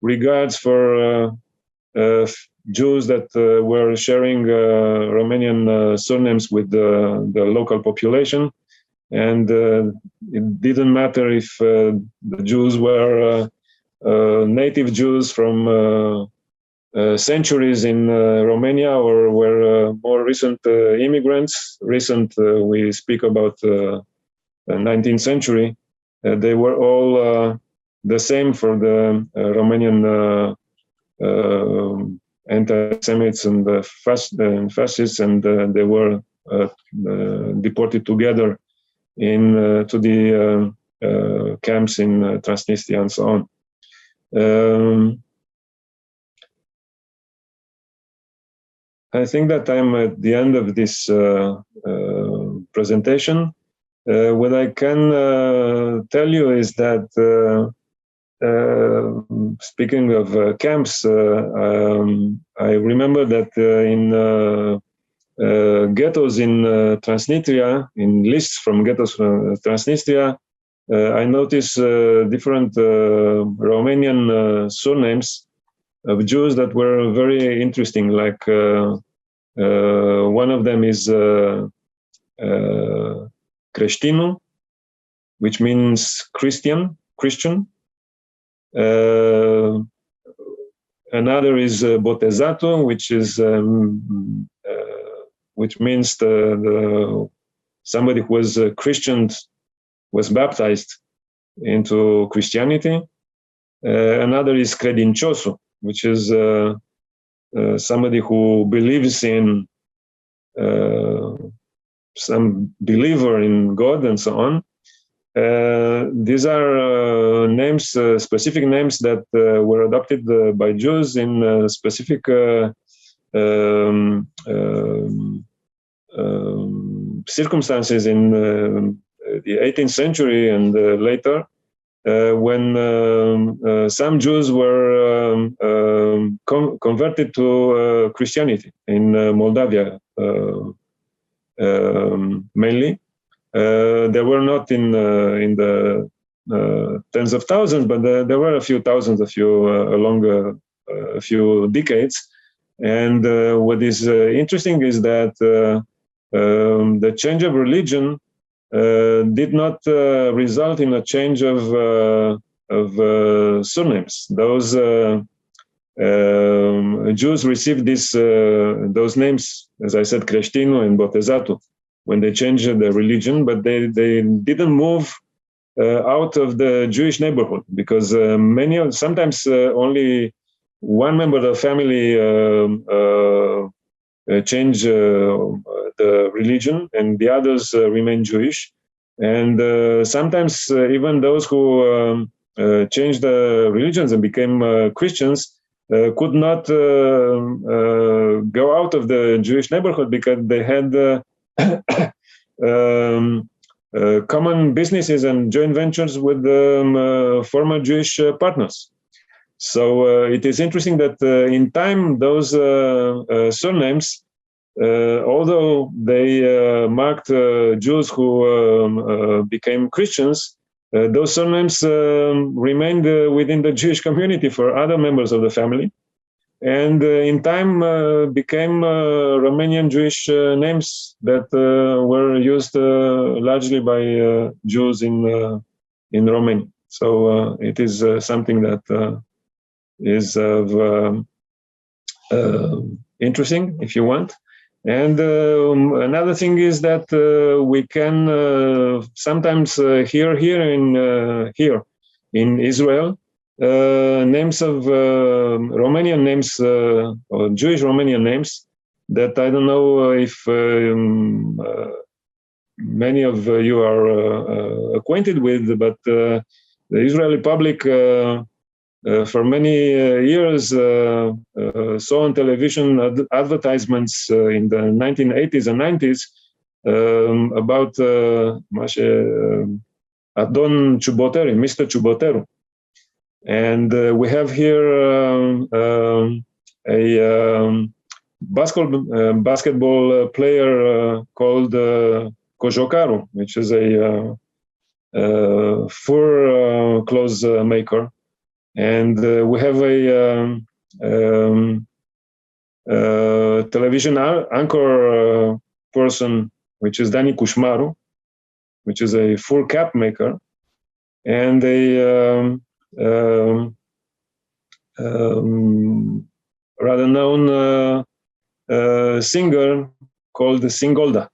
regards for Jews that were sharing Romanian surnames with the local population. And it didn't matter if the Jews were native Jews from centuries in Romania or were more recent immigrants. We speak about the 19th century. They were all the same for the Romanian anti-Semites and fascists, and they were deported together to the camps in Transnistria and so on. I think that I'm at the end of this presentation. What I can tell you is that speaking of camps, I remember that in ghettos in Transnistria, in lists from ghettos from Transnistria, I noticed different Romanian surnames of Jews that were very interesting. Like one of them is Creștinu, which means Christian. Another is Botezato, which means somebody who was Christian, was baptized into Christianity. Another is Credincioso, which is somebody who believes in some believer in God and so on. These are names, specific names that were adopted by Jews in specific circumstances in the 18th century and later, when some Jews were converted to Christianity in Moldavia, mainly. There were not in the tens of thousands, but there were a few thousands, along a few decades. And what is interesting is that the change of religion did not result in a change of surnames. Those Jews received those names, as I said, Creștinu and Botezatu, when they changed their religion, but they didn't move out of the Jewish neighborhood, because sometimes only one member of the family changed the religion, and the others remain Jewish. And sometimes even those who changed the religions and became Christians could not go out of the Jewish neighborhood because they had common businesses and joint ventures with former Jewish partners. So it is interesting that in time, those surnames, although they marked Jews who became Christians, those surnames remained within the Jewish community for other members of the family, and in time became Romanian Jewish names that were used largely by Jews in Romania. So it is something that is interesting if you want. And another thing is that we can sometimes hear here in Israel names of Romanian names or Jewish Romanian names that I don't know if many of you are acquainted with, but the Israeli public for many years saw on television advertisements in the 1980s and 90s about Adon Chuboteri, Mr. Chubotero. And we have here a basketball player called Kojokaru, which is a fur clothes maker. And we have a television anchor person, which is Dani Kushmaru, which is a fur cap maker, and a rather known singer called Singolda.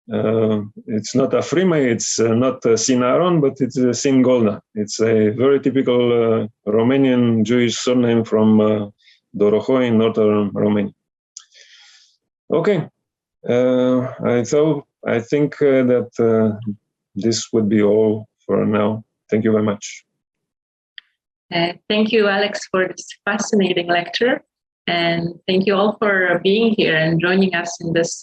It's not Afrime, it's not Sinaron, but it's Singolda. It's a very typical Romanian Jewish surname from Dorohoi in northern Romania. Okay, I think that this would be all for now. Thank you very much. Thank you, Alex, for this fascinating lecture. And thank you all for being here and joining us in this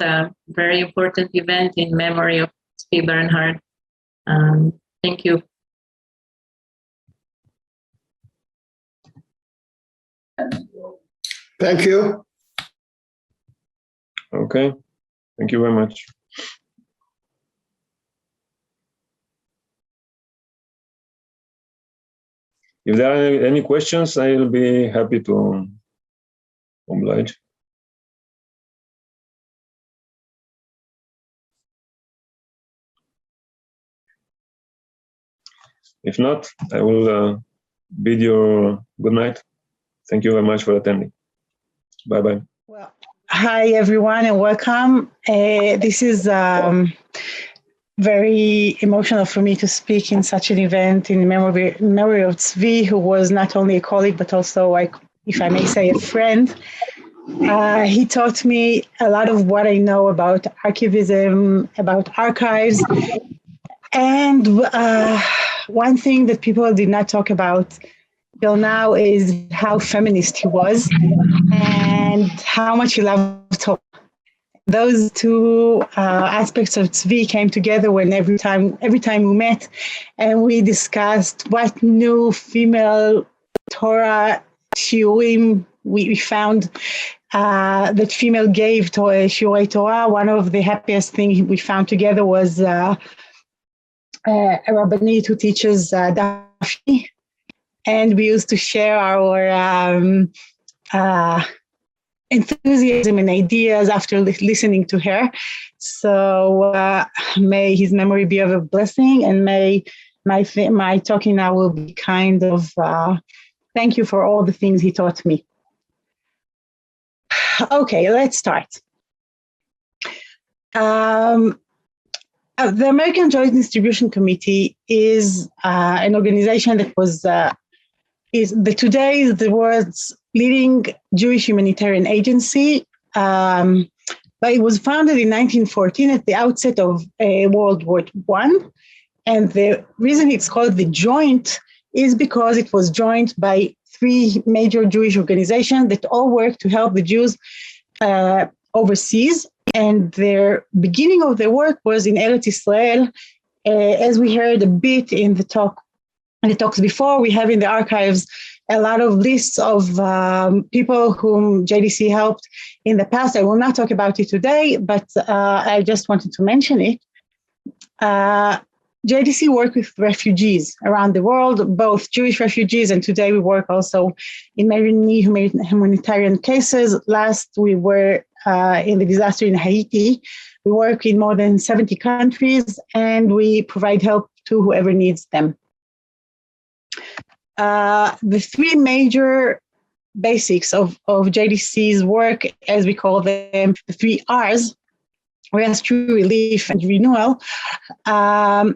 very important event in memory of Zvi Bernhardt. Thank you. Thank you. Okay, thank you very much. If there are any questions, I'll be happy to oblige. If not, I will bid you good night. Thank you very much for attending. Bye-bye. Well, hi, everyone, and welcome. This is very emotional for me to speak in such an event in memory of Zvi, who was not only a colleague, but also, if I may say, a friend. He taught me a lot of what I know about archivism, about archives. And one thing that people did not talk about till now is how feminist he was and how much he loved Torah. Those two aspects of Zvi came together when every time we met and we discussed what new female Torah shiurim we found that female gave to shiurei Torah. One of the happiest things we found together was a Rabbanit who teaches Daphne, and we used to share our enthusiasm and ideas after listening to her. So may his memory be of a blessing, and may my talking now will be kind of thank you for all the things he taught me. Okay, let's start. The American Joint Distribution Committee is an organization that was today is the world's leading Jewish humanitarian agency, but it was founded in 1914 at the outset of World War I. And the reason it's called the Joint is because it was joined by three major Jewish organizations that all work to help the Jews overseas. And their beginning of their work was in Eretz Israel. As we heard a bit in the talks before, we have in the archives a lot of lists of people whom JDC helped in the past. I will not talk about it today, but I just wanted to mention it. JDC worked with refugees around the world, both Jewish refugees, and today we work also in many humanitarian cases. Last, we were in the disaster in Haiti. We work in more than 70 countries, and we provide help to whoever needs them. the three major basics of JDC's work, as we call them, the three R's, rescue, relief, and renewal, are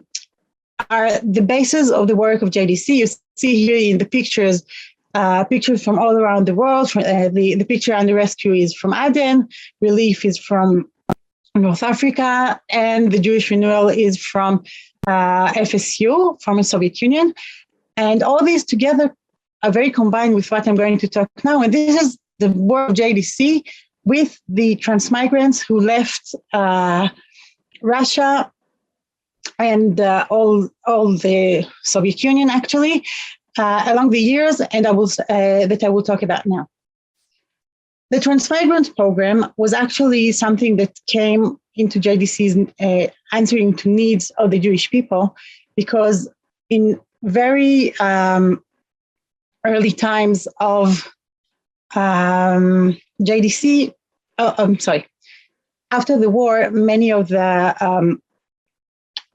the basis of the work of JDC. You see here in the pictures, pictures from all around the world. The picture on the rescue is from Aden, relief is from North Africa, and the Jewish renewal is from FSU, former Soviet Union. And all these together are very combined with what I'm going to talk now. And this is the work of JDC with the transmigrants who left Russia and all the Soviet Union, actually, along the years, and I will talk about now. The transmigrant program was actually something that came into JDC's answering to needs of the Jewish people, because in very early times of JDC, after the war, many of the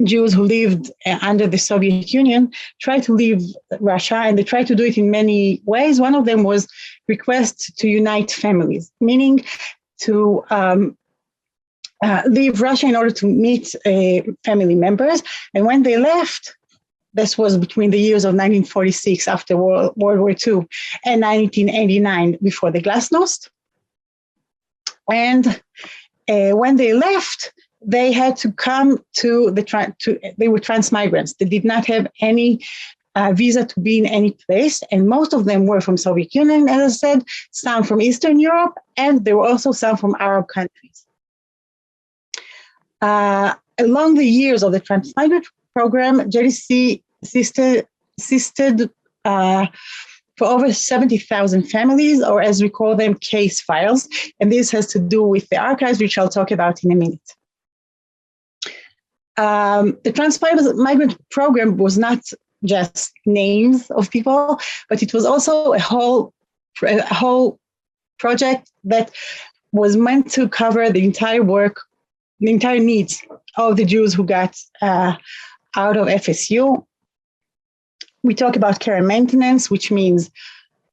Jews who lived under the Soviet Union tried to leave Russia, and they tried to do it in many ways. One of them was request to unite families, meaning to leave Russia in order to meet family members. And when they left, this was between the years of 1946 after World War II and 1989 before the Glasnost. And when they left, they had to come to they were transmigrants. They did not have any visa to be in any place. And most of them were from Soviet Union, as I said, some from Eastern Europe, and there were also some from Arab countries. Along the years of the transmigrant program, JDC assisted for over 70,000 families, or as we call them, case files. And this has to do with the archives, which I'll talk about in a minute. The transmigrant program was not just names of people, but it was also a whole project that was meant to cover the entire work, the entire needs of the Jews who got out of FSU. We talk about care and maintenance, which means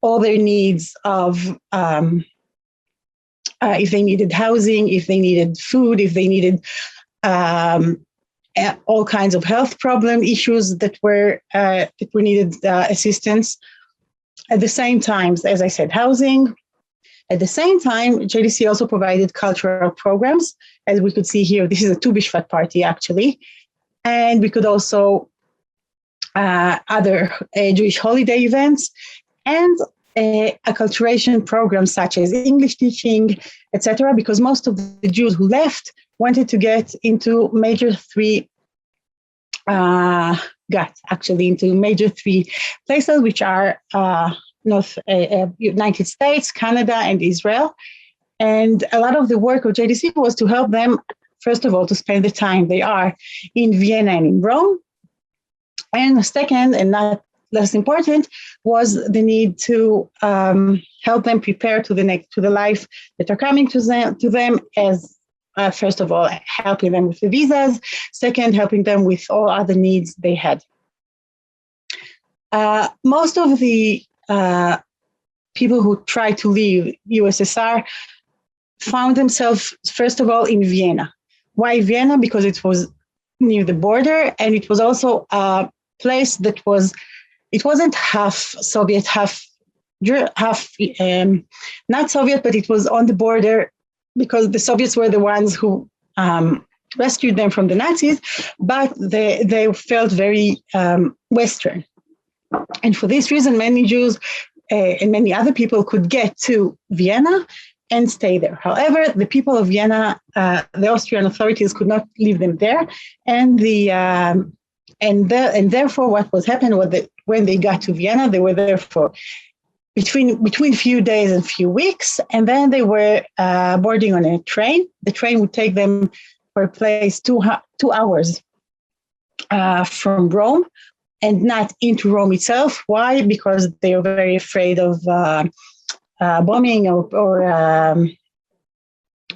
all their needs of if they needed housing, if they needed food, if they needed all kinds of health problem issues that needed assistance. At the same time, as I said, housing. At the same time, JDC also provided cultural programs. As we could see here, this is a Tu B'Shvat party, actually. And we could also other Jewish holiday events and acculturation programs such as English teaching, etc., because most of the Jews who left wanted to get into major three places, which are United States, Canada, and Israel. And a lot of the work of JDC was to help them, first of all, to spend the time they are in Vienna and in Rome. And second, and not less important, was the need to help them prepare to the life that are coming to them as first of all, helping them with the visas. Second, helping them with all other needs they had. Most of the people who tried to leave USSR found themselves, first of all, in Vienna. Why Vienna? Because it was near the border, and it was also a place that it wasn't half Soviet, half not Soviet, but it was on the border, because the Soviets were the ones who rescued them from the Nazis, but they felt very Western. And for this reason, many Jews and many other people could get to Vienna and stay there. However, the people of Vienna, the Austrian authorities could not leave them there, and therefore what was happened was that when they got to Vienna, they were there for between few days and few weeks, and then they were boarding on a train. The train would take them for a place 2 hours from Rome, and not into Rome itself. Why? Because they are very afraid of bombing or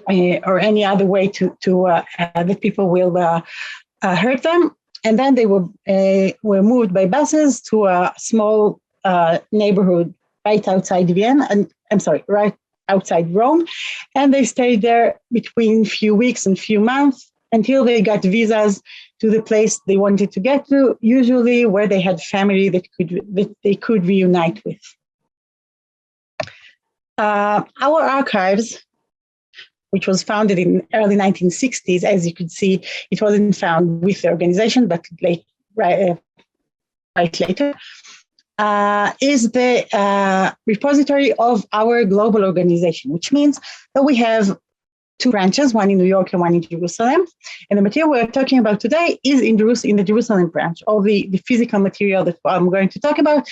any other way to that people will hurt them. And then they were moved by buses to a small neighborhood right outside Vienna, and right outside Rome. And they stayed there between few weeks and few months until they got visas to the place they wanted to get to, usually where they had family that they could reunite with. Our archives, which was founded in early 1960s, as you could see, it wasn't found with the organization, but right later, is the repository of our global organization, which means that we have two branches, one in New York and one in Jerusalem. And the material we're talking about today is in the Jerusalem branch. All the physical material that I'm going to talk about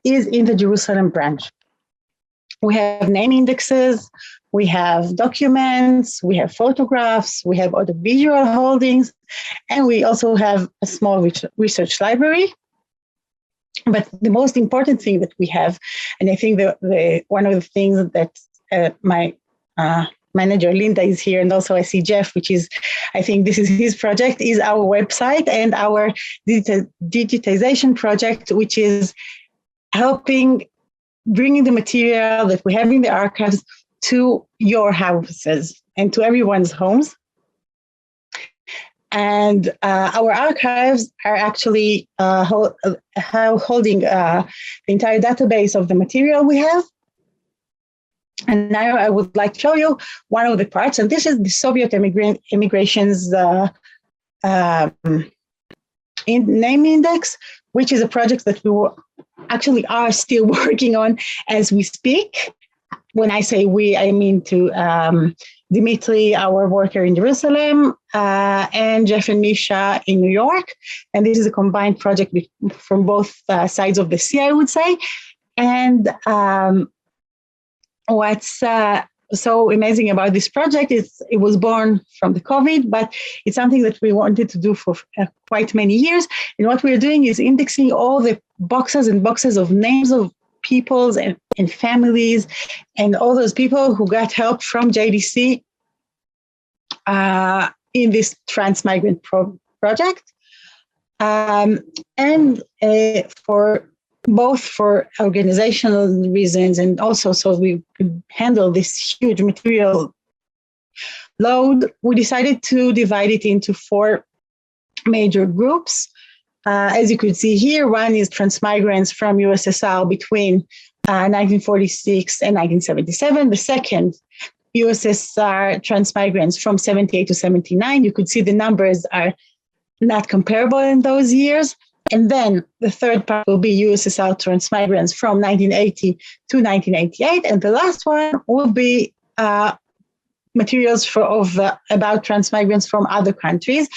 is in the Jerusalem branch. We have name indexes, we have documents, we have photographs, we have other visual holdings, and we also have a small research library. But the most important thing that we have, and I think one of the things that my manager Linda is here, and also I see Jeff, which is, I think this is his project, is our website and our digitization project, which is helping bringing the material that we have in the archives to your houses and to everyone's homes. And our archives are actually holding the entire database of the material we have. And now I would like to show you one of the parts, and this is the Soviet immigration's name index, which is a project that we actually are still working on as we speak. When I say we, I mean to Dimitri, our worker in Jerusalem, and Jeff and Misha in New York. And this is a combined project from both sides of the sea, I would say. And what's so amazing about this project is it was born from the COVID, but it's something that we wanted to do for quite many years. And what we're doing is indexing all the boxes and boxes of names of peoples and families and all those people who got help from JDC in this transmigrant project. And for both for organizational reasons and also so we could handle this huge material load, we decided to divide it into 4 major groups. As you could see here, one is transmigrants from USSR between 1946 and 1977. The second, USSR transmigrants from 78 to 79. You could see the numbers are not comparable in those years. And then the third part will be USSR transmigrants from 1980 to 1988. And the last one will be materials about transmigrants from other countries.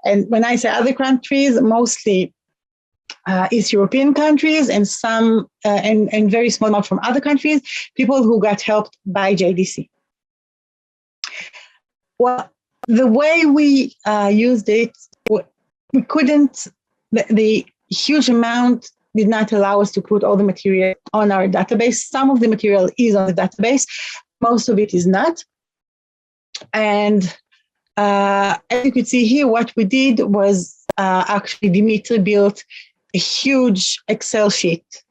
And when I say other countries, mostly East European countries and some and very small amount from other countries, people who got helped by JDC. Well, the way we used it, we couldn't, the huge amount did not allow us to put all the material on our database. Some of the material is on the database, most of it is not. And as you could see here, what we did was actually Dimitri built a huge Excel sheet,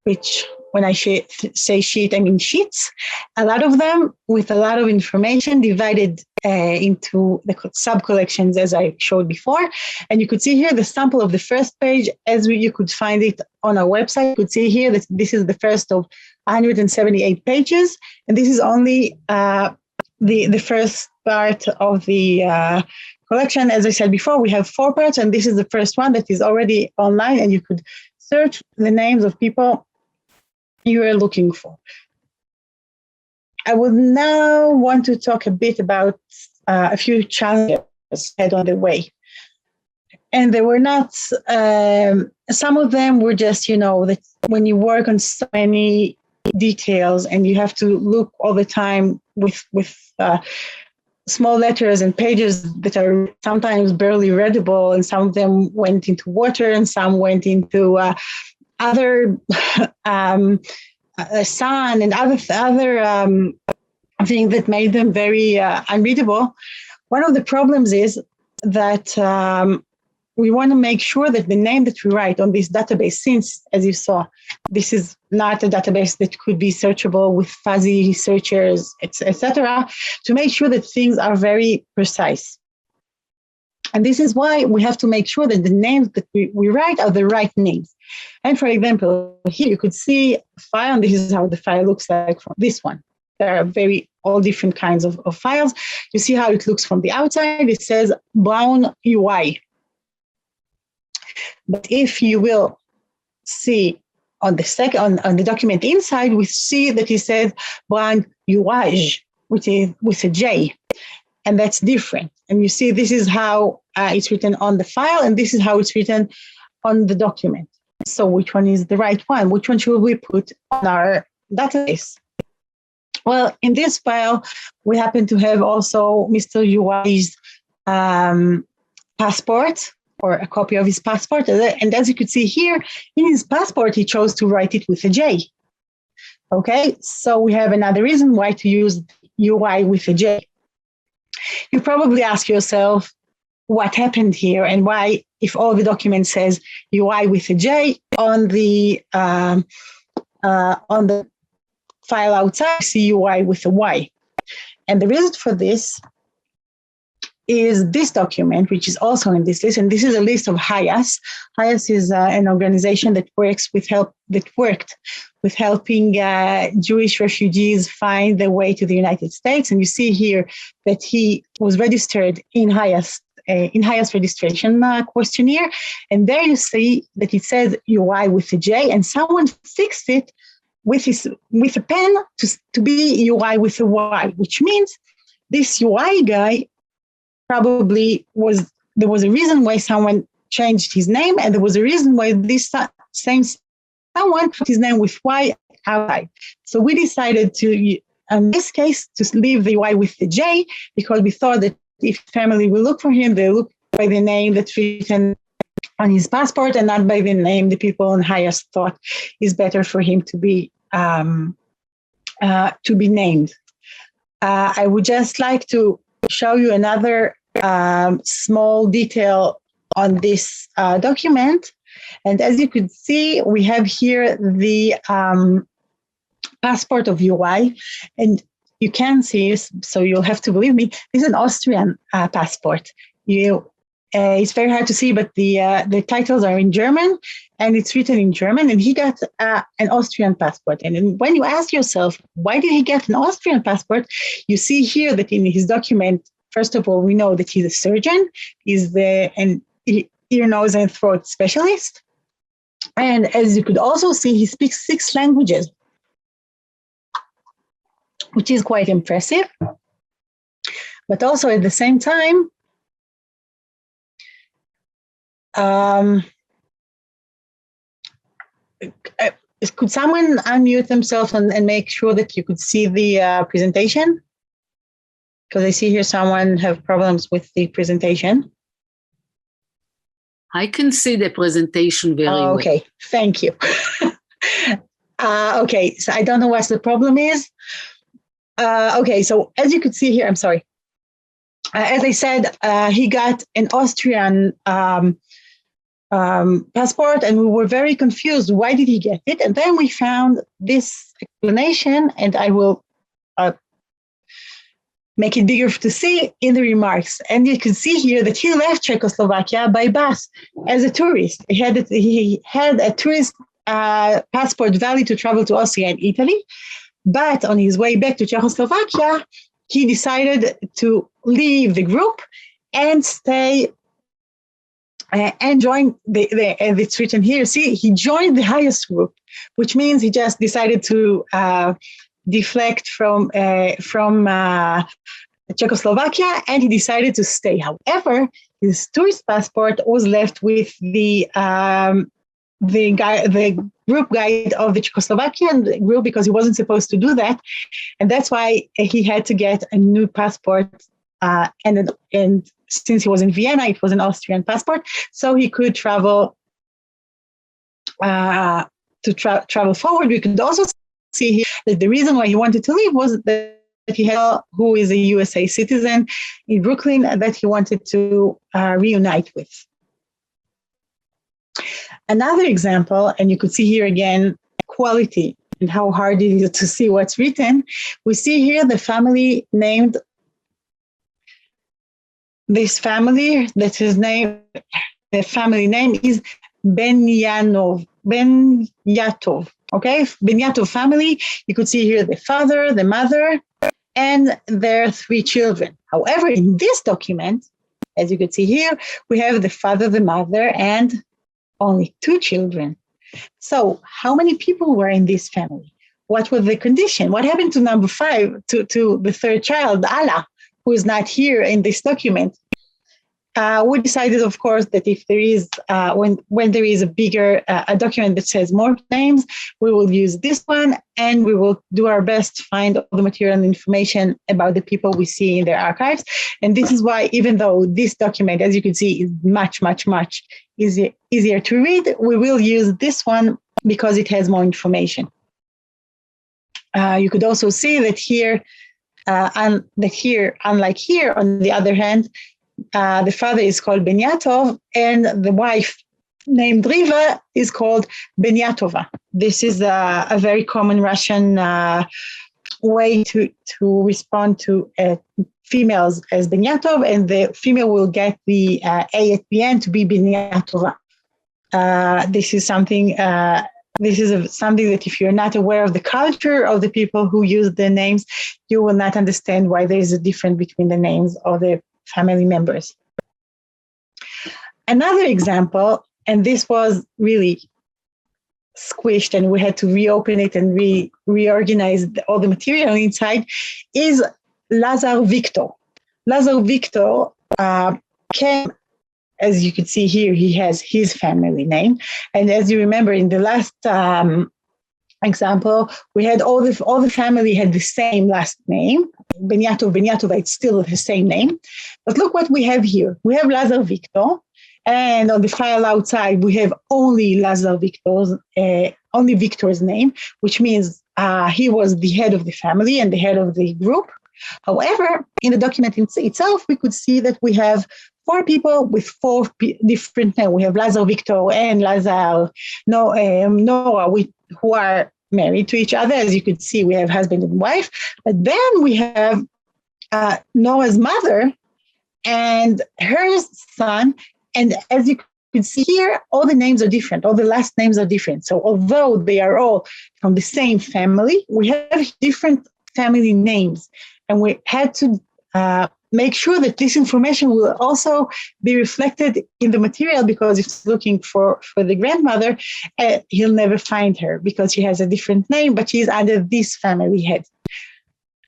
which when I say sheet, I mean sheets, a lot of them with a lot of information divided into the sub-collections as I showed before. And you could see here the sample of the first page, as you could find it on our website. You could see here that this is the first of 178 pages. And this is only the first part of the collection. As I said before, we have 4 parts, and this is the first one that is already online, and you could search the names of people you are looking for. I would now want to talk a bit about a few challenges head on the way. And they were not, some of them were just, that when you work on so many details and you have to look all the time with small letters and pages that are sometimes barely readable, and some of them went into water and some went into other sun and other things that made them very unreadable. One of the problems is that we want to make sure that the name that we write on this database, since, as you saw, this is not a database that could be searchable with fuzzy searchers, etc., to make sure that things are very precise. And this is why we have to make sure that the names that we write are the right names. And for example, here you could see a file, and this is how the file looks like from this one. There are all different kinds of files. You see how it looks from the outside. It says Brown UI. But if you will see on the on the document inside, we see that it says Brown UI, which is with a J, and that's different. And you see this is how it's written on the file, and this is how it's written on the document. So which one is the right one? Which one should we put on our database? Well, in this file, we happen to have also Mr. UI's passport, or a copy of his passport. And as you could see here, in his passport, he chose to write it with a J. Okay, so we have another reason why to use UI with a J. You probably ask yourself what happened here and why, if all the document says UI with a J on the file outside, see UI with a Y. And the reason for this is this document, which is also in this list, and this is a list of HIAS. HIAS is an organization that worked with helping Jewish refugees find their way to the United States. And you see here that he was registered in HIAS registration questionnaire, and there you see that it says UI with a J, and someone fixed it with a pen to be UI with a Y, which means this UI guy probably there was a reason why someone changed his name, and there was a reason why this same someone put his name with Y outside. So we decided to, in this case, to leave the Y with the J, because we thought that if family will look for him, they look by the name that's written on his passport and not by the name the people in HIAS thought is better for him to be named. I would just like to show you another small detail on this document. And as you could see, we have here the passport of UI, and you can see, so you'll have to believe me, this is an Austrian passport. It's very hard to see, but the titles are in German, and it's written in German, and he got an Austrian passport. And when you ask yourself, why did he get an Austrian passport? You see here that in his document, first of all, we know that he's a surgeon. He's an ear, nose, and throat specialist. And as you could also see, he speaks 6 languages, which is quite impressive. But also at the same time, could someone unmute themselves and make sure that you could see the presentation? Because I see here someone have problems with the presentation. I can see the presentation very well. Okay, thank you. Okay, so I don't know what the problem is. Okay, so as you could see here, I'm sorry. As I said, he got an Austrian passport, and we were very confused. Why did he get it? And then we found this explanation, and I will make it bigger to see in the remarks. And you can see here that he left Czechoslovakia by bus as a tourist. He had a tourist passport valid to travel to Austria and Italy, but on his way back to Czechoslovakia, he decided to leave the group and stay and join it's written here. See, he joined the highest group, which means he just decided to deflect from Czechoslovakia, and he decided to stay. However, his tourist passport was left with the group guide of the Czechoslovakian group, because he wasn't supposed to do that, and that's why he had to get a new passport. And since he was in Vienna, it was an Austrian passport, so he could travel travel forward. We could also see here that the reason why he wanted to leave was that he had, who is a USA citizen in Brooklyn, that he wanted to reunite with. Another example, and you could see here again, quality and how hard it is to see what's written. We see here the family named, this family that is named, the family name is Benyatov. Okay, Benyatov family. You could see here the father, the mother, and their 3 children. However, in this document, as you could see here, we have the father, the mother, and only 2 children. So how many people were in this family? What was the condition? What happened to number 5, to the 3rd child, Allah, who is not here in this document? We decided, of course, that if there is, when there is a bigger a document that says more names, we will use this one, and we will do our best to find all the material and information about the people we see in their archives. And this is why, even though this document, as you can see, is much, much, much easier to read, we will use this one because it has more information. You could also see that here, unlike here, on the other hand, the father is called Benyatov, and the wife named Riva is called Benyatova. This is a very common Russian way to respond to females as Benyatov, and the female will get the A at the end to be Benyatova. This is something something that if you're not aware of the culture of the people who use the names, you will not understand why there is a difference between the names of the family members. Another example, and this was really squished and we had to reopen it and reorganize all the material inside, is Lazar Victor. Lazar Victor came, as you can see here, he has his family name. And as you remember in the last example, we had all the family had the same last name. Benyatova, it's still the same name. But look what we have here. We have Lazar Victor, and on the file outside, we have only Lazar Victor's, only Victor's name, which means he was the head of the family and the head of the group. However, in the document itself, we could see that we have 4 people with 4 different names. We have Lazar Victor and Lazar Noah, who are married to each other. As you could see, we have husband and wife. But then we have Noah's mother and her son. And as you can see here, all the names are different. All the last names are different. So although they are all from the same family, we have different family names. And we had to make sure that this information will also be reflected in the material, because if he's looking for the grandmother, he'll never find her because she has a different name, but she's under this family head.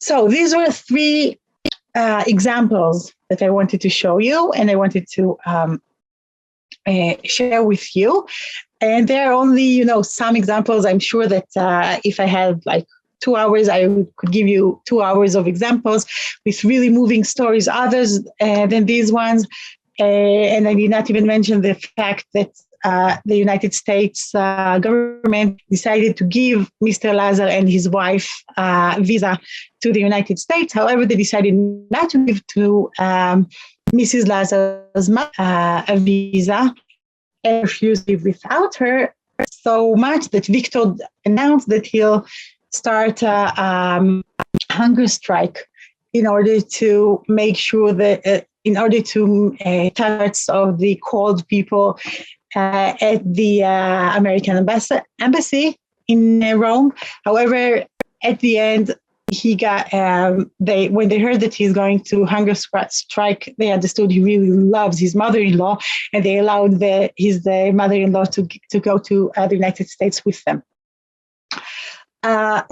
So these were 3 examples that I wanted to show you, and I wanted to share with you. And there are only, some examples. I'm sure that if I had 2 hours, I could give you 2 hours of examples with really moving stories, others than these ones. And I did not even mention the fact that the United States government decided to give Mr. Lazar and his wife visa to the United States. However, they decided not to give to Mrs. Lazar's a visa and refused to live without her, so much that Victor announced that he'll start a hunger strike in order to make sure that, in order to targets of the cold people at the American embassy in Rome. However, at the end, he got when they heard that he's going to hunger strike, they understood he really loves his mother-in-law, and they allowed his mother-in-law to go to the United States with them.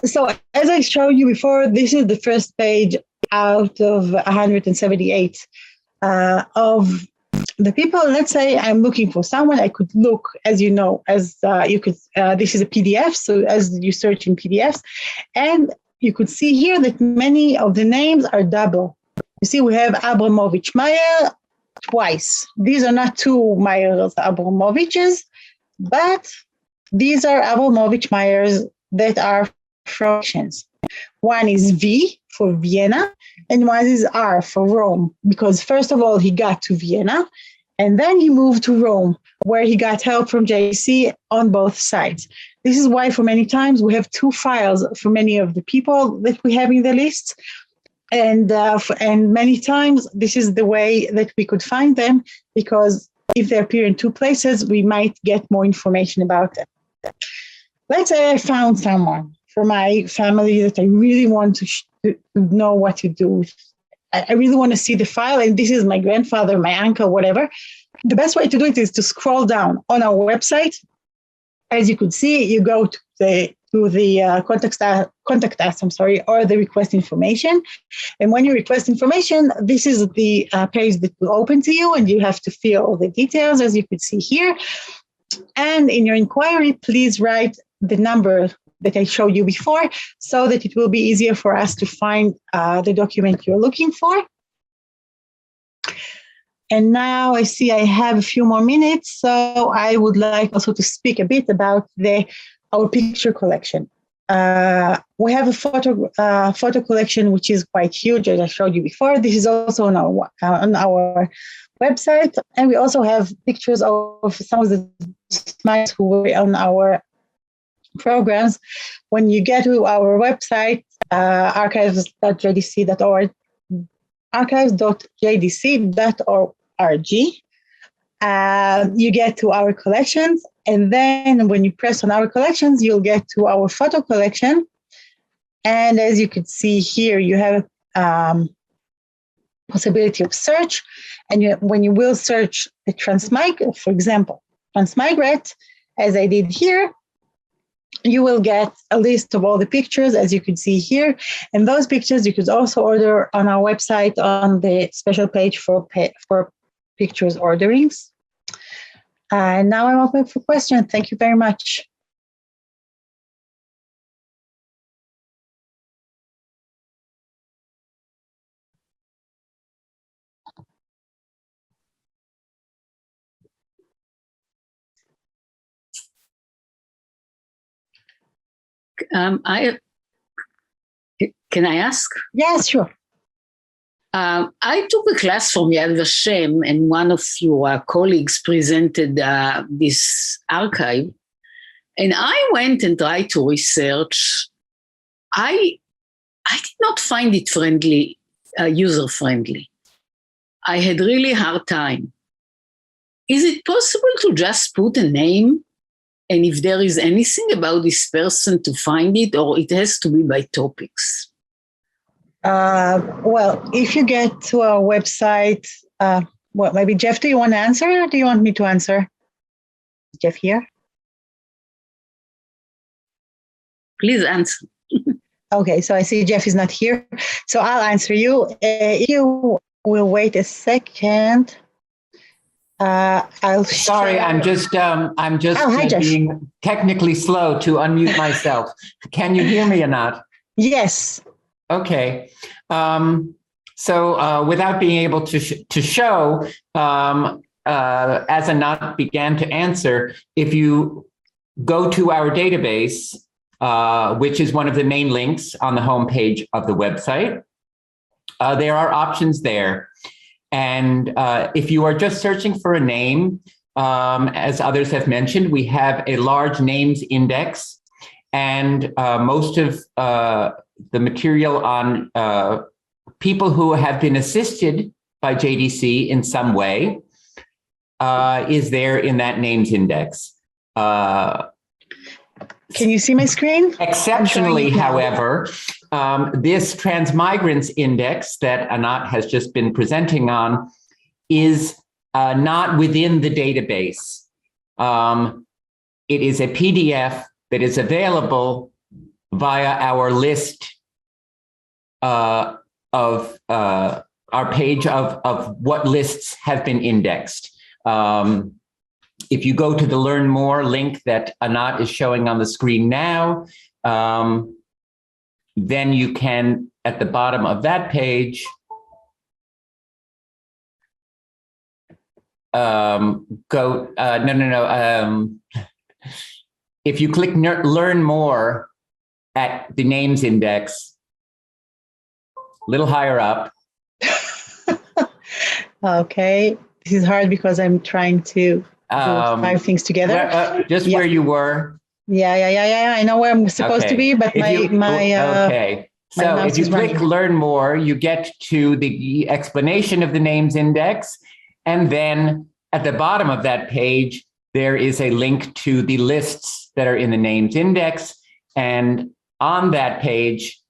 So as I showed you before, this is the first page out of 178 of the people. Let's say I'm looking for someone. I could look, as you know, this is a PDF. So as you search in PDFs, and you could see here that many of the names are double. You see, we have Abramovich Meyer twice. These are not 2 Meyers Abramoviches, but these are Abramovich Meyers that are fractions. One is V for Vienna, and one is R for Rome, because first of all, he got to Vienna, And then he moved to Rome, where he got help from JC on both sides. This is why for many times we have two files for many of the people that we have in the list. And many times this is the way that we could find them, because if they appear in two places, we might get more information about them. Let's say I found someone for my family that I really want to know what to do with. I really want to see the file, and this is my grandfather, my uncle, whatever. The best way to do it is to scroll down on our website. As you could see, you go to the contact us, or the request information. And when you request information, this is the page that will open to you, and you have to fill all the details, as you could see here. And in your inquiry, please write the number that I showed you before, so that it will be easier for us to find the document you're looking for. And now I see I have a few more minutes, so I would like also to speak a bit about our picture collection. We have a photo collection which is quite huge, as I showed you before. This is also on our website, and we also have pictures of some of the smiles who were on our programs. When you get to our website, archives.jdc.org, archives.jdc.org, you get to our collections, and then when you press on our collections, you'll get to our photo collection. And as you can see here, you have possibility of search, and when you will search the transmigrate, for example, transmigrate, as I did here, you will get a list of all the pictures, as you can see here. And those pictures you could also order on our website on the special page for pictures orderings. And now I'm open for questions. Thank you very much. Can I ask? Yes, sure. I took a class from Yad Vashem, and one of your colleagues presented this archive. And I went and tried to research. I did not find it friendly, user-friendly. I had really hard time. Is it possible to just put a name? And if there is anything about this person to find it, or it has to be by topics? Well, if you get to our website, maybe Jeff, do you want to answer, or do you want me to answer? Jeff here? Please answer. Okay, so I see Jeff is not here, so I'll answer you. If you will wait a second. Sorry, I'm just being technically slow to unmute myself. Can you hear me or not? Yes. Okay. So without being able to show, as Anat began to answer, if you go to our database, which is one of the main links on the homepage of the website, there are options there. And if you are just searching for a name, as others have mentioned, we have a large names index, and most of the material on people who have been assisted by JDC in some way is there in that names index. Can you see my screen? Exceptionally, however, this transmigrants index that Anat has just been presenting on is not within the database. It is a PDF that is available via our list of our page of what lists have been indexed. If you go to the Learn More link that Anat is showing on the screen now, then you can, at the bottom of that page, if you click Learn More at the names index, a little higher up. Okay. This is hard because I'm trying to do 5 things together. Just where you were. Yeah. I know where I'm supposed to be, but okay. So if you click Learn More, you get to the explanation of the names index. And then at the bottom of that page, there is a link to the lists that are in the names index. And on that page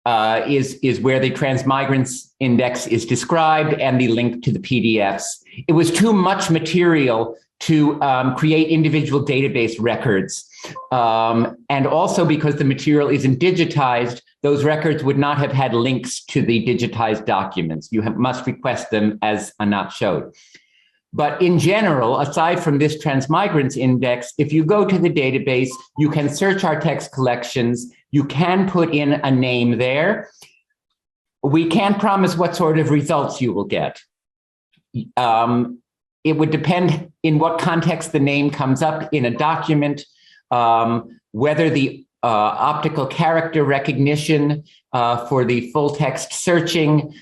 is where the transmigrants index is described and the link to the PDFs. It was too much material to create individual database records. And also because the material isn't digitized, those records would not have had links to the digitized documents. You must request them, as Anat showed. But in general, aside from this transmigrants index, if you go to the database, you can search our text collections. You can put in a name there. We can't promise what sort of results you will get. It would depend in what context the name comes up in a document, whether the optical character recognition for the full text searching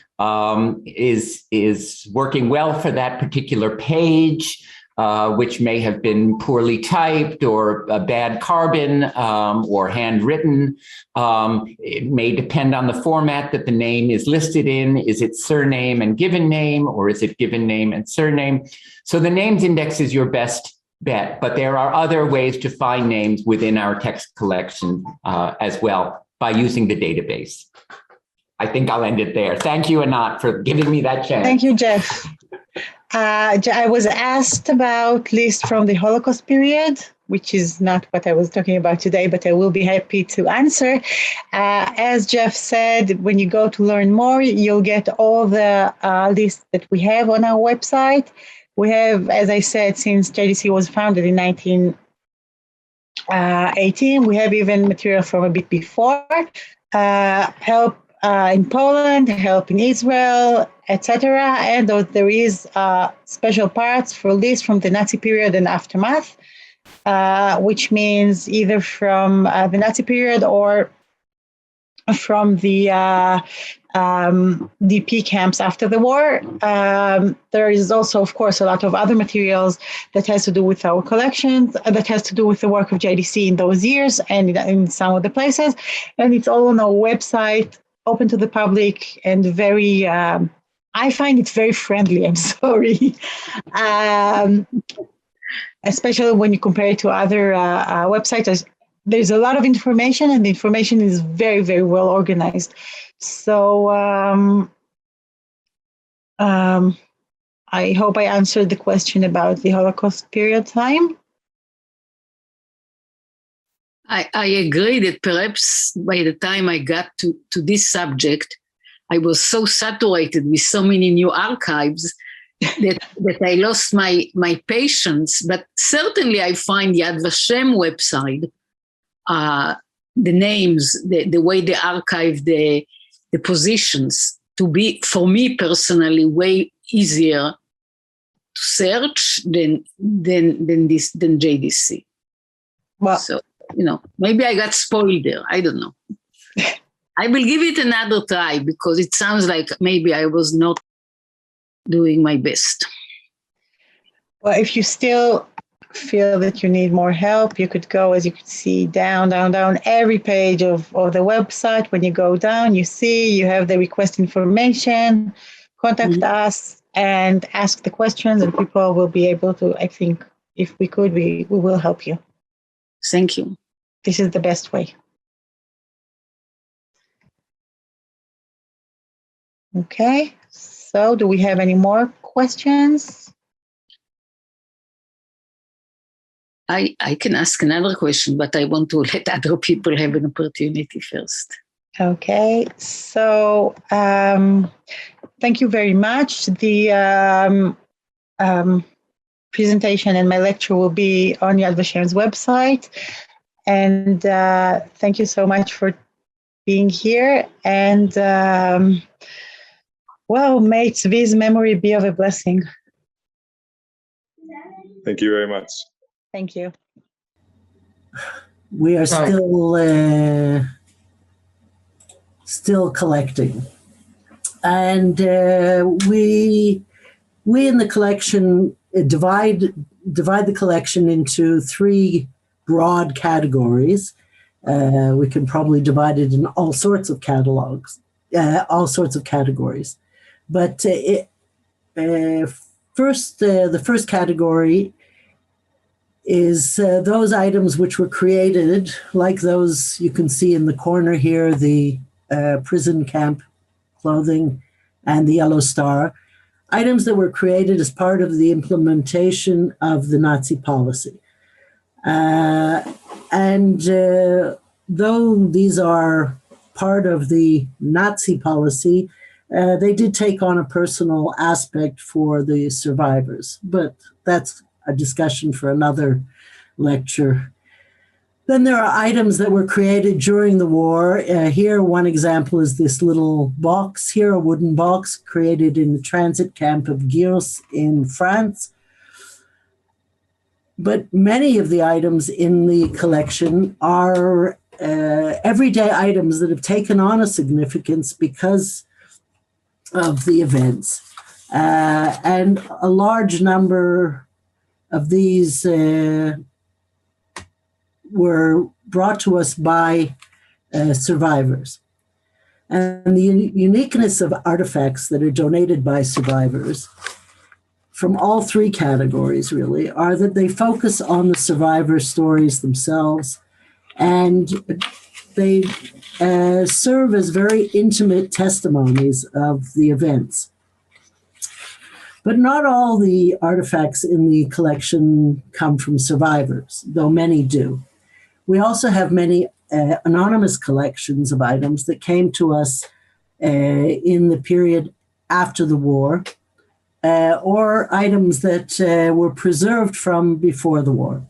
is working well for that particular page, which may have been poorly typed or a bad carbon or handwritten. It may depend on the format that the name is listed in. Is it surname and given name, or is it given name and surname? So the names index is your best bet, but there are other ways to find names within our text collection as well by using the database. I think I'll end it there. Thank you, Anat, for giving me that chance. Thank you, Jeff. I was asked about lists from the Holocaust period, which is not what I was talking about today, but I will be happy to answer. As Jeff said, when you go to learn more, you'll get all the lists that we have on our website. We have, as I said, since JDC was founded in 1918, we have even material from a bit before. Help in Poland, help in Israel, etc. And there is special parts for lists from the Nazi period and aftermath, which means either from the Nazi period or from the DP camps after the war. There is also, of course, a lot of other materials that has to do with our collections, that has to do with the work of JDC in those years and in some of the places. And it's all on our website, open to the public, and very, I find it very friendly, I'm sorry. Especially when you compare it to other websites. There's a lot of information, and the information is very, very well organized. So I hope I answered the question about the Holocaust period time. I agree that perhaps by the time I got to this subject, I was so saturated with so many new archives that I lost my patience. But certainly I find the Yad Vashem website, the names, the way they archive the positions, to be, for me personally, way easier to search than JDC. Well, so, maybe I got spoiled there. I don't know. I will give it another try because it sounds like maybe I was not doing my best. Well, if you still feel that you need more help, you could go, as you can see, down every page of the website. When you go down, you see you have the request information, contact us and ask the questions, and people will be able to, I think, if we could, we will help you. Thank you. This is the best way. Okay, so do we have any more questions? I can ask another question, but I want to let other people have an opportunity first. Okay, so thank you very much. The presentation and my lecture will be on Yad Vashem's website. And thank you so much for being here. And well, may Zvi's memory be of a blessing. Thank you very much. Thank you. We are still collecting, and we We in the collection divide the collection into three broad categories. We can probably divide it in all sorts of catalogs, all sorts of categories. But the first category is those items which were created, like those you can see in the corner here, the prison camp clothing and the yellow star, items that were created as part of the implementation of the Nazi policy. Though these are part of the Nazi policy, they did take on a personal aspect for the survivors, but that's a discussion for another lecture. Then there are items that were created during the war. Here, one example is this little box here, a wooden box created in the transit camp of Gurs in France. But many of the items in the collection are everyday items that have taken on a significance because of the events. And a large number of these were brought to us by survivors. And the uniqueness of artifacts that are donated by survivors from all three categories really are that they focus on the survivor stories themselves, and they serve as very intimate testimonies of the events. But not all the artifacts in the collection come from survivors, though many do. We also have many anonymous collections of items that came to us in the period after the war, or items that were preserved from before the war.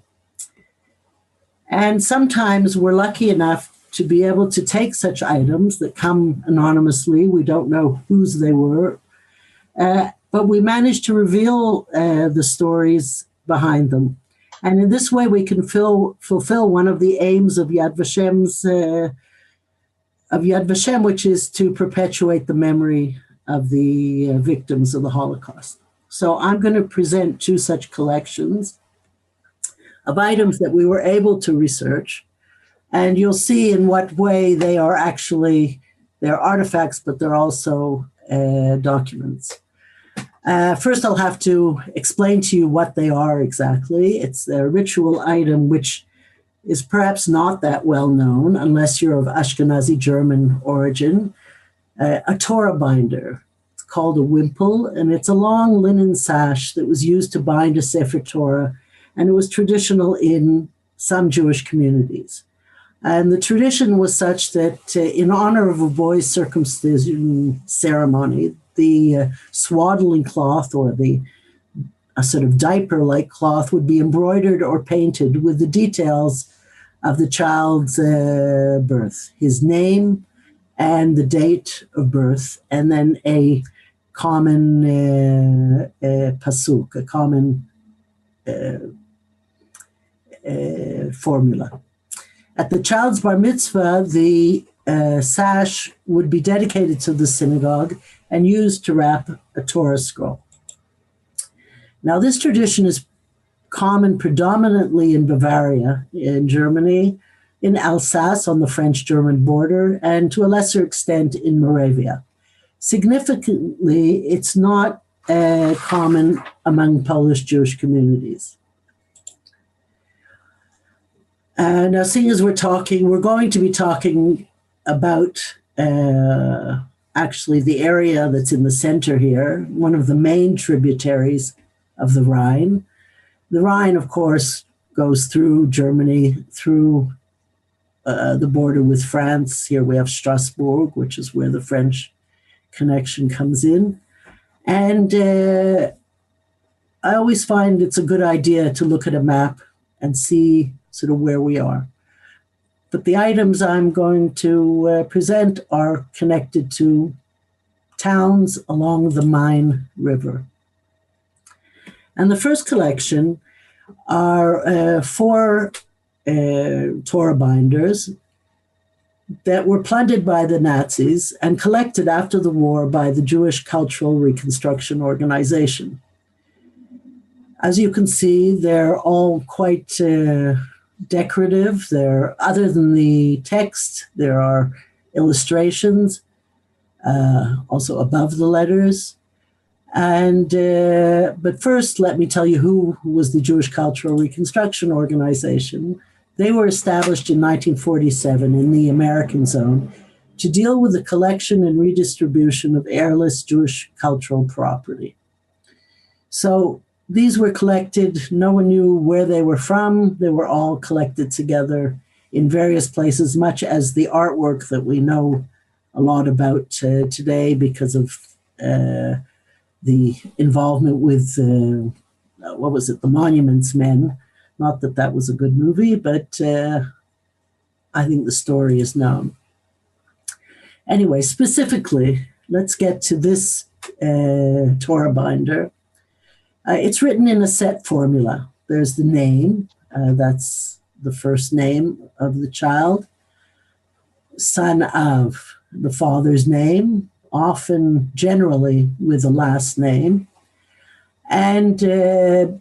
And sometimes we're lucky enough to be able to take such items that come anonymously. We don't know whose they were, but we managed to reveal the stories behind them. And in this way, we can fulfill one of the aims of Yad Vashem, which is to perpetuate the memory of the victims of the Holocaust. So I'm going to present two such collections of items that we were able to research. And you'll see in what way they are actually, they're artifacts, but they're also documents. First, I'll have to explain to you what they are exactly. It's a ritual item which is perhaps not that well known unless you're of Ashkenazi German origin. A Torah binder. It's called a wimple, and it's a long linen sash that was used to bind a Sefer Torah, and it was traditional in some Jewish communities. And the tradition was such that in honor of a boy's circumcision ceremony, the swaddling cloth or a sort of diaper-like cloth would be embroidered or painted with the details of the child's birth, his name and the date of birth, and then a common pasuk, a common formula. At the child's bar mitzvah, the sash would be dedicated to the synagogue and used to wrap a Torah scroll. Now, this tradition is common predominantly in Bavaria, in Germany, in Alsace on the French-German border, and to a lesser extent in Moravia. Significantly, it's not common among Polish Jewish communities. Now, seeing as we're going to be talking about actually the area that's in the center here, one of the main tributaries of the Rhine. The Rhine, of course, goes through Germany, through the border with France. Here we have Strasbourg, which is where the French connection comes in. And I always find it's a good idea to look at a map and see sort of where we are. But the items I'm going to present are connected to towns along the Main River. And the first collection are 4 Torah binders that were plundered by the Nazis and collected after the war by the Jewish Cultural Reconstruction Organization. As you can see, they're all quite decorative. Other than the text, there are illustrations, also above the letters. And but first, let me tell you who was the Jewish Cultural Reconstruction Organization. They were established in 1947 in the American Zone to deal with the collection and redistribution of heirless Jewish cultural property. So these were collected, no one knew where they were from. They were all collected together in various places, much as the artwork that we know a lot about today because of the involvement with, The Monuments Men. Not that that was a good movie, but I think the story is known. Anyway, specifically, let's get to this Torah binder. It's written in a set formula. There's the name, that's the first name of the child, son of, the father's name, often generally with a last name. And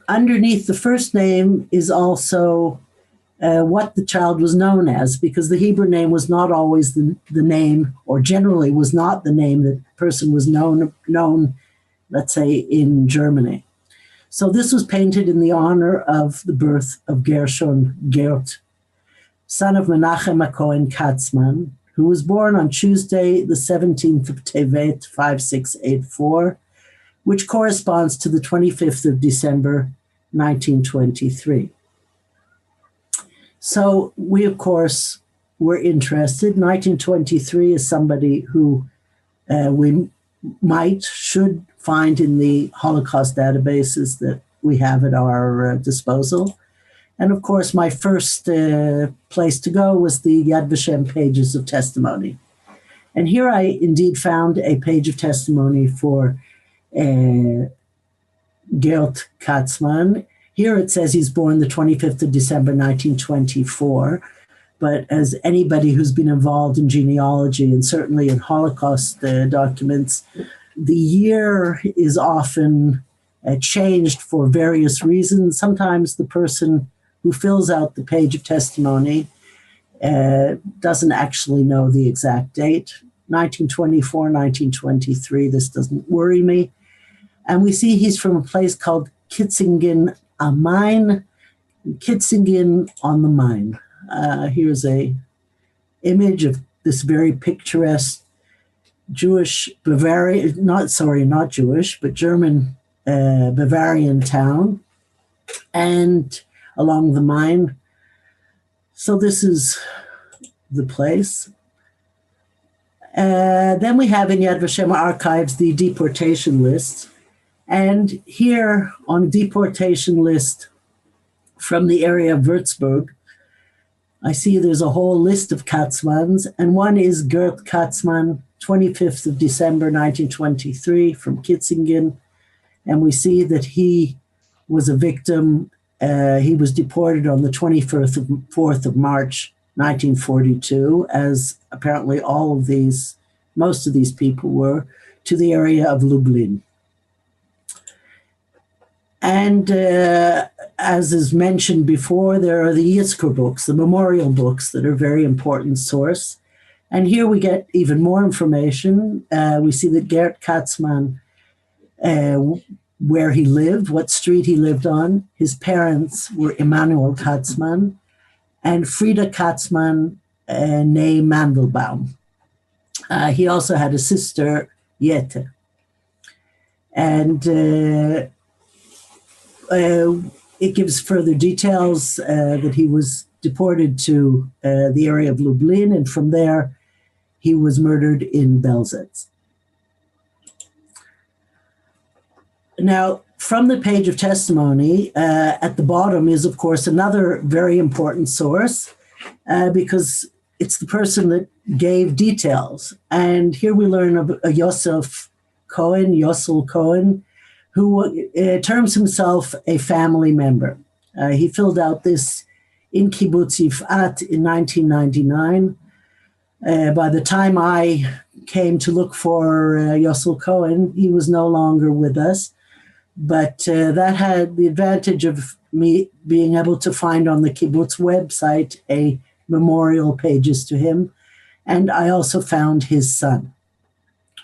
underneath the first name is also what the child was known as, because the Hebrew name was not always the name, or generally was not the name that the person was known, let's say, in Germany. So this was painted in the honor of the birth of Gershon Gert, son of Menachem HaKohen Katzman, who was born on Tuesday, the 17th of Tevet, 5684, which corresponds to the 25th of December, 1923. So we, of course, were interested. 1923 is somebody who we should find in the Holocaust databases that we have at our disposal. And of course, my first place to go was the Yad Vashem pages of testimony. And here I indeed found a page of testimony for Gert Katzman. Here it says he's born the 25th of December, 1924. But as anybody who's been involved in genealogy and certainly in Holocaust documents, the year is often changed for various reasons. Sometimes the person who fills out the page of testimony doesn't actually know the exact date. 1924, 1923, this doesn't worry me. And we see he's from a place called Kitzingen am Main, Kitzingen on the Main. Here's a image of this very picturesque Jewish Bavarian, not Jewish, but German Bavarian town, and along the Main. So this is the place. Then we have in Yad Vashem Archives the deportation list. And here on a deportation list from the area of Würzburg, I see there's a whole list of Katzmans, and one is Gert Katzman, 25th of December, 1923, from Kitzingen. And we see that he was a victim. He was deported on the 24th of March, 1942, as apparently most of these people were, to the area of Lublin. And as is mentioned before, there are the Yizkor books, the memorial books that are a very important source. And here we get even more information. We see that Gert Katzman, where he lived, what street he lived on. His parents were Emanuel Katzman and Frieda Katzman, née Mandelbaum. He also had a sister, Jette. And it gives further details that he was deported to the area of Lublin, and from there he was murdered in Belzec. Now, from the page of testimony, at the bottom is, of course, another very important source because it's the person that gave details. And here we learn of Yossel Cohen, who terms himself a family member. He filled out this in Kibbutz Yifat in 1999. By the time I came to look for Yossel Cohen, he was no longer with us. But that had the advantage of me being able to find on the kibbutz website a memorial pages to him. And I also found his son,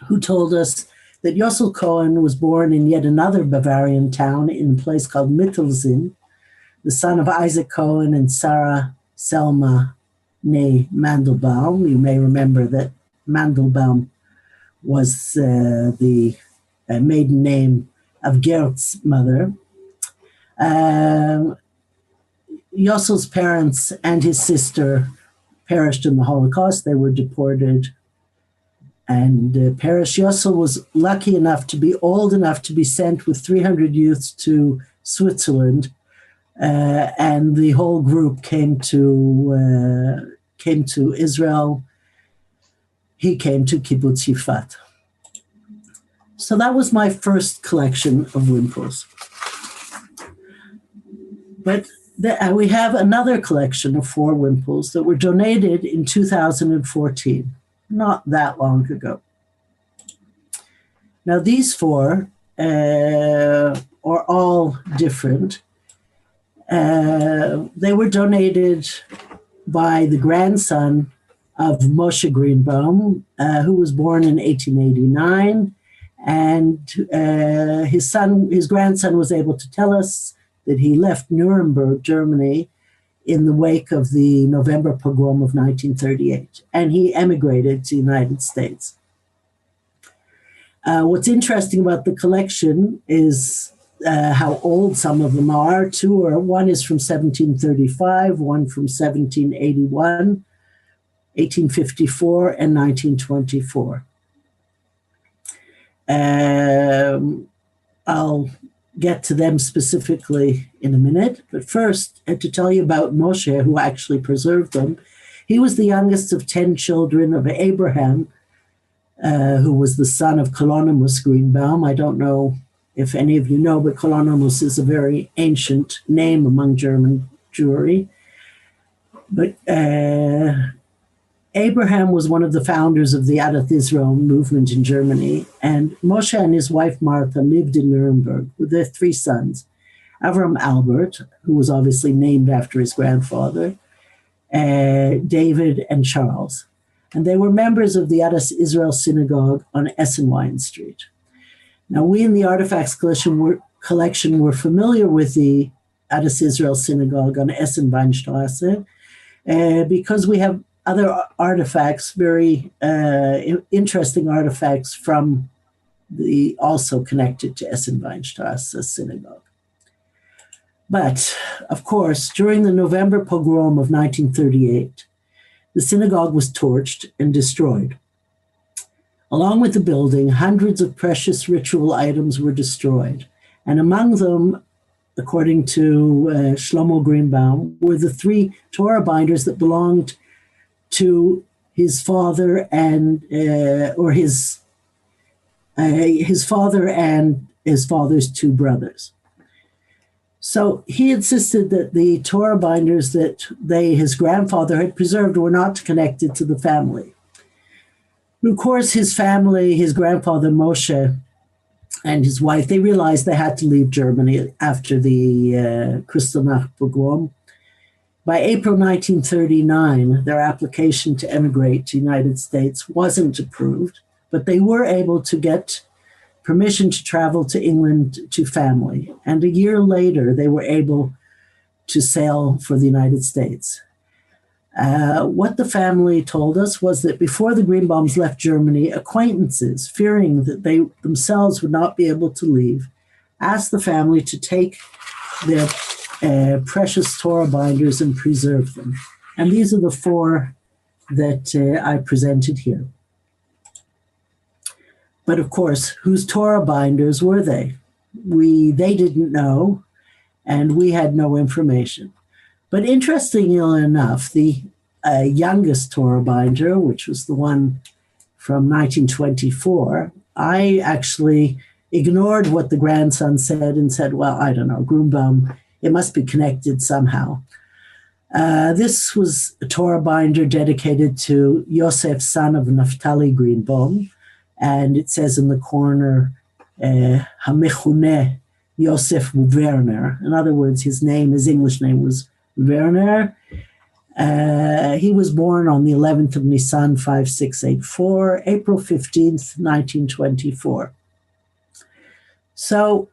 who told us that Yossel Cohen was born in yet another Bavarian town in a place called Mauthausen, the son of Isaac Cohen and Sarah Selma née Mandelbaum. You may remember that Mandelbaum was the maiden name of Gert's mother. Yossel's parents and his sister perished in the Holocaust. They were deported and perished. Yossel was lucky enough to be old enough to be sent with 300 youths to Switzerland, and the whole group came to Israel. He came to Kibbutz Yifat. So that was my first collection of wimples. But we have another collection of 4 wimples that were donated in 2014, not that long ago. Now these 4 are all different. They were donated by the grandson of Moshe Greenbaum, who was born in 1889. And his grandson was able to tell us that he left Nuremberg, Germany, in the wake of the November pogrom of 1938, and he emigrated to the United States. What's interesting about the collection is how old some of them are. One is from 1735, one from 1781, 1854, and 1924. I'll get to them specifically in a minute, but first, to tell you about Moshe, who actually preserved them. He was the youngest of 10 children of Abraham, who was the son of Colonimus Greenbaum. I don't know if any of you know, but Colonimus is a very ancient name among German Jewry. But Abraham was one of the founders of the Adath Israel movement in Germany, and Moshe and his wife Martha lived in Nuremberg with their 3 sons, Avram Albert, who was obviously named after his grandfather, David and Charles. And they were members of the Adath Israel Synagogue on Essenwein Street. Now, we in the Artifacts collection were familiar with the Adath Israel Synagogue on Essenweinstraße because we have other artifacts, very interesting artifacts from also connected to Essenweinstraße Synagogue. But, of course, during the November pogrom of 1938, the synagogue was torched and destroyed. Along with the building, hundreds of precious ritual items were destroyed. And among them, according to Shlomo Greenbaum, were the 3 Torah binders that belonged to his father and his father and his father's 2 brothers. So he insisted that the Torah binders that his grandfather had preserved were not connected to the family. Of course, his family, his grandfather Moshe and his wife, they realized they had to leave Germany after the Kristallnacht pogrom. By April 1939, their application to emigrate to the United States wasn't approved, but they were able to get permission to travel to England to family. And a year later, they were able to sail for the United States. What the family told us was that before the Greenbaums left Germany, acquaintances, fearing that they themselves would not be able to leave, asked the family to take their precious Torah binders and preserve them. And these are the 4 that I presented here. But of course, whose Torah binders were they? They didn't know, and we had no information. But interestingly enough, the youngest Torah binder, which was the one from 1924, I actually ignored what the grandson said and said, well, I don't know, Greenbaum, it must be connected somehow. This was a Torah binder dedicated to Yosef, son of Naphtali Greenbaum, and it says in the corner, Hamechuneh Josef Werner. In other words, his English name was Werner. He was born on the 11th of Nisan, 5684, April 15th, 1924. So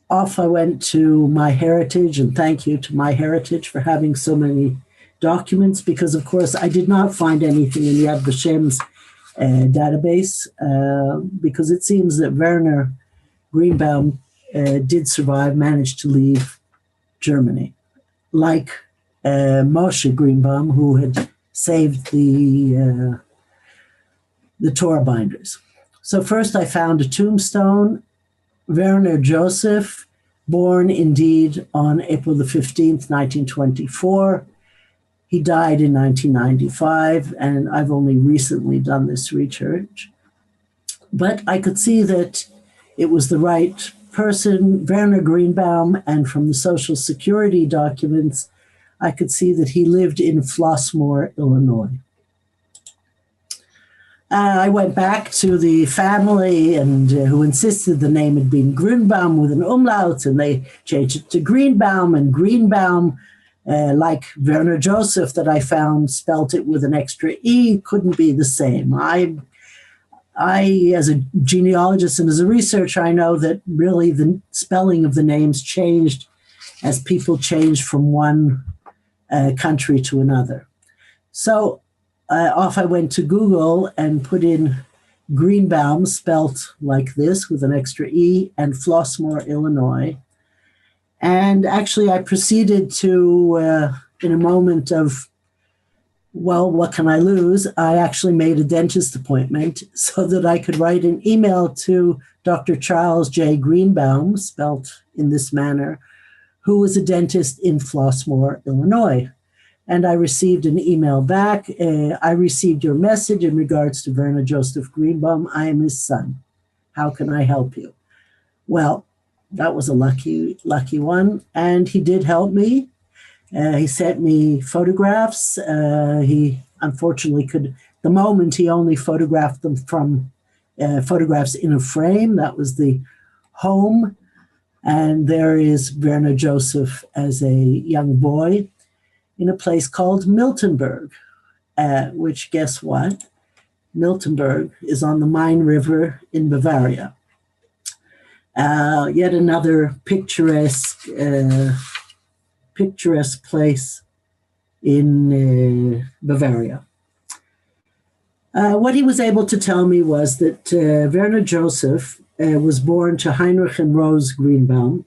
off I went to MyHeritage, and thank you to MyHeritage for having so many documents, because of course I did not find anything in Yad Vashem's database, because it seems that Werner Greenbaum did survive, managed to leave Germany, like Moshe Greenbaum, who had saved the Torah binders. So first I found a tombstone, Werner Joseph, born indeed on April the 15th, 1924. He died in 1995, and I've only recently done this research. But I could see that it was the right person, Werner Greenbaum, and from the Social Security documents, I could see that he lived in Flossmoor, Illinois. I went back to the family and who insisted the name had been Grünbaum with an umlaut, and they changed it to Greenbaum, and Greenbaum, like Werner Joseph that I found, spelt it with an extra E, couldn't be the same. I, as a genealogist and as a researcher, I know that really the spelling of the names changed as people changed from one country to another. So off I went to Google and put in Greenbaum, spelt like this with an extra E, and Flossmoor, Illinois. And actually I proceeded to, in a moment of, well, what can I lose? I actually made a dentist appointment so that I could write an email to Dr. Charles J. Greenbaum, spelt in this manner, who was a dentist in Flossmoor, Illinois. And I received an email back. I received your message in regards to Werner Joseph Greenbaum. I am his son. How can I help you? Well, that was a lucky one. And he did help me. He sent me photographs. He unfortunately the moment he only photographed them from photographs in a frame. That was the home. And there is Werner Joseph as a young boy in a place called Miltenberg, which, guess what? Miltenberg is on the Main River in Bavaria. Yet another picturesque place in Bavaria. What he was able to tell me was that Werner Joseph was born to Heinrich and Rose Greenbaum.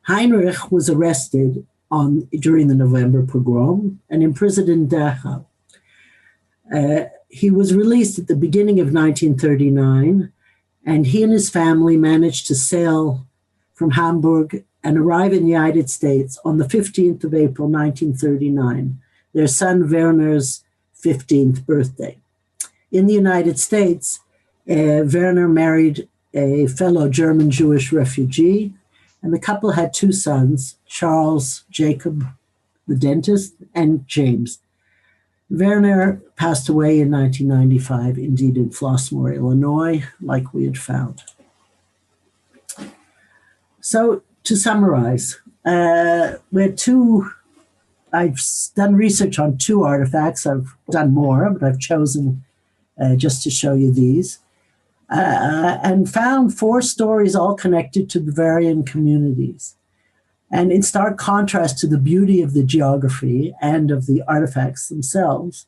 Heinrich was arrested during the November pogrom and imprisoned in Dachau. He was released at the beginning of 1939, and he and his family managed to sail from Hamburg and arrive in the United States on the 15th of April, 1939, their son Werner's 15th birthday. In the United States, Werner married a fellow German Jewish refugee, and the couple had two sons, Charles Jacob, the dentist, and James. Werner passed away in 1995, indeed in Flossmoor, Illinois, like we had found. So to summarize, I've done research on two artifacts. I've done more, but I've chosen just to show you these. And found four stories all connected to Bavarian communities. And in stark contrast to the beauty of the geography and of the artifacts themselves,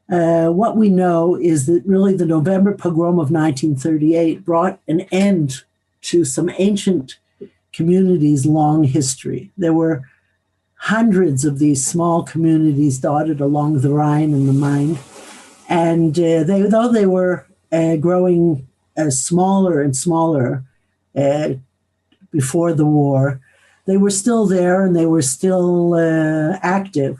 what we know is that really the November pogrom of 1938 brought an end to some ancient communities' long history. There were hundreds of these small communities dotted along the Rhine and the Main, and though they were growing smaller and smaller before the war, they were still there and they were still active.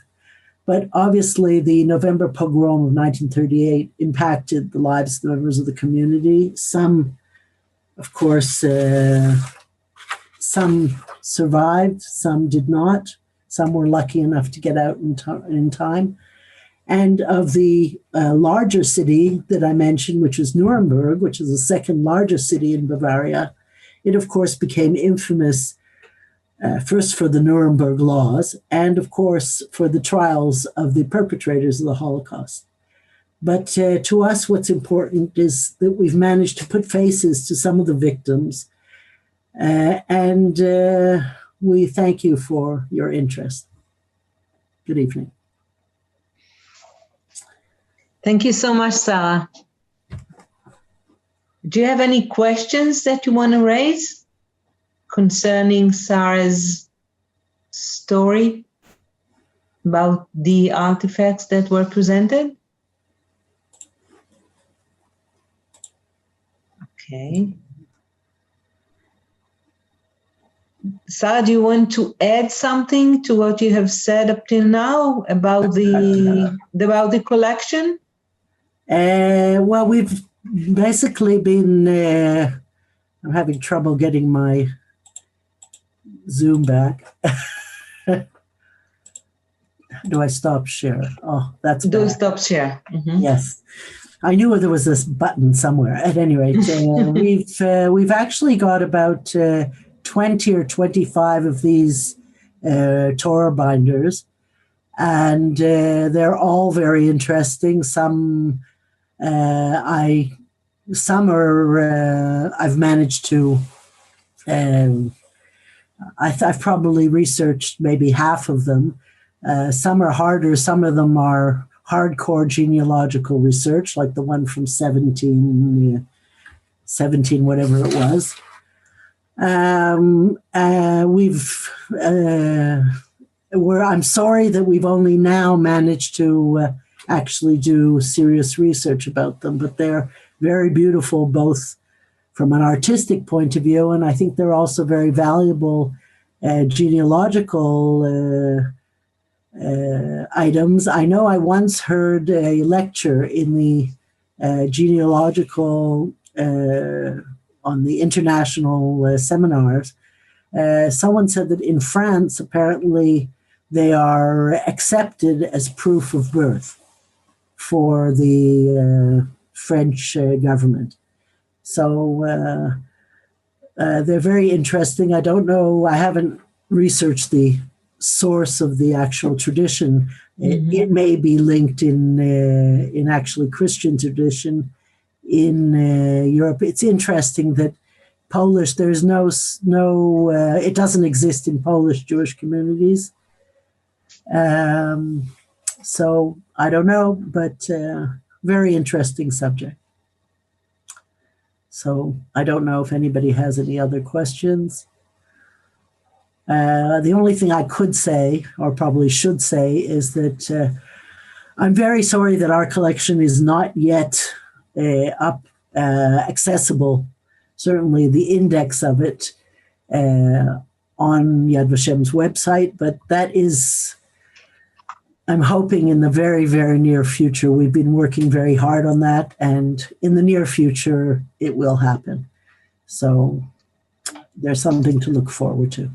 But obviously the November pogrom of 1938 impacted the lives of the members of the community. Some, of course, some survived, some did not. Some were lucky enough to get out in time. And of the larger city that I mentioned, which is Nuremberg, which is the second largest city in Bavaria, it of course became infamous first for the Nuremberg laws and of course for the trials of the perpetrators of the Holocaust. But to us, what's important is that we've managed to put faces to some of the victims, and we thank you for your interest. Good evening. Thank you so much, Sarah. Do you have any questions that you want to raise concerning Sarah's story about the artifacts that were presented? Okay. Sarah, do you want to add something to what you have said up till now about the collection? Well, we've basically been, I'm having trouble getting my Zoom back. Do I stop share? Oh, that's Do bad. stop share. Mm-hmm. Yes. I knew there was this button somewhere. At any rate, we've actually got about 20 or 25 of these Torah binders, and they're all very interesting. Some I've managed to. I've probably researched maybe half of them. Some are harder. Some of them are hardcore genealogical research, like the one from 17, whatever it was. I'm sorry that we've only now managed to actually do serious research about them, but they're very beautiful, both from an artistic point of view, and I think they're also very valuable genealogical items. I know I once heard a lecture in the genealogical on the international seminars. Someone said that in France, apparently, they are accepted as proof of birth for the French government. So they're very interesting. I don't know, I haven't researched the source of the actual tradition. Mm-hmm. It may be linked in actually Christian tradition in Europe. It's interesting that Polish, there's no it doesn't exist in Polish Jewish communities. So I don't know, but very interesting subject. So I don't know if anybody has any other questions. The only thing I could say, or probably should say, is that I'm very sorry that our collection is not yet accessible. Certainly the index of it on Yad Vashem's website, but that is, I'm hoping in the very, very near future. We've been working very hard on that, and in the near future, it will happen. So there's something to look forward to.